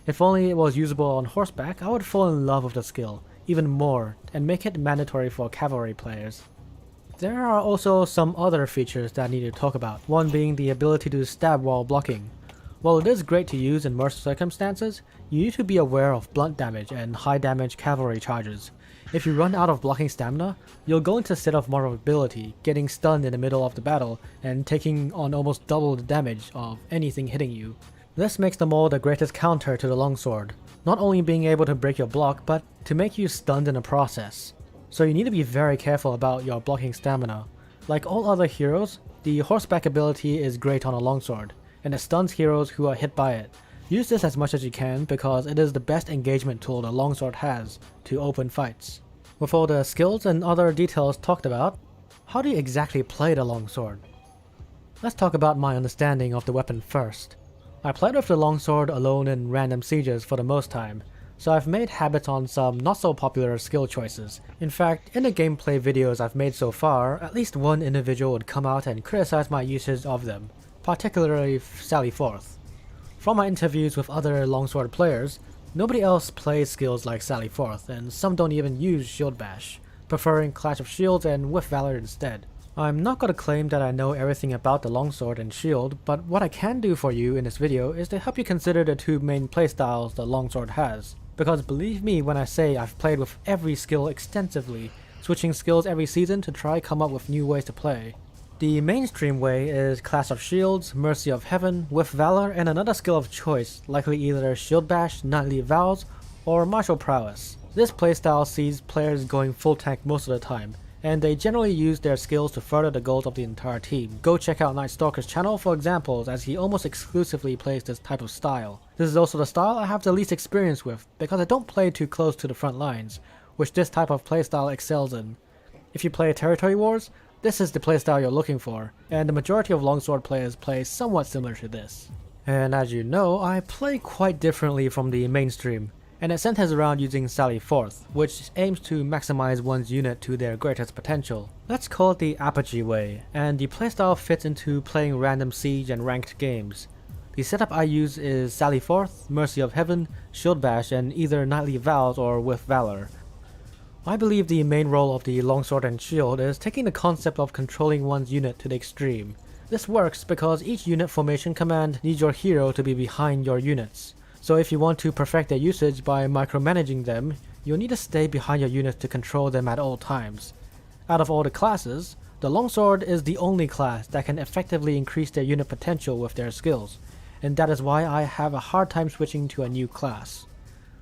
If only it was usable on horseback, I would fall in love with the skill even more and make it mandatory for cavalry players. There are also some other features that I need to talk about, one being the ability to stab while blocking. While it is great to use in most circumstances, you need to be aware of blunt damage and high damage cavalry charges. If you run out of blocking stamina, you'll go into a state of vulnerability, getting stunned in the middle of the battle and taking on almost double the damage of anything hitting you. This makes them all the greatest counter to the longsword, not only being able to break your block, but to make you stunned in the process. So you need to be very careful about your blocking stamina. Like all other heroes, the horseback ability is great on a longsword, and it stuns heroes who are hit by it. Use this as much as you can because it is the best engagement tool the longsword has to open fights. With all the skills and other details talked about, how do you exactly play the longsword? Let's talk about my understanding of the weapon first. I played with the longsword alone in random sieges for the most time, so I've made habits on some not so popular skill choices. In fact, in the gameplay videos I've made so far, at least one individual would come out and criticize my usage of them, particularly Sally Forth. From my interviews with other longsword players, nobody else plays skills like Sally Forth, and some don't even use Shield Bash, preferring Clash of Shields and with Valor instead. I'm not gonna claim that I know everything about the longsword and shield, but what I can do for you in this video is to help you consider the two main playstyles the longsword has. Because believe me when I say I've played with every skill extensively, switching skills every season to try come up with new ways to play. The mainstream way is Clash of Shields, Mercy of Heaven, with Valor, and another skill of choice, likely either Shield Bash, Knightly Vows, or Martial Prowess. This playstyle sees players going full tank most of the time, and they generally use their skills to further the goals of the entire team. Go check out Night Stalker's channel for examples, as he almost exclusively plays this type of style. This is also the style I have the least experience with, because I don't play too close to the front lines, which this type of playstyle excels in. If you play Territory Wars, This is the playstyle you're looking for, and the majority of longsword players play somewhat similar to this. And as you know, I play quite differently from the mainstream, and it centers around using Sally Forth, which aims to maximize one's unit to their greatest potential. Let's call it the Apogee way, and the playstyle fits into playing random siege and ranked games. The setup I use is Sally Forth, Mercy of Heaven, Shield Bash, and either Knightly Vows or With Valor. I believe the main role of the longsword and shield is taking the concept of controlling one's unit to the extreme. This works because each unit formation command needs your hero to be behind your units. So if you want to perfect their usage by micromanaging them, you'll need to stay behind your units to control them at all times. Out of all the classes, the longsword is the only class that can effectively increase their unit potential with their skills, and that is why I have a hard time switching to a new class.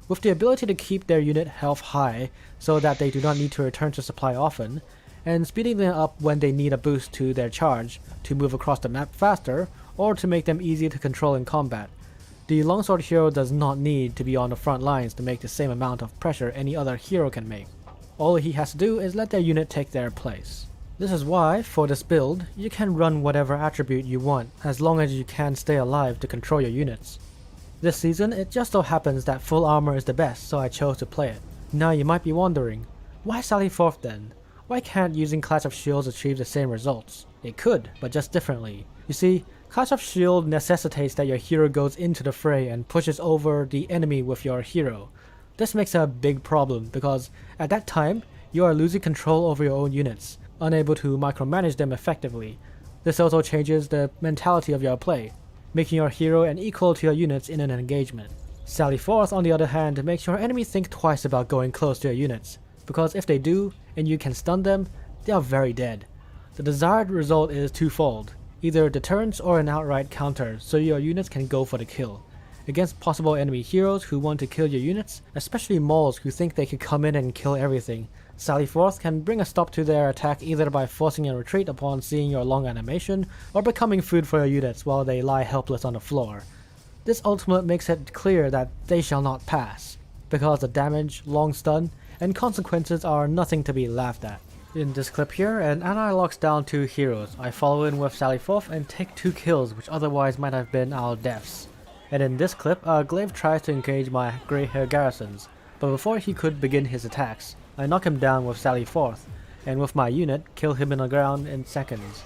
With the ability to keep their unit health high so that they do not need to return to supply often, and speeding them up when they need a boost to their charge to move across the map faster or to make them easy to control in combat, the longsword hero does not need to be on the front lines to make the same amount of pressure any other hero can make. All he has to do is let their unit take their place. This is why, for this build, you can run whatever attribute you want as long as you can stay alive to control your units. This season, it just so happens that full armor is the best, so I chose to play it. Now you might be wondering, why Sally Forth then? Why can't using Clash of Shields achieve the same results? It could, but just differently. You see, Clash of Shield necessitates that your hero goes into the fray and pushes over the enemy with your hero. This makes a big problem because at that time, you are losing control over your own units, unable to micromanage them effectively. This also changes the mentality of your play, making your hero an equal to your units in an engagement. Sally Forth, on the other hand, makes your enemy think twice about going close to your units, because if they do, and you can stun them, they are very dead. The desired result is twofold, either deterrence or an outright counter, so your units can go for the kill. Against possible enemy heroes who want to kill your units, especially mauls who think they can come in and kill everything, Sally Forth can bring a stop to their attack either by forcing a retreat upon seeing your long animation, or becoming food for your units while they lie helpless on the floor. This ultimate makes it clear that they shall not pass, because the damage, long stun, and consequences are nothing to be laughed at. In this clip here, an ally locks down two heroes. I follow in with Sally Forth and take 2 kills which otherwise might have been our deaths. And in this clip, Glaive tries to engage my grey hair garrisons, but before he could begin his attacks, I knock him down with Sally Forth, and with my unit, kill him in the ground in seconds.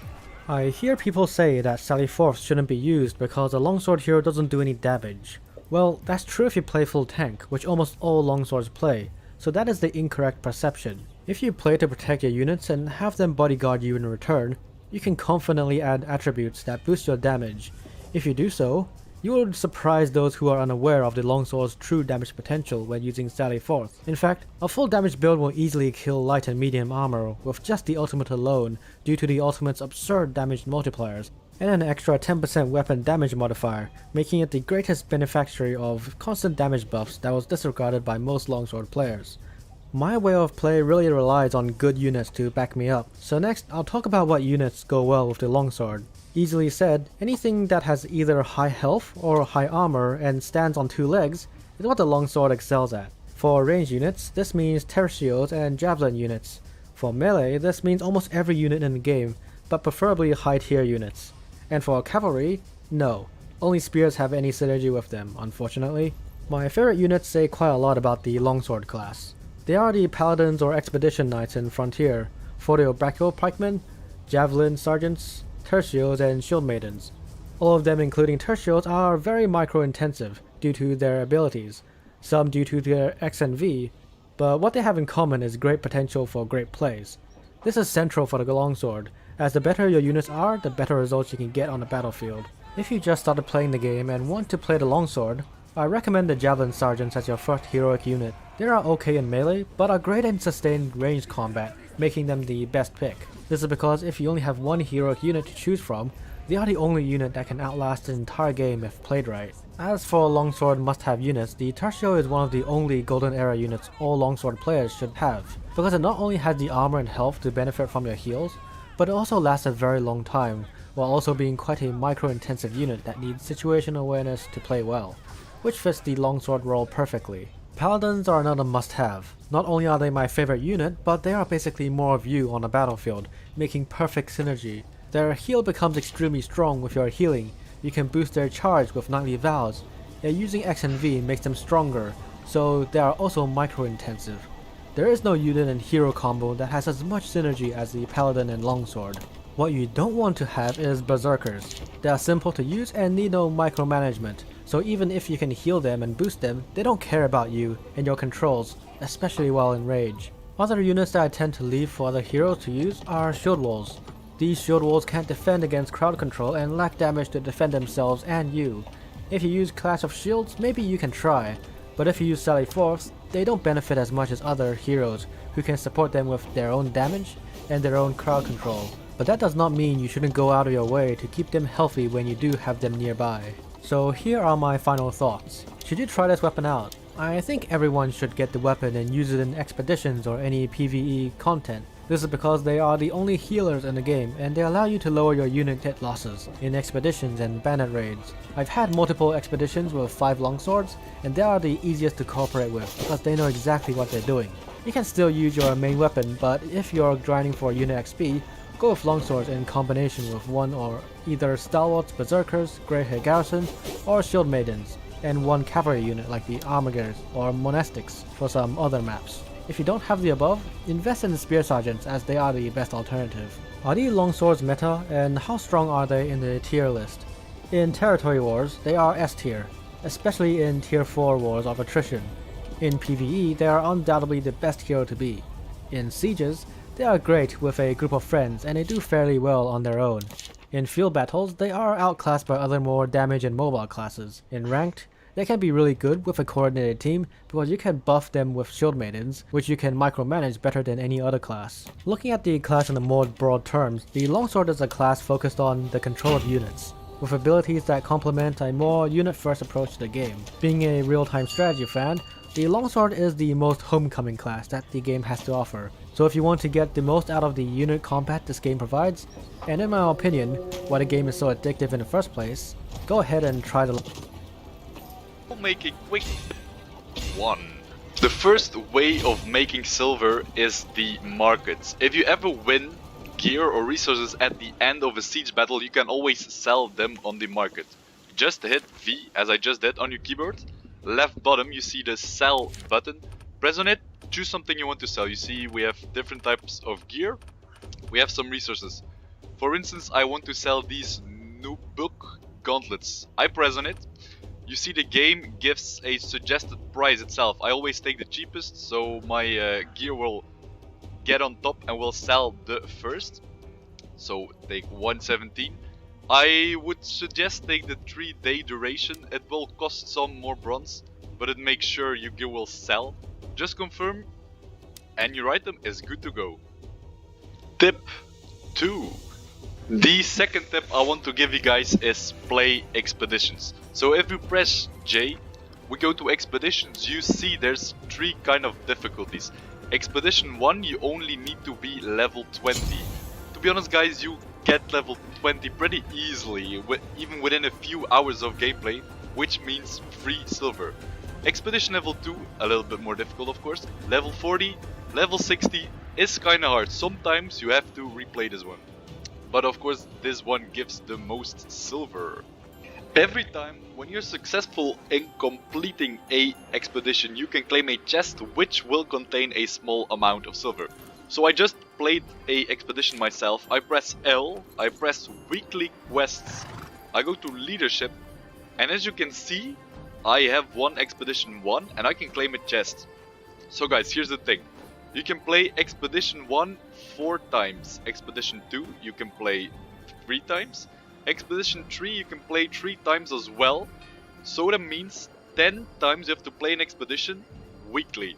I hear people say that Sally Forth shouldn't be used because a longsword hero doesn't do any damage. Well, that's true if you play full tank, which almost all longswords play, so that is the incorrect perception. If you play to protect your units and have them bodyguard you in return, you can confidently add attributes that boost your damage. If you do so, you will surprise those who are unaware of the longsword's true damage potential when using Sally Forth. In fact, a full damage build will easily kill light and medium armor with just the ultimate alone due to the ultimate's absurd damage multipliers, and an extra 10% weapon damage modifier, making it the greatest beneficiary of constant damage buffs that was disregarded by most longsword players. My way of play really relies on good units to back me up, so next I'll talk about what units go well with the longsword. Easily said, anything that has either high health or high armor and stands on 2 legs is what the longsword excels at. For range units, this means tertios and javelin units. For melee, this means almost every unit in the game, but preferably high tier units. And for cavalry, no. Only spears have any synergy with them, unfortunately. My favorite units say quite a lot about the longsword class. They are the paladins or expedition knights in Frontier, for the brachio pikemen, javelin sergeants, tertios, and shield maidens. All of them, including tertios, are very micro-intensive due to their abilities, some due to their X and V, but what they have in common is great potential for great plays. This is central for the longsword, as the better your units are, the better results you can get on the battlefield. If you just started playing the game and want to play the longsword, I recommend the javelin sergeants as your first heroic unit. They are okay in melee, but are great in sustained ranged combat, making them the best pick. This is because if you only have one heroic unit to choose from, they are the only unit that can outlast the entire game if played right. As for longsword must-have units, the Tertio is one of the only golden era units all longsword players should have, because it not only has the armor and health to benefit from your heals, but it also lasts a very long time, while also being quite a micro-intensive unit that needs situation awareness to play well, which fits the longsword role perfectly. Paladins are another must-have. Not only are they my favorite unit, but they are basically more of you on the battlefield, making perfect synergy. Their heal becomes extremely strong with your healing. You can boost their charge with Nightly Vows, and using X and V makes them stronger, so they are also micro-intensive. There is no unit and hero combo that has as much synergy as the Paladin and Longsword. What you don't want to have is Berserkers. They are simple to use and need no micromanagement, so even if you can heal them and boost them, they don't care about you and your controls, especially while in rage. Other units that I tend to leave for other heroes to use are Shield Walls. These Shield Walls can't defend against crowd control and lack damage to defend themselves and you. If you use Clash of Shields, maybe you can try, but if you use Sally Forth, they don't benefit as much as other heroes who can support them with their own damage and their own crowd control. But that does not mean you shouldn't go out of your way to keep them healthy when you do have them nearby. So here are my final thoughts. Should you try this weapon out? I think everyone should get the weapon and use it in expeditions or any PvE content. This is because they are the only healers in the game and they allow you to lower your unit hit losses in expeditions and bandit raids. I've had multiple expeditions with 5 longswords and they are the easiest to cooperate with because they know exactly what they're doing. You can still use your main weapon, but if you're grinding for unit XP, go with longswords in combination with one or either stalwarts, berserkers, grey-haired garrisons, or shield maidens, and one cavalry unit like the armigers or monastics for some other maps. If you don't have the above, invest in the spear sergeants as they are the best alternative. Are these longswords meta, and how strong are they in the tier list? In territory wars, they are S tier, especially in tier 4 wars of attrition. In PvE, they are undoubtedly the best hero to be. In sieges, they are great with a group of friends and they do fairly well on their own. In field battles, they are outclassed by other more damage and mobile classes. In ranked, they can be really good with a coordinated team because you can buff them with shield maidens, which you can micromanage better than any other class. Looking at the class in the more broad terms, the longsword is a class focused on the control of units, with abilities that complement a more unit-first approach to the game. Being a real-time strategy fan, the longsword is the most homecoming class that the game has to offer. So if you want to get the most out of the unit combat this game provides, and in my opinion, why the game is so addictive in the first place, go ahead and try the... We'll make a quick one. The first way of making silver is the markets. If you ever win gear or resources at the end of a siege battle, you can always sell them on the market. Just hit V, as I just did on your keyboard. Left bottom you see the sell button. Press on it, choose something you want to sell. You see we have different types of gear. We have some resources. For instance, I want to sell these Nubuk gauntlets. I press on it. You see the game gives a suggested price itself. I always take the cheapest, so my gear will get on top and will sell the first. So take 117. I would suggest take the 3-day duration. It will cost some more bronze, but it makes sure your gear will sell. Just confirm and your item is good to go. Tip 2. The second tip I want to give you guys is play expeditions. So if you press J, we go to expeditions. You see there's 3 kind of difficulties. Expedition 1, you only need to be level 20. To be honest guys, you get level 20 pretty easily, even within a few hours of gameplay, which means free silver. Expedition level 2, a little bit more difficult of course. Level 40, level 60 is kinda hard. Sometimes you have to replay this one. But of course this one gives the most silver. Every time when you're successful in completing a expedition, you can claim a chest which will contain a small amount of silver. So I just played a expedition myself. I press L, I press weekly quests, I go to leadership, and as you can see, I have one expedition 1 and I can claim a chest. So guys, here's the thing. You can play expedition 1 4 times, expedition 2 you can play 3 times, expedition 3 you can play 3 times as well. So that means 10 times you have to play an expedition weekly.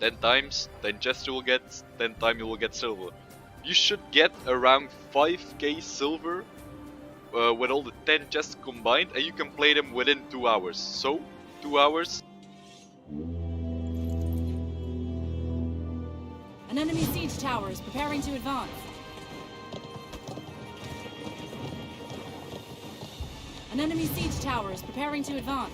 10 times, 10 chests you will get, 10 times you will get silver. You should get around 5k silver with all the 10 chests combined, and you can play them within 2 hours. So, 2 hours. An enemy siege tower is preparing to advance. An enemy siege tower is preparing to advance.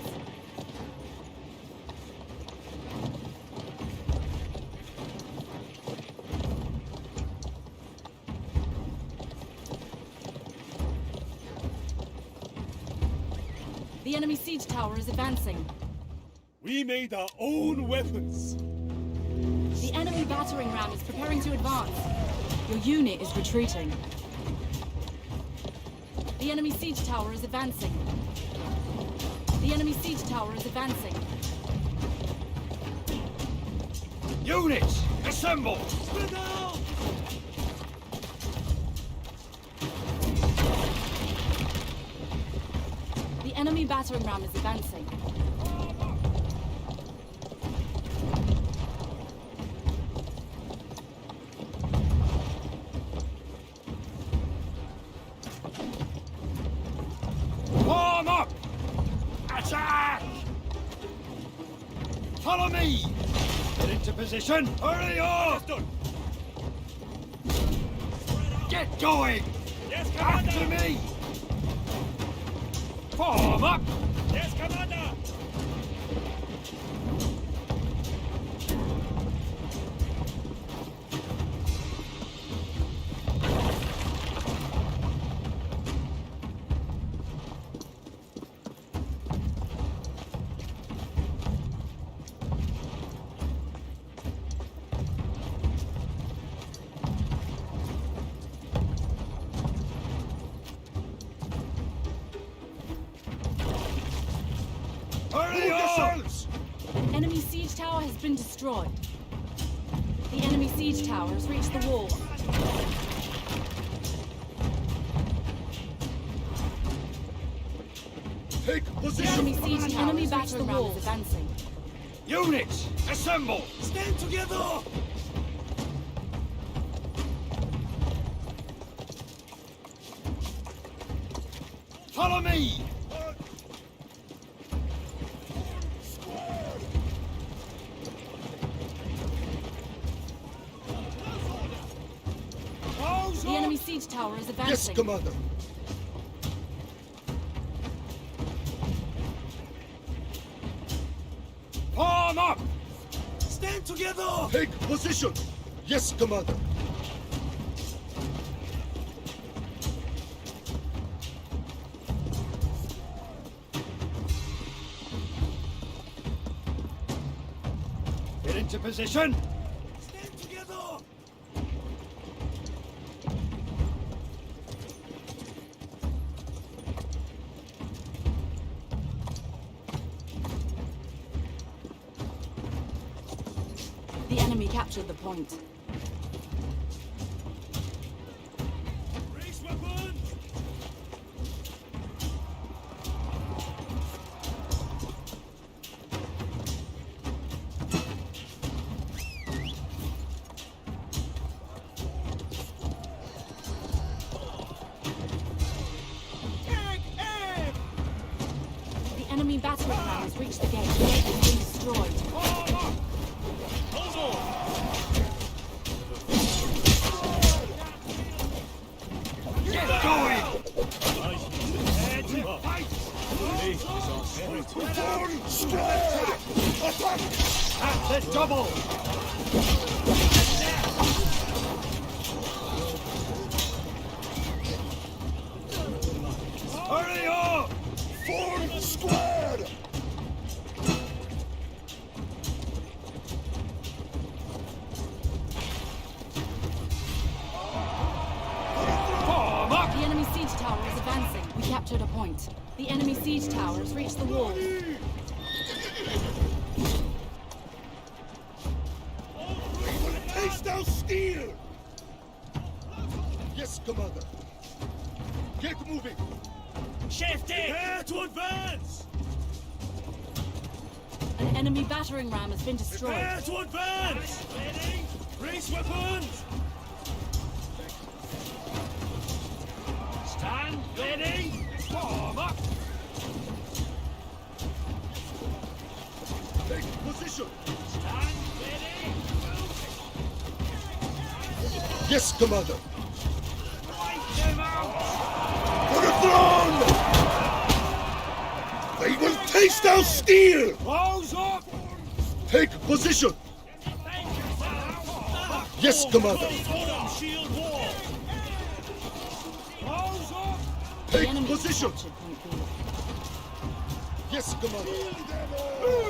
The enemy siege tower is advancing. We made our own weapons. The enemy battering ram is preparing to advance. Your unit is retreating. The enemy siege tower is advancing. The enemy siege tower is advancing. Units, assemble! Spread out! The enemy battering ram is advancing. Form up! Attack! Follow me! Get into position! Hurry up! Get going! Yes, Commander! After me! Form up! Yes, Commander! Hurry up! Enemy siege tower has been destroyed. The enemy siege tower has reached the wall. Take The position! enemy siege tower has reached the wall. Is advancing. Units, assemble! Stand together! Follow me! The enemy siege tower is advancing. Yes, Commander. Form up! Stand together! Take position! Yes, Commander. Get into position! Stand together! The enemy captured the point. Raise weapons! Take aim! The enemy battering ram has reached the gate. The gate has been destroyed. Form up! Hold on! Get going! Head to fight! This is our spirit. Full square! Attack! That's the double! Hurry up! Full square! Form up! The enemy siege tower is advancing. We captured a point. The enemy siege tower has reached the wall. Taste our steel! Yes, Commander. Get moving! Prepare to advance! An enemy battering ram has been destroyed. Prepare to advance! Ready? Raise weapons! Stand ready! Form up! Take position! Stand ready! Yes, Commander! Wipe them out! For the throne! They will taste our steel! Close up! Take position! Yes, Commander! Bottom shield wall! Close up! The Take enemy has position! captured point B. Yes, Commander.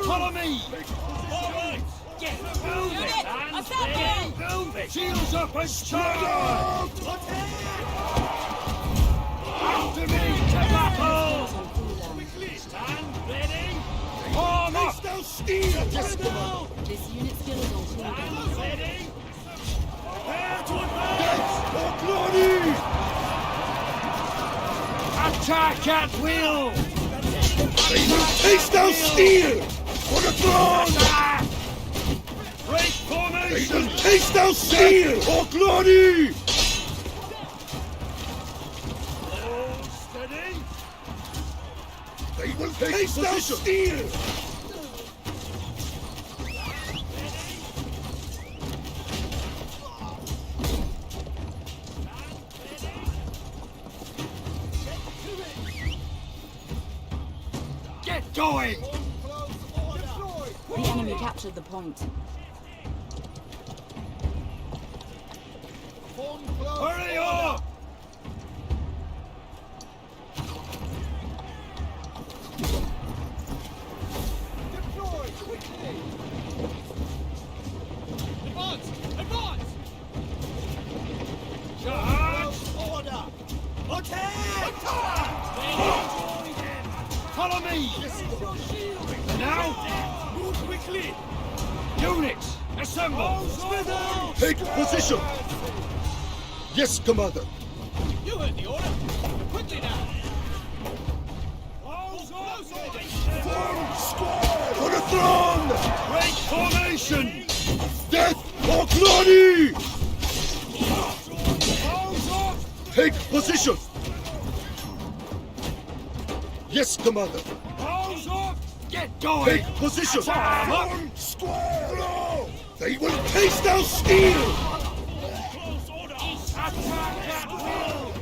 Follow me! All right! Get moving! Hands ready! Moving! Shields up and charge! After me to battle! Quickly! Stand ready! Form up! Down steel! Yes, Commander. This unit skill is on cooldown. Stand ready! Prepare to advance! Death or glory! Attack at will! They will taste down steel! For the throne! Attack! Break They formation! will taste down steel! For glory! Hold steady! They will taste down steel! Get going! The enemy captured the point. Hurry up! Deploy quickly! Advance! Advance! Charge! Order! Attack! Follow me! And now, move quickly! Units, assemble! Take position! Yes, Commander. You heard the order! Quickly now! Form squad! For the throne! Break formation! Death or glory! Take position! Yes, Commander. Balls up! Get going! Take position! Form squad! Blow! They will taste down steel! Close order! Attack at will!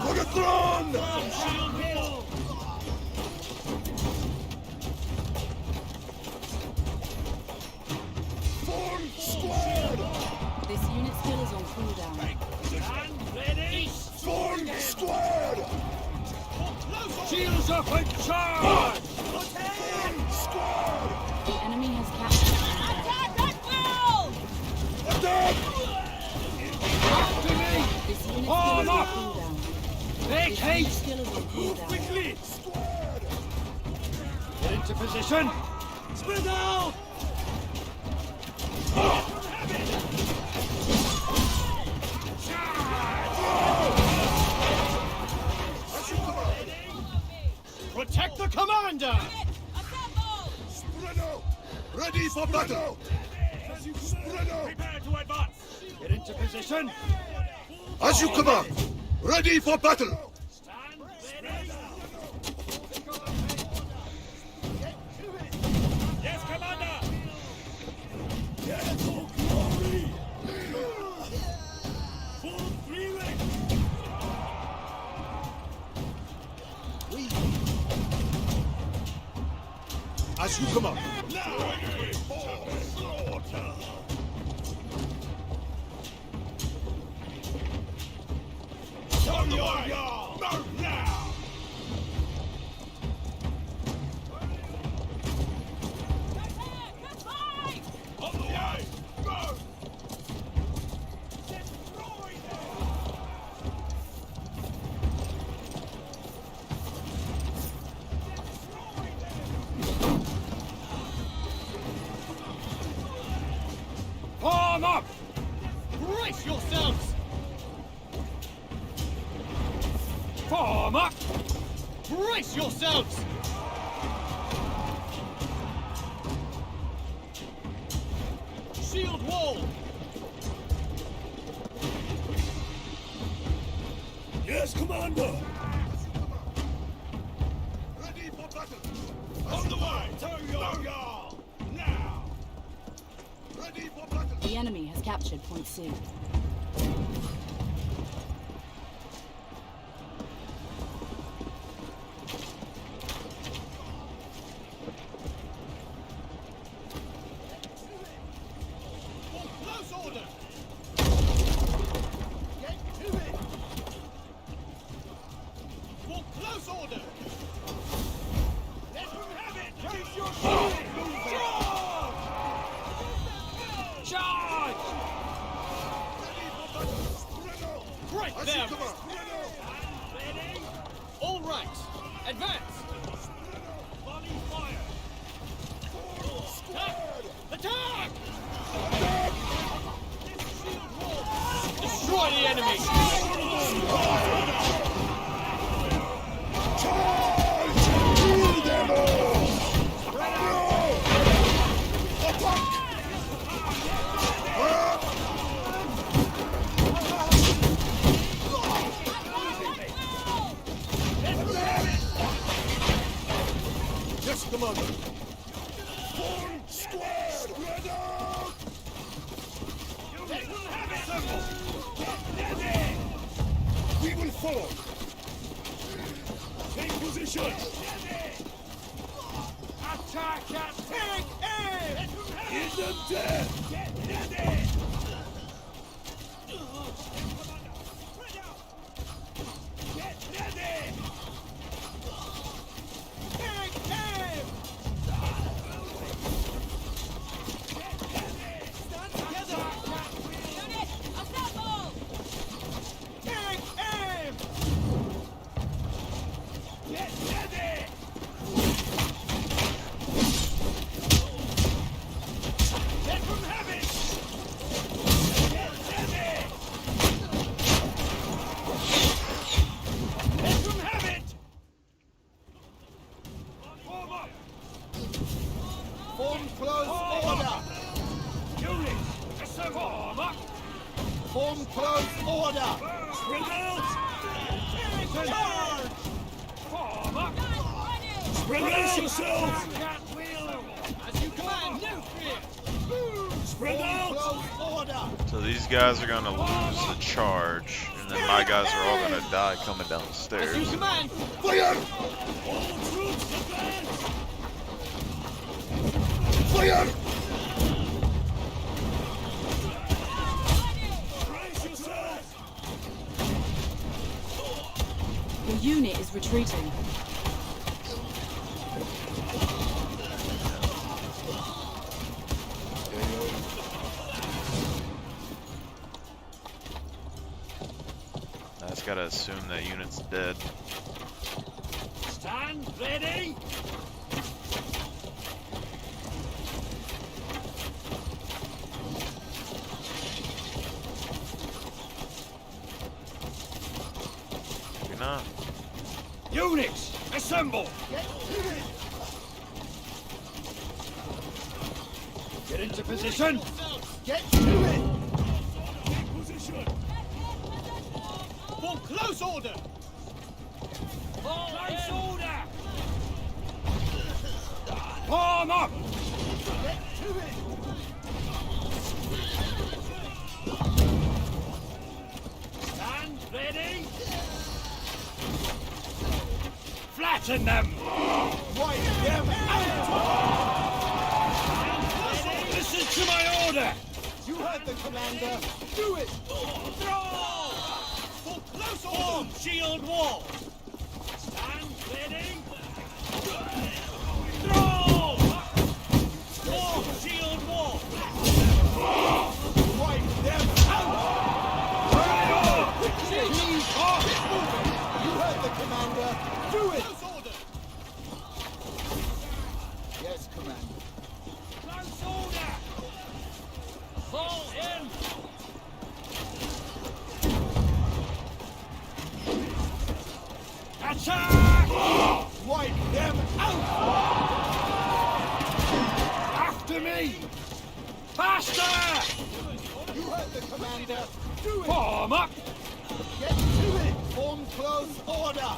For the throne! Shield hill! Form squad! This unit skill is on cooldown. Stand ready! Form squad! Shields up and charge! Squad! The enemy has captured. Attack at will! Attack! After me! This unit skill Form is on up! cooldown. Make This unit haste! skill is on cooldown. Quickly! Squad! Get into position! Spread out! Protect the commander! Spread out! Ready for battle! Spread out! Prepare to advance! Get into position! As you command! Ready for battle! Stand ready! Yes, commander! Full three-leg! As you command! On the way! Move now! On the way! Move! Destroy them! Form up! Brace yourselves! Form up! Brace yourselves! Shield wall! Yes, Commander! Ready for battle! On the way! To your yard! Now! Ready for battle! The enemy has captured point C. Close order! For close order! Let's move! Charge! Right there! Ready? All ranks, advance! Volley fire! Attack! Destroy the enemy! Kill them all! Attack! Yes, Commander. Form square! Spread out! We will follow. Take position. Attack at take aim! Hit them dead. Get ready! Get ready! Take aim! Stand together! Unit, assemble! Take aim! Get ready! Get from heaven! Get ready! Get from heaven! Form up! Form close order. Unit, assemble! Form up! Form close order. Spread out! Charge! Form up! Brace yourselves. Attack at will! As you command, no fear! Spread Form out. close order. So these guys are gonna lose the charge, and then my guys are all gonna die coming down the As you stairs. command! Fire! All troops advance! Fire! Brace yourselves! Your unit is retreating. I just gotta assume that unit's dead. Stand ready! Maybe not. Units, assemble! Get into position! Get to it. Take position! For close order! Close order! Form up! Get to it. Stand ready! Flatten them! Wipe them out. Listen to my order! You heard the commander. Do it. Throw! For close order! Shield wall! Stand ready! Throw! For shield wall! Wipe them out. Heave off! You heard the commander. Do it. Close order! Yes, commander. Close order! Fall in! Attack! Wipe them out. After me! Faster! You heard the commander. Do it. Form up! Get to it. Form close order.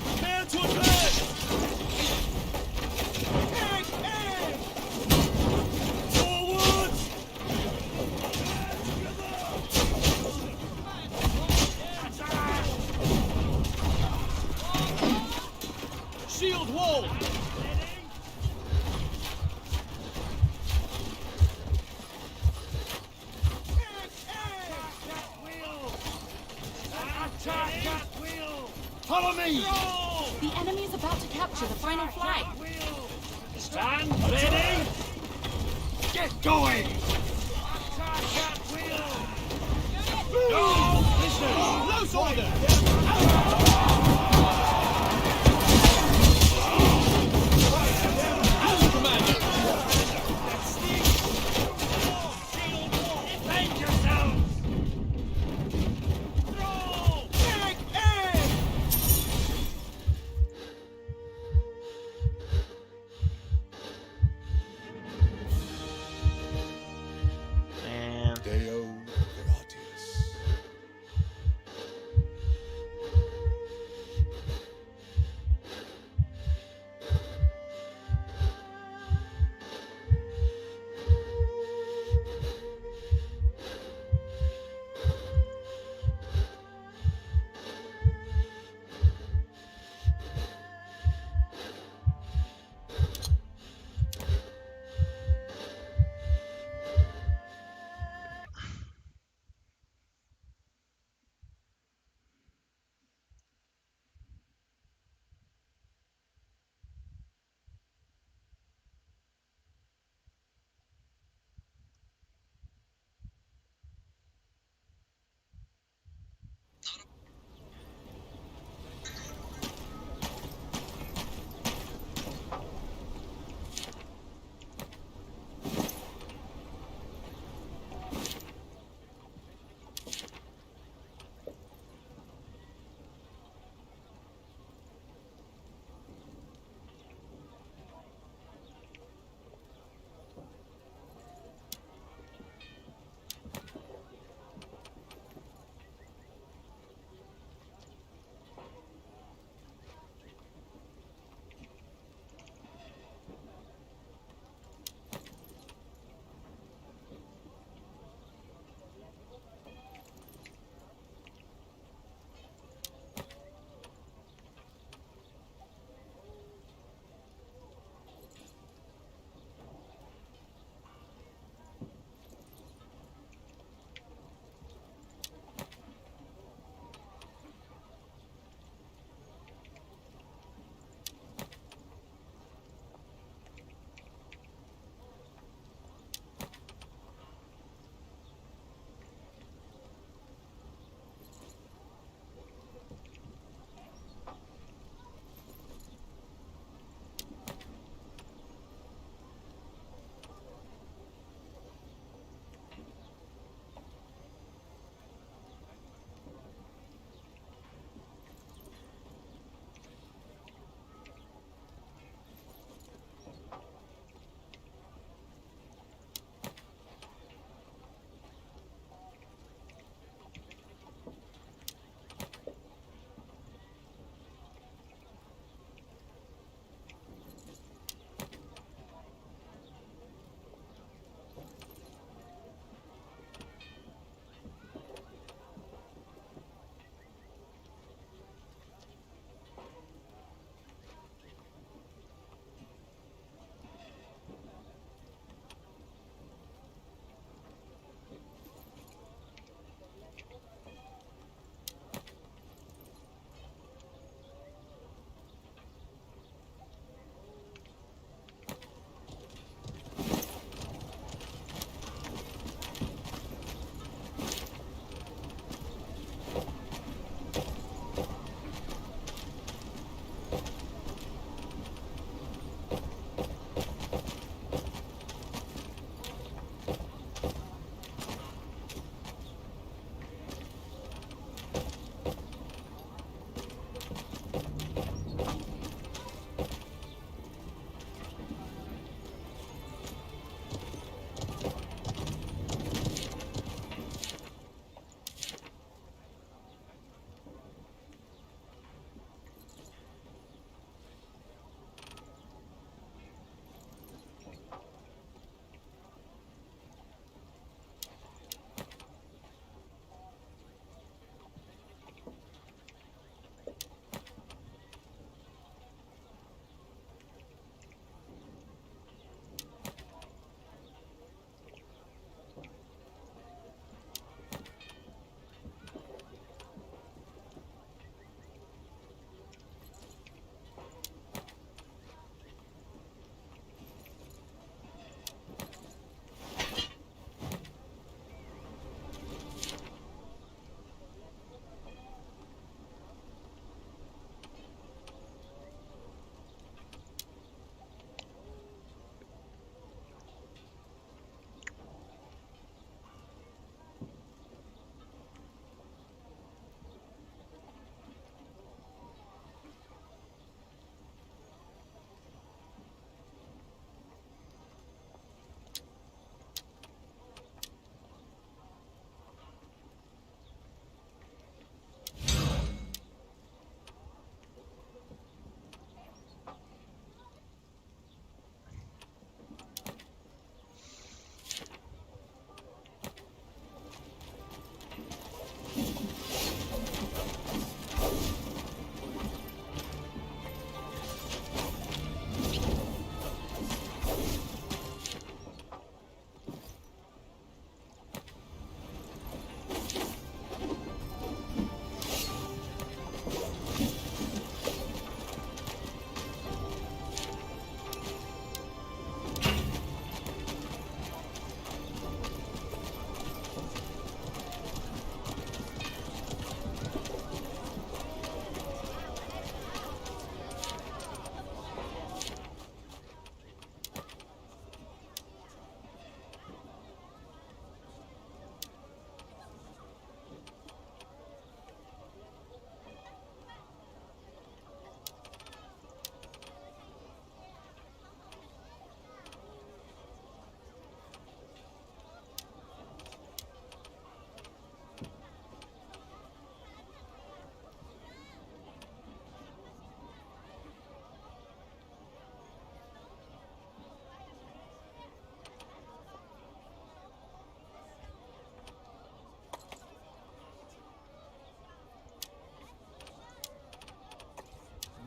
Prepare to advance! Take aim! Forward! Attack! Shield wall! Follow me! The enemy is about to capture the final flag. Stand ready! Get going! No business! Close order! Defend yourselves! And Deo Gratias.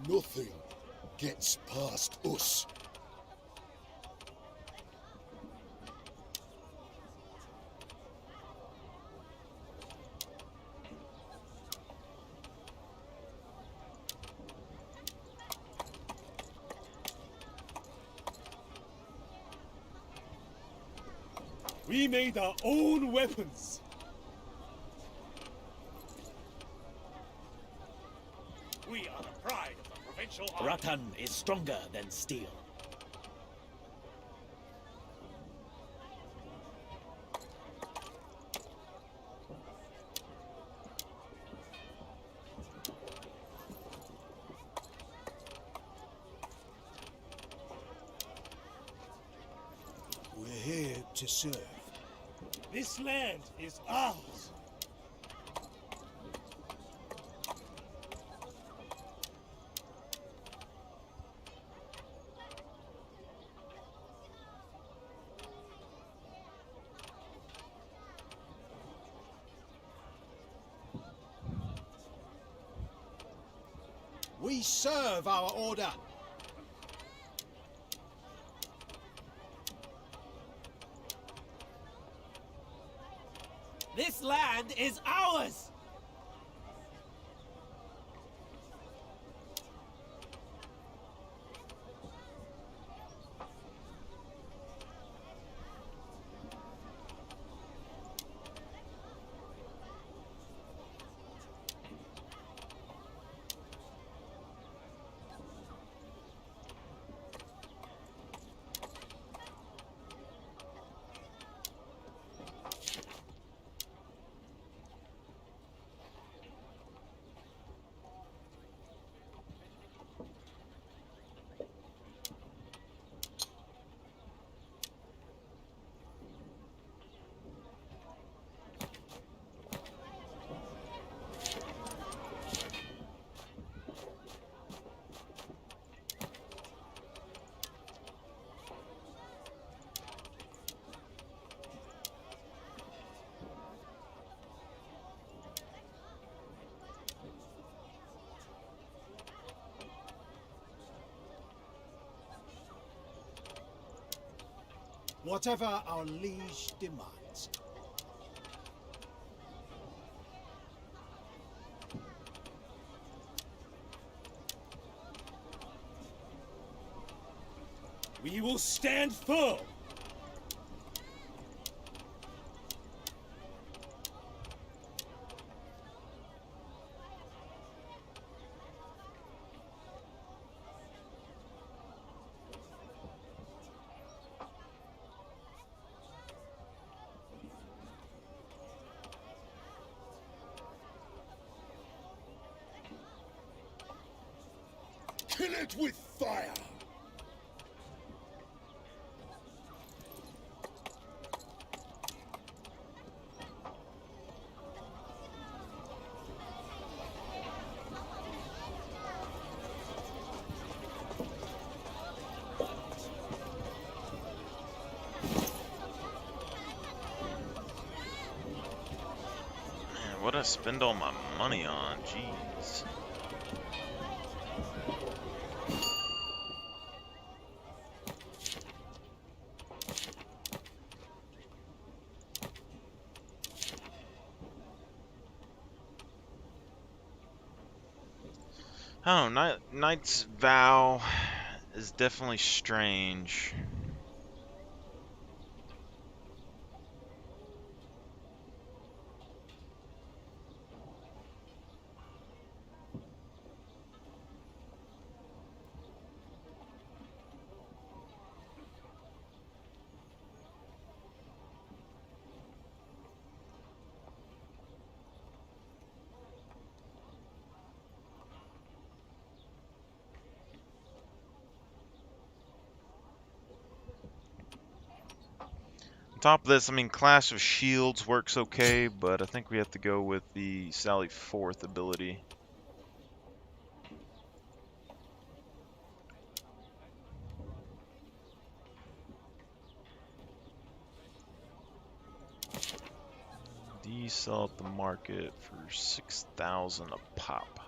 Nothing gets past us. We made our own weapons. We are the pride of the provincial army. Rattan is stronger than steel. We're here to serve. This land is ours. We serve our order. This land is ours! Whatever our liege demands. We will stand firm. Kill it with fire! Man, what I spend all my money on, jeez. Oh, Knight's Vow is definitely strange. On top of this, I mean, Clash of Shields works okay, but I think we have to go with the Sally Forth ability. These sell at the market for 6,000 a pop.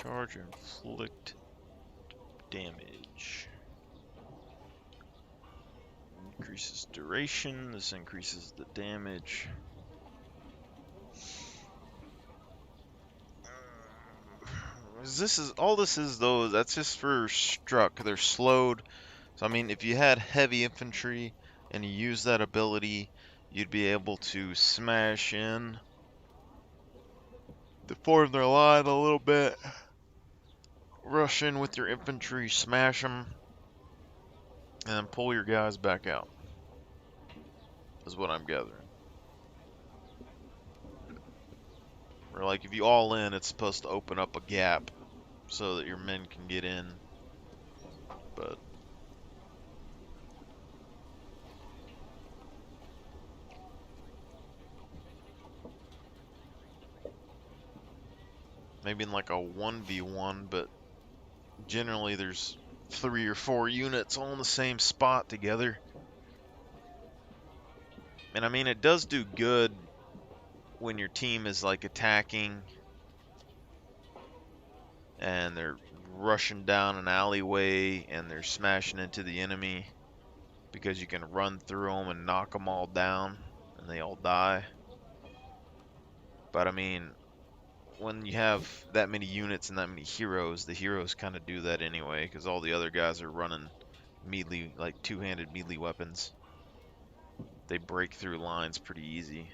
Charge and inflict damage. Increases duration. This increases the damage. All this is though. That's just for struck. They're slowed. So I mean, if you had heavy infantry and you use that ability, you'd be able to smash in to form their line a little bit. Rush in with your infantry, smash them, and then pull your guys back out. Is what I'm gathering. Or like if you all in, it's supposed to open up a gap so that your men can get in. But maybe in like a 1v1, but generally there's 3 or 4 units all in the same spot together. And I mean, it does do good when your team is like attacking and they're rushing down an alleyway and they're smashing into the enemy, because you can run through them and knock them all down and they all die. But I mean, when you have that many units and that many heroes, the heroes kind of do that anyway, because all the other guys are running melee, like two-handed melee weapons. They break through lines pretty easy.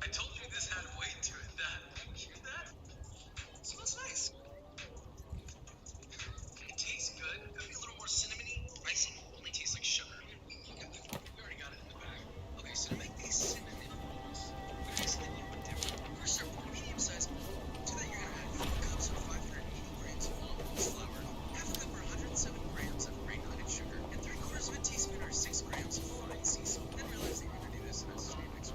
I told you this had weight to it. You hear that? It smells nice. It tastes good. Could be a little more cinnamony. Icing only tastes like sugar. We already got it in the bag. Okay, so to make these cinnamon balls, we're tasting a little bit different. First, start with a medium-sized bowl. To that, you're gonna add 4 cups of 580 grams of all-purpose flour, half a cup or 107 grams of grain-loaded sugar, and 3/4 of a teaspoon or 6 grams of fine sea salt. Then realize that you're gonna do this in a stand mixer,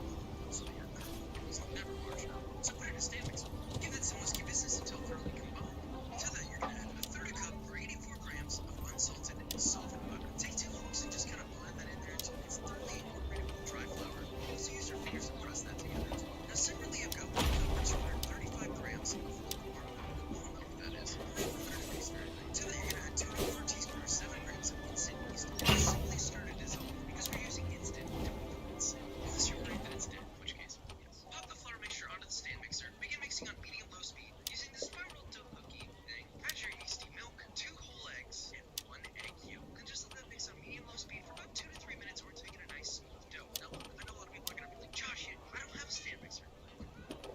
so that your kernels will never large enough. So put it in a stand mixer. Give that some whiskey business until thoroughly combined. To that, you're gonna add 1/3 cup or 84 grams of unsalted softened butter. Take 2 lumps and just kind of blend that in there until it's thoroughly incorporated with dry flour. Also use your fingers to press that together as well. Now separately, I've got 1 cup or 235 grams of lukewarm milk, that is. 100 degrees Fahrenheit. To that, you're gonna add 2 1/4 teaspoon or 7 grams of instant yeast. Just simply stir to dissolve, because we're using instant, don't do instant. Unless you're worried that it's dead, in which case, yes. Pop the flour mixture onto the stand mixer. Begin mixing on medium-low speed using the spiral dough cookie thing. Add your yeasty milk, 2 whole eggs, and 1 egg yolk. Then just let that mix on medium-low speed for about 2 to 3 minutes, or it's making a nice smooth dough. Now look, I know a lot of people are gonna be like, Josh, I don't have a stand mixer.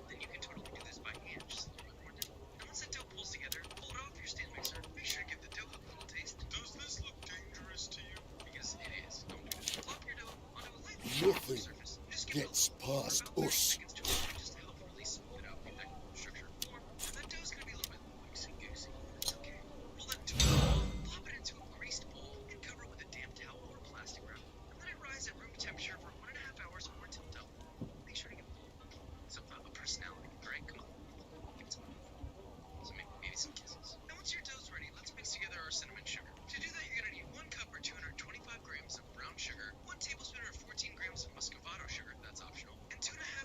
Then you can totally do this by hand, just a little bit more difficult. Now once that dough pulls together, pull it off your stand mixer. Make sure to give the dough a little taste. Does this look dangerous to you? Because it is. Don't do this. Plop your dough onto a lightly Nothing surface. Just give it a gets little past about 30 us. seconds to a minute just to help really smooth it out, get that structure. Or if that dough's gonna be a little bit loosey-goosey, that's okay. Roll that into a ball, plop it into a greased bowl, and cover it with a damp towel or plastic wrap. And let it rise at room temperature for 1.5 hours or until done. Make sure to give a personality, right? Come on. Give it some love. So maybe some kisses. Now once your dough's ready, let's mix together our cinnamon sugar. To do that, you're gonna need 1 cup or 225 grams of brown sugar, 1 tablespoon or 14 grams of muscovado sugar, that's optional, and 2 1/2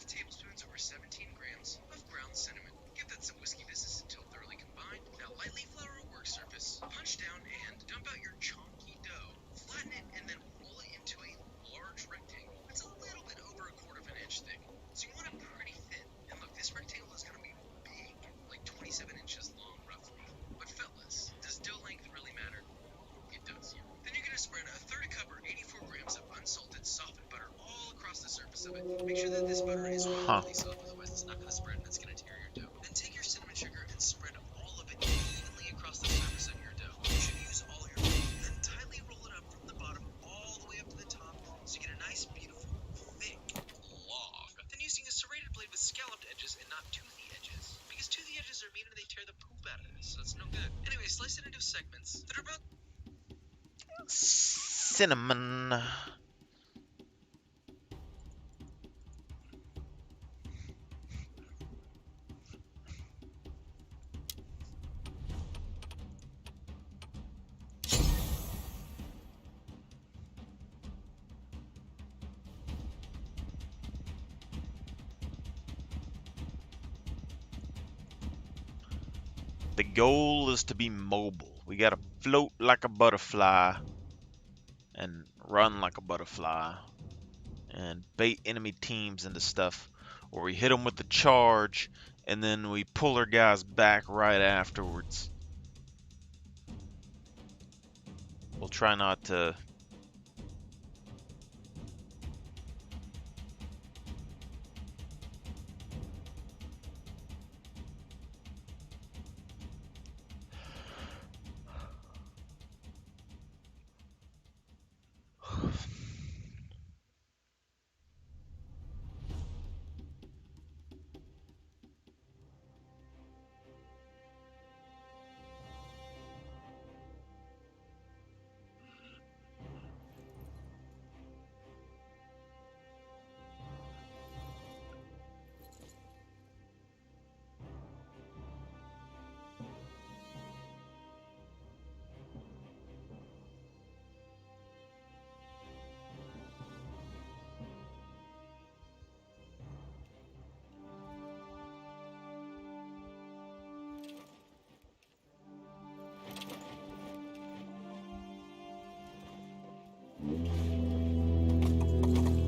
Huh. So otherwise it's not going to spread and it's going to tear your dough. Then take your cinnamon sugar and spread all of it evenly across the surface of your dough. You should use all your dough. Then tightly roll it up from the bottom all the way up to the top so you get a nice, beautiful, thick log. Then using a serrated blade with scalloped edges and not toothy edges. Because toothy edges are mean and they tear the poop out of it, so it's no good. Anyway, slice it into segments that are about Cinnamon. The goal is to be mobile. We gotta float like a butterfly and run like a butterfly and bait enemy teams into stuff, or we hit them with the charge and then we pull our guys back right afterwards. We'll try not to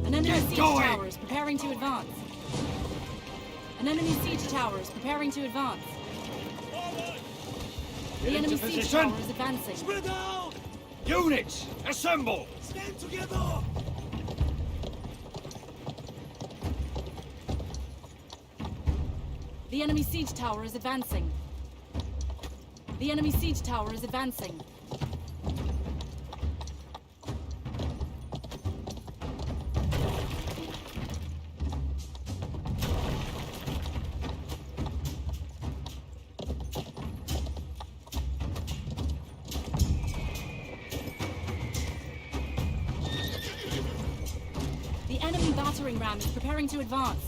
An enemy siege tower is preparing to advance. An enemy siege tower is preparing to advance. The enemy siege tower is advancing. Spread out! Units, assemble! Stand together! The enemy siege tower is advancing. The enemy siege tower is advancing. The enemy battering ram is preparing to advance.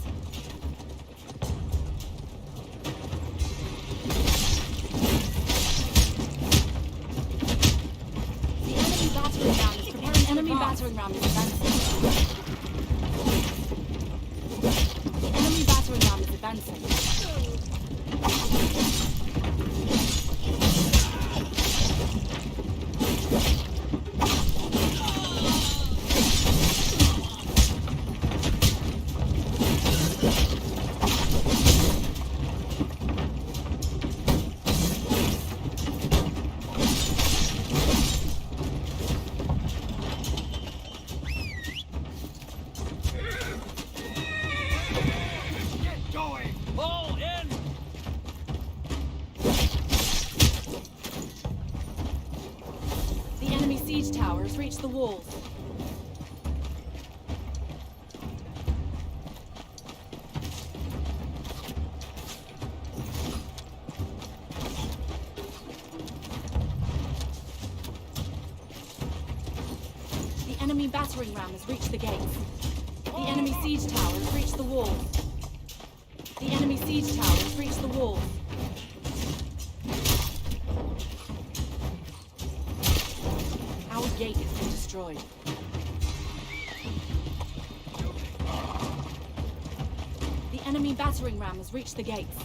Battering ram is advancing. The enemy battering ram is advancing. Siege towers reach the walls. The enemy battering ram has reached the gates. The enemy siege tower has reached the walls. The enemy siege tower has reached the walls. Our gate has been destroyed. The enemy battering ram has reached the gates.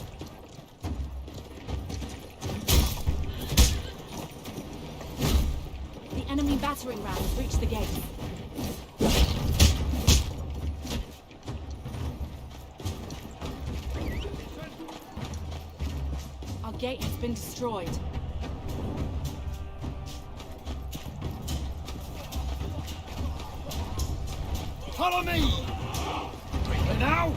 The enemy battering ram has reached the gates. Our gate has been destroyed. Follow me! And now,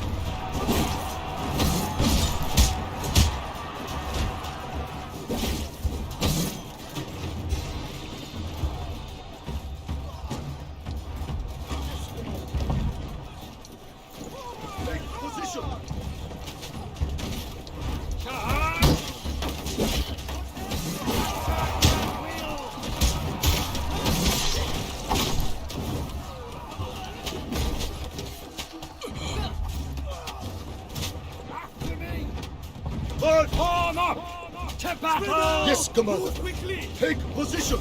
battle! Yes, Commander. Move quickly! Take position.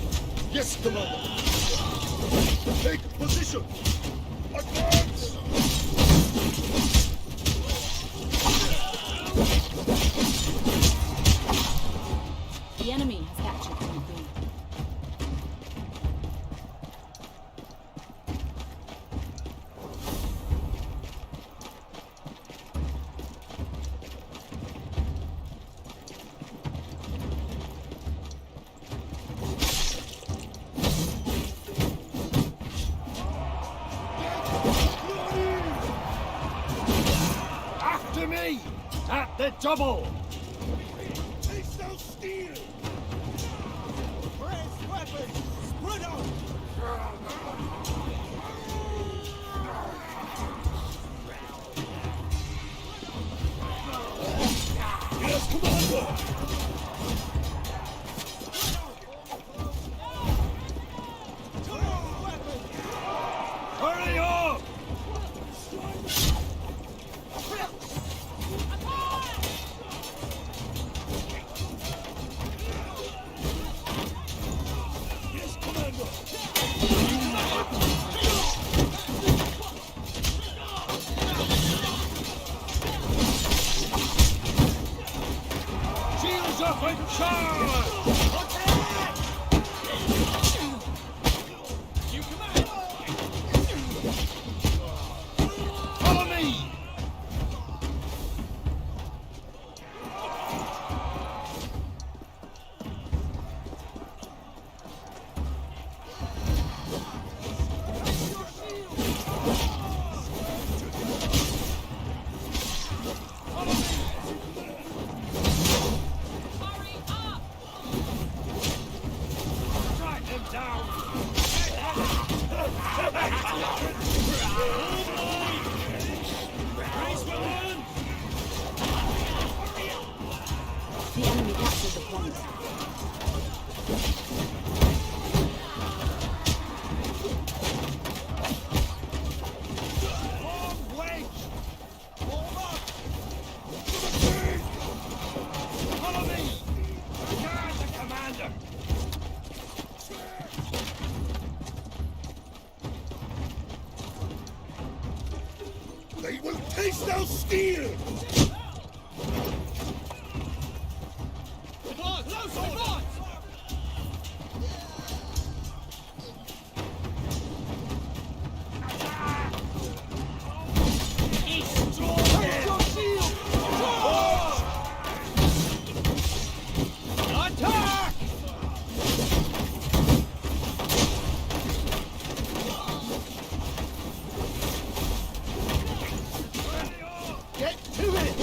Yes, Commander. Take position. Advance. The enemy has captured Point B. After me! At the double! Taste those steel. Press weapons! Spread out! Yes, Commander. Hurry up! Yes, Commander. Shields up and charge! Follow me! Strike them down! Raise one! The enemy captured the point. Long wedge! Follow me! Guard the commander! They will taste our steel. Attack! Get to it!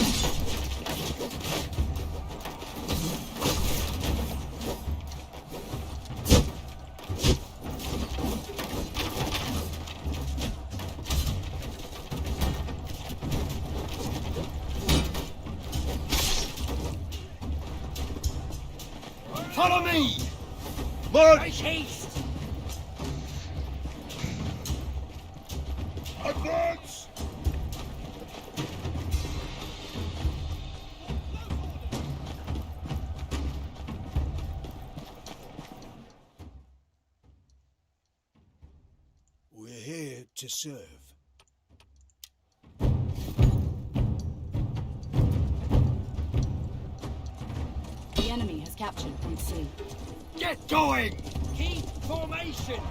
Follow me! March. Haste! Advance. We're here to serve. The enemy has captured Point C. Get going! Keep formation!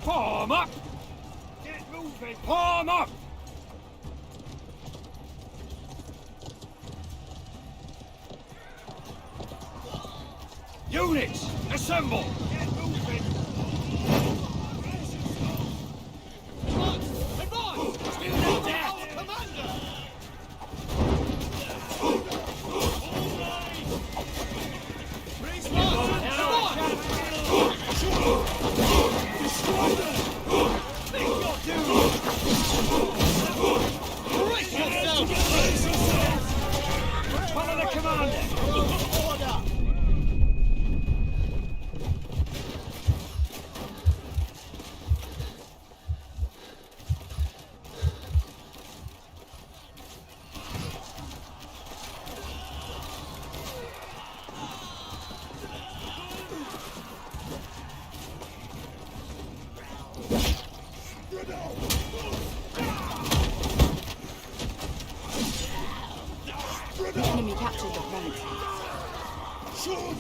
Form up! Get moving! Form up! Units, assemble! Get moving! Advance! Still not dead! Commander! Raise Follow the commander! sword!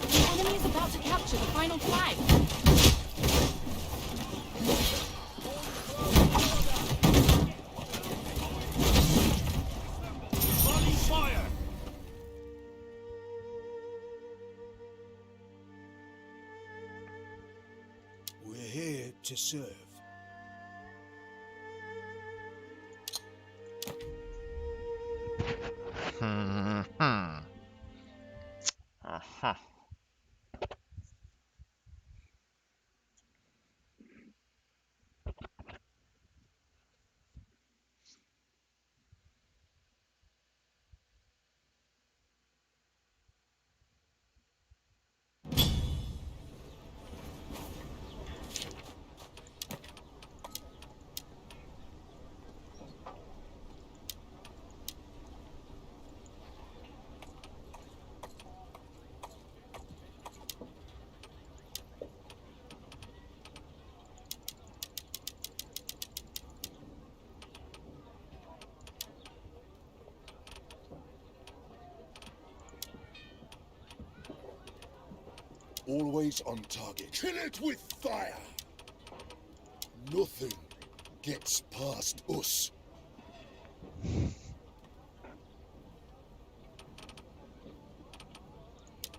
The enemy is about to capture the final flag. Volley fire! We're here to serve. Uh-huh. Always on target. Kill it with fire! Nothing gets past us.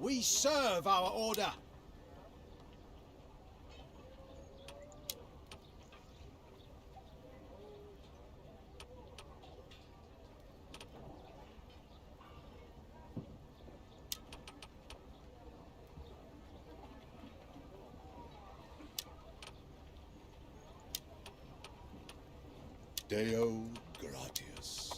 We serve our order. Deo gratias.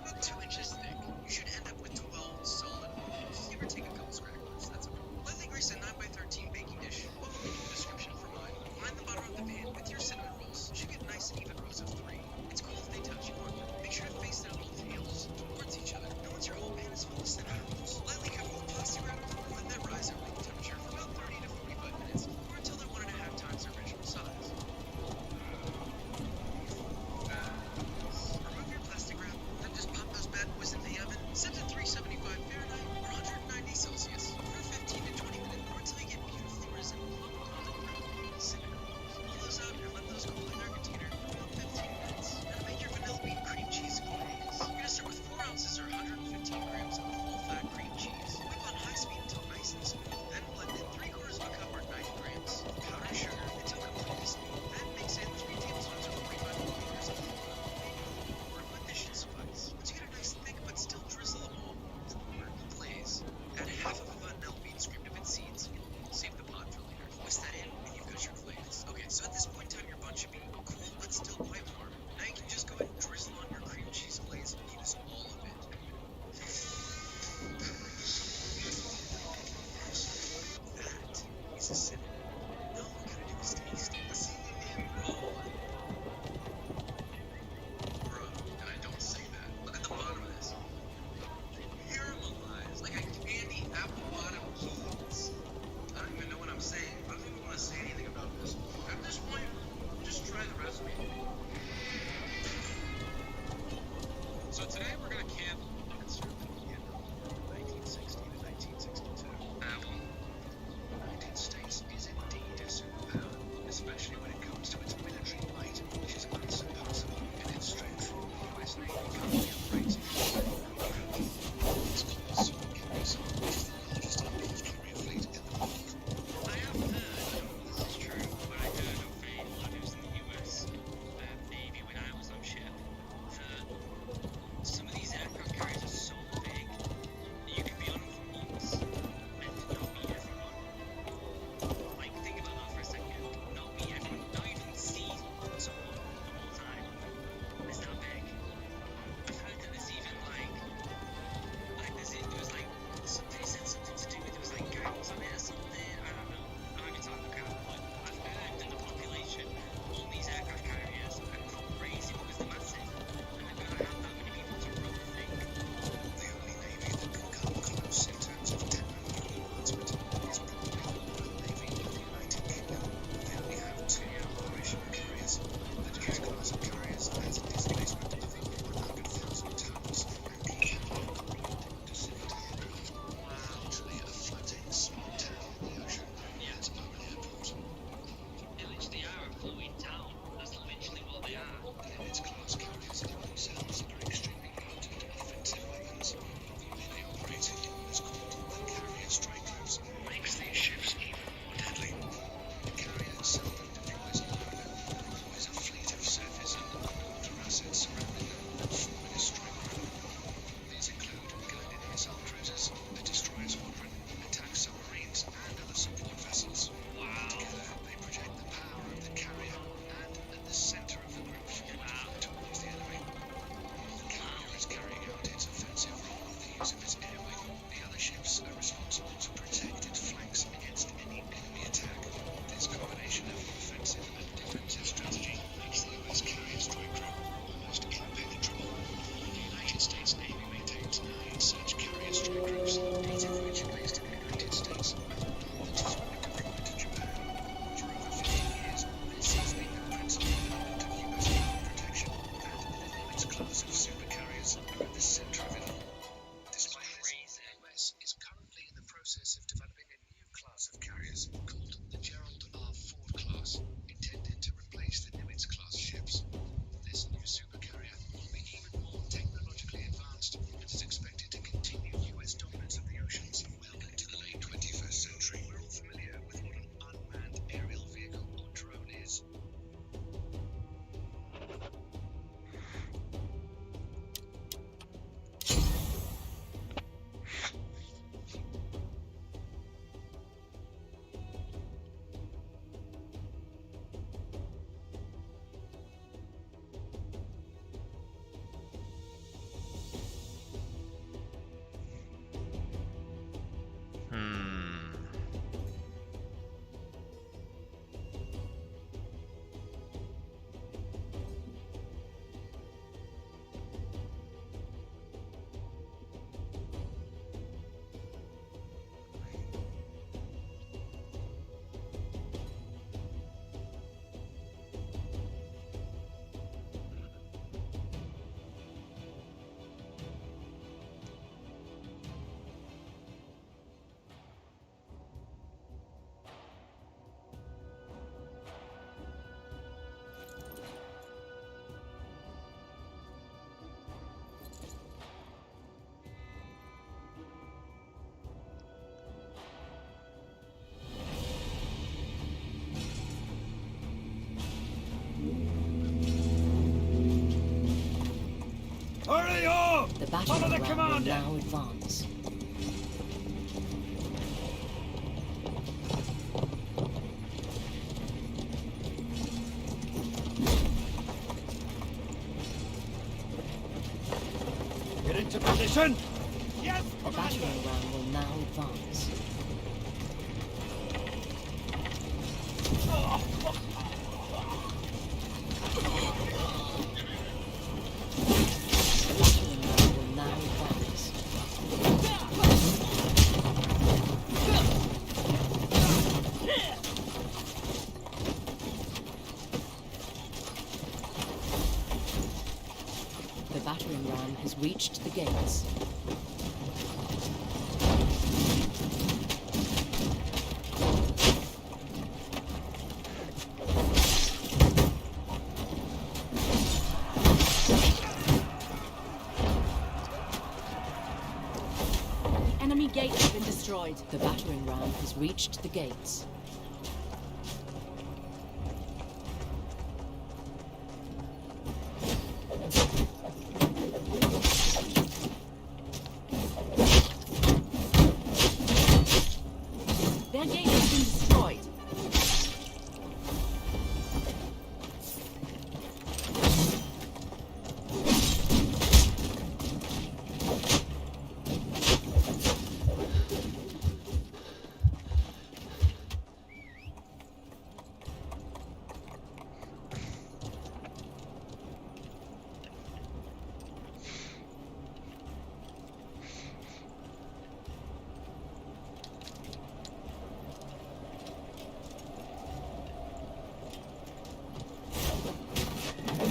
About 2 inches thick, you should end up with 12 solid balls. Give or take a couple scrapers, that's okay. Lightly grease a 9x13 baking dish. Follow the description for mine. Line the bottom of the pan with your cinnamon rolls. Should get nice and even rows of 3. It's cool if they touch you on them. Make sure to face their little tails towards each other. Now once your whole pan is full of cinnamon rolls, lightly cover the plastic wrap and let that rise at room temperature for about 30 to 45 minutes, or until they're 1.5 times their original size. Remove your plastic wrap, then just pop those bad boys into the oven, set to 375 Fahrenheit or 190 Celsius for 15 to 20 minutes, or until you get beautifully risen, plump golden brown cinnamon rolls. Pull those out and let those cool in their container for about 15 minutes. Now to make your vanilla bean cream cheese glaze, you're gonna start with 4 ounces or 115 grams of full-fat cream cheese. Whip on high speed until nice and smooth, then blend in 3/4 of a cup or 90 grams of powdered sugar until completely smooth. Then mix in 3 tablespoons or 45 milliliters of or a dish and spice. Once you get a nice thick but still drizzleable glaze, add half of a vanilla bean scraped of its seeds. Save the pod for later. Whisk that in, and you've got your glaze. Okay, so at this point in time, your bun should be cool but still quite warm. Now you can just go ahead and drizzle on your cream cheese glaze and use all of it. That is a cinnamon. Now all we gotta do is taste it. The cinnamon roll. Bro, and I don't say that. Look at the bottom of this. Caramelized, like a candy apple bottom cheese. I don't even know what I'm saying. I don't even want to say anything about this. At this point, just try the recipe. So today we're gonna can and serve at the end of 1960 to 1962. Well, the United States is carriers called the Gerald R. Ford class, intended to replace the Nimitz class ships. This new supercarrier will be even more technologically advanced and is expected to continue U.S. dominance of the oceans well into the late 21st century. We're all familiar with what an unmanned aerial vehicle or drone is. Hurry up! The Follow battering the ram will commander! now advance. Get into position! Yes, The battering ram will now advance. The battering ram will now advance. The battering ram has reached the gates. Enemy gates have been destroyed. The battering ram has reached the gates. Their gate has been destroyed.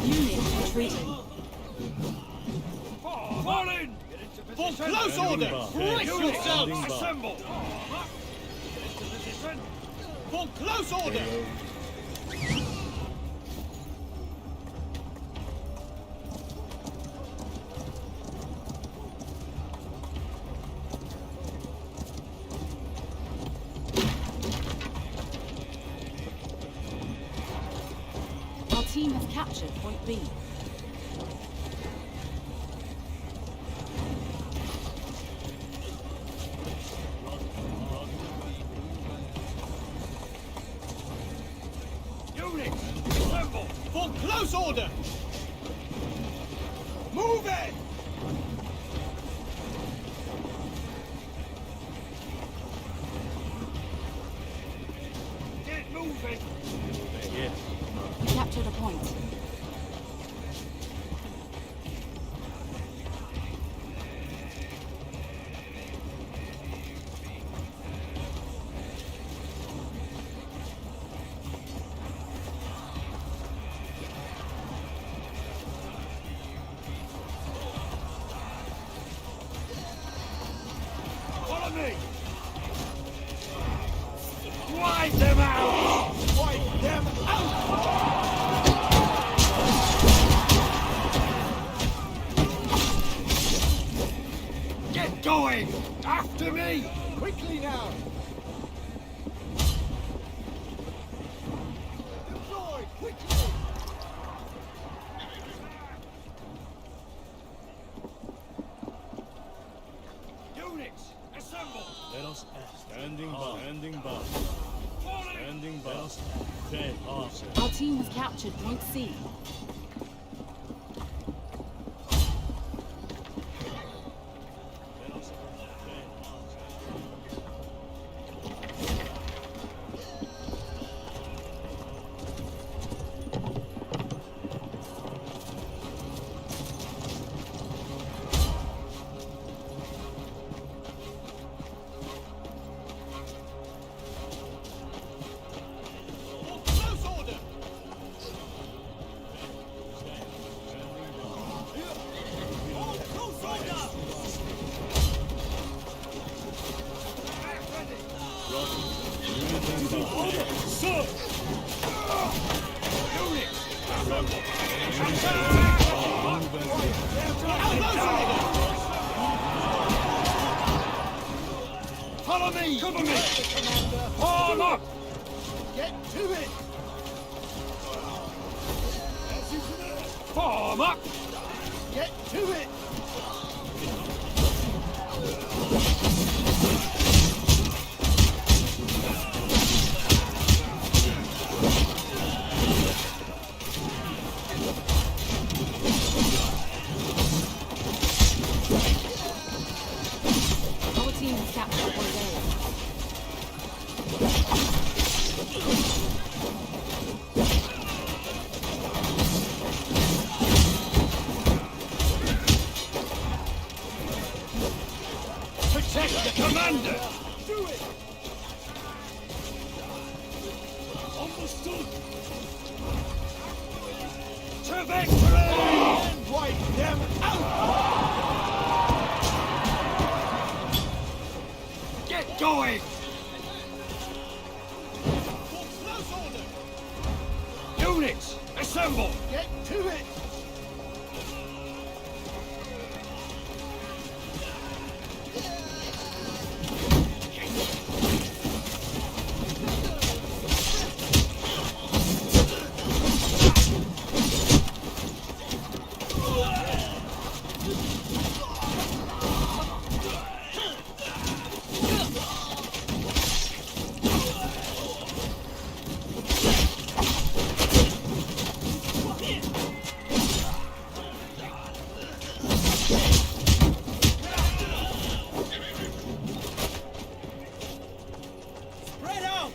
Unit retreating. Fall in! Get into For position! close order! Brace Units, yourselves! assemble! Get into position! For close order! Our team has captured point B. Units, assemble! For close order! Move it! Get moving! We captured a point. Follow me! Wipe them out! Wipe them out! Get going! After me! Quickly now! Deploy, quickly! Units, assemble! Let us act. Standing by. Standing by. Standing by. Dead answer. Our team has captured Point C. Let us act. Dead Close order! All close order! Sir! Follow me! Cover me! Commander, Form up! get to it! Form up! Get to it! Our team has captured Point A. Protect the commander! Do it! Understood! To victory! And wipe them out! Get going! Close order! Units, assemble! Get to it! Spread out!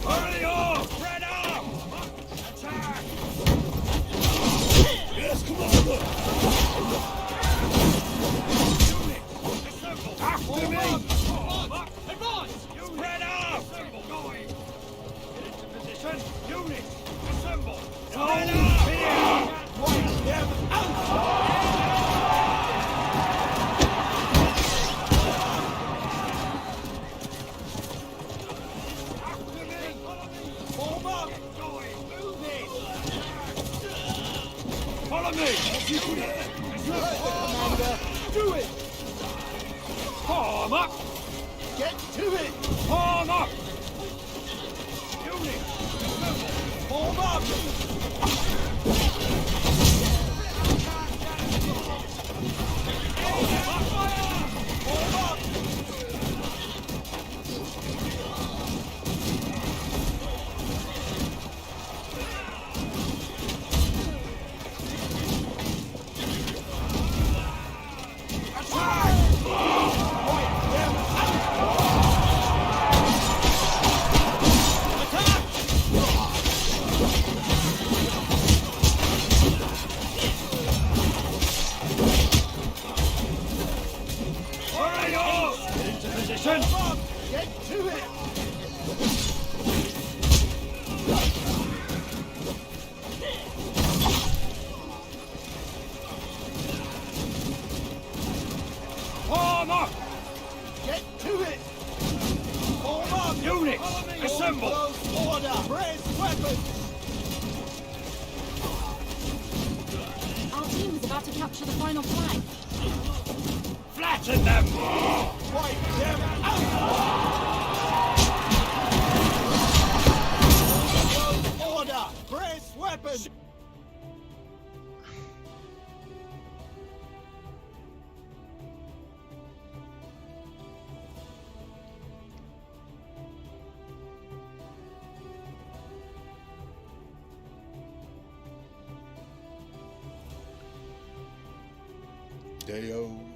Hurry up! Spread out! Attack! Yes, Commander! Assemble! After me! Advance! Spread out! Assemble! Going! Get into position! Units, assemble! Spread out! Here! Wipe them out! After me! Form up! Going! Move it! Follow me! Commander, do it! Form up! Get to it! Form up! Units, assemble! Form up! Form up! Attack! Wipe them out! Attack! Units, assemble! Close order! Brace weapons! Our team is about to capture the final flank. Flatten them! Wipe them out! Close order! Brace weapons! Deo